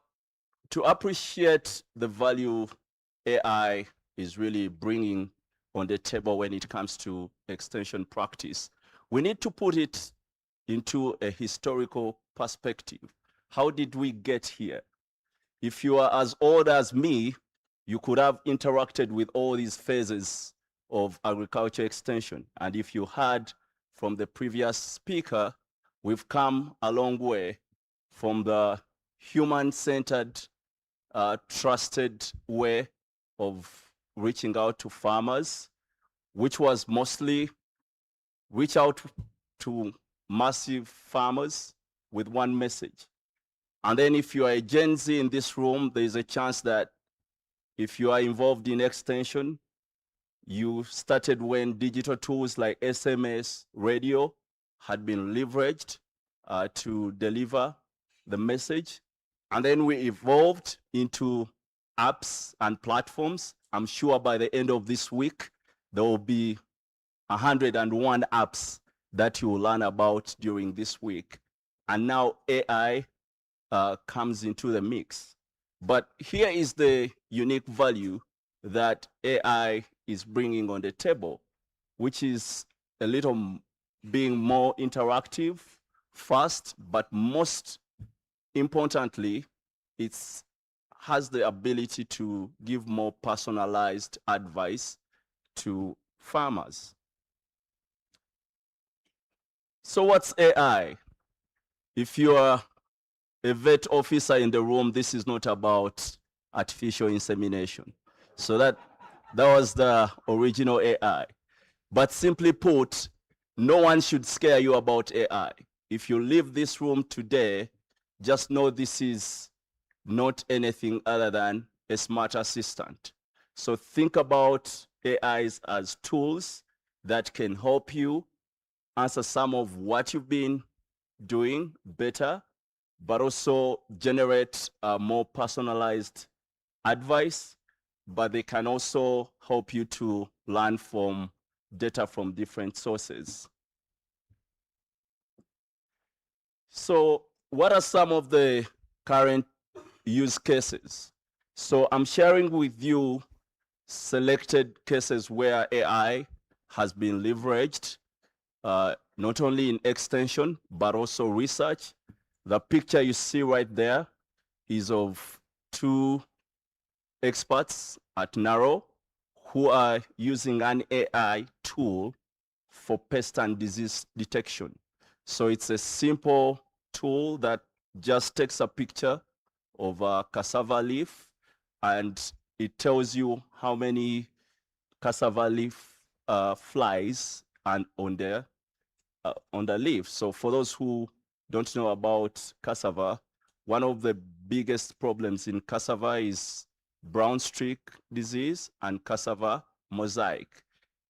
to appreciate the value AI is really bringing on the table when it comes to extension practice, we need to put it into a historical perspective. How did we get here? If you are as old as me, you could have interacted with all these phases of agriculture extension. And if you heard from the previous speaker, we've come a long way from the human-centered, trusted way of reaching out to farmers, which was mostly reach out to massive farmers with one message. And then if you are a Gen Z in this room, there's a chance that if you are involved in extension, you started when digital tools like SMS, radio had been leveraged to deliver the message. And then we evolved into apps and platforms. I'm sure by the end of this week, there will be 101 apps that you will learn about during this week. And now AI comes into the mix. But here is the unique value that AI is bringing on the table, which is a little being more interactive, fast, but most importantly, it has the ability to give more personalized advice to farmers. So what's AI? If you are a vet officer in the room, this is not about artificial insemination. So that was the original AI. But simply put, no one should scare you about AI. If you leave this room today, just know this is not anything other than a smart assistant. So think about AIs as tools that can help you answer some of what you've been doing better, but also generate more personalized advice, but they can also help you to learn from data from different sources. So what are some of the current use cases? So I'm sharing with you selected cases where AI has been leveraged, not only in extension, but also research. The picture you see right there is of two experts at Narrow who are using an AI tool for pest and disease detection. So it's a simple tool that just takes a picture of a cassava leaf and it tells you how many cassava leaf flies and on the leaf. So for those who don't know about cassava, one of the biggest problems in cassava is brown streak disease and cassava mosaic.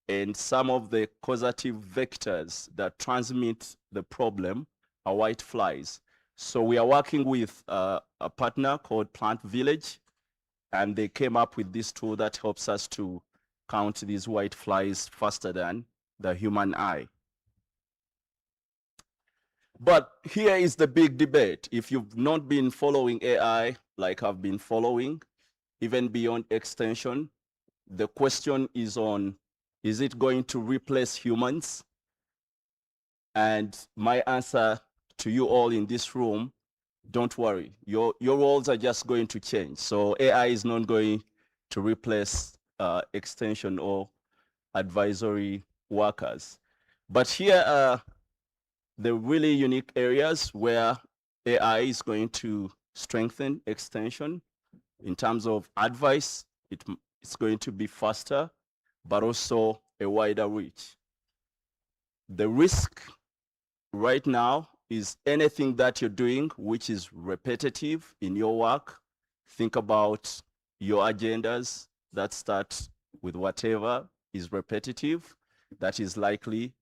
And some of the causative vectors that transmit the problem are white flies. So we are working with a partner called Plant Village, and they came up with this tool that helps us to count these white flies faster than the human eye. But here is the big debate. If you've not been following AI like I've been following, even beyond extension, the question is on, is it going to replace humans? And my answer to you all in this room, don't worry, your roles are just going to change. So AI is not going to replace extension or advisory workers. But here are the really unique areas where AI is going to strengthen extension. In terms of advice, it's going to be faster, but also a wider reach. The risk right now is anything that you're doing which is repetitive in your work. Think about your agendas that start with whatever is repetitive, that is likely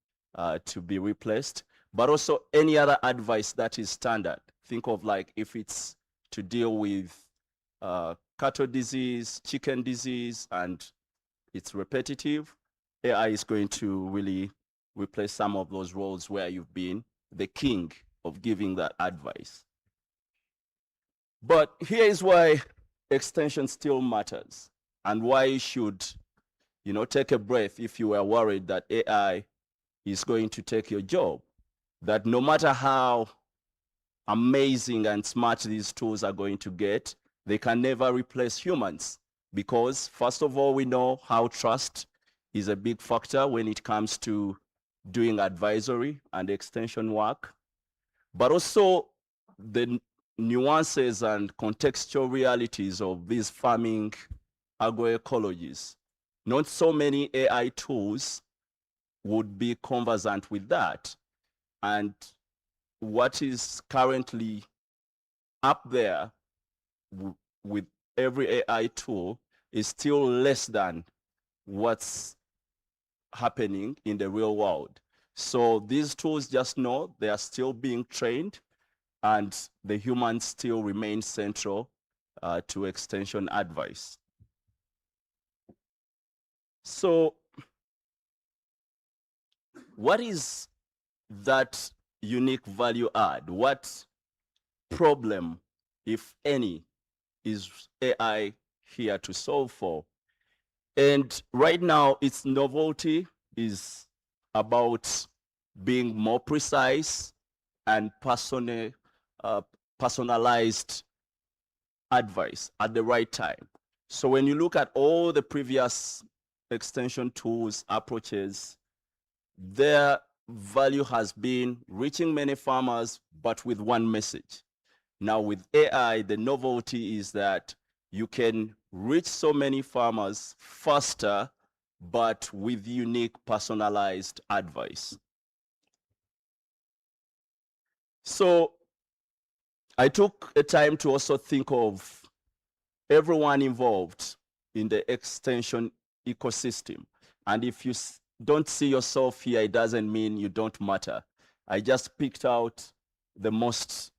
to be replaced, but also any other advice that is standard. Think of like if it's to deal with cattle disease, chicken disease, and it's repetitive, AI is going to really replace some of those roles where you've been the king of giving that advice. But here is why extension still matters and why you should, take a breath if you are worried that AI is going to take your job. That no matter how amazing and smart these tools are going to get, they can never replace humans. Because first of all, we know how trust is a big factor when it comes to doing advisory and extension work, but also the nuances and contextual realities of these farming agroecologies. Not so many AI tools would be conversant with that. And what is currently up there with every AI tool is still less than what's happening in the real world. So these tools just know they are still being trained and the humans still remain central to extension advice. So what is that unique value add? What problem, if any, is AI here to solve for? And right now, its novelty is about being more precise and personalized advice at the right time. So when you look at all the previous extension tools approaches, their value has been reaching many farmers, but with one message. Now with AI, the novelty is that you can reach so many farmers faster, but with unique personalized advice. So I took a time to also think of everyone involved in the extension ecosystem. And if you don't see yourself here, it doesn't mean you don't matter. I just picked out the most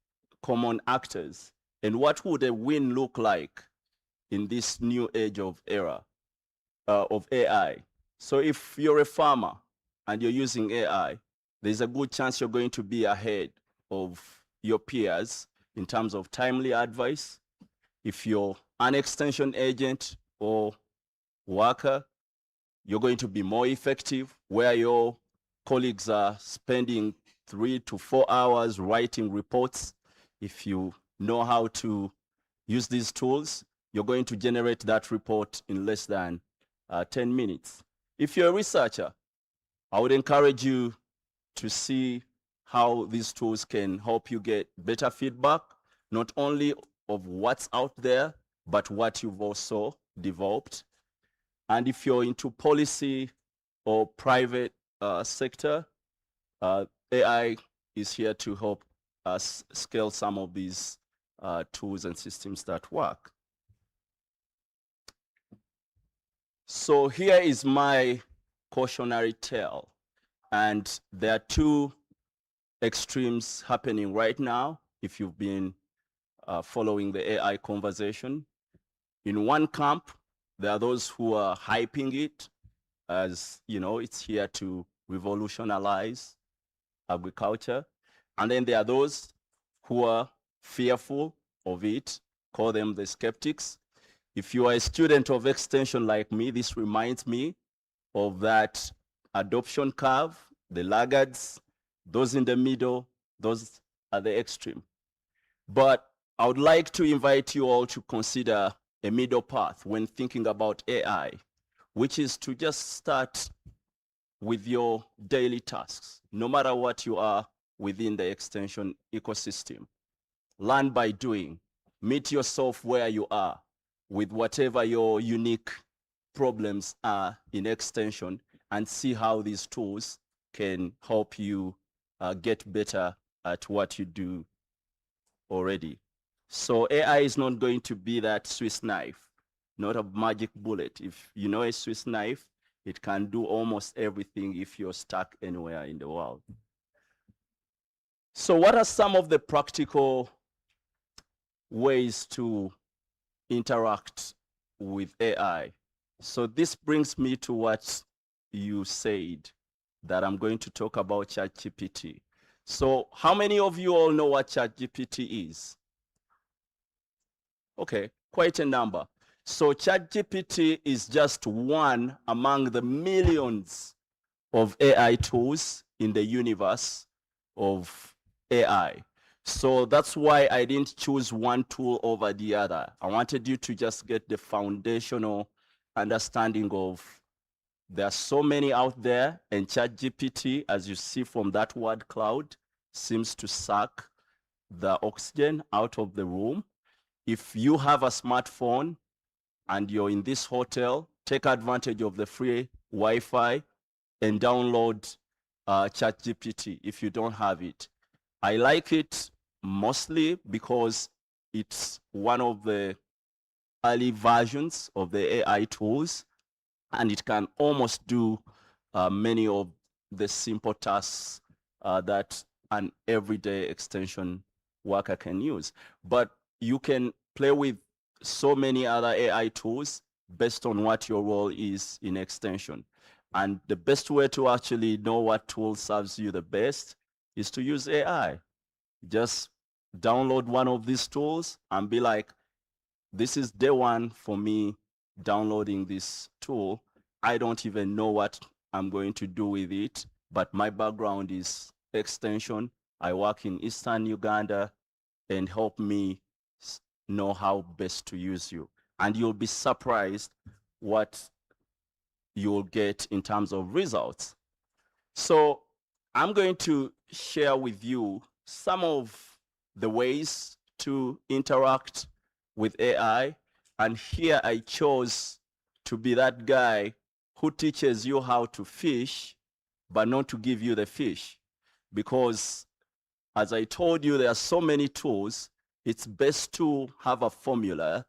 common actors. And what would a win look like in this new age of of AI? So if you're a farmer and you're using AI, there's a good chance you're going to be ahead of your peers in terms of timely advice. If you're an extension agent or worker, you're going to be more effective, where your colleagues are spending 3 to 4 hours writing reports. If you know how to use these tools, you're going to generate that report in less than 10 minutes. If you're a researcher, I would encourage you to see how these tools can help you get better feedback, not only of what's out there, but what you've also developed. And if you're into policy or private sector, AI is here to help us scale some of these tools and systems that work. So here is my cautionary tale. And there are two extremes happening right now, if you've been following the AI conversation. In one camp, there are those who are hyping it as, you know, it's here to revolutionize agriculture. And then there are those who are fearful of it, call them the skeptics. If you are a student of extension like me, this reminds me of that adoption curve, the laggards, those in the middle, those are the extreme. But I would like to invite you all to consider a middle path when thinking about AI, which is to just start with your daily tasks, no matter what you are within the extension ecosystem. Learn by doing. Meet yourself where you are with whatever your unique problems are in extension, and see how these tools can help you get better at what you do already. So AI is not going to be that Swiss knife, not a magic bullet. If you know a Swiss knife, it can do almost everything if you're stuck anywhere in the world. So what are some of the practical ways to interact with AI? So this brings me to what you said, that I'm going to talk about ChatGPT. So how many of you all know what ChatGPT is? Okay, quite a number. So ChatGPT is just one among the millions of AI tools in the universe of AI. So that's why I didn't choose one tool over the other. I wanted you to just get the foundational understanding of there are so many out there, and ChatGPT, as you see from that word cloud, seems to suck the oxygen out of the room. If you have a smartphone and you're in this hotel, take advantage of the free Wi-Fi and download ChatGPT if you don't have it. I like it mostly because it's one of the early versions of the AI tools, and it can almost do many of the simple tasks that an everyday extension worker can use. But you can play with so many other AI tools based on what your role is in extension. And the best way to actually know what tool serves you the best is to use AI. Just download one of these tools and be like, this is day one for me downloading this tool. I don't even know what I'm going to do with it, but my background is extension. I work in Eastern Uganda and help me know how best to use you. And you'll be surprised what you'll get in terms of results. So I'm going to share with you some of the ways to interact with AI. And here I chose to be that guy who teaches you how to fish, but not to give you the fish. Because as I told you, there are so many tools, it's best to have a formula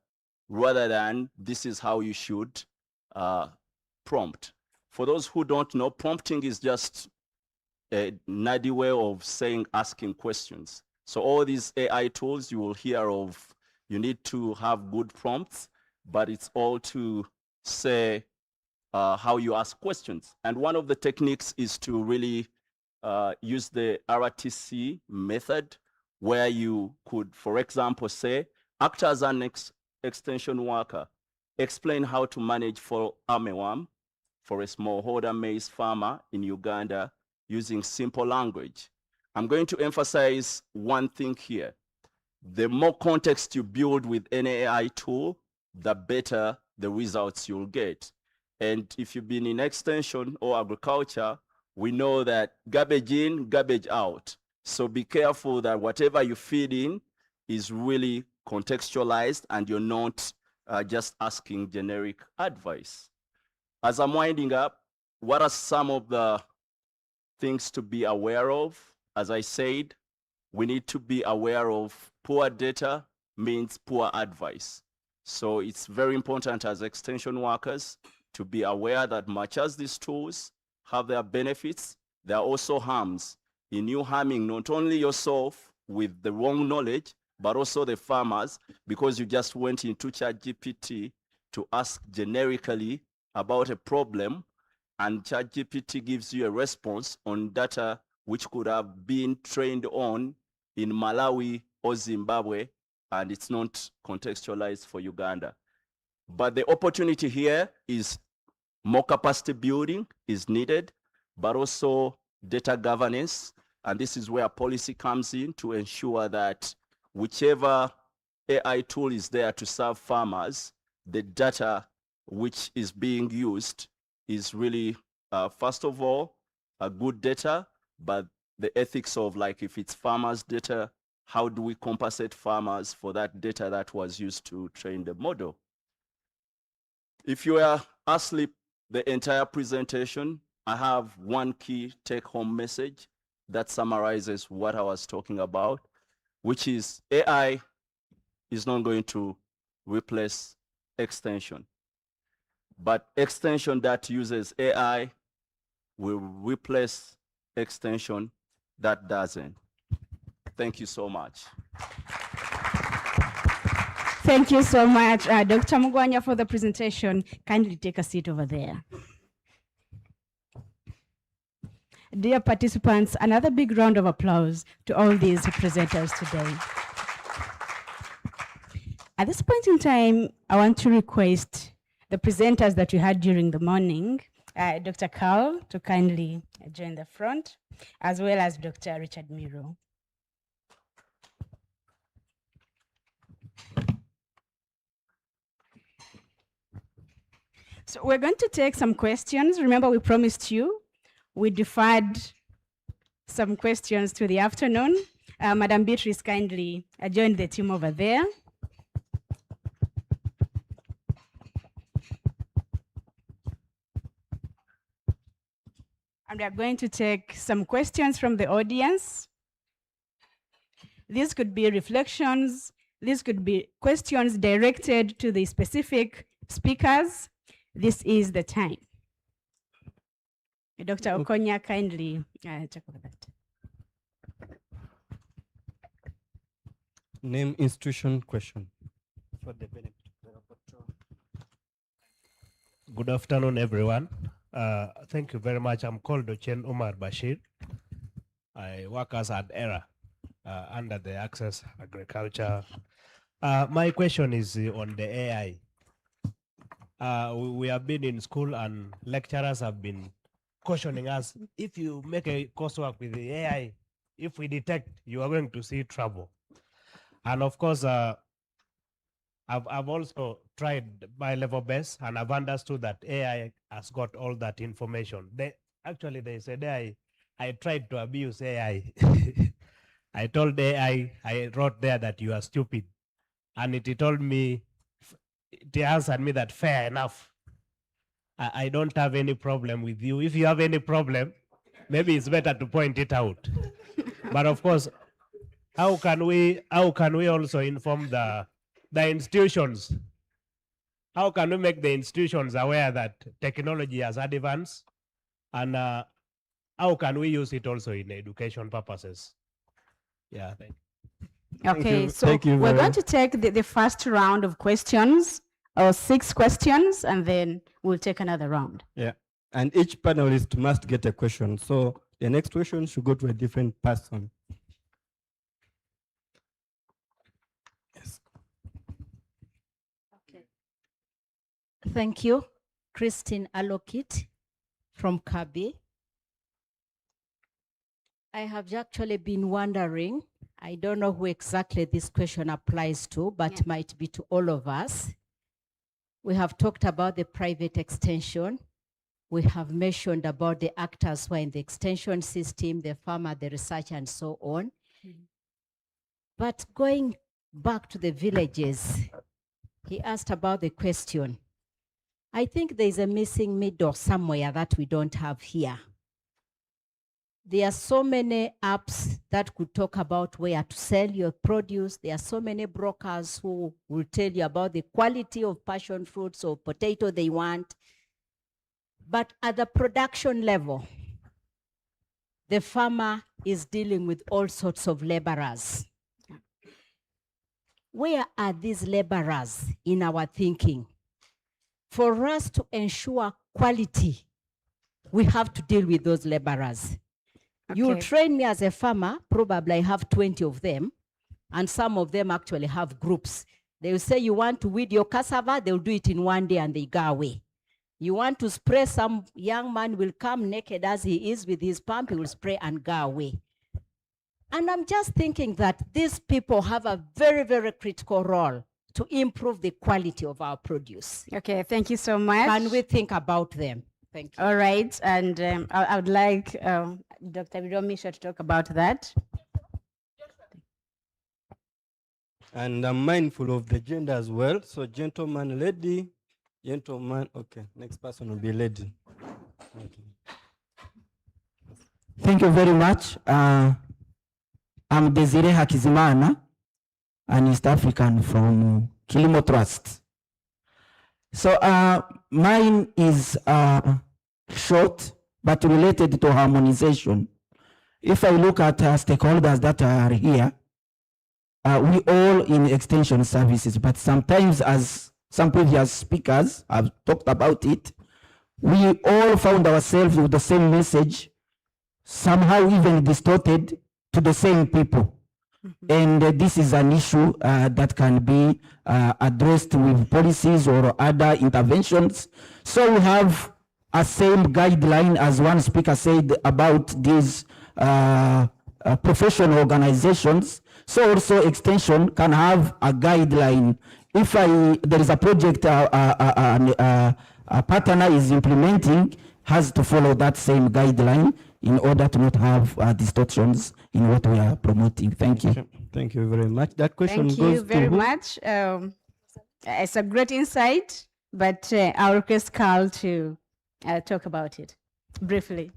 rather than this is how you should prompt. For those who don't know, prompting is just a nerdy way of saying asking questions. So all these AI tools you will hear of, you need to have good prompts, but it's all to say how you ask questions. And one of the techniques is to really use the RTC method, where you could, for example, say, act as an extension worker, explain how to manage for armyworm for a smallholder maize farmer in Uganda using simple language. I'm going to emphasize one thing here. The more context you build with any AI tool, the better the results you'll get. And if you've been in extension or agriculture, we know that garbage in, garbage out. So be careful that whatever you feed in is really contextualized and you're not just asking generic advice. As I'm winding up, what are some of the things to be aware of? As I said, we need to be aware of poor data means poor advice. So it's very important as extension workers to be aware that much as these tools have their benefits, there are also harms. In you harming not only yourself with the wrong knowledge, but also the farmers, because you just went into ChatGPT to ask generically about a problem, and ChatGPT gives you a response on data which could have been trained on in Malawi or Zimbabwe, and it's not contextualized for Uganda. But the opportunity here is more capacity building is needed, but also data governance. And this is where policy comes in to ensure that whichever AI tool is there to serve farmers, the data which is being used is really, first of all, a good data, but the ethics of, like, if it's farmers' data, how do we compensate farmers for that data that was used to train the model? If you are asleep the entire presentation, I have one key take-home message that summarizes what I was talking about, which is AI is not going to replace extension, but extension that uses AI will replace extension that doesn't. Thank you so much. Thank you so much, Dr. Mugwanya, for the presentation. Kindly take a seat over there. Dear participants, another big round of applause to all these presenters today. At this point in time, I want to request the presenters that we had during the morning, Dr. Carl to kindly join the front, as well as Dr. Richard Miro. So we're going to take some questions. Remember, we promised you, we deferred some questions to the afternoon. Madam Beatrice kindly joined the team over there. And we are going to take some questions from the audience. These could be reflections. These could be questions directed to the specific speakers. This is the time. Dr. Okonya, kindly check over that. Name, institution, question. For the benefit of the rapporteur. Good afternoon, everyone. Thank you very much. I'm called Ochen Omar Bashir. I work as an ERA under the Access Agriculture. My question is on the AI. We have been in school and lecturers have been cautioning us, if you make a coursework with the AI, if we detect, you are going to see trouble. And of course, I've also tried my level best, and I've understood that AI has got all that information. Actually, they said I tried to abuse AI. I told AI, I wrote there that you are stupid. And it told me, it answered me that fair enough. I don't have any problem with you. If you have any problem, maybe it's better to point it out. But of course, how can we also inform the institutions? How can we make the institutions aware that technology has advanced, and how can we use it also in education purposes? Yeah, thank you. Okay, so we're going to take the first round of questions, or 6 questions, and then we'll take another round. Yeah, and each panelist must get a question. So the next question should go to a different person. Yes. Thank you. Christine Alokit from Kabi. I have actually been wondering, I don't know who exactly this question applies to, but might be to all of us. We have talked about the private extension. We have mentioned about the actors who are in the extension system, the farmer, the researcher, and so on. But going back to the villages, he asked about the question. I think there's a missing middle somewhere that we don't have here. There are so many apps that could talk about where to sell your produce. There are so many brokers who will tell you about the quality of passion fruits or potato they want. But at the production level, the farmer is dealing with all sorts of laborers. Where are these laborers in our thinking? For us to ensure quality, we have to deal with those laborers. You train me as a farmer, probably I have 20 of them, and some of them actually have groups. They will say you want to weed your cassava, they'll do it in one day and they go away. You want to spray, some young man will come naked as he is with his pump, he will spray and go away. And I'm just thinking that these people have a very, very critical role to improve the quality of our produce. Okay, thank you so much. Can we think about them? Thank you. All right, and I would like Dr. Bidomisha to talk about that. And I'm mindful of the gender as well. So gentleman, lady, gentleman. Okay, next person will be lady. Okay. Thank you very much. I'm Desire Hakizimana, an East African from Kilimo Trust. So mine is short but related to harmonization. If I look at stakeholders that are here, we all in extension services, but sometimes, as some previous speakers have talked about it, we all found ourselves with the same message, somehow even distorted to the same people. And this is an issue that can be addressed with policies or other interventions. So we have a same guideline, as one speaker said, about these professional organizations. So also extension can have a guideline. If there is a project a partner is implementing, has to follow that same guideline in order to not have distortions in what we are promoting. Thank you. Thank you very much. That question Thank goes you very to much. It's a great insight, but I'll request Carl to talk about it briefly.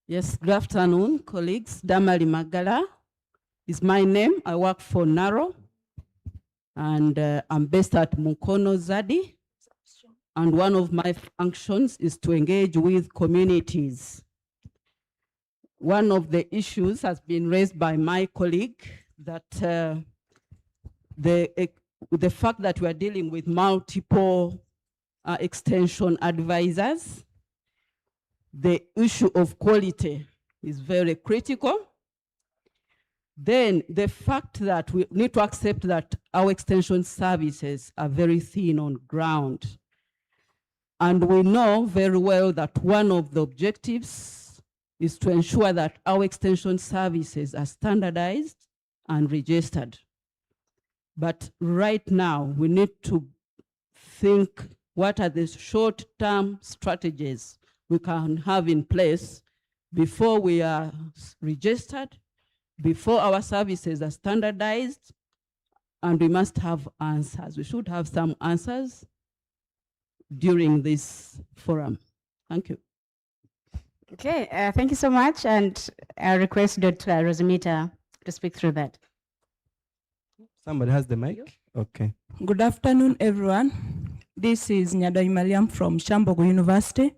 Yes, good afternoon, colleagues. Damali Magala is my name. I work for NARO, and I'm based at Mukono Zadi. And one of my functions is to engage with communities. One of the issues has been raised by my colleague that the fact that we are dealing with multiple extension advisors, the issue of quality is very critical. Then the fact that we need to accept that our extension services are very thin on ground. And we know very well that one of the objectives is to ensure that our extension services are standardized and registered. But right now, we need to think what are the short-term strategies we can have in place before we are registered, before our services are standardized, and we must have answers. We should have some answers during this forum. Thank you. Okay, thank you so much. And I request Dr. Rosemita to speak through that. Somebody has the mic? Okay. Good afternoon, everyone. This is Nyadai Mariam from Shambogo University.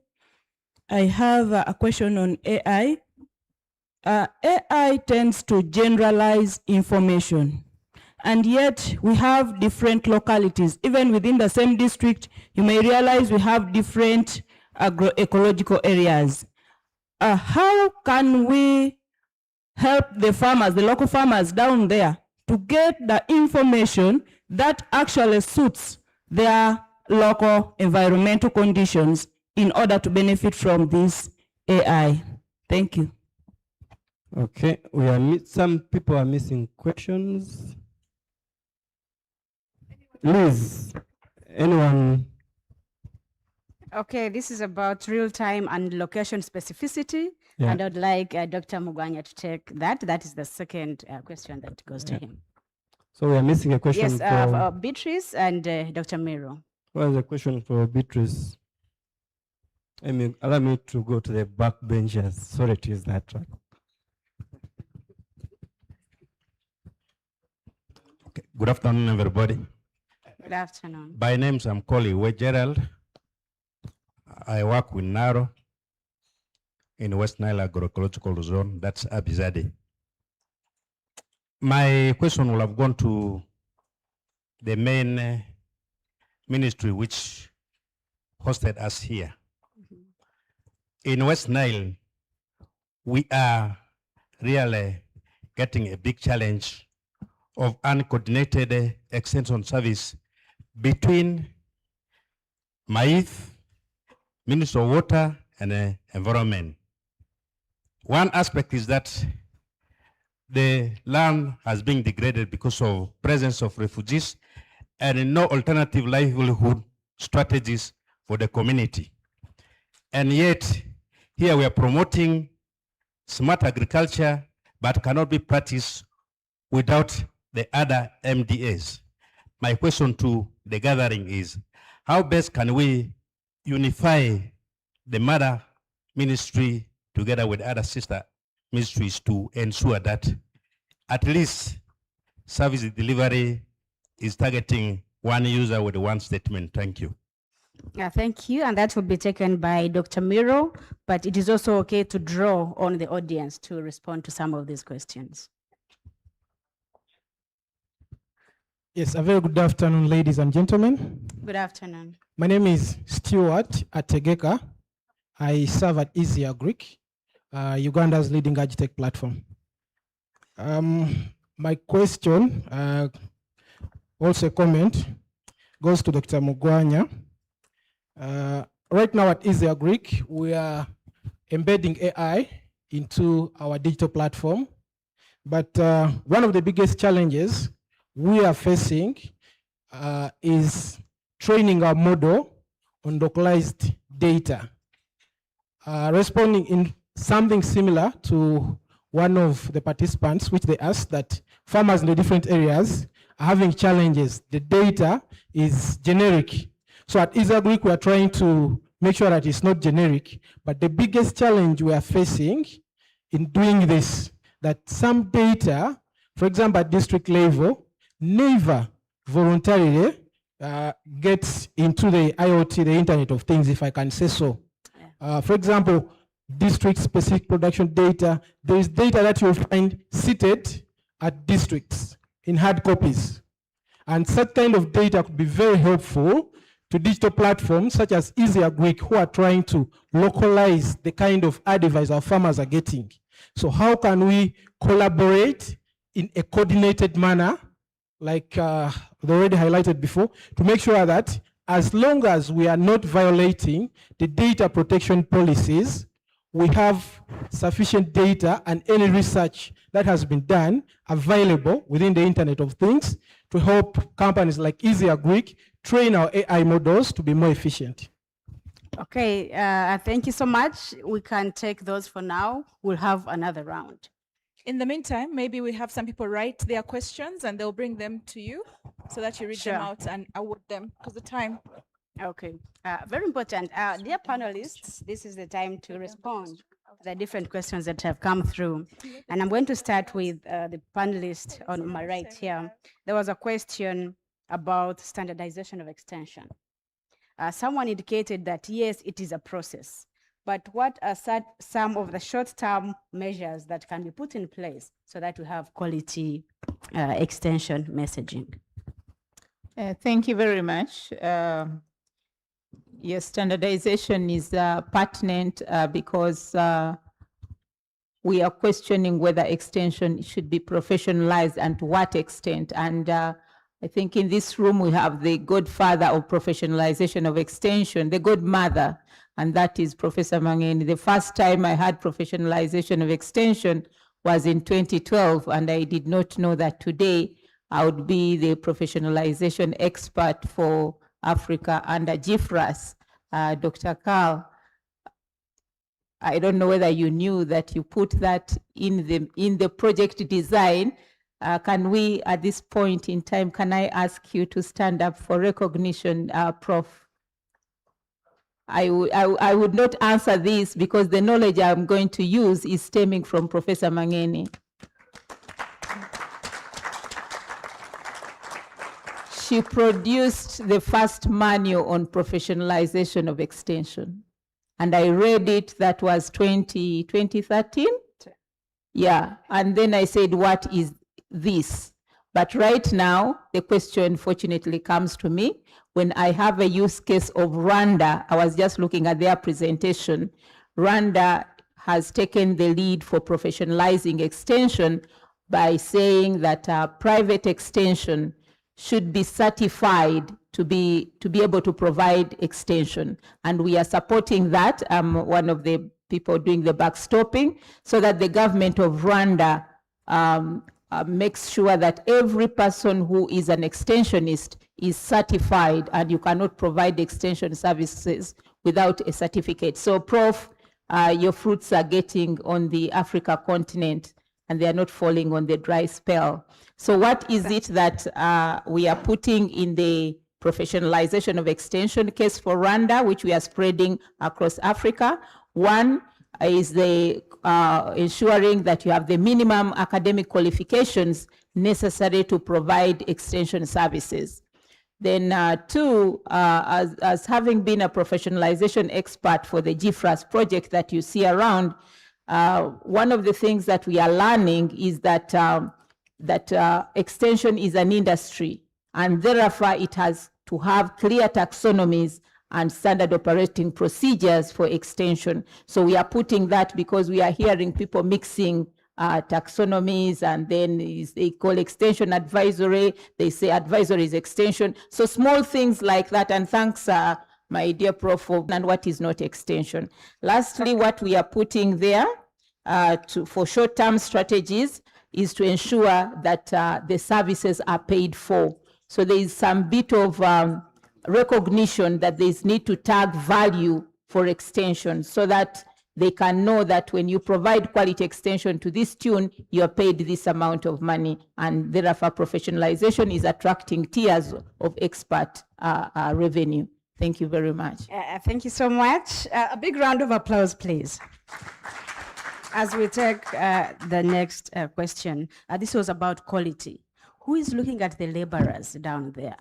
I have a question on AI. AI tends to generalize information, and yet we have different localities. Even within the same district, you may realize we have different agroecological areas. How can we help the farmers, the local farmers down there, to get the information that actually suits their local environmental conditions in order to benefit from this AI? Thank you. Okay, some people are missing questions. Liz, anyone? Okay, this is about real-time and location specificity. Yeah. And I'd like Dr. Mugwanya to take that. That is the second question that goes to him. So we are missing a question Yes, for Beatrice and Dr. Miro. What is the question for Beatrice? Allow me to go to the back benches. Sorry to use that one. Okay. Good afternoon, everybody. Good afternoon. By names, I'm Collie Gerald. I work with Naro in West Nile Agroecological Zone. That's Abizade. My question will have gone to the main ministry which hosted us here. In West Nile, we are really getting a big challenge of uncoordinated extension service between MAIF, Ministry of Water and Environment. One aspect is that the land has been degraded because of presence of refugees and no alternative livelihood strategies for the community. And yet, here we are promoting smart agriculture, but cannot be practiced without the other MDAs. My question to the gathering is, how best can we unify the mother ministry together with other sister ministries to ensure that at least service delivery is targeting one user with one statement? Thank you. Thank you, and that will be taken by Dr. Miro, but it is also okay to draw on the audience to respond to some of these questions. Yes, a very good afternoon, ladies and gentlemen. Good afternoon. My name is Stuart Ategeka. I serve at Easy Agric, Uganda's leading agritech platform. My question, also a comment, goes to Dr. Mugwanya. Right now at Easy Agric, we are embedding AI into our digital platform. But one of the biggest challenges we are facing is training our model on localized data. Responding in something similar to one of the participants, which they asked that farmers in the different areas are having challenges. The data is generic. So at Easy Agric, we are trying to make sure that it's not generic, but the biggest challenge we are facing in doing this, that some data, for example, at district level, never voluntarily gets into the IoT, the Internet of Things, if I can say so. For example, district-specific production data, there is data that you'll find seated at districts in hard copies. And such kind of data could be very helpful to digital platforms such as Easy Agric, who are trying to localize the kind of advice our farmers are getting. So how can we collaborate in a coordinated manner, like they already highlighted before, to make sure that as long as we are not violating the data protection policies, we have sufficient data and any research that has been done available within the Internet of Things to help companies like Easy Agric train our AI models to be more efficient. Okay, thank you so much. We can take those for now. We'll have another round. In the meantime, maybe we have some people write their questions and they'll bring them to you so that you read them Sure. out and award them because the time. Okay, very important. Dear panelists, this is the time to respond to the different questions that have come through. And I'm going to start with the panelist on my right here. There was a question about standardization of extension. Someone indicated that, yes, it is a process, but what are some of the short-term measures that can be put in place so that we have quality extension messaging? Thank you very much. Yes, standardization is pertinent because we are questioning whether extension should be professionalized and to what extent. And I think in this room we have the godfather of professionalization of extension, the godmother, and that is Professor Mangeni. The first time I had professionalization of extension was in 2012, and I did not know that today I would be the professionalization expert for Africa under GIFRAS, Dr. Carl. I don't know whether you knew that you put that in the project design. Can we, at this point in time, can I ask you to stand up for recognition, Prof? I would not answer this because the knowledge I'm going to use is stemming from Professor Mangeni. She produced the first manual on professionalization of extension. And I read it, that was 2013? Yeah, and then I said, what is this? But right now, the question fortunately comes to me when I have a use case of Rwanda. I was just looking at their presentation. Rwanda has taken the lead for professionalizing extension by saying that private extension should be certified to be able to provide extension. And we are supporting that. I'm one of the people doing the backstopping so that the government of Rwanda makes sure that every person who is an extensionist is certified, and you cannot provide extension services without a certificate. So Prof, your fruits are getting on the Africa continent and they are not falling on the dry spell. So what is it that we are putting in the professionalization of extension case for Rwanda, which we are spreading across Africa? One is the ensuring that you have the minimum academic qualifications necessary to provide extension services. Then two, as having been a professionalization expert for the GIFRAS project that you see around, one of the things that we are learning is that extension is an industry, and therefore it has to have clear taxonomies and standard operating procedures for extension. So we are putting that because we are hearing people mixing taxonomies, and then they call extension advisory, they say advisory is extension. So small things like that, and thanks my dear Prof, and what is not extension. Lastly, what we are putting there for short-term strategies is to ensure that the services are paid for. So there is some bit of recognition that there is need to tag value for extension so that they can know that when you provide quality extension to this tune, you are paid this amount of money, and therefore professionalization is attracting tiers of expert revenue. Thank you very much. Thank you so much. A big round of applause, please. As we take the next question, this was about quality. Who is looking at the laborers down there?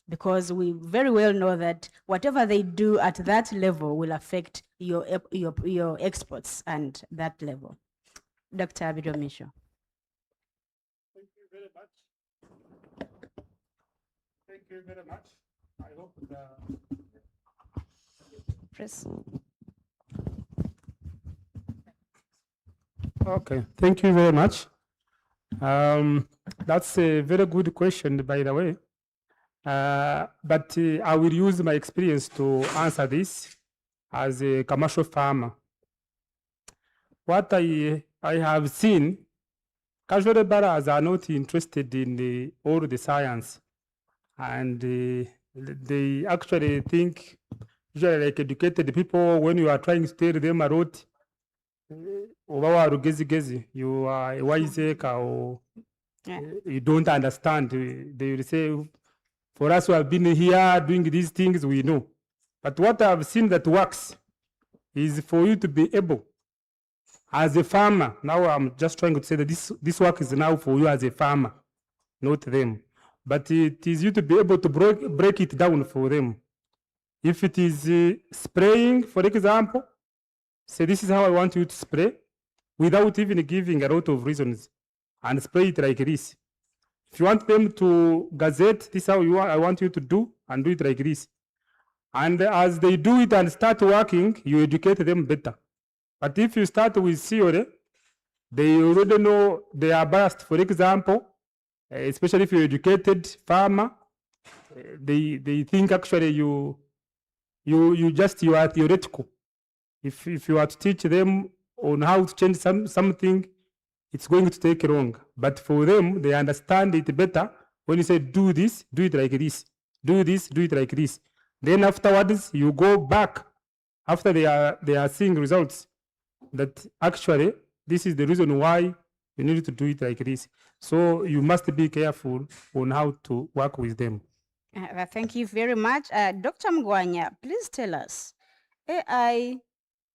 Because we very well know that whatever they do at that level will affect your exports and that level. Dr. Abido Misho. Thank you very much. Thank you very much. I hope the press. Okay, thank you very much. That's a very good question, by the way. But I will use my experience to answer this as a commercial farmer. What I have seen, casual laborers are not interested in all the science, and they actually think, usually like educated people, when you are trying to tell them a lot, you are a wiseacre or you don't understand. They will say, for us who have been here doing these things, we know. But what I've seen that works is for you to be able, as a farmer, now I'm just trying to say that this work is now for you as a farmer, not them. But it is you to be able to break it down for them. If it is spraying, for example, say this is how I want you to spray, without even giving a lot of reasons, and spray it like this. If you want them to gazette, this is how I want you to do, and do it like this. And as they do it and start working, you educate them better. But if you start with theory, they already know they are biased. For example, especially if you're educated farmer, they think actually you are theoretical. If you are to teach them on how to change something, it's going to take long. But for them, they understand it better when you say, do this, do it like this. Do this, do it like this. Then afterwards, you go back after they are seeing results that actually this is the reason why you need to do it like this. So you must be careful on how to work with them. Thank you very much. Dr. Mgwanya, please tell us, AI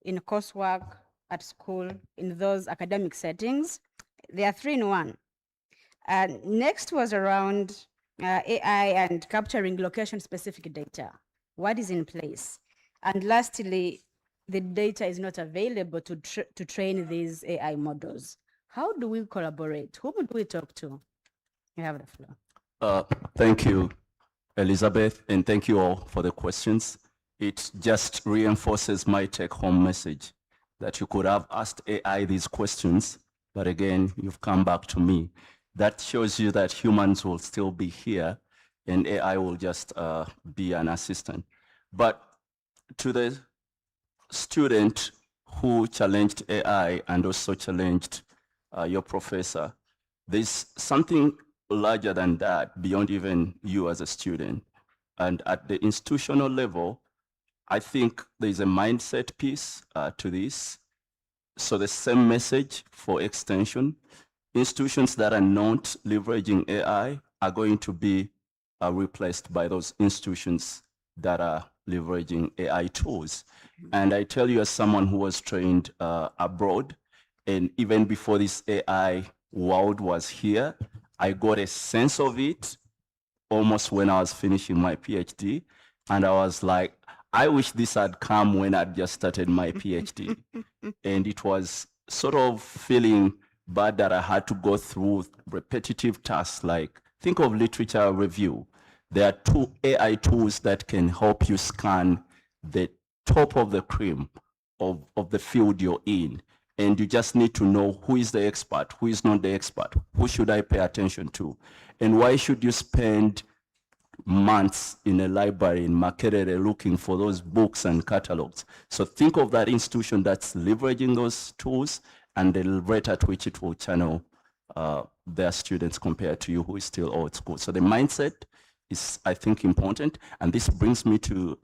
in coursework at school, in those academic settings, they are 3 in 1. Next was around AI and capturing location-specific data. What is in place? And lastly, the data is not available to train these AI models. How do we collaborate? Who would we talk to? You have the floor. Thank you, Elizabeth, and thank you all for the questions. It just reinforces my take-home message that you could have asked AI these questions, but again, you've come back to me. That shows you that humans will still be here and AI will just be an assistant. But to the student who challenged AI and also challenged your professor, there's something larger than that beyond even you as a student. And at the institutional level, I think there's a mindset piece to this. So the same message for extension. Institutions that are not leveraging AI are going to be replaced by those institutions that are leveraging AI tools. And I tell you, as someone who was trained abroad, and even before this AI world was here, I got a sense of it almost when I was finishing my PhD. And I was like, I wish this had come when I'd just started my PhD. And it was sort of feeling bad that I had to go through repetitive tasks, like think of literature review. There are 2 AI tools that can help you scan the top of the cream of the field you're in. And you just need to know who is the expert, who is not the expert, who should I pay attention to, and why should you spend months in a library in Makerere looking for those books and catalogs. So think of that institution that's leveraging those tools and the rate at which it will channel their students compared to you who is still old school. So the mindset is, I think, important. And this brings me to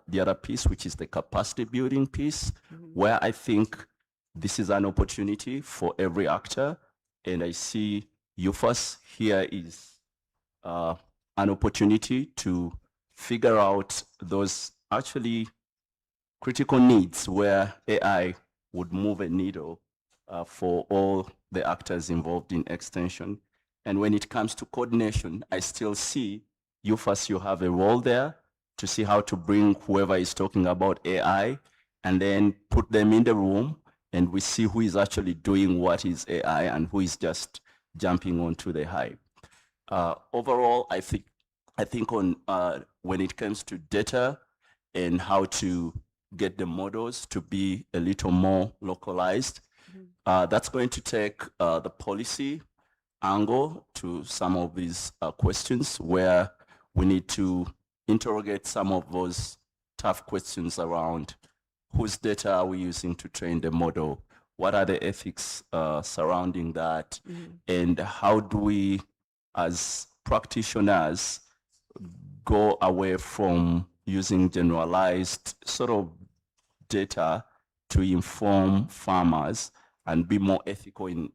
the other piece, which is the capacity building piece, where I think this is an opportunity for every actor. And I see UFAS here is an opportunity to figure out those actually critical needs where AI would move a needle for all the actors involved in extension. And when it comes to coordination, I still see UFAS, you have a role there to see how to bring whoever is talking about AI and then put them in the room and we see who is actually doing what is AI and who is just jumping onto the hype. Overall, I think on when it comes to data and how to get the models to be a little more localized, that's going to take the policy angle to some of these questions where we need to interrogate some of those tough questions around whose data are we using to train the model? What are the ethics surrounding that? And how do we, as practitioners, go away from using generalized sort of data to inform farmers and be more ethical in,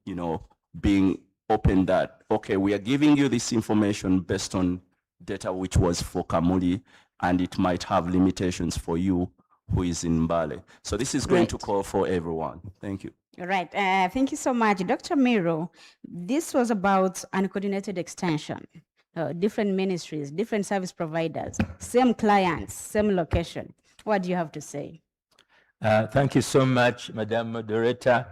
being open that, okay, we are giving you this information based on data which was for Kamuli, and it might have limitations for you who is in Mbale. So this is going to call for everyone. Thank you. All right. Thank you so much. Dr. Miro, this was about uncoordinated extension. Different ministries, different service providers, same clients, same location. What do you have to say? Thank you so much, Madam Moderator.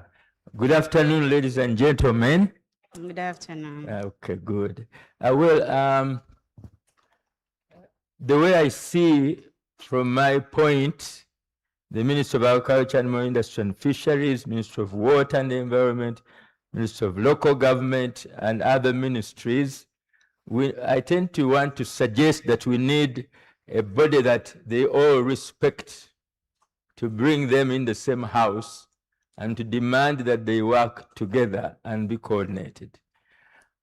Good afternoon, ladies and gentlemen. Good afternoon. Okay, good. The way I see from my point, the Minister of Agriculture, Animal Industry and Fisheries, Minister of Water and the Environment, Minister of Local Government, and other ministries, I tend to want to suggest that we need a body that they all respect, to bring them in the same house and to demand that they work together and be coordinated.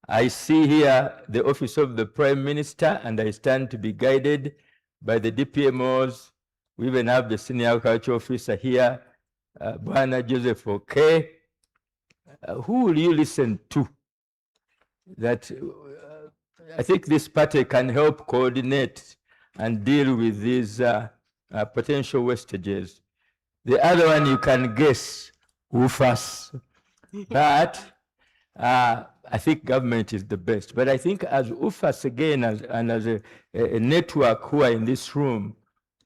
I see here the Office of the Prime Minister, and I stand to be guided by the DPMOs. We even have the Senior Agriculture Officer here, Bwana Joseph Oke. Who will you listen to? That I think this party can help coordinate and deal with these potential wastages. The other one you can guess, UFAS. But I think government is the best. But I think as UFAS again, and as a network who are in this room,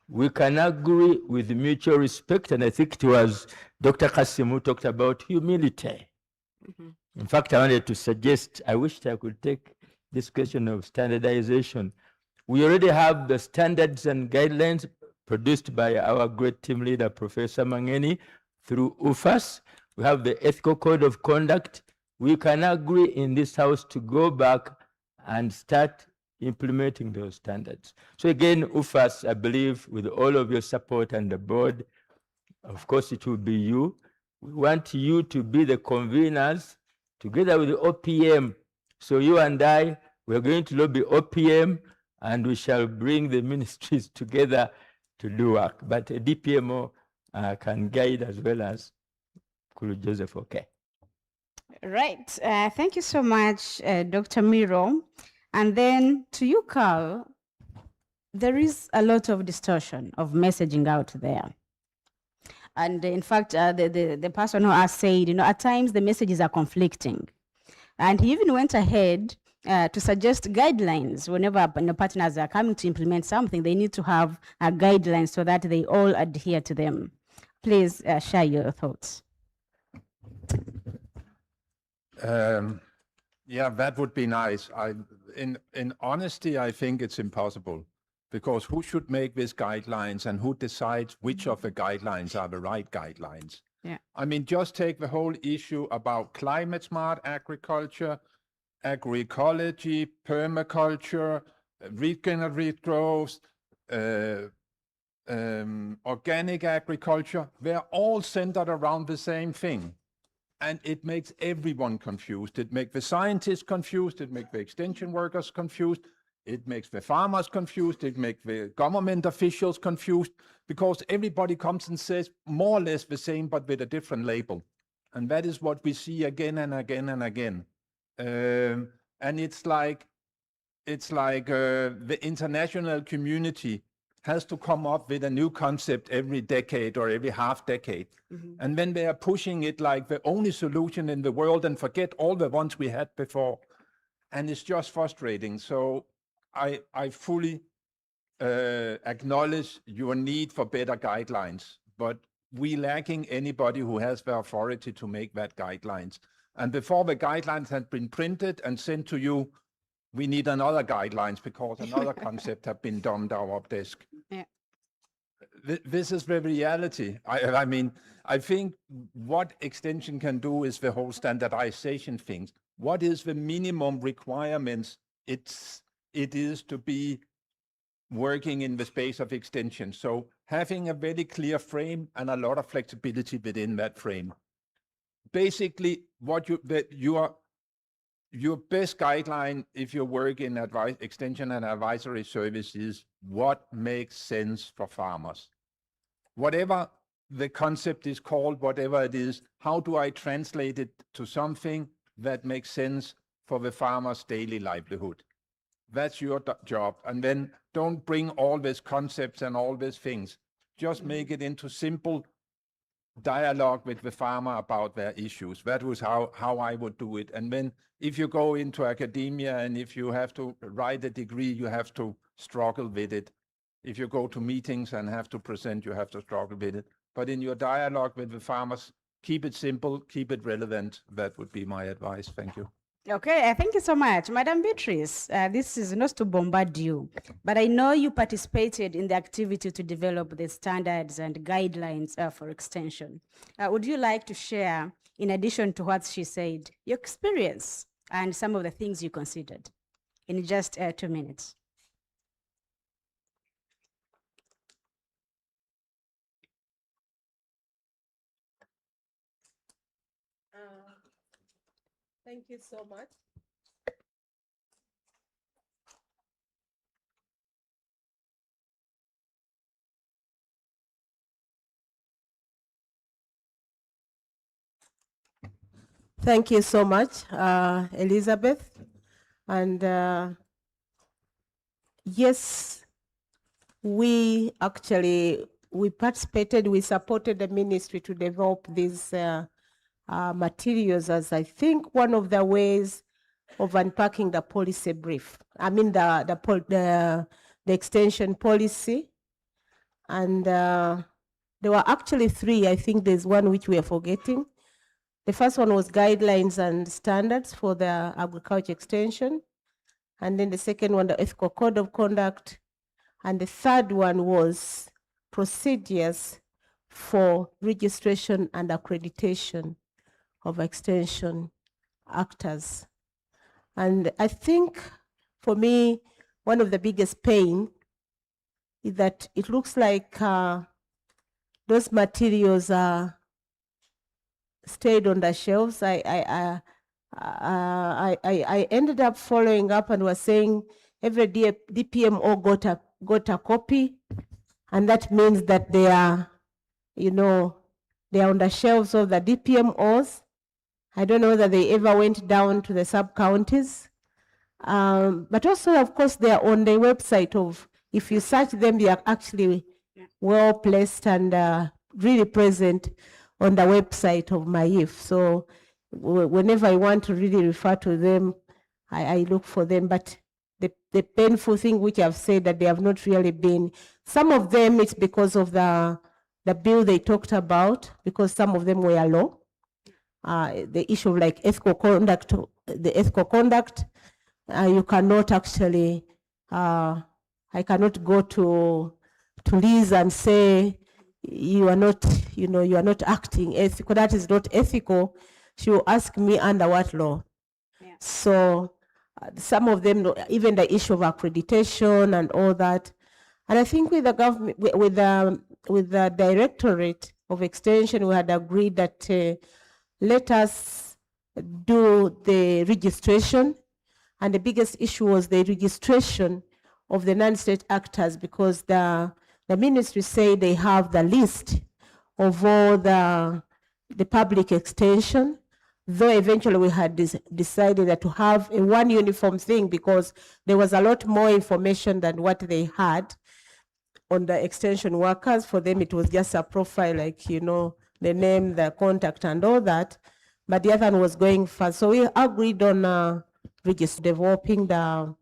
we can agree with mutual respect. And I think it was Dr. Kasim who talked about humility. In fact, I wanted to suggest, I wished I could take this question of standardization. We already have the standards and guidelines produced by our great team leader, Professor Mangeni, through UFAS. We have the ethical code of conduct. We can agree in this house to go back and start implementing those standards. So again, UFAS, I believe, with all of your support and the board, of course it will be you. We want you to be the conveners together with the OPM. So you and I, we're going to lobby OPM, and we shall bring the ministries together to do work. But a DPMO can guide as well as Kulu Joseph. Okay. Right. Thank you so much, Dr. Miro. And then to you, Carl, there is a lot of distortion of messaging out there. And in fact, the person who has said, at times the messages are conflicting. And he even went ahead to suggest guidelines. Whenever partners are coming to implement something, they need to have a guideline so that they all adhere to them. Please share your thoughts. Yeah, that would be nice. In honesty, I think it's impossible, because who should make these guidelines and who decides which of the guidelines are the right guidelines? Yeah. I mean, just take the whole issue about climate smart agriculture, agroecology, permaculture, regenerative growth, organic agriculture. They're all centered around the same thing. And it makes everyone confused. It makes the scientists confused. It makes the extension workers confused. It makes the farmers confused. It makes the government officials confused, because everybody comes and says more or less the same, but with a different label. And that is what we see again and again and again. And it's like the international community has to come up with a new concept every decade or every half decade. And then they are pushing it like the only solution in the world and forget all the ones we had before. And it's just frustrating. So I fully acknowledge your need for better guidelines, but we lacking anybody who has the authority to make that guidelines. And before the guidelines had been printed and sent to you, we need another guidelines because another concept have been dumped our desk. Yeah. This is the reality. I mean, I think what extension can do is the whole standardization things. What is the minimum requirements? It's it is to be working in the space of extension. So having a very clear frame and a lot of flexibility within that frame. Basically, what your best guideline if you work in extension and advisory services, what makes sense for farmers? Whatever the concept is called, whatever it is, how do I translate it to something that makes sense for the farmer's daily livelihood? That's your job. And then don't bring all these concepts and all these things. Just make it into simple dialogue with the farmer about their issues. That was how I would do it. And then if you go into academia and if you have to write a degree, you have to struggle with it. If you go to meetings and have to present, you have to struggle with it. But in your dialogue with the farmers, keep it simple, keep it relevant. That would be my advice. Thank you. Okay, thank you so much. Madam Beatrice, this is not to bombard you, but I know you participated in the activity to develop the standards and guidelines for extension. Would you like to share, in addition to what she said, your experience and some of the things you considered in just 2 minutes? Thank you so much. Thank you so much, Elizabeth. And yes, we participated, we supported the ministry to develop these materials as I think one of the ways of unpacking the policy brief. I mean the extension policy. And there were actually 3. I think there's one which we are forgetting. The first one was guidelines and standards for the agriculture extension. And then the second one, the ethical code of conduct. And the third one was procedures for registration and accreditation of extension actors. And I think for me, one of the biggest pain is that it looks like those materials are stayed on the shelves. I ended up following up and was saying every DPMO got a copy, and that means that they are, they are on the shelves of the DPMOs. I don't know whether they ever went down to the sub-counties. But also, of course, they are on the website of, if you search them, they are actually well placed and really present on the website of MyIF. So whenever I want to really refer to them, I look for them. But the painful thing which I've said that they have not really been, some of them it's because of the bill they talked about, because some of them were law. The issue of like ethical conduct, you cannot actually, I cannot go to Liz and say, you are not, you are not acting ethical. That is not ethical. She will ask me under what law. Yeah. So some of them, even the issue of accreditation and all that. And I think with the government, with the Directorate of Extension, we had agreed that let us do the registration. And the biggest issue was the registration of the non-state actors, because the ministry say they have the list of all the public extension, though eventually we had decided that to have a one uniform thing, because there was a lot more information than what they had on the extension workers. For them, it was just a profile, like, the name, the contact and all that. But the other one was going fast. So we agreed on developing the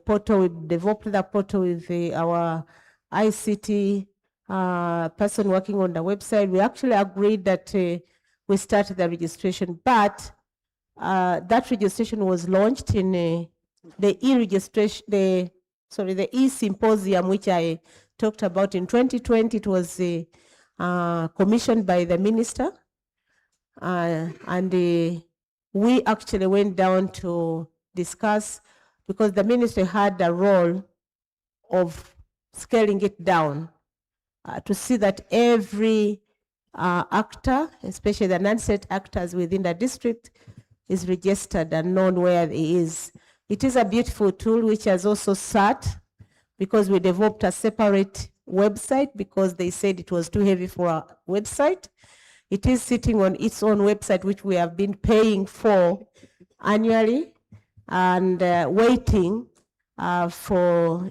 portal. We developed the portal with our ICT person working on the website. We actually agreed that we start the registration, but that registration was launched in the e-registration, the e-symposium, which I talked about in 2020. It was commissioned by the minister, and we actually went down to discuss because the ministry had a role of scaling it down to see that every actor, especially the non-state actors within the district, is registered and known where he is. It is a beautiful tool which has also sat because we developed a separate website because they said it was too heavy for our website. It is sitting on its own website, which we have been paying for annually and waiting for,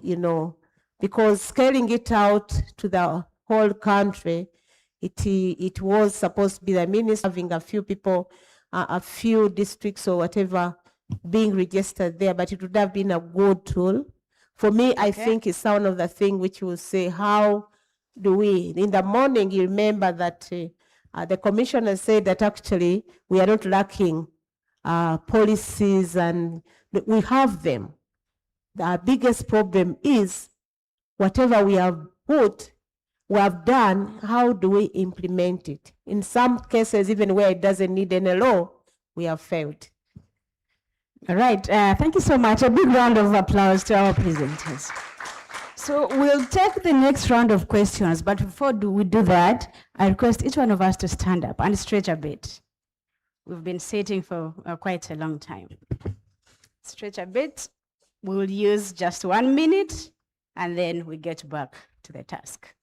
because scaling it out to the whole country, it was supposed to be the minister having a few people, a few districts or whatever being registered there, but it would have been a good tool. For me, I think it's one of the things which will say, how do we, in the morning, you remember that the commissioner said that actually we are not lacking policies and we have them. The biggest problem is whatever we have put, we have done, how do we implement it? In some cases, even where it doesn't need any law, we have failed. All right, thank you so much. A big round of applause to our presenters. So we'll take the next round of questions, but before we do that, I request each one of us to stand up and stretch a bit. We've been sitting for quite a long time. Stretch a bit. We'll use just 1 minute, and then we get back to the task.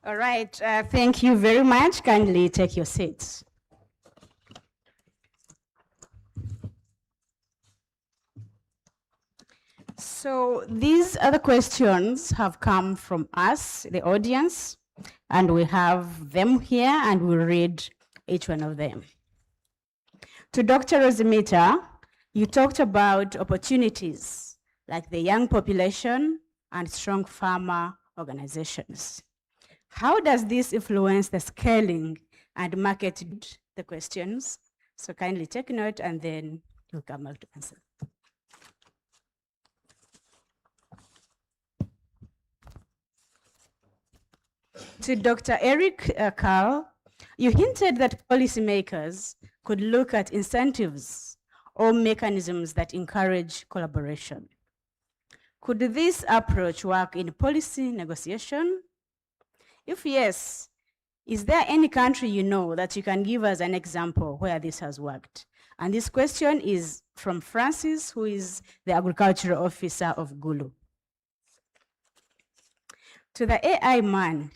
All right, thank you very much. Kindly take your seats. So these other questions have come from us, the audience, and we have them here and we'll read each one of them. To Dr. Rosimita, you talked about opportunities like the young population and strong farmer organizations. How does this influence the scaling and marketing the questions? So kindly take note and then you'll come back to answer. To Dr. Eric Carl, you hinted that policymakers could look at incentives or mechanisms that encourage collaboration. Could this approach work in policy negotiation? If yes, is there any country you know that you can give us an example where this has worked? And this question is from Francis, who is the agricultural officer of Gulu. To the AI man,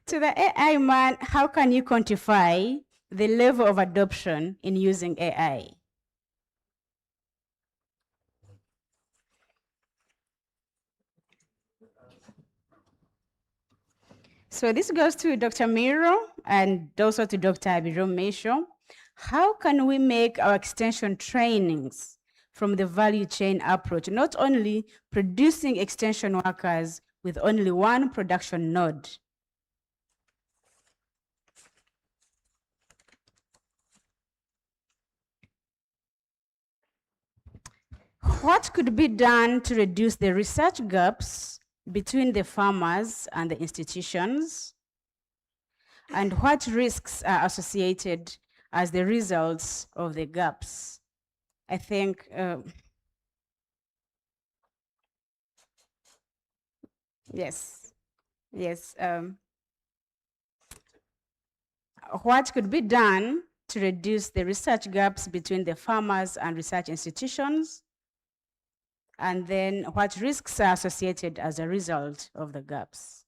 to the AI man, how can you quantify the level of adoption in using AI? So this goes to Dr. Miro and also to Dr. Abiro Mesho. How can we make our extension trainings from the value chain approach, not only producing extension workers with only one production node? What could be done to reduce the research gaps between the farmers and the institutions? And what risks are associated as the results of the gaps? I think, yes. What could be done to reduce the research gaps between the farmers and research institutions? And then what risks are associated as a result of the gaps?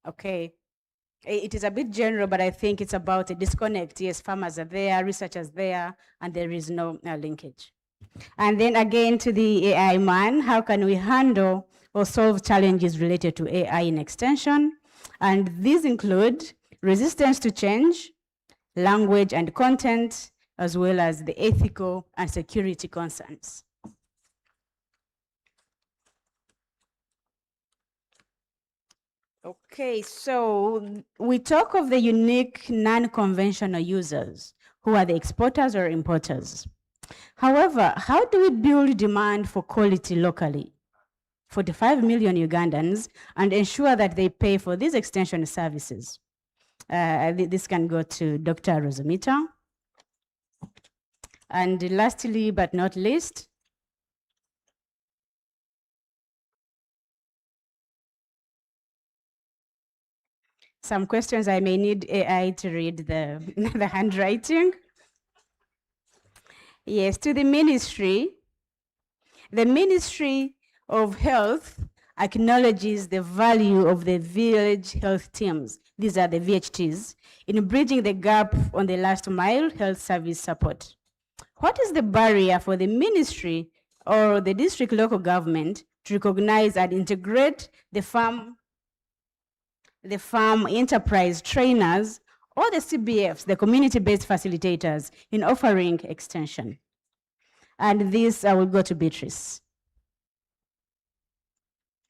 Okay, it is a bit general, but I think it's about a disconnect. Yes, farmers are there, researchers there, and there is no linkage. And then again to the AI man, how can we handle or solve challenges related to AI in extension? And these include resistance to change, language and content, as well as the ethical and security concerns. Okay, so we talk of the unique non-conventional users who are the exporters or importers. However, how do we build demand for quality locally? 45 million Ugandans and ensure that they pay for these extension services. This can go to Dr. Rosomita. And lastly, but not least, some questions I may need AI to read the, the handwriting. Yes, to the Ministry of Health acknowledges the value of the village health teams, these are the VHTs, in bridging the gap on the last mile health service support. What is the barrier for the ministry or the district local government to recognize and integrate the farm enterprise trainers or the CBFs, the community-based facilitators, in offering extension? And this, I will go to Beatrice.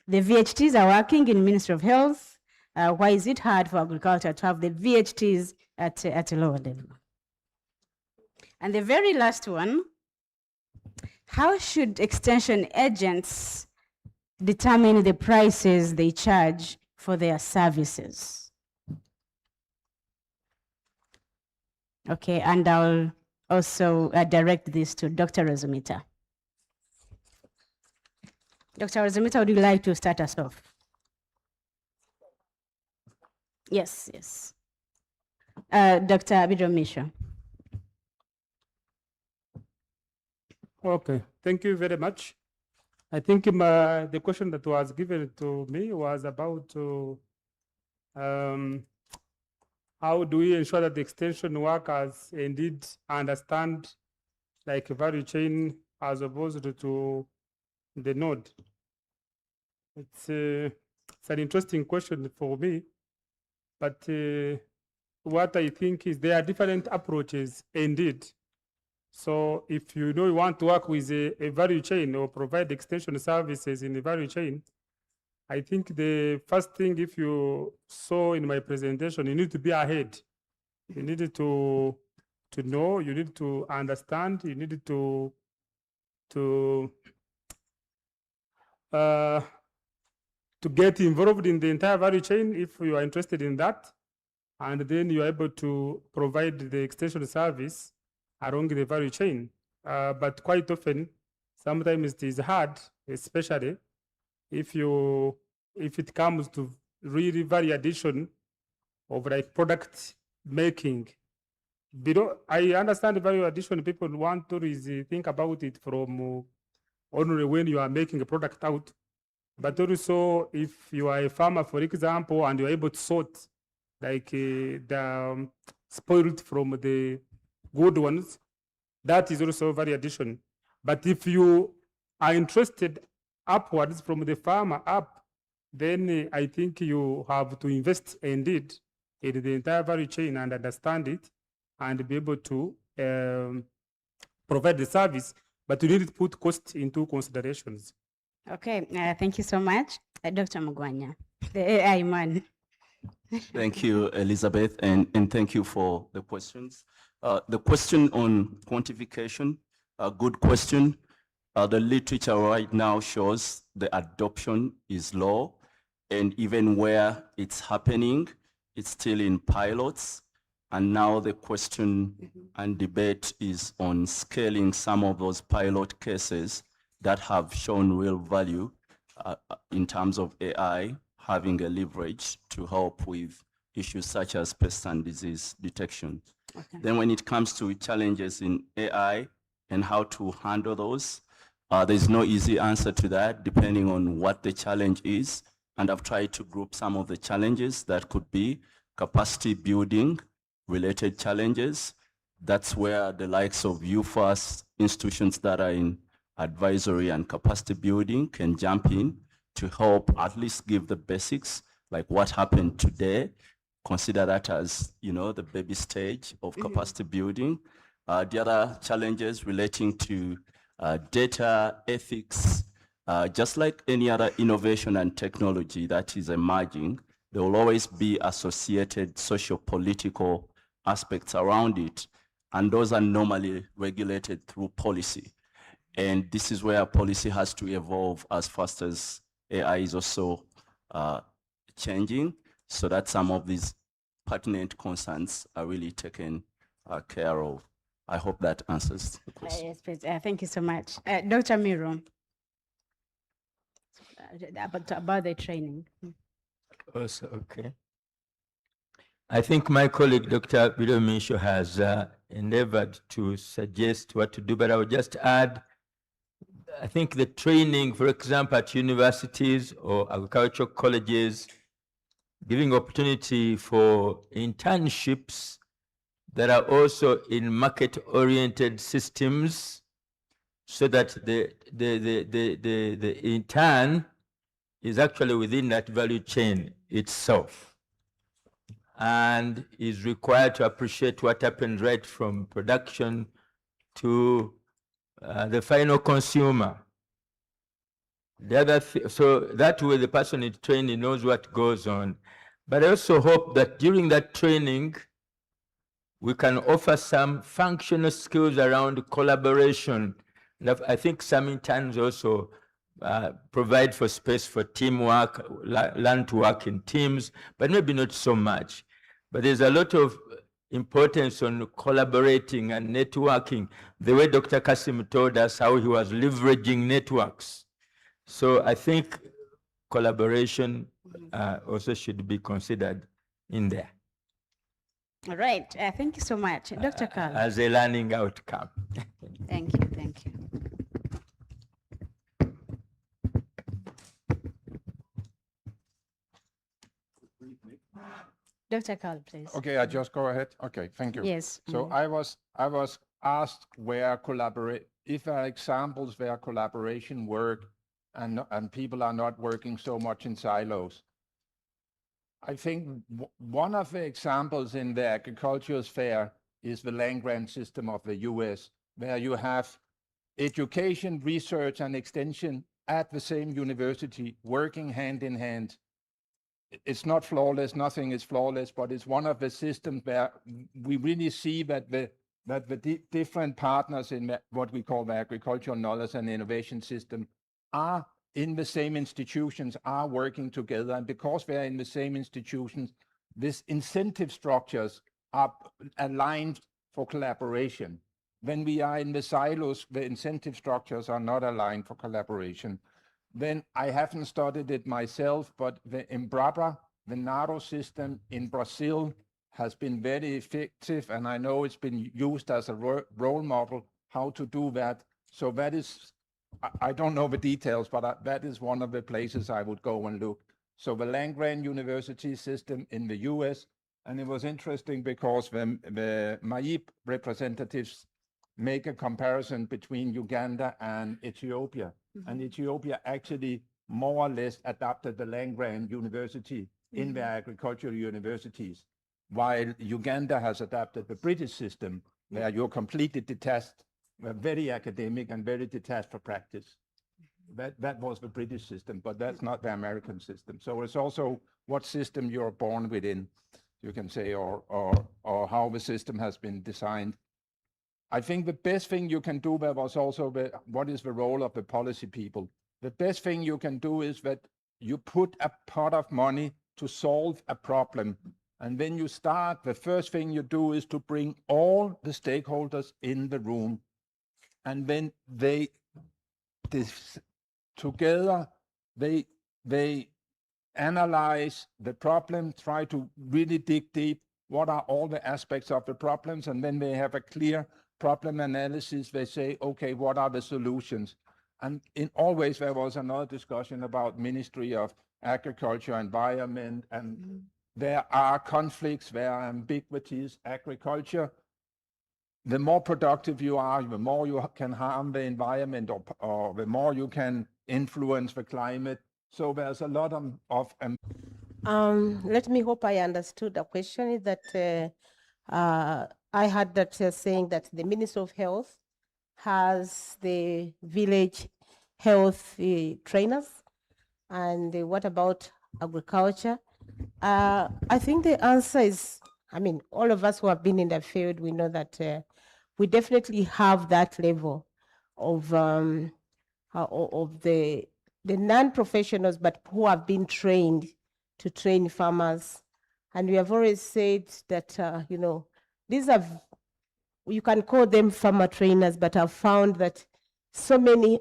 The VHTs are working in Ministry of Health. Why is it hard for agriculture to have the VHTs at a lower level? And the very last one, how should extension agents determine the prices they charge for their services? Okay, and I'll also direct this to Dr. Rosomita. Dr. Rosomita, would you like to start us off? Yes, yes. Dr. Abidro Misha. Okay, thank you very much. I think the question that was given to me was about how do we ensure that the extension workers indeed understand like value chain as opposed to the node. It's an interesting question for me, but what I think is there are different approaches indeed. So if you know you want to work with a value chain or provide extension services in the value chain, I think the first thing, if you saw in my presentation, you need to be ahead. You need to know, you need to understand, you need to get involved in the entire value chain if you are interested in that, and then you are able to provide the extension service along the value chain. But quite often, sometimes it is hard, especially if it comes to really value addition of like product making. I understand value addition, people want to think about it from only when you are making a product out. But also if you are a farmer, for example, and you're able to sort like the spoiled from the good ones, that is also value addition. But if you are interested upwards from the farmer up, then I think you have to invest indeed in the entire value chain and understand it and be able to provide the service, but you need to put cost into considerations. Okay, thank you so much. Dr. Mugwanya, the AI man. Thank you, Elizabeth, and thank you for the questions. The question on quantification, a good question. The literature right now shows the adoption is low, and even where it's happening, it's still in pilots. And now the question and debate is on scaling some of those pilot cases that have shown real value in terms of AI having a leverage to help with issues such as pest and disease detection. Okay. Then when it comes to challenges in AI and how to handle those, there's no easy answer to that depending on what the challenge is. And I've tried to group some of the challenges that could be capacity building related challenges. That's where the likes of UFAS, institutions that are in advisory and capacity building can jump in to help at least give the basics, like what happened today, consider that as, the baby stage of capacity building. The other challenges relating to data ethics, just like any other innovation and technology that is emerging, there will always be associated socio-political aspects around it, and those are normally regulated through policy. And this is where policy has to evolve as fast as AI is also changing, so that some of these pertinent concerns are really taken care of. I hope that answers the question. Yes, please. Thank you so much. Dr. Miro, about the training. Also, okay. I think my colleague, Dr. Bidomisho, has endeavored to suggest what to do, but I would just add, I think the training, for example, at universities or agricultural colleges, giving opportunity for internships that are also in market-oriented systems, so that the intern is actually within that value chain itself and is required to appreciate what happens right from production to the final consumer. The other so that way the person in training knows what goes on. But I also hope that during that training, we can offer some functional skills around collaboration. And I think some interns also provide for space for teamwork, learn to work in teams, but maybe not so much. But there's a lot of importance on collaborating and networking, the way Dr. Kasim told us how he was leveraging networks. So I think collaboration also should be considered in there. All right. Thank you so much. Dr. Carl. As a learning outcome. Thank you. Thank you. Dr. Carl, please. Okay, I just go ahead. Okay, thank you. Yes. So I was asked where if there are examples where collaboration work and people are not working so much in silos. I think one of the examples in the agricultural sphere is the land-grant system of the US, where you have education, research, and extension at the same university working hand in hand. It's not flawless, nothing is flawless, but it's one of the systems where we really see that the different partners in what we call the agricultural knowledge and innovation system are in the same institutions, are working together. And because they're in the same institutions, these incentive structures are aligned for collaboration. When we are in the silos, the incentive structures are not aligned for collaboration. Then I haven't studied it myself, but the Embrapa, the NARO system in Brazil has been very effective, and I know it's been used as a role model how to do that. So that is, I don't know the details, but that is one of the places I would go and look. So the land-grant university system in the US, and it was interesting because the MAIP representatives make a comparison between Uganda and Ethiopia. And Ethiopia actually more or less adopted the land-grant university in their agricultural universities, while Uganda has adopted the British system, where you're completely detached, very academic and very detached for practice. That was the British system, but that's not the American system. So it's also what system you're born within, you can say, or how the system has been designed. I think the best thing you can do there was also what is the role of the policy people. The best thing you can do is that you put a pot of money to solve a problem. And when you start, the first thing you do is to bring all the stakeholders in the room. And then together, they analyze the problem, try to really dig deep. What are all the aspects of the problems? And then they have a clear problem analysis. They say, okay, what are the solutions? And always there was another discussion about Ministry of Agriculture, Environment, and there are conflicts, there are ambiguities. Agriculture, the more productive you are, the more you can harm the environment, or the more you can influence the climate. So there's a lot of Let me hope I understood the question is that I heard that you're saying that the Minister of Health has the village health trainers, and what about agriculture? I think the answer is, I mean, all of us who have been in the field, we know that we definitely have that level of the non-professionals, but who have been trained to train farmers. And we have always said that, you know, these are, you can call them farmer trainers, but I've found that so many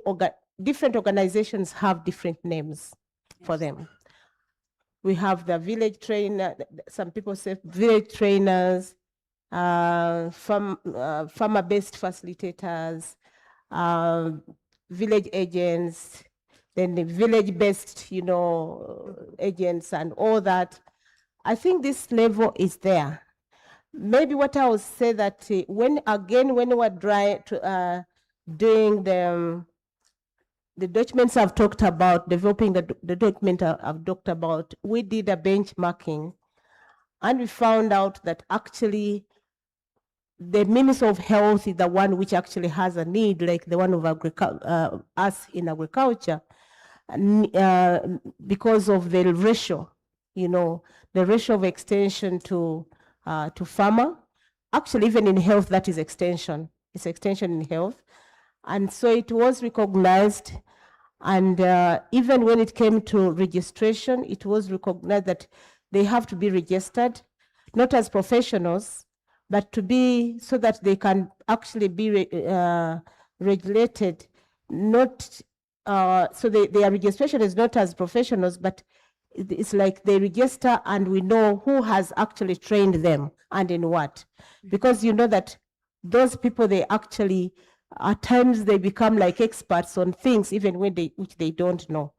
different organizations have different names for them. We have the village trainer, some people say village trainers, farmer-based facilitators, village agents, then the village-based, you know, agents and all that. I think this level is there. Maybe what I would say that when we're doing the documents I've talked about, developing the document I've talked about, we did a benchmarking, and we found out that actually the Minister of Health is the one which actually has a need, like the one of us in agriculture, because of the ratio, you know, the ratio of extension to farmer. Actually, even in health, that is extension. It's extension in health. And so it was recognized. And even when it came to registration, it was recognized that they have to be registered, not as professionals, but to be so that they can actually be regulated, not so their registration is not as professionals, but it's like they register and we know who has actually trained them and in what. Because you know that those people, they actually, at times they become like experts on things even when which they don't know.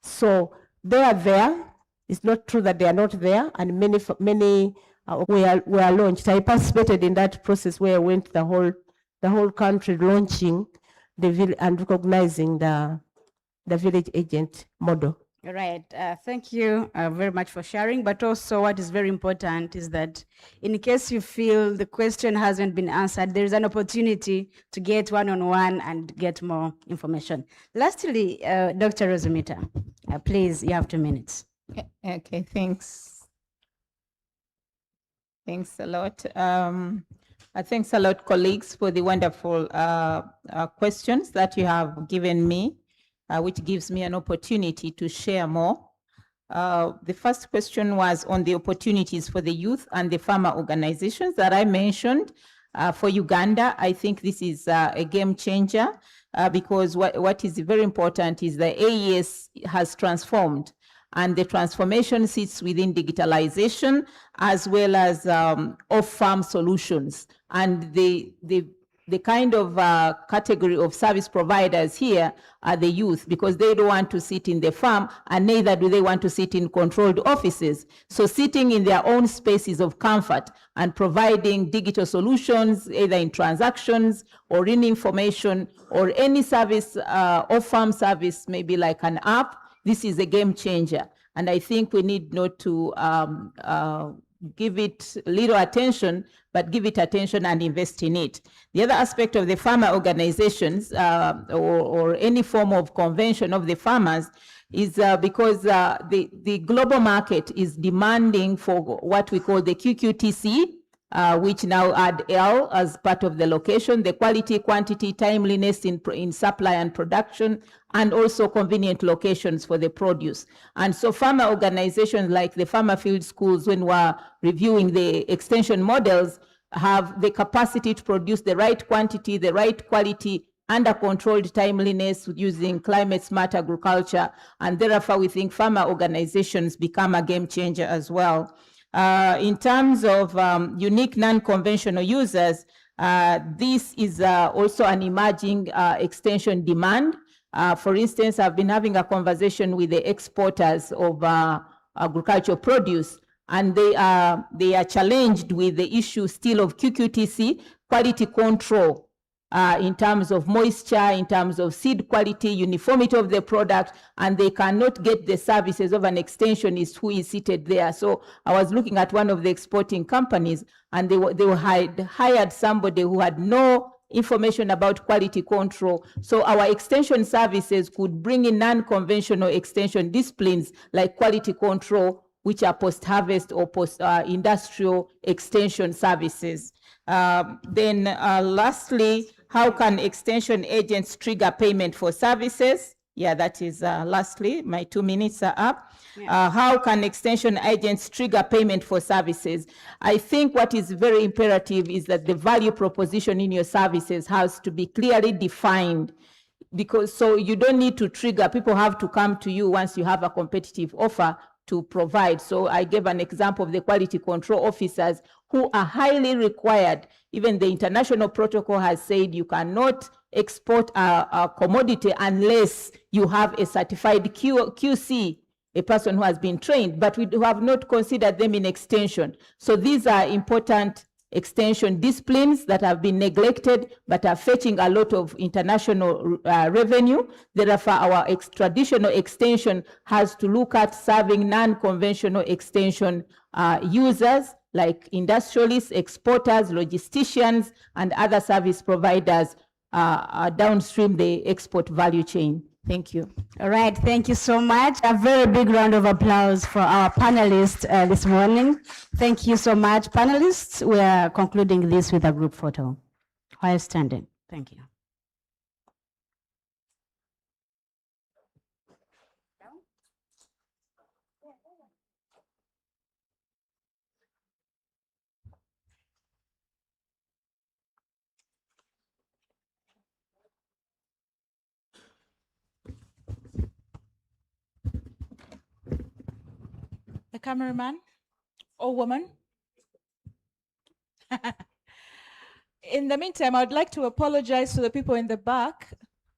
So they are there. It's not true that they are not there, and many were launched. I participated in that process where I went the whole country launching and recognizing the village agent model. All right. Thank you very much for sharing. But also what is very important is that in case you feel the question hasn't been answered, there is an opportunity to get one-on-one and get more information. Lastly, Dr. Rosomita, please, you have 2 minutes. Okay, thanks. Thanks a lot. Thanks a lot, colleagues, for the wonderful questions that you have given me, which gives me an opportunity to share more. The first question was on the opportunities for the youth and the farmer organizations that I mentioned. For Uganda, I think this is a game changer because what is very important is the AES has transformed, and the transformation sits within digitalization as well as off-farm solutions. And the kind of category of service providers here are the youth, because they don't want to sit in the farm, and neither do they want to sit in controlled offices. So sitting in their own spaces of comfort and providing digital solutions, either in transactions or in information or any service, off-farm service, maybe like an app, this is a game changer. And I think we need not to give it little attention, but give it attention and invest in it. The other aspect of the farmer organizations or any form of convention of the farmers is because the global market is demanding for what we call the QQTC, which now add L as part of the location, the quality, quantity, timeliness in supply and production, and also convenient locations for the produce. And so farmer organizations like the farmer field schools, when we're reviewing the extension models, have the capacity to produce the right quantity, the right quality, under controlled timeliness using climate smart agriculture. And therefore, we think farmer organizations become a game changer as well. In terms of unique non-conventional users, this is also an emerging extension demand. For instance, I've been having a conversation with the exporters of agricultural produce, and they are challenged with the issue still of QQTC, quality control, in terms of moisture, in terms of seed quality, uniformity of the product, and they cannot get the services of an extensionist who is seated there. So I was looking at one of the exporting companies, and they had hired somebody who had no information about quality control. So our extension services could bring in non-conventional extension disciplines like quality control, which are post-harvest or post-industrial extension services. Then lastly, how can extension agents trigger payment for services? Yeah, that is lastly, my 2 minutes are up. How can extension agents trigger payment for services? I think what is very imperative is that the value proposition in your services has to be clearly defined, because so you don't need to trigger. People have to come to you once you have a competitive offer to provide. So I gave an example of the quality control officers who are highly required. Even the international protocol has said you cannot export a commodity unless you have a certified QC, a person who has been trained, but we have not considered them in extension. So these are important extension disciplines that have been neglected but are fetching a lot of international revenue. Therefore, our traditional extension has to look at serving non-conventional extension users like industrialists, exporters, logisticians, and other service providers downstream the export value chain. Thank you. All right, thank you so much. A very big round of applause for our panelists this morning. Thank you so much, panelists. We are concluding this with a group photo while standing. Thank you. The cameraman or woman? In the meantime, I'd like to apologize to the people in the back.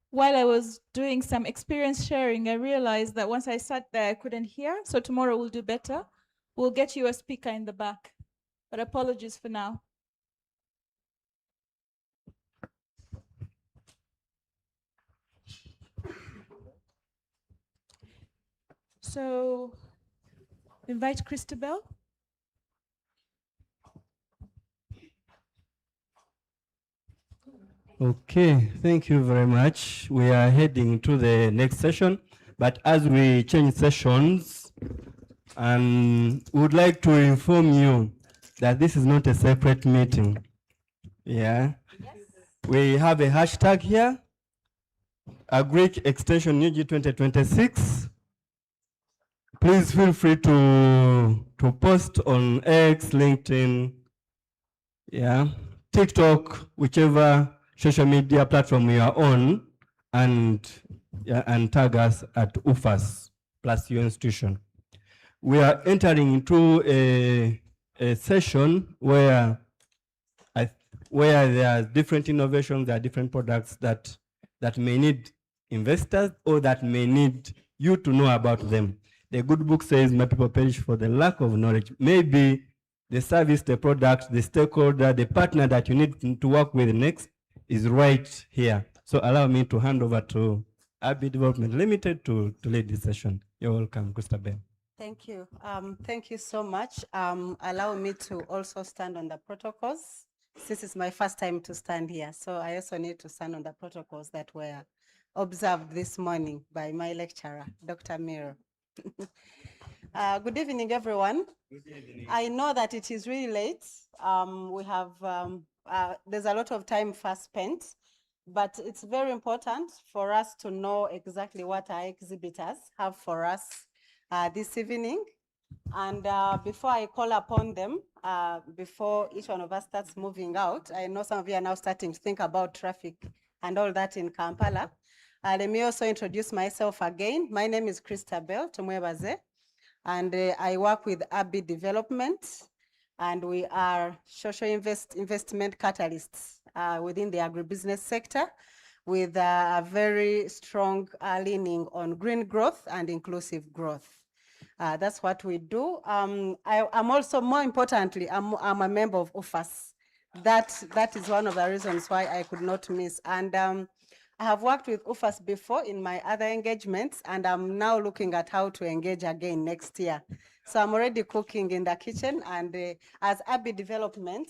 While I was doing some experience sharing, I realized that once I sat there, I couldn't hear. So tomorrow we'll do better. We'll get you a speaker in the back. But apologies for now. So invite Christabel. Okay, thank you very much. We are heading to the next session, but as we change sessions, and we would like to inform you that this is not a separate meeting. Yeah. Yes. We have a hashtag here, Agric Extension UG 2026. Please feel free to post on X, LinkedIn, yeah, TikTok, whichever social media platform you are on, and tag us at UFAS plus your institution. We are entering into a session where there are different innovations, there are different products that may need investors or that may need you to know about them. The good book says, my people perish for the lack of knowledge. Maybe the service, the product, the stakeholder, the partner that you need to work with next is right here. So allow me to hand over to Abbey Development Limited to lead this session. You're welcome, Christabel. Thank you. Thank you so much. Allow me to also stand on the protocols. This is my first time to stand here, so I also need to stand on the protocols that were observed this morning by my lecturer, Dr. Miro. Good evening, everyone. Good evening. I know that it is really late. We have, there's a lot of time fast spent, but it's very important for us to know exactly what our exhibitors have for us this evening. And before I call upon them, before each one of us starts moving out, I know some of you are now starting to think about traffic and all that in Kampala. Let me also introduce myself again. My name is Christabel Tumwebaze, and I work with Abbey Development, and we are social investment catalysts within the agribusiness sector with a very strong leaning on green growth and inclusive growth. That's what we do. I'm also, more importantly, I'm a member of UFAS, that is one of the reasons why I could not miss. And I have worked with UFAS before in my other engagements, and I'm now looking at how to engage again next year. So I'm already cooking in the kitchen, and as Abbey Development,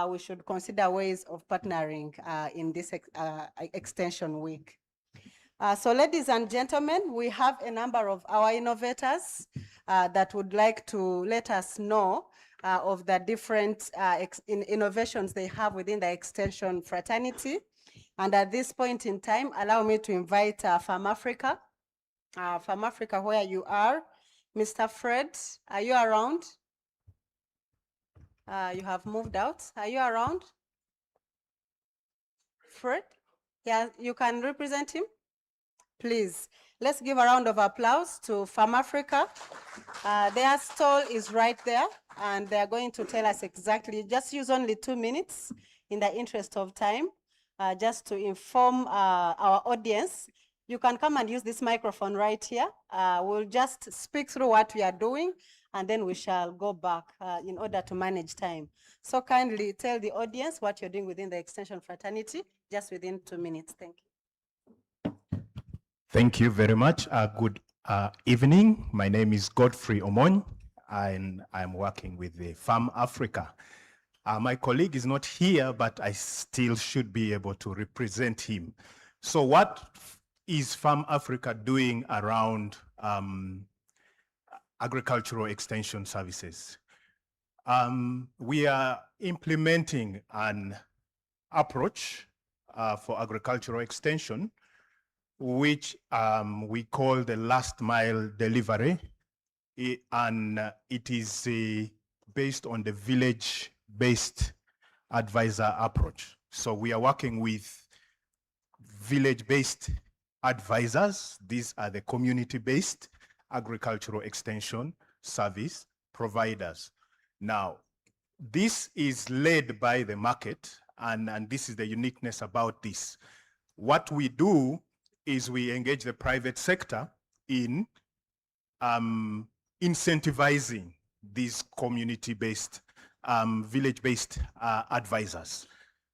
we should consider ways of partnering in this extension week. So ladies and gentlemen, we have a number of our innovators that would like to let us know of the different innovations they have within the extension fraternity. And at this point in time, allow me to invite Farm Africa. Farm Africa, where you are. Mr. Fred, are you around? You have moved out. Are you around? Fred? Yeah, you can represent him? Please, let's give a round of applause to Farm Africa. Their stall is right there, and they're going to tell us exactly, just use only 2 minutes in the interest of time, just to inform our audience. You can come and use this microphone right here. We'll just speak through what we are doing, and then we shall go back in order to manage time. So kindly tell the audience what you're doing within the extension fraternity, just within 2 minutes. Thank you. Thank you very much. Good evening. My name is Godfrey Omon, and I'm working with the Farm Africa. My colleague is not here, but I still should be able to represent him. So what is Farm Africa doing around agricultural extension services? We are implementing an approach for agricultural extension, which we call the last mile delivery. And it is based on the village-based advisor approach. So we are working with village-based advisors. These are the community-based agricultural extension service providers. Now, this is led by the market, and this is the uniqueness about this. What we do is we engage the private sector in incentivizing these community-based, village-based advisors.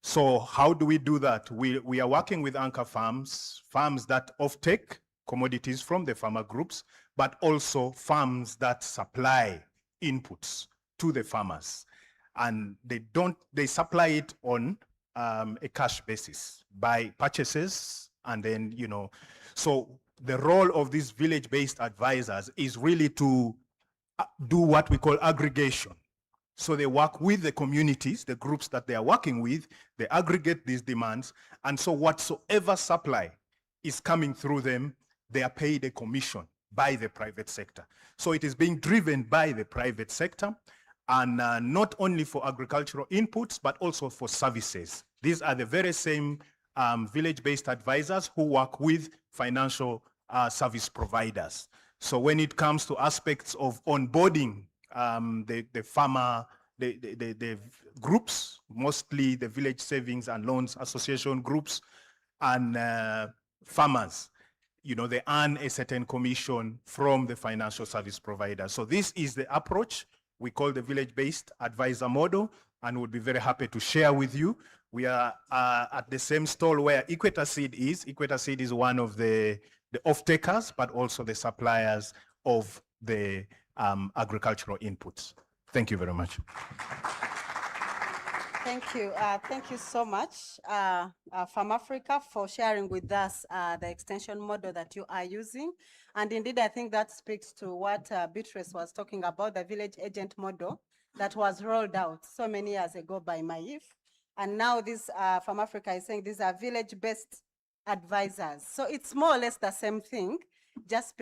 So how do we do that? We are working with anchor farms, farms that offtake commodities from the farmer groups, but also farms that supply inputs to the farmers. And they supply it on a cash basis by purchases. And then, so the role of these village-based advisors is really to do what we call aggregation. So they work with the communities, the groups that they are working with, they aggregate these demands, and so whatsoever supply is coming through them, they are paid a commission by the private sector. So it is being driven by the private sector, and not only for agricultural inputs, but also for services. These are the very same village-based advisors who work with financial service providers. So when it comes to aspects of onboarding the farmer, the groups, mostly the Village Savings and Loans Association groups and farmers, they earn a certain commission from the financial service provider. So this is the approach we call the village-based advisor model, and we'll be very happy to share with you. We are at the same stall where Equator Seed is. Equator Seed is one of the off-takers, but also the suppliers of the agricultural inputs. Thank you very much. Thank you. Thank you so much, Farm Africa, for sharing with us the extension model that you are using. And indeed, I think that speaks to what Beatrice was talking about, the village agent model that was rolled out so many years ago by Maif. And now this Farm Africa is saying these are village-based advisors. So it's more or less the same thing, just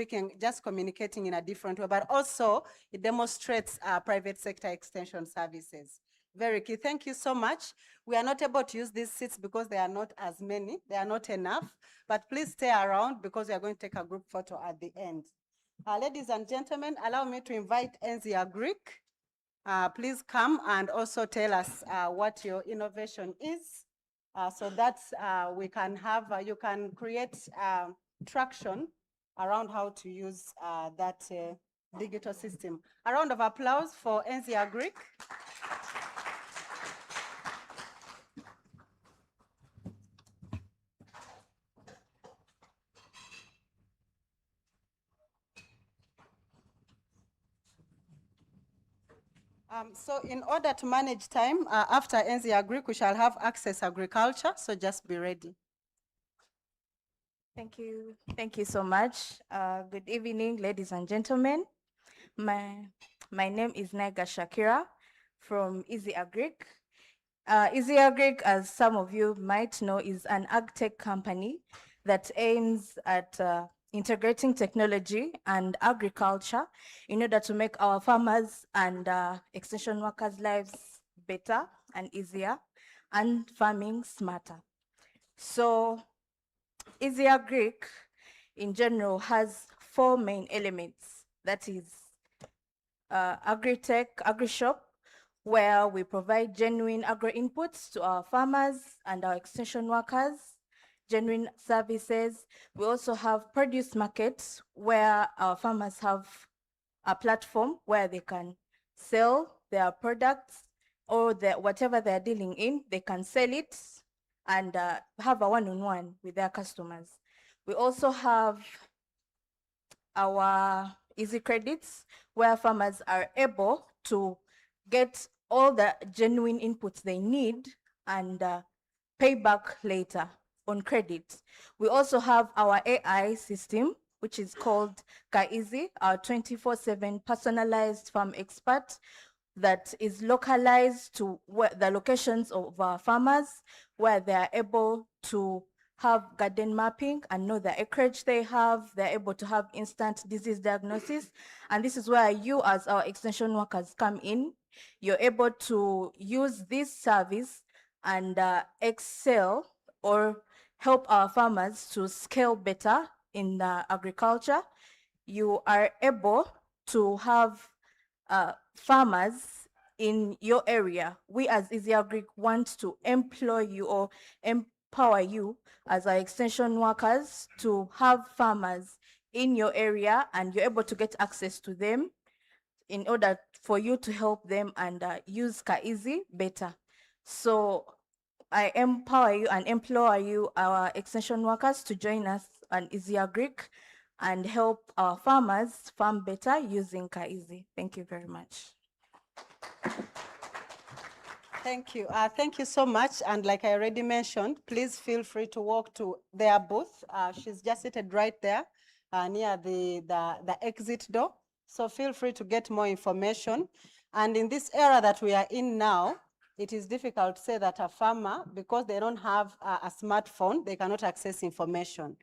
communicating in a different way, but also it demonstrates private sector extension services. Very key. Thank you so much. We are not able to use these seats because they are not as many. They are not enough, but please stay around because we are going to take a group photo at the end. Ladies and gentlemen, allow me to invite Enzia Greek. Please come and also tell us what your innovation is so that we can have, you can create traction around how to use that digital system. A round of applause for Enzia Greek. So in order to manage time, after NZ Agric, we shall have access agriculture, so just be ready. Thank you. Thank you so much. Good evening, ladies and gentlemen. My name is Naiga Shakira from Easy Agric. Easy Agric, as some of you might know, is an ag tech company that aims at integrating technology and agriculture in order to make our farmers and extension workers' lives better and easier and farming smarter. So Easy Agric in general has 4 main elements. That is agri-tech, agri-shop, where we provide genuine agro inputs to our farmers and our extension workers, genuine services. We also have produce markets where our farmers have a platform where they can sell their products or whatever they're dealing in, they can sell it and have a one-on-one with their customers. We also have our easy credits where farmers are able to get all the genuine inputs they need and pay back later on credit. We also have our AI system, which is called Kaizi, our 24/7 personalized farm expert that is localized to the locations of our farmers, where they are able to have garden mapping and know the acreage they have. They're able to have instant disease diagnosis. And this is where you as our extension workers come in. You're able to use this service and excel or help our farmers to scale better in agriculture. You are able to have farmers in your area. We as Easy Agric want to employ you or empower you as our extension workers to have farmers in your area, and you're able to get access to them in order for you to help them and use Kaizi better. So I empower you and employ you, our extension workers, to join us on Easy Agric and help our farmers farm better using Kaizi. Thank you very much. Thank you. Thank you so much. And like I already mentioned, please feel free to walk to their booth. She's just seated right there near the exit door. So feel free to get more information. And in this era that we are in now, it is difficult to say that a farmer, because they don't have a smartphone, they cannot access information.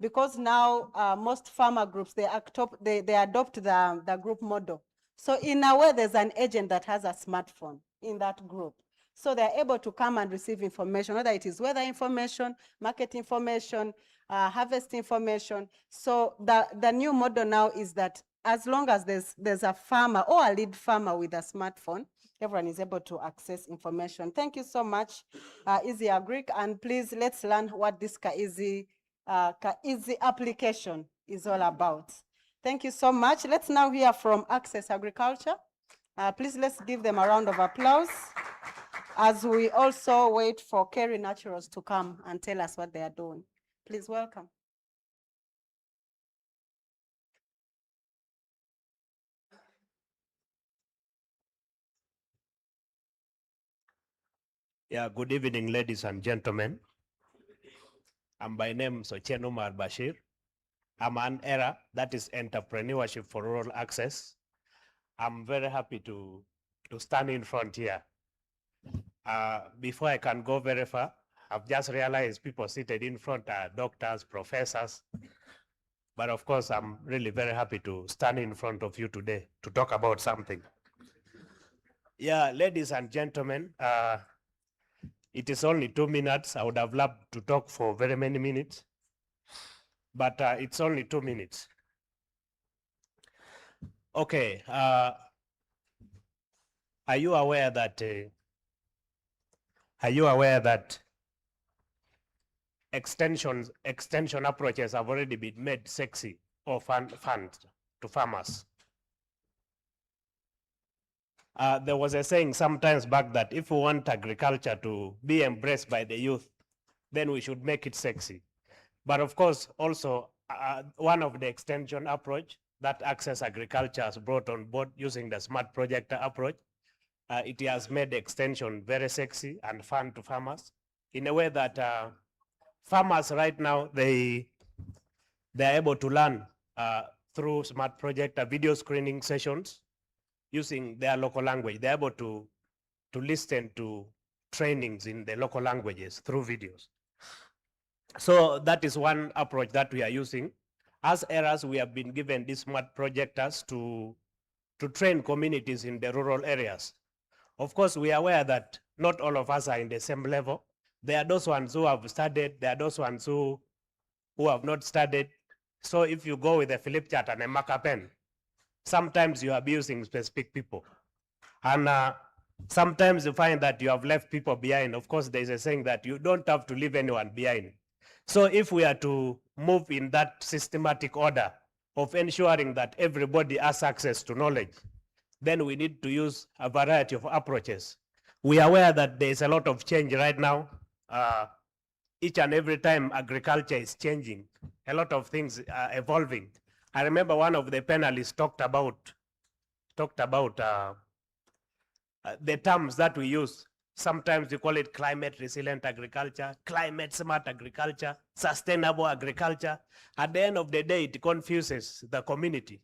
Because now most farmer groups, they adopt the group model. So in a way, there's an agent that has a smartphone in that group. So they're able to come and receive information, whether it is weather information, market information, harvest information. So the new model now is that as long as there's a farmer or a lead farmer with a smartphone, everyone is able to access information. Thank you so much, Easy Agric. And please, let's learn what this Kaizi application is all about. Thank you so much. Let's now hear from Access Agriculture. Please, let's give them a round of applause as we also wait for Kerry Naturals to come and tell us what they are doing. Please welcome. Yeah, good evening, ladies and gentlemen. I'm by name Sochen Omar Bashir. I'm an ERA, that is Entrepreneurship for Rural Access. I'm very happy to stand in front here. Before I can go very far, I've just realized people seated in front are doctors, professors. But of course, I'm really very happy to stand in front of you today to talk about something. Yeah, ladies and gentlemen, it is only 2 minutes. I would have loved to talk for very many minutes, but it's only 2 minutes. Okay, are you aware that extension approaches have already been made sexy or fun to farmers? There was a saying sometimes back that if we want agriculture to be embraced by the youth, then we should make it sexy. But of course, also one of the extension approach that Access Agriculture has brought on board using the smart projector approach it has made extension very sexy and fun to farmers in a way that farmers right now, they're able to learn through smart projector video screening sessions using their local language. They're able to listen to trainings in the local languages through videos. So that is one approach that we are using. As ERAs, we have been given these smart projectors to train communities in the rural areas. Of course, we are aware that not all of us are in the same level. There are those ones who have studied, there are those ones who have not studied. So if you go with a flip chart and a marker pen, sometimes you are abusing specific people. And sometimes you find that you have left people behind. Of course, there's a saying that you don't have to leave anyone behind. So if we are to move in that systematic order of ensuring that everybody has access to knowledge, then we need to use a variety of approaches. We are aware that there is a lot of change right now. Each and every time agriculture is changing, a lot of things are evolving. I remember one of the panelists talked about the terms that we use. Sometimes we call it climate resilient agriculture, climate smart agriculture, sustainable agriculture. At the end of the day, it confuses the community.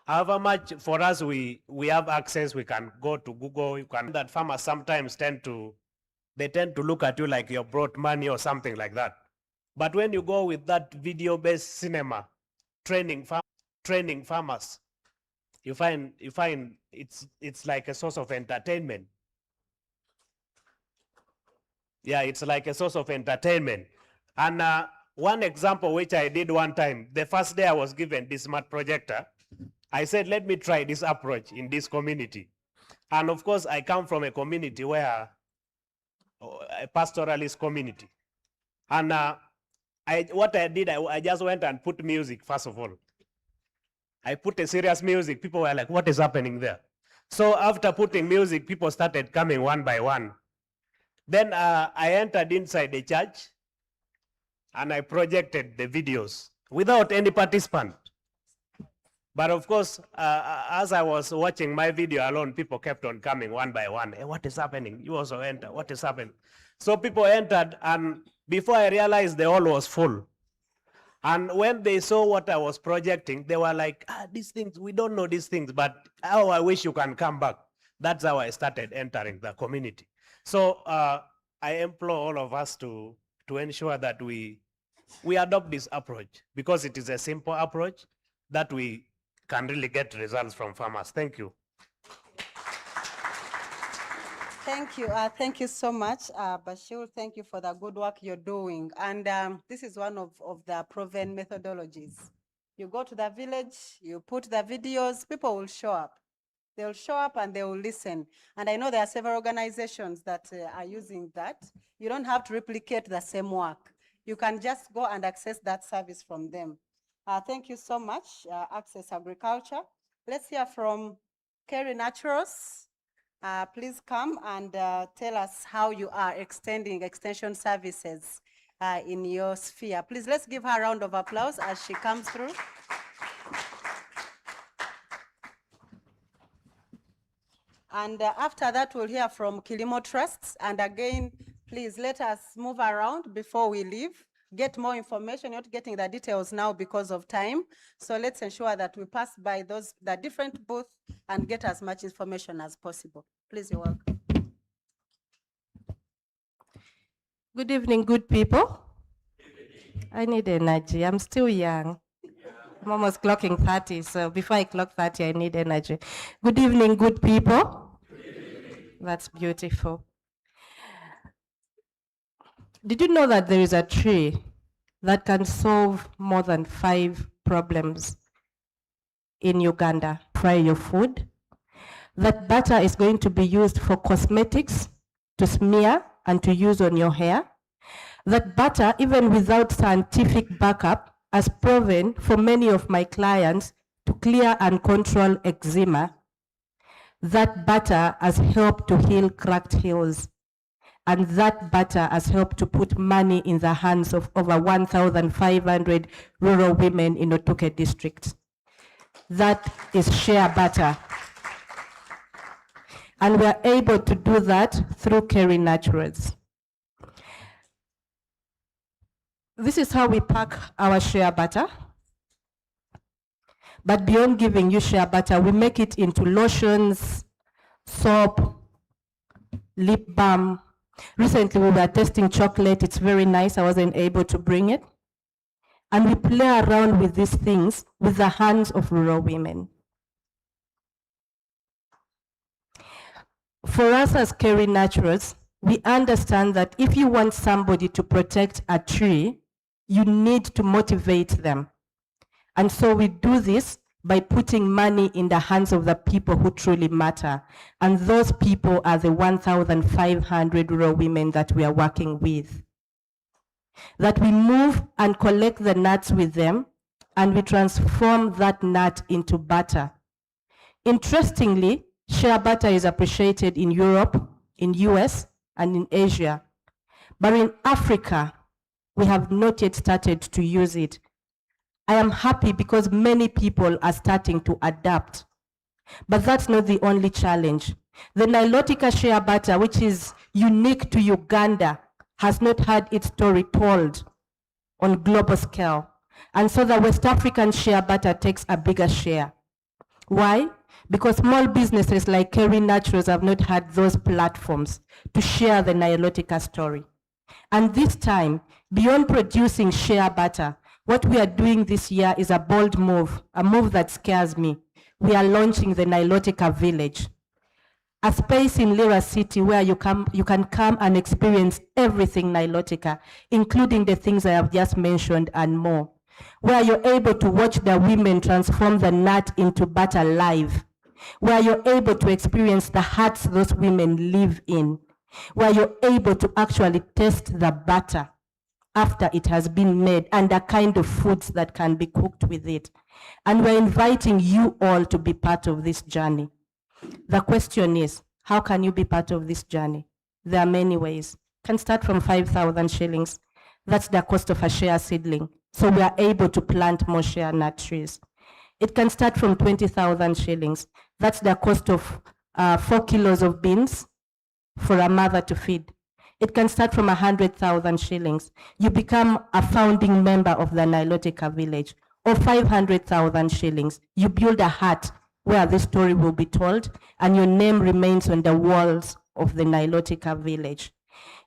However much for us, we have access, we can go to Google, that farmers sometimes tend to look at you like you brought money or something like that. But when you go with that video-based cinema, training farmers, you find it's like a source of entertainment. Yeah, it's like a source of entertainment. And one example which I did one time, the first day I was given this smart projector, I said, let me try this approach in this community. And of course, I come from a community where, a pastoralist community. And what I did, I just went and put music, first of all. I put a serious music. People were like, what is happening there? So after putting music, people started coming one by one. Then I entered inside the church and I projected the videos without any participant. But of course, as I was watching my video alone, people kept on coming one by one. Hey, what is happening? You also enter. What is happening? So people entered, and before I realized, the hall was full. And when they saw what I was projecting, they were like, these things, we don't know these things, but oh, I wish you can come back. That's how I started entering the community. So I implore all of us to ensure that we adopt this approach, because it is a simple approach that we can really get results from farmers. Thank you. Thank you. Thank you so much, Bashir. Thank you for the good work you're doing. And this is one of the proven methodologies. You go to the village, you put the videos, people will show up. They'll show up and they will listen. And I know there are several organizations that are using that. You don't have to replicate the same work. You can just go and access that service from them. Thank you so much, Access Agriculture. Let's hear from Kerry Naturals. Please come and tell us how you are extending extension services in your sphere. Please, let's give her a round of applause as she comes through. And after that, we'll hear from Kilimo Trusts. And again, please let us move around before we leave. Get more information. You're not getting the details now because of time. So let's ensure that we pass by the different booths and get as much information as possible. Please, you're welcome. Good evening, good people. I need energy. I'm still young. I'm almost clocking 30, so before I clock 30, I need energy. Good evening, good people. That's beautiful. Did you know that there is a tree that can solve more than 5 problems in Uganda? Fry your food. That butter is going to be used for cosmetics, to smear and to use on your hair. That butter, even without scientific backup, has proven for many of my clients to clear and control eczema. That butter has helped to heal cracked heels. And that butter has helped to put money in the hands of over 1,500 rural women in Otuke district. That is shea butter. And we are able to do that through Kerry Naturals. This is how we pack our shea butter. But beyond giving you shea butter, we make it into lotions, soap, lip balm. Recently, we were testing chocolate. It's very nice. I wasn't able to bring it. And we play around with these things with the hands of rural women. For us as Kerry Naturals, we understand that if you want somebody to protect a tree, you need to motivate them. And so we do this by putting money in the hands of the people who truly matter. And those people are the 1,500 rural women that we are working with. That we move and collect the nuts with them, and we transform that nut into butter. Interestingly, shea butter is appreciated in Europe, in US, and in Asia. But in Africa, we have not yet started to use it. I am happy because many people are starting to adapt. But that's not the only challenge. The Nilotica shea butter, which is unique to Uganda, has not had its story told on global scale. And so the West African shea butter takes a bigger share. Why? Because small businesses like Kerry Naturals have not had those platforms to share the Nilotica story. And this time, beyond producing shea butter, what we are doing this year is a bold move, a move that scares me. We are launching the Nilotica Village, a space in Lira City where you can come and experience everything Nilotica, including the things I have just mentioned and more, where you're able to watch the women transform the nut into butter live, where you're able to experience the hearts those women live in, where you're able to actually taste the butter after it has been made and the kind of foods that can be cooked with it. And we're inviting you all to be part of this journey. The question is, how can you be part of this journey? There are many ways. Can start from 5,000 shillings. That's the cost of a shea seedling. So we are able to plant more shea nut trees. It can start from 20,000 shillings. That's the cost of 4 kilos of beans for a mother to feed. It can start from 100,000 shillings. You become a founding member of the Nilotica Village. Or 500,000 shillings. You build a hut where this story will be told and your name remains on the walls of the Nilotica Village.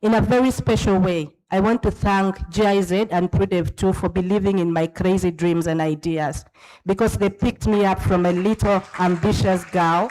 In a very special way, I want to thank GIZ and Prudev too for believing in my crazy dreams and ideas, because they picked me up from a little ambitious girl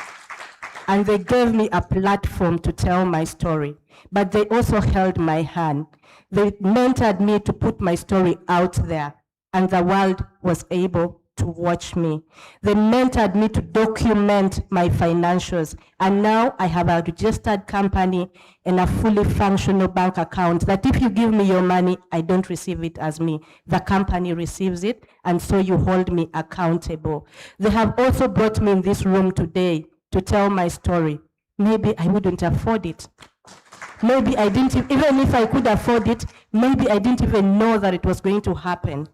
and they gave me a platform to tell my story. But they also held my hand. They mentored me to put my story out there, and the world was able to watch me. They mentored me to document my financials, and now I have a registered company and a fully functional bank account that if you give me your money, I don't receive it as me. The company receives it, and so you hold me accountable. They have also brought me in this room today to tell my story. Maybe I wouldn't afford it. Maybe I didn't, even if I could afford it, maybe I didn't even know that it was going to happen.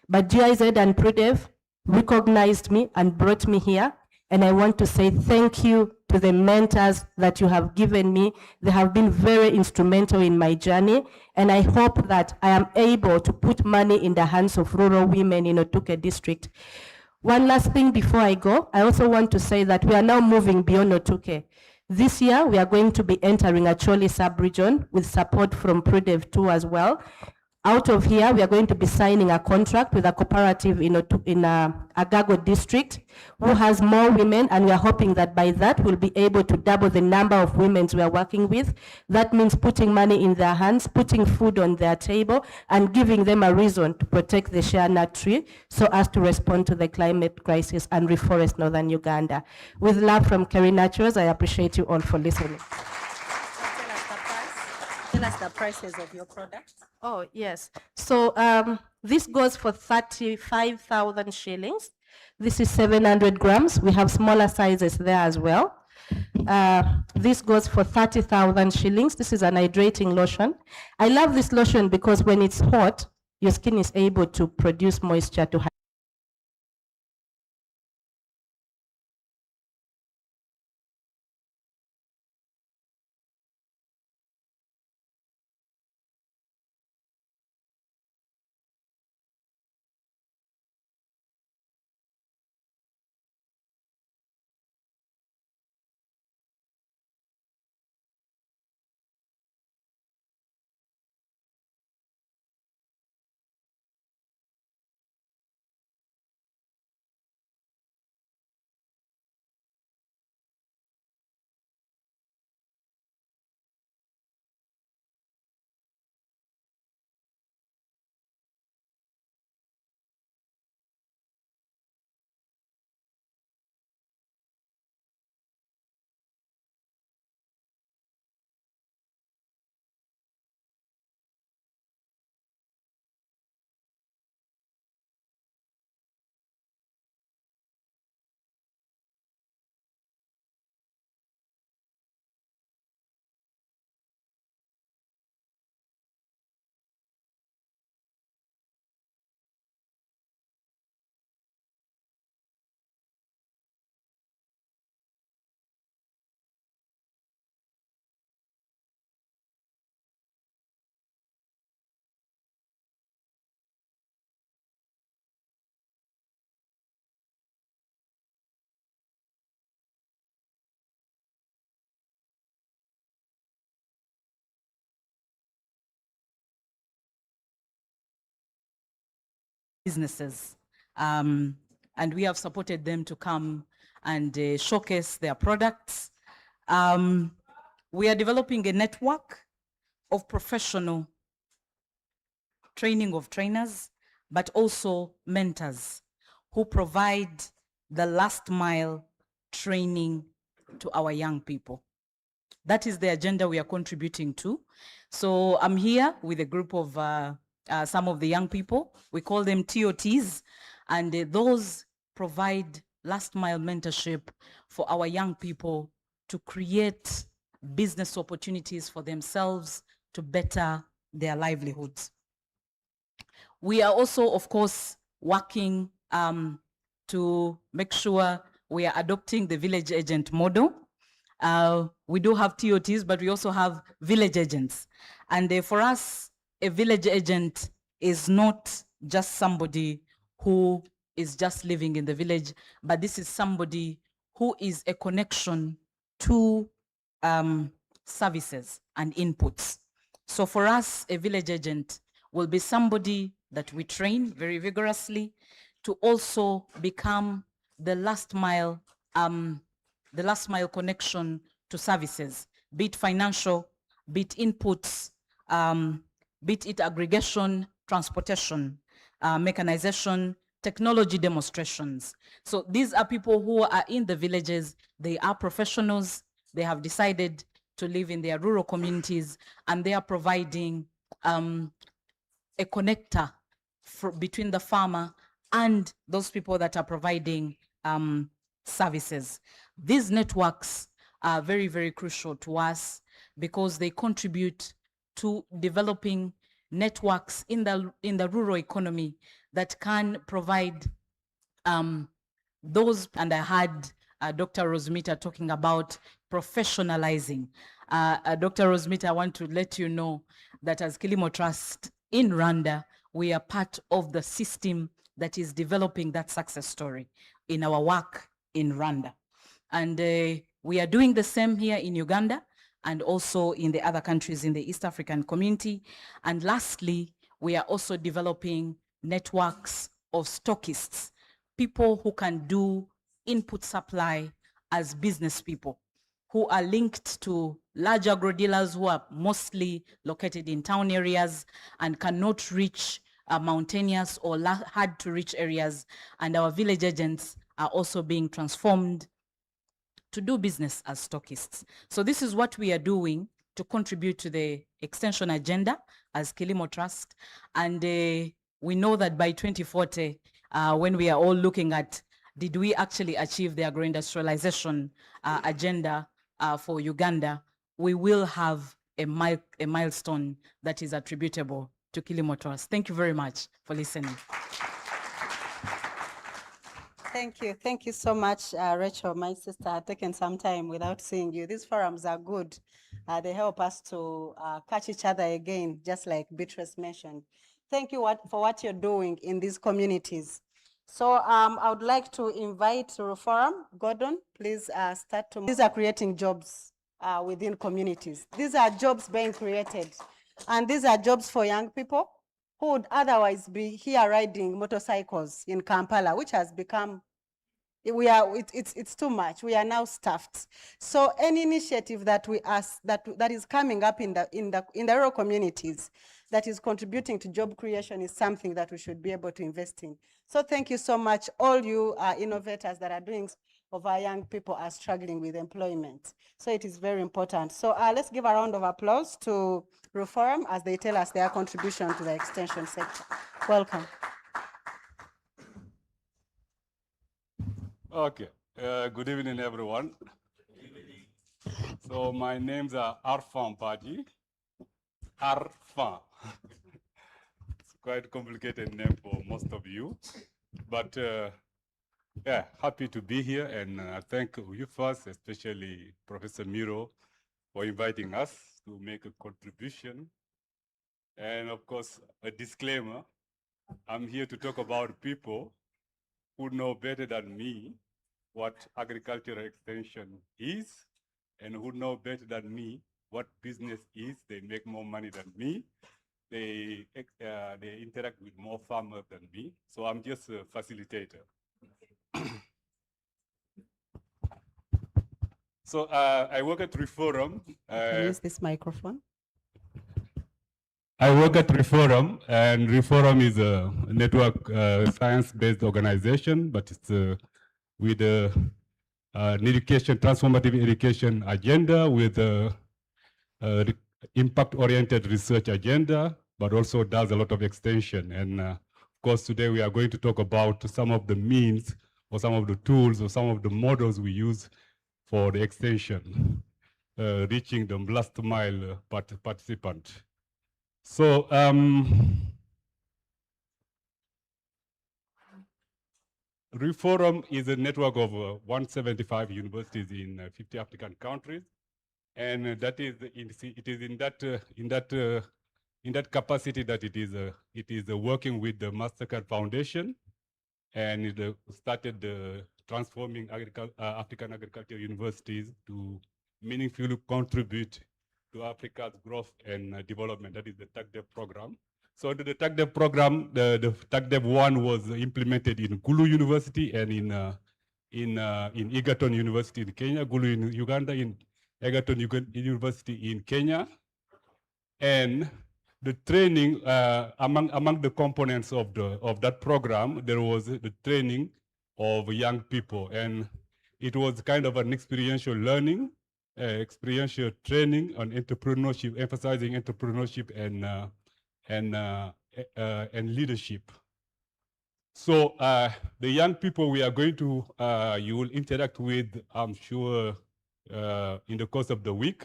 But GIZ and Prudev recognized me and brought me here. And I want to say thank you to the mentors that you have given me. They have been very instrumental in my journey. And I hope that I am able to put money in the hands of rural women in Otuke district. One last thing before I go, I also want to say that we are now moving beyond Otuke. This year, we are going to be entering Acholi sub-region with support from Prudev too as well. Out of here, we are going to be signing a contract with a cooperative in Agago district who has more women, and we are hoping that by that we'll be able to double the number of women we are working with. That means putting money in their hands, putting food on their table, and giving them a reason to protect the shea nut tree so as to respond to the climate crisis and reforest northern Uganda. With love from Kerry Naturals, I appreciate you all for listening. Tell us the prices of your products. Oh, yes. So this goes for 35,000 shillings. This is 700 grams. We have smaller sizes there as well. This goes for 30,000 shillings. This is an hydrating lotion. I love this lotion because when it's hot, your skin is able to produce moisture to businesses. And we have supported them to come and showcase their products. We are developing a network of professional training of trainers, but also mentors who provide the last mile training to our young people. That is the agenda we are contributing to. So I'm here with a group of some of the young people. We call them TOTs, and those provide last mile mentorship for our young people to create business opportunities for themselves to better their livelihoods. We are also, of course, working to make sure we are adopting the village agent model. We do have TOTs, but we also have village agents. And for us, a village agent is not just somebody who is just living in the village, but this is somebody who is a connection to services and inputs. So for us, a village agent will be somebody that we train very vigorously to also become the last mile connection to services, be it financial, be it inputs, be it aggregation, transportation, mechanization, technology demonstrations. So these are people who are in the villages, they are professionals, they have decided to live in their rural communities, and they are providing a connector between the farmer and those people that are providing services. These networks are very, very crucial to us because they contribute to developing networks in the rural economy that can provide those, and I had Dr. Rosmita talking about professionalizing. Dr. Rosmita, I want to let you know that as Kilimo Trust in Rwanda, we are part of the system that is developing that success story in our work in Rwanda. And we are doing the same here in Uganda and also in the other countries in the East African community. And lastly, we are also developing networks of stockists, people who can do input supply as business people, who are linked to large agro dealers who are mostly located in town areas and cannot reach mountainous or hard to reach areas. And our village agents are also being transformed to do business as stockists. So this is what we are doing to contribute to the extension agenda as Kilimo Trust. And we know that by 2040, when we are all looking at did we actually achieve the agro-industrialization agenda for Uganda, we will have a milestone that is attributable to Kilimo Trust. Thank you very much for listening. Thank you so much, Rachel. My sister had taken some time without seeing you. These forums are good. They help us to catch each other again, just like Beatrice mentioned. Thank you for what you're doing in these communities. So I would like to invite Forum, Gordon, please start to. These are creating jobs within communities. These are jobs being created. And these are jobs for young people who would otherwise be here riding motorcycles in Kampala, which has become, it's too much. We are now staffed. So any initiative that we ask that is coming up in the rural communities that is contributing to job creation is something that we should be able to invest in. So thank you so much, all you innovators that are doing of our young people are struggling with employment. So it is very important. So let's give a round of applause to Reform as they tell us their contribution to the extension sector. Welcome. Okay, good evening, everyone. So my name's Arfan Paji. Arfan. It's quite a complicated name for most of you, but yeah, happy to be here, and thank you first, especially Professor Miro, for inviting us to make a contribution. And of course, a disclaimer, I'm here to talk about people who know better than me what agricultural extension is, and who know better than me what business is. They make more money than me. they interact with more farmers than me. So I'm just a facilitator. So I work at Reforum. Can use this microphone. I work at Reforum, and Reforum is a network science-based organization, but it's with an education, transformative education agenda, with impact-oriented research agenda, but also does a lot of extension. And of course, today we are going to talk about some of the means or some of the tools or some of the models we use for the extension, reaching the last mile participant. So Reforum is a network of 175 universities in 50 African countries, and that is it is in that capacity that it is working with the Mastercard Foundation, and it started transforming African agricultural universities to meaningfully contribute to Africa's growth and development. That is the TACDEV program. So under the TACDEV program, the TACDEV 1 was implemented in Gulu University and in Egerton University in Kenya, Gulu in Uganda, in Egerton University in Kenya. And the training, among the components of that program, there was the training of young people. And it was kind of an experiential learning, experiential training on entrepreneurship, emphasizing entrepreneurship and leadership. So the young people we are going to, you will interact with, I'm sure, in the course of the week.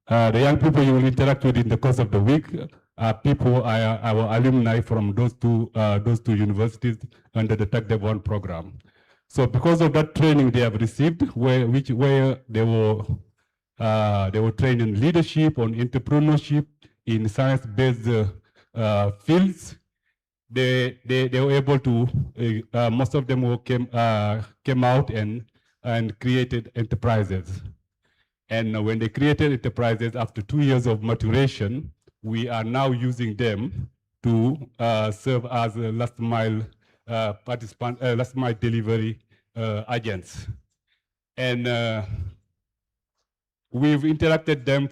The young people you will interact with in the course of the week are people, our alumni from those two universities under the TACDEV 1 program. So because of that training they have received, where they were trained in leadership, on entrepreneurship, in science-based fields, they were able to, most of them came out and created enterprises. And when they created enterprises after 2 years of maturation, we are now using them to serve as last mile participant, last mile delivery agents. And we've interacted them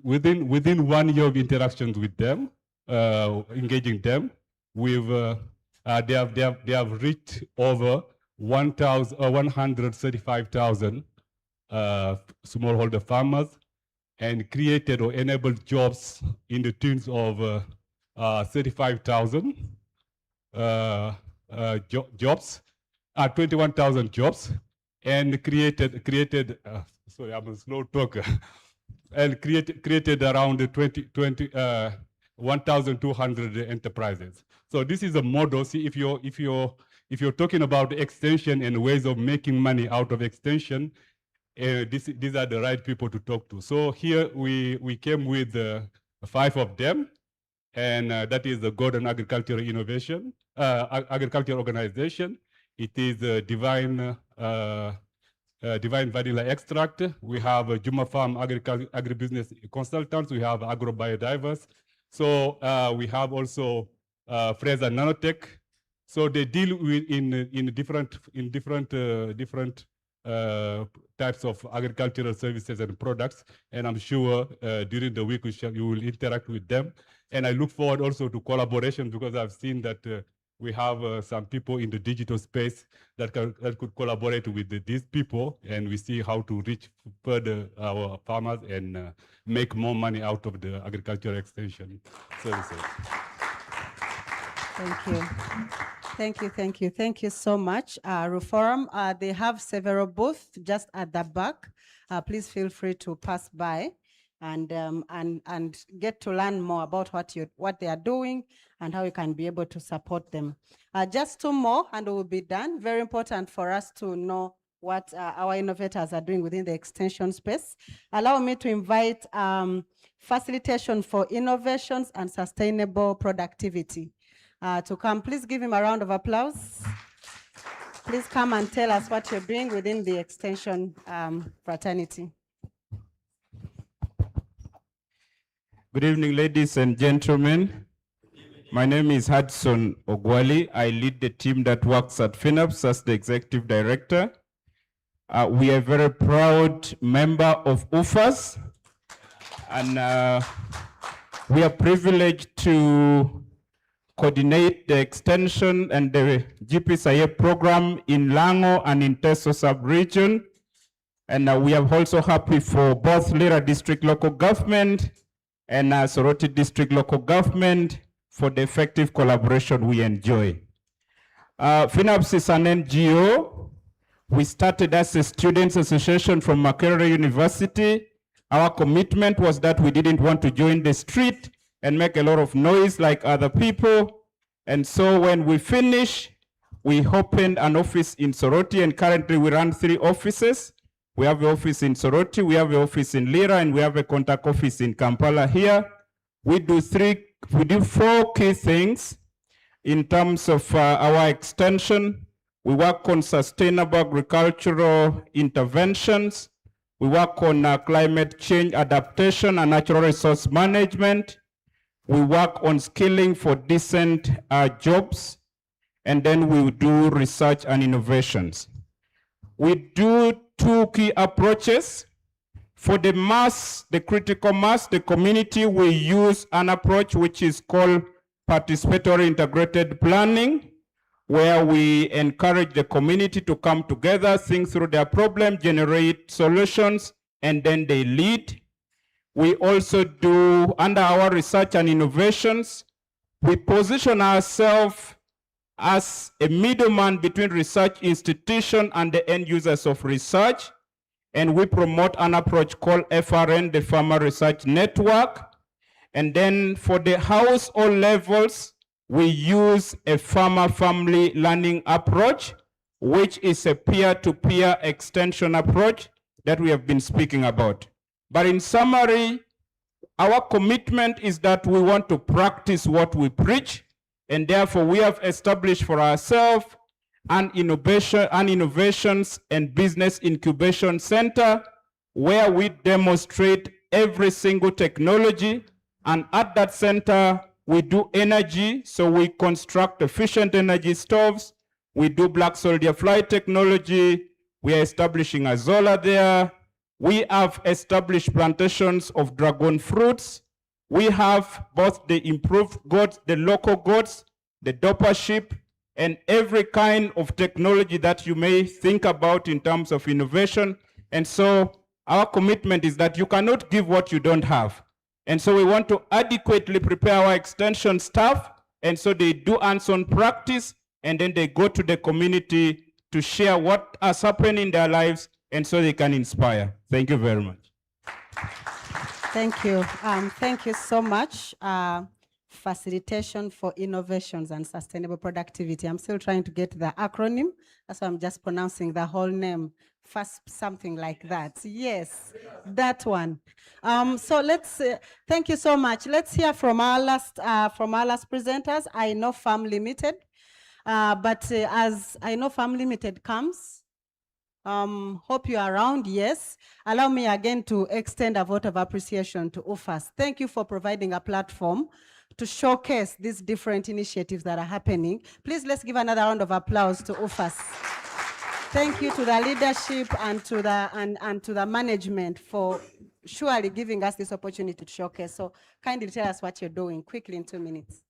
within 1 year of interactions with them, engaging them. They have reached over 135,000 smallholder farmers and created or enabled jobs in the tunes of 35,000 jobs, 21,000 jobs, and created sorry, I'm a slow talker, and created around 1,200 enterprises. So this is a model. See, if you're talking about extension and ways of making money out of extension, these are the right people to talk to. So here we came with 5 of them, and that is the Gordon Agricultural Innovation, Agricultural Organization. It is Divine Vanilla Extract. We have Juma Farm Agribusiness Consultants. We have Agrobiodiverse. So we have also Fraser Nanotech. So they deal with in different types of agricultural services and products, and I'm sure during the week you will interact with them. And I look forward also to collaboration, because I've seen that we have some people in the digital space that could collaborate with these people, and we see how to reach further our farmers and make more money out of the agricultural extension services. Thank you. Thank you, thank you. Thank you so much. Reforum, they have several booths just at the back. Please feel free to pass by and get to learn more about what they are doing and how you can be able to support them. Just 2 more and we'll be done. Very important for us to know what our innovators are doing within the extension space. Allow me to invite Facilitation for Innovations and Sustainable Productivity to come. Please give him a round of applause. Please come and tell us what you're doing within the extension fraternity. Good evening, ladies and gentlemen. My name is Hudson Ogwali. I lead the team that works at FINAPS as the executive director. We are a very proud member of UFAS, and we are privileged to coordinate the extension and the GPSIA program in Lango and in Teso sub-region. And we are also happy for both Lira District Local Government and Soroti District Local Government for the effective collaboration we enjoy. FINAPS is an NGO. We started as a students association from Makerere University. Our commitment was that we didn't want to join the street and make a lot of noise like other people. And so when we finished, we opened an office in Soroti, and currently we run 3 offices. We have an office in Soroti, we have an office in Lira, and we have a contact office in Kampala here. We do 4 key things in terms of our extension. We work on sustainable agricultural interventions. We work on climate change adaptation and natural resource management. We work on skilling for decent jobs. And then we do research and innovations. We do 2 key approaches. For the mass, the critical mass, the community, we use an approach which is called participatory integrated planning, where we encourage the community to come together, think through their problem, generate solutions, and then they lead. We also do, under our research and innovations, we position ourselves as a middleman between research institution and the end users of research. And we promote an approach called FRN, the Farmer Research Network. And then for the household levels, we use a farmer family learning approach, which is a peer-to-peer extension approach that we have been speaking about. But in summary, our commitment is that we want to practice what we preach, and therefore we have established for ourselves an innovations and business incubation center where we demonstrate every single technology. And at that center, we do energy, so we construct efficient energy stoves. We do black soldier fly technology. We are establishing a Zola there. We have established plantations of dragon fruits. We have both the improved goats, the local goats, the doper sheep, and every kind of technology that you may think about in terms of innovation. And so our commitment is that you cannot give what you don't have. And so we want to adequately prepare our extension staff, and so they do hands-on practice, and then they go to the community to share what has happened in their lives, and so they can inspire. Thank you very much. Thank you. Thank you so much. Facilitation for Innovations and Sustainable Productivity. I'm still trying to get the acronym. That's why I'm just pronouncing the whole name. First, something like that. Yes, that one. So let's, thank you so much. Let's hear from our last presenters. I know Farm Limited, but as I know Farm Limited comes, hope you are around. Yes. Allow me again to extend a vote of appreciation to UFAS. Thank you for providing a platform to showcase these different initiatives that are happening. Please, let's give another round of applause to UFAS. Thank you to the leadership and to the management for surely giving us this opportunity to showcase. So kindly tell us what you're doing quickly in 2 minutes.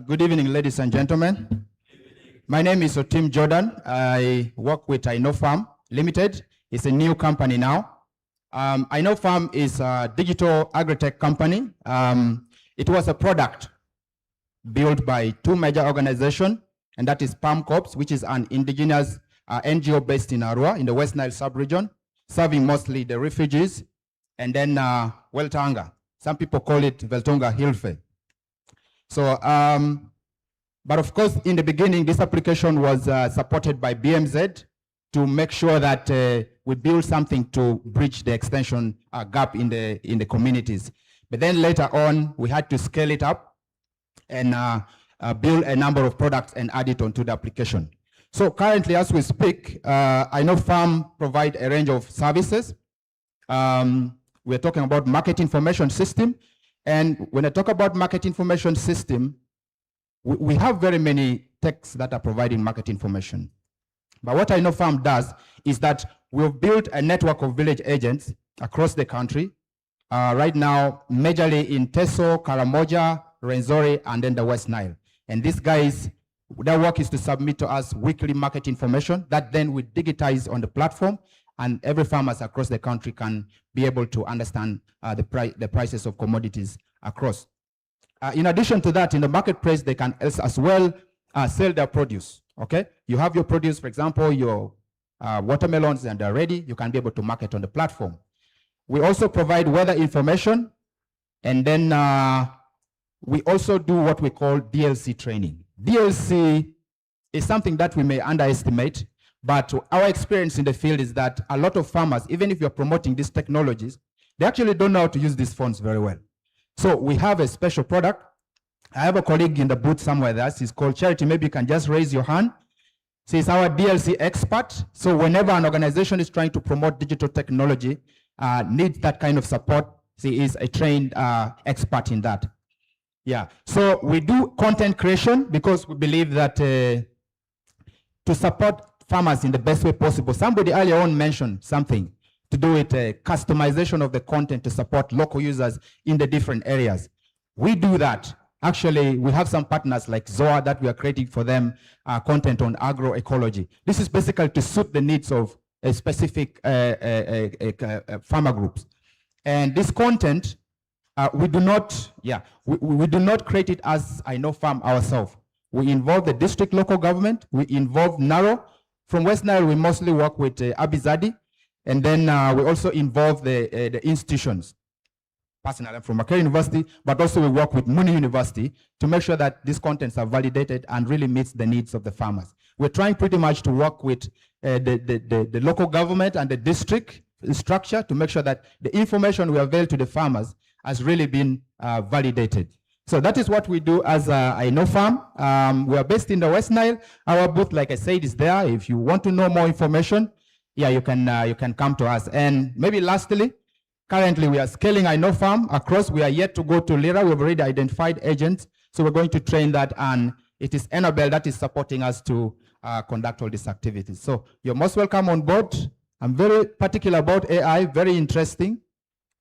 Good evening, ladies and gentlemen. My name is Otim Jordan. I work with I Know Farm Limited. It's a new company now. I Know Farm is a digital agri-tech company. It was a product built by 2 major organizations, and that is Palm Corps, which is an indigenous NGO based in Arua in the West Nile sub-region, serving mostly the refugees, and then Weltanga. Some people call it Veltonga Hilfe. So, but of course, in the beginning, this application was supported by BMZ to make sure that we build something to bridge the extension gap in the communities. But then later on, we had to scale it up and build a number of products and add it onto the application. So currently, as we speak, I Know Farm provide a range of services. we're talking about market information system. And when I talk about market information system, we have very many techs that are providing market information. But what I know Farm does is that we've built a network of village agents across the country. Right now, majorly in Teso, Karamoja, Renzori, and then the West Nile. And these guys, their work is to submit to us weekly market information that then we digitize on the platform, and every farmers across the country can be able to understand the prices of commodities across. In addition to that, in the marketplace, they can as well sell their produce. Okay, you have your produce, for example, your watermelons, and they're ready. You can be able to market on the platform. We also provide weather information, and then we also do what we call DLC training. DLC is something that we may underestimate, but our experience in the field is that a lot of farmers, even if you're promoting these technologies, they actually don't know how to use these phones very well. So we have a special product. I have a colleague in the booth somewhere there. He's called Charity. Maybe you can just raise your hand. She's our DLC expert. So whenever an organization is trying to promote digital technology, needs that kind of support, she is a trained expert in that. Yeah. So we do content creation because we believe that to support farmers in the best way possible. Somebody earlier on mentioned something to do with customization of the content to support local users in the different areas. We do that. Actually, we have some partners like ZOA that we are creating for them content on agroecology. This is basically to suit the needs of a specific farmer groups. And this content, we do not create it as I Know Farm ourselves. We involve the district local government, we involve NARO. From West Nile, we mostly work with Abizadi, and then we also involve the institutions. Personally, I'm from Makerere University, but also we work with Muni University to make sure that these contents are validated and really meets the needs of the farmers. We're trying pretty much to work with the local government and the district structure to make sure that the information we avail to the farmers has really been validated. So that is what we do as I Know Farm. We are based in the West Nile. Our booth, like I said, is there. If you want to know more information, yeah, you can come to us. And maybe lastly, currently we are scaling I Know Farm across. We are yet to go to Lira. We've already identified agents. So we're going to train that, and it is Annabelle that is supporting us to conduct all these activities. So you're most welcome on board. I'm very particular about AI, very interesting.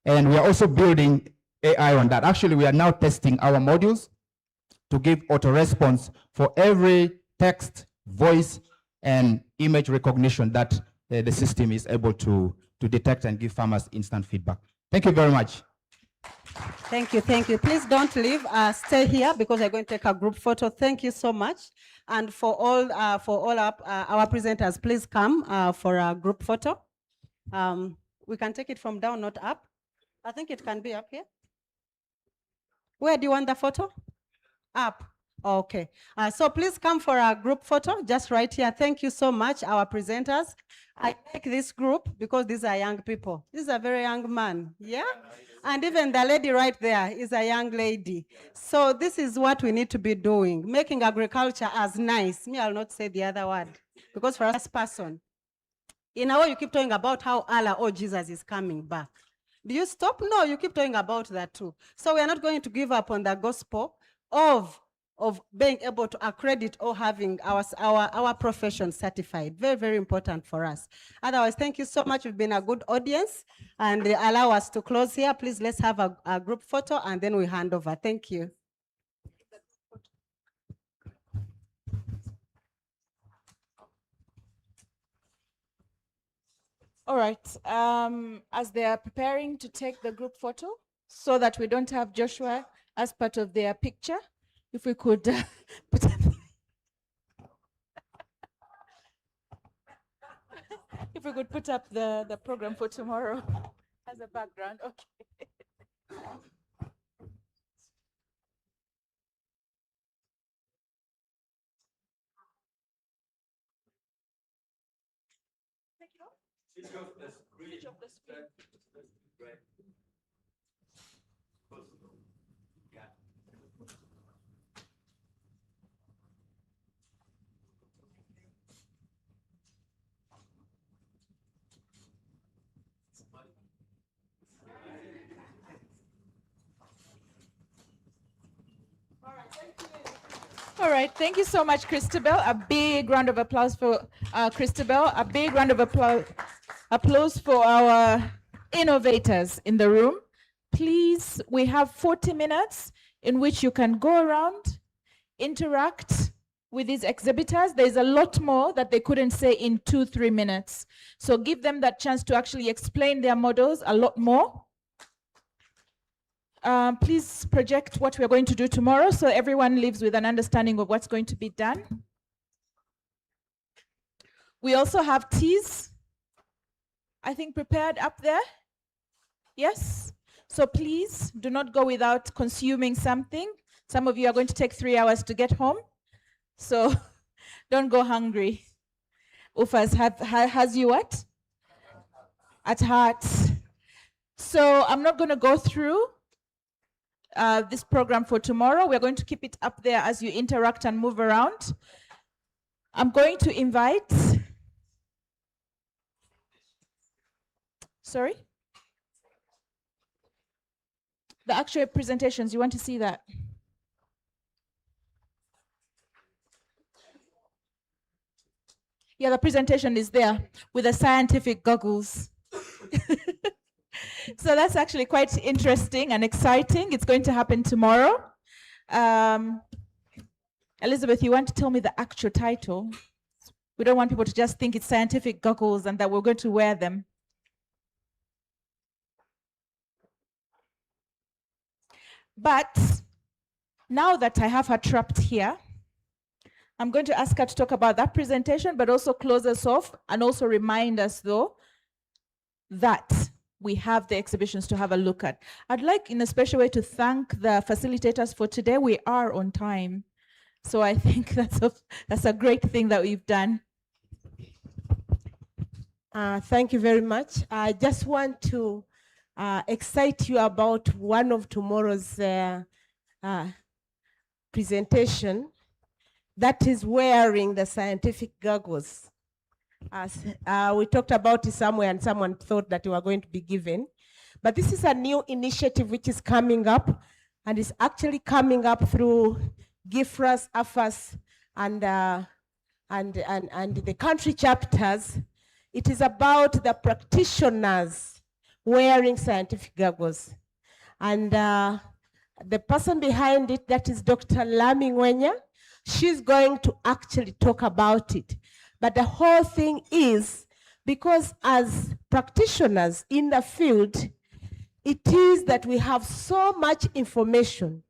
And we are also building AI on that. Actually, we are now testing our modules to give auto response for every text, voice, and image recognition that the system is able to detect and give farmers instant feedback. Thank you very much. Thank you, thank you. Please don't leave. Stay here because we're going to take a group photo. Thank you so much. And for all our presenters, please come for a group photo. We can take it from down, not up. I think it can be up here. Where do you want the photo? Up. Okay. So please come for a group photo, just right here. Thank you so much, our presenters. I like this group because these are young people. This is a very young man, yeah? And even the lady right there is a young lady. So this is what we need to be doing, making agriculture as nice. Me, I'll not say the other word, because for us person, in a way you keep talking about how Allah or Jesus is coming back. Do you stop? No, you keep talking about that too. So we are not going to give up on the gospel of being able to accredit or having our profession certified. Very, very important for us. Otherwise, thank you so much. You've been a good audience, and allow us to close here. Please, let's have a group photo, and then we hand over. Thank you. All right. As they are preparing to take the group photo, so that we don't have Joshua as part of their picture, if we could put if we could put up the program for tomorrow as a background. Okay. All right, thank you so much, Christabel. A big round of applause for Christabel. A big round of applause for our innovators in the room. Please, we have 40 minutes in which you can go around, interact with these exhibitors. There's a lot more that they couldn't say in 2-3 minutes. So give them that chance to actually explain their models a lot more. Please project what we're going to do tomorrow so everyone leaves with an understanding of what's going to be done. We also have teas, I think, prepared up there. Yes? So please do not go without consuming something. Some of you are going to take 3 hours to get home. So don't go hungry. Ufas, has you what? At heart. So I'm not going to go through this program for tomorrow. We're going to keep it up there as you interact and move around. I'm going to invite, sorry? The actual presentations, you want to see that? Yeah, the presentation is there with the scientific goggles. So that's actually quite interesting and exciting. It's going to happen tomorrow. Elizabeth, you want to tell me the actual title? We don't want people to just think it's scientific goggles and that we're going to wear them. But now that I have her trapped here, I'm going to ask her to talk about that presentation, but also close us off and also remind us, though, that we have the exhibitions to have a look at. I'd like, in a special way, to thank the facilitators for today. We are on time. So I think that's a great thing that we've done. Thank you very much. I just want to excite you about one of tomorrow's presentation that is wearing the scientific goggles. We talked about it somewhere and someone thought that we were going to be given. But this is a new initiative which is coming up, and it's actually coming up through GIFRAS, AFAS, and the country chapters. It is about the practitioners wearing scientific goggles. And the person behind it, that is Dr. Lami Ngwenya, she's going to actually talk about it. But the whole thing is because as practitioners in the field, it is that we have so much information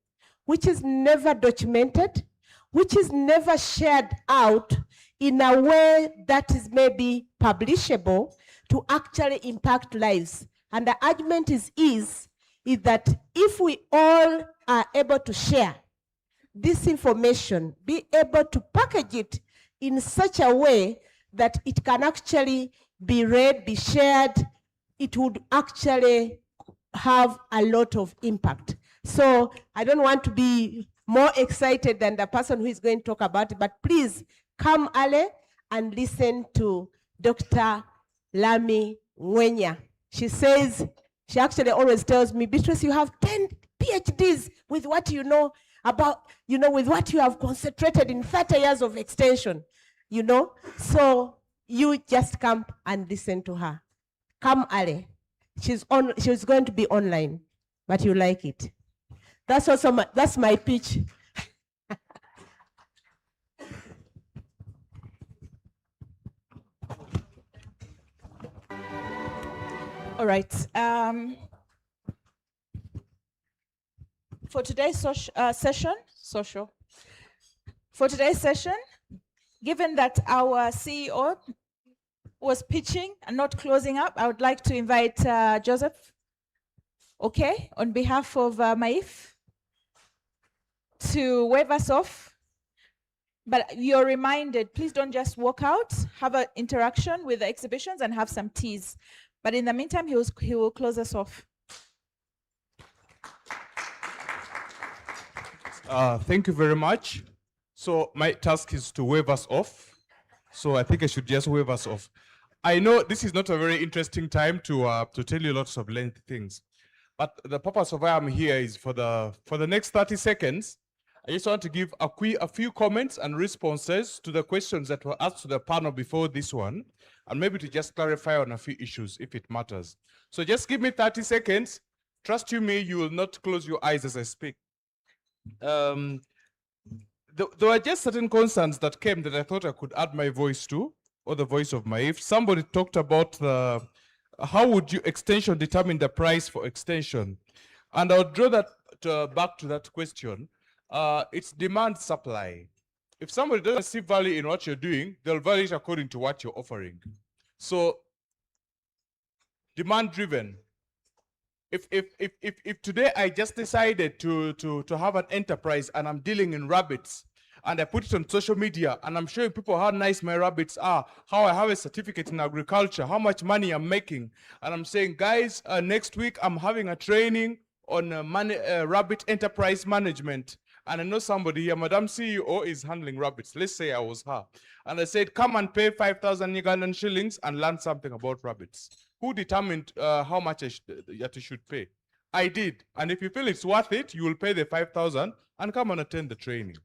which is never documented, which is never shared out in a way that is maybe publishable to actually impact lives. And the argument is that if we all are able to share this information, be able to package it in such a way that it can actually be read, be shared, it would actually have a lot of impact. So I don't want to be more excited than the person who is going to talk about it, but please come early and listen to Dr. Lami Ngwenya. She says, she actually always tells me, Beatrice, you have 10 PhDs with what you know about, with what you have concentrated in 30 years of extension, So you just come and listen to her. Come early. She's going to be online, but you like it. That's also that's my pitch. All right. For today's session, given that our CEO was pitching and not closing up, I would like to invite Joseph, okay, on behalf of Maif, to wave us off. But you're reminded, please don't just walk out, have an interaction with the exhibitions and have some teas. But in the meantime, he will close us off. Thank you very much. So my task is to wave us off. So I think I should just wave us off. I know this is not a very interesting time to tell you lots of lengthy things, but the purpose of why I'm here is for the next 30 seconds, I just want to give a few comments and responses to the questions that were asked to the panel before this one, and maybe to just clarify on a few issues if it matters. So just give me 30 seconds. Trust you me, you will not close your eyes as I speak. There were just certain concerns that came that I thought I could add my voice to, or the voice of my. If somebody talked about how would you extension determine the price for extension? And I'll draw that back to that question. It's demand supply. If somebody doesn't see value in what you're doing, they'll value it according to what you're offering. So demand driven. If today I just decided to have an enterprise and I'm dealing in rabbits, and I put it on social media and I'm showing people how nice my rabbits are, how I have a certificate in agriculture, how much money I'm making, and I'm saying, guys, next week I'm having a training on rabbit enterprise management. And I know somebody here, Madam CEO is handling rabbits. Let's say I was her. And I said, come and pay 5,000 Ugandan shillings and learn something about rabbits. Who determined how much you should pay? I did. And if you feel it's worth it, you will pay the 5,000 and come and attend the training.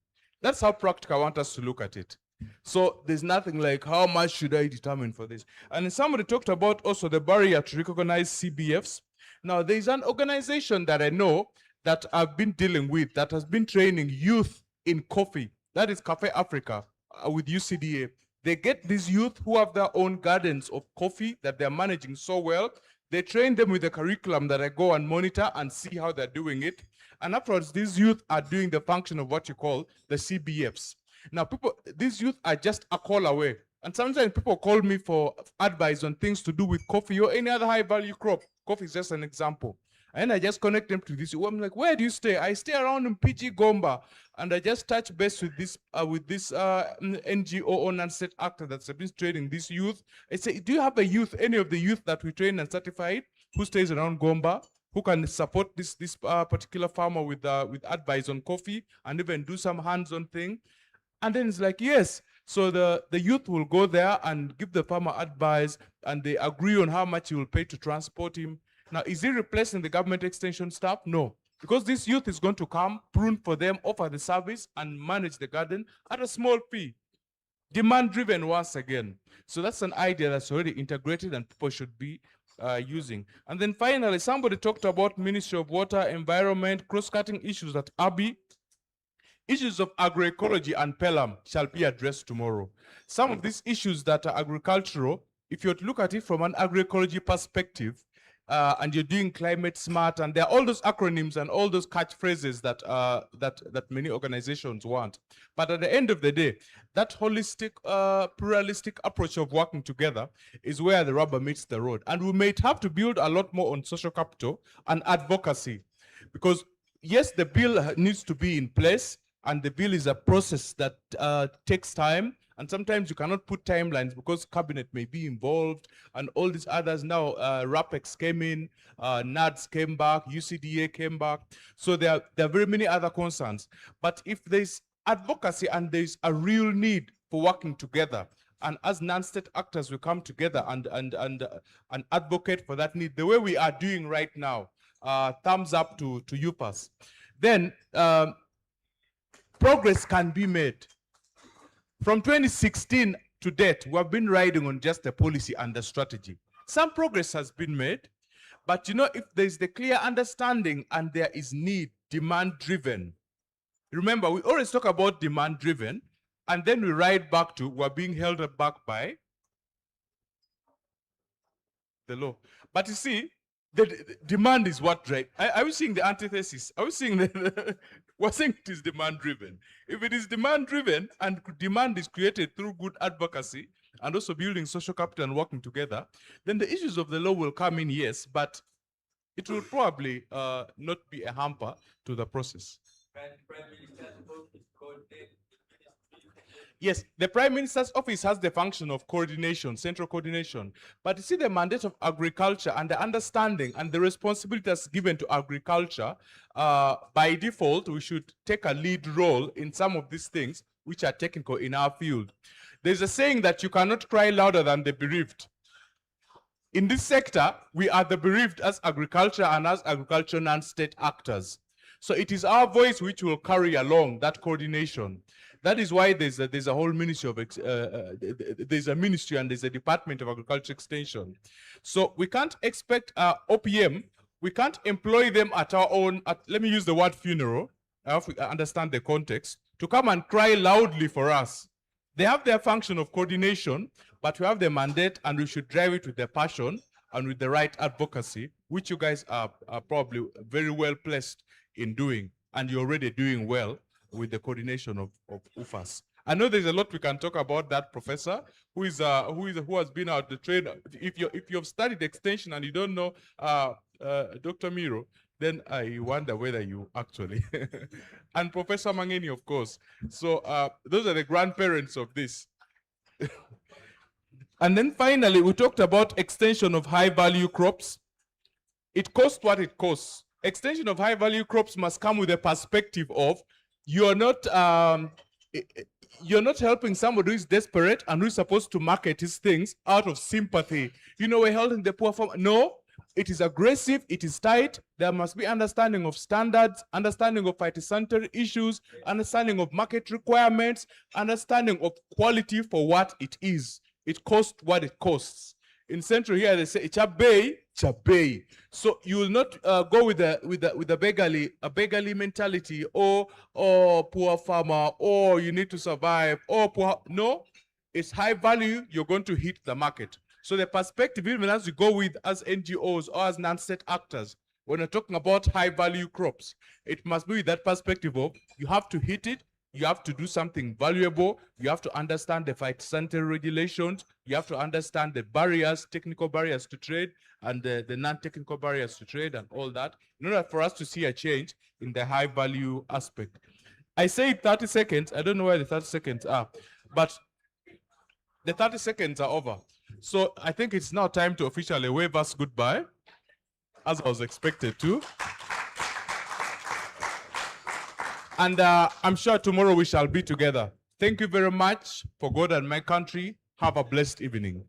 That's how practical I want us to look at it. So there's nothing like, how much should I determine for this? And somebody talked about also the barrier to recognize CBFs. Now, there's an organization that I know that I've been dealing with that has been training youth in coffee. That is Cafe Africa with UCDA. They get these youth who have their own gardens of coffee that they're managing so well. They train them with a curriculum that I go and monitor and see how they're doing it. And afterwards, these youth are doing the function of what you call the CBFs. Now, these youth are just a call away. And sometimes people call me for advice on things to do with coffee or any other high value crop. Coffee is just an example. And I just connect them to this. I'm like, where do you stay? I stay around in PG Gomba. And I just touch base with this NGO or non-state actor that's been training this youth. I say, do you have a youth, any of the youth that we train and certified who stays around Gomba, who can support this particular farmer with advice on coffee and even do some hands-on thing? And then it's like, yes. So the youth will go there and give the farmer advice, and they agree on how much he will pay to transport him. Now, is he replacing the government extension staff? No, because this youth is going to come, prune for them, offer the service, and manage the garden at a small fee. Demand-driven once again. So that's an idea that's already integrated and people should be using. And then finally, somebody talked about Ministry of Water, Environment, cross-cutting issues at ABI. Issues of agroecology and Pelham shall be addressed tomorrow. Some of these issues that are agricultural, if you were to look at it from an agroecology perspective, and you're doing climate smart, and there are all those acronyms and all those catchphrases that many organizations want. But at the end of the day, that holistic, pluralistic approach of working together is where the rubber meets the road. And we may have to build a lot more on social capital and advocacy, because yes, the bill needs to be in place, and the bill is a process that takes time. And sometimes you cannot put timelines because cabinet may be involved and all these others. Now, RAPEX came in, NADS came back, UCDA came back. So there are very many other concerns. But if there's advocacy and there's a real need for working together, and as non-state actors, we come together and advocate for that need, the way we are doing right now, thumbs up to UPAS, then progress can be made. From 2016 to date, we have been riding on just the policy and the strategy. Some progress has been made, but you know, if there's the clear understanding and there is need, demand-driven. Remember, we always talk about demand-driven, and then we ride back to we're being held back by the law. But you see, the demand is what drives. Are we seeing the antithesis? Are we seeing we're saying it is demand-driven. If it is demand-driven and demand is created through good advocacy and also building social capital and working together, then the issues of the law will come in, yes, but it will probably not be a hamper to the process. Yes, the Prime Minister's office has the function of coordination, central coordination. But you see, the mandate of agriculture and the understanding and the responsibility that's given to agriculture, by default, we should take a lead role in some of these things which are technical in our field. There's a saying that you cannot cry louder than the bereaved. In this sector, we are the bereaved as agriculture and as agriculture non-state actors. So it is our voice which will carry along that coordination. That is why there's a whole ministry of, there's a ministry and there's a Department of Agriculture Extension. So we can't expect OPM, we can't employ them at our own, let me use the word funeral, if we understand the context, to come and cry loudly for us. They have their function of coordination, but we have the mandate and we should drive it with the passion and with the right advocacy, which you guys are probably very well placed in doing, and you're already doing well with the coordination of UFAS. I know there's a lot we can talk about that, Professor, who has been out the trade. If you've studied extension and you don't know Dr. Miro, then I wonder whether you actually, and Professor Mangeni, of course. So those are the grandparents of this. And then finally, we talked about extension of high value crops. It costs what it costs. Extension of high value crops must come with a perspective of you're not helping somebody who is desperate and who's supposed to market his things out of sympathy. You know, we're helping the poor farmer. No, it is aggressive, it is tight. There must be understanding of standards, understanding of phytosanitary issues, understanding of market requirements, understanding of quality for what it is. It costs what it costs. In Central here, they say, "Chabay, chabay." So you will not go with a beggarly mentality, or poor farmer, or you need to survive, or poor. No, it's high value. You're going to hit the market. So the perspective, even as we go with as NGOs or as non-state actors, when we're talking about high value crops, it must be with that perspective of you have to hit it. You have to do something valuable. You have to understand the phytosanitary regulations. You have to understand the barriers, technical barriers to trade, and the non-technical barriers to trade, and all that, in order for us to see a change in the high value aspect. I say 30 seconds. I don't know where the 30 seconds are, but the 30 seconds are over. So I think it's now time to officially wave us goodbye, as I was expected to. And I'm sure tomorrow we shall be together. Thank you very much. For God and my country, have a blessed evening.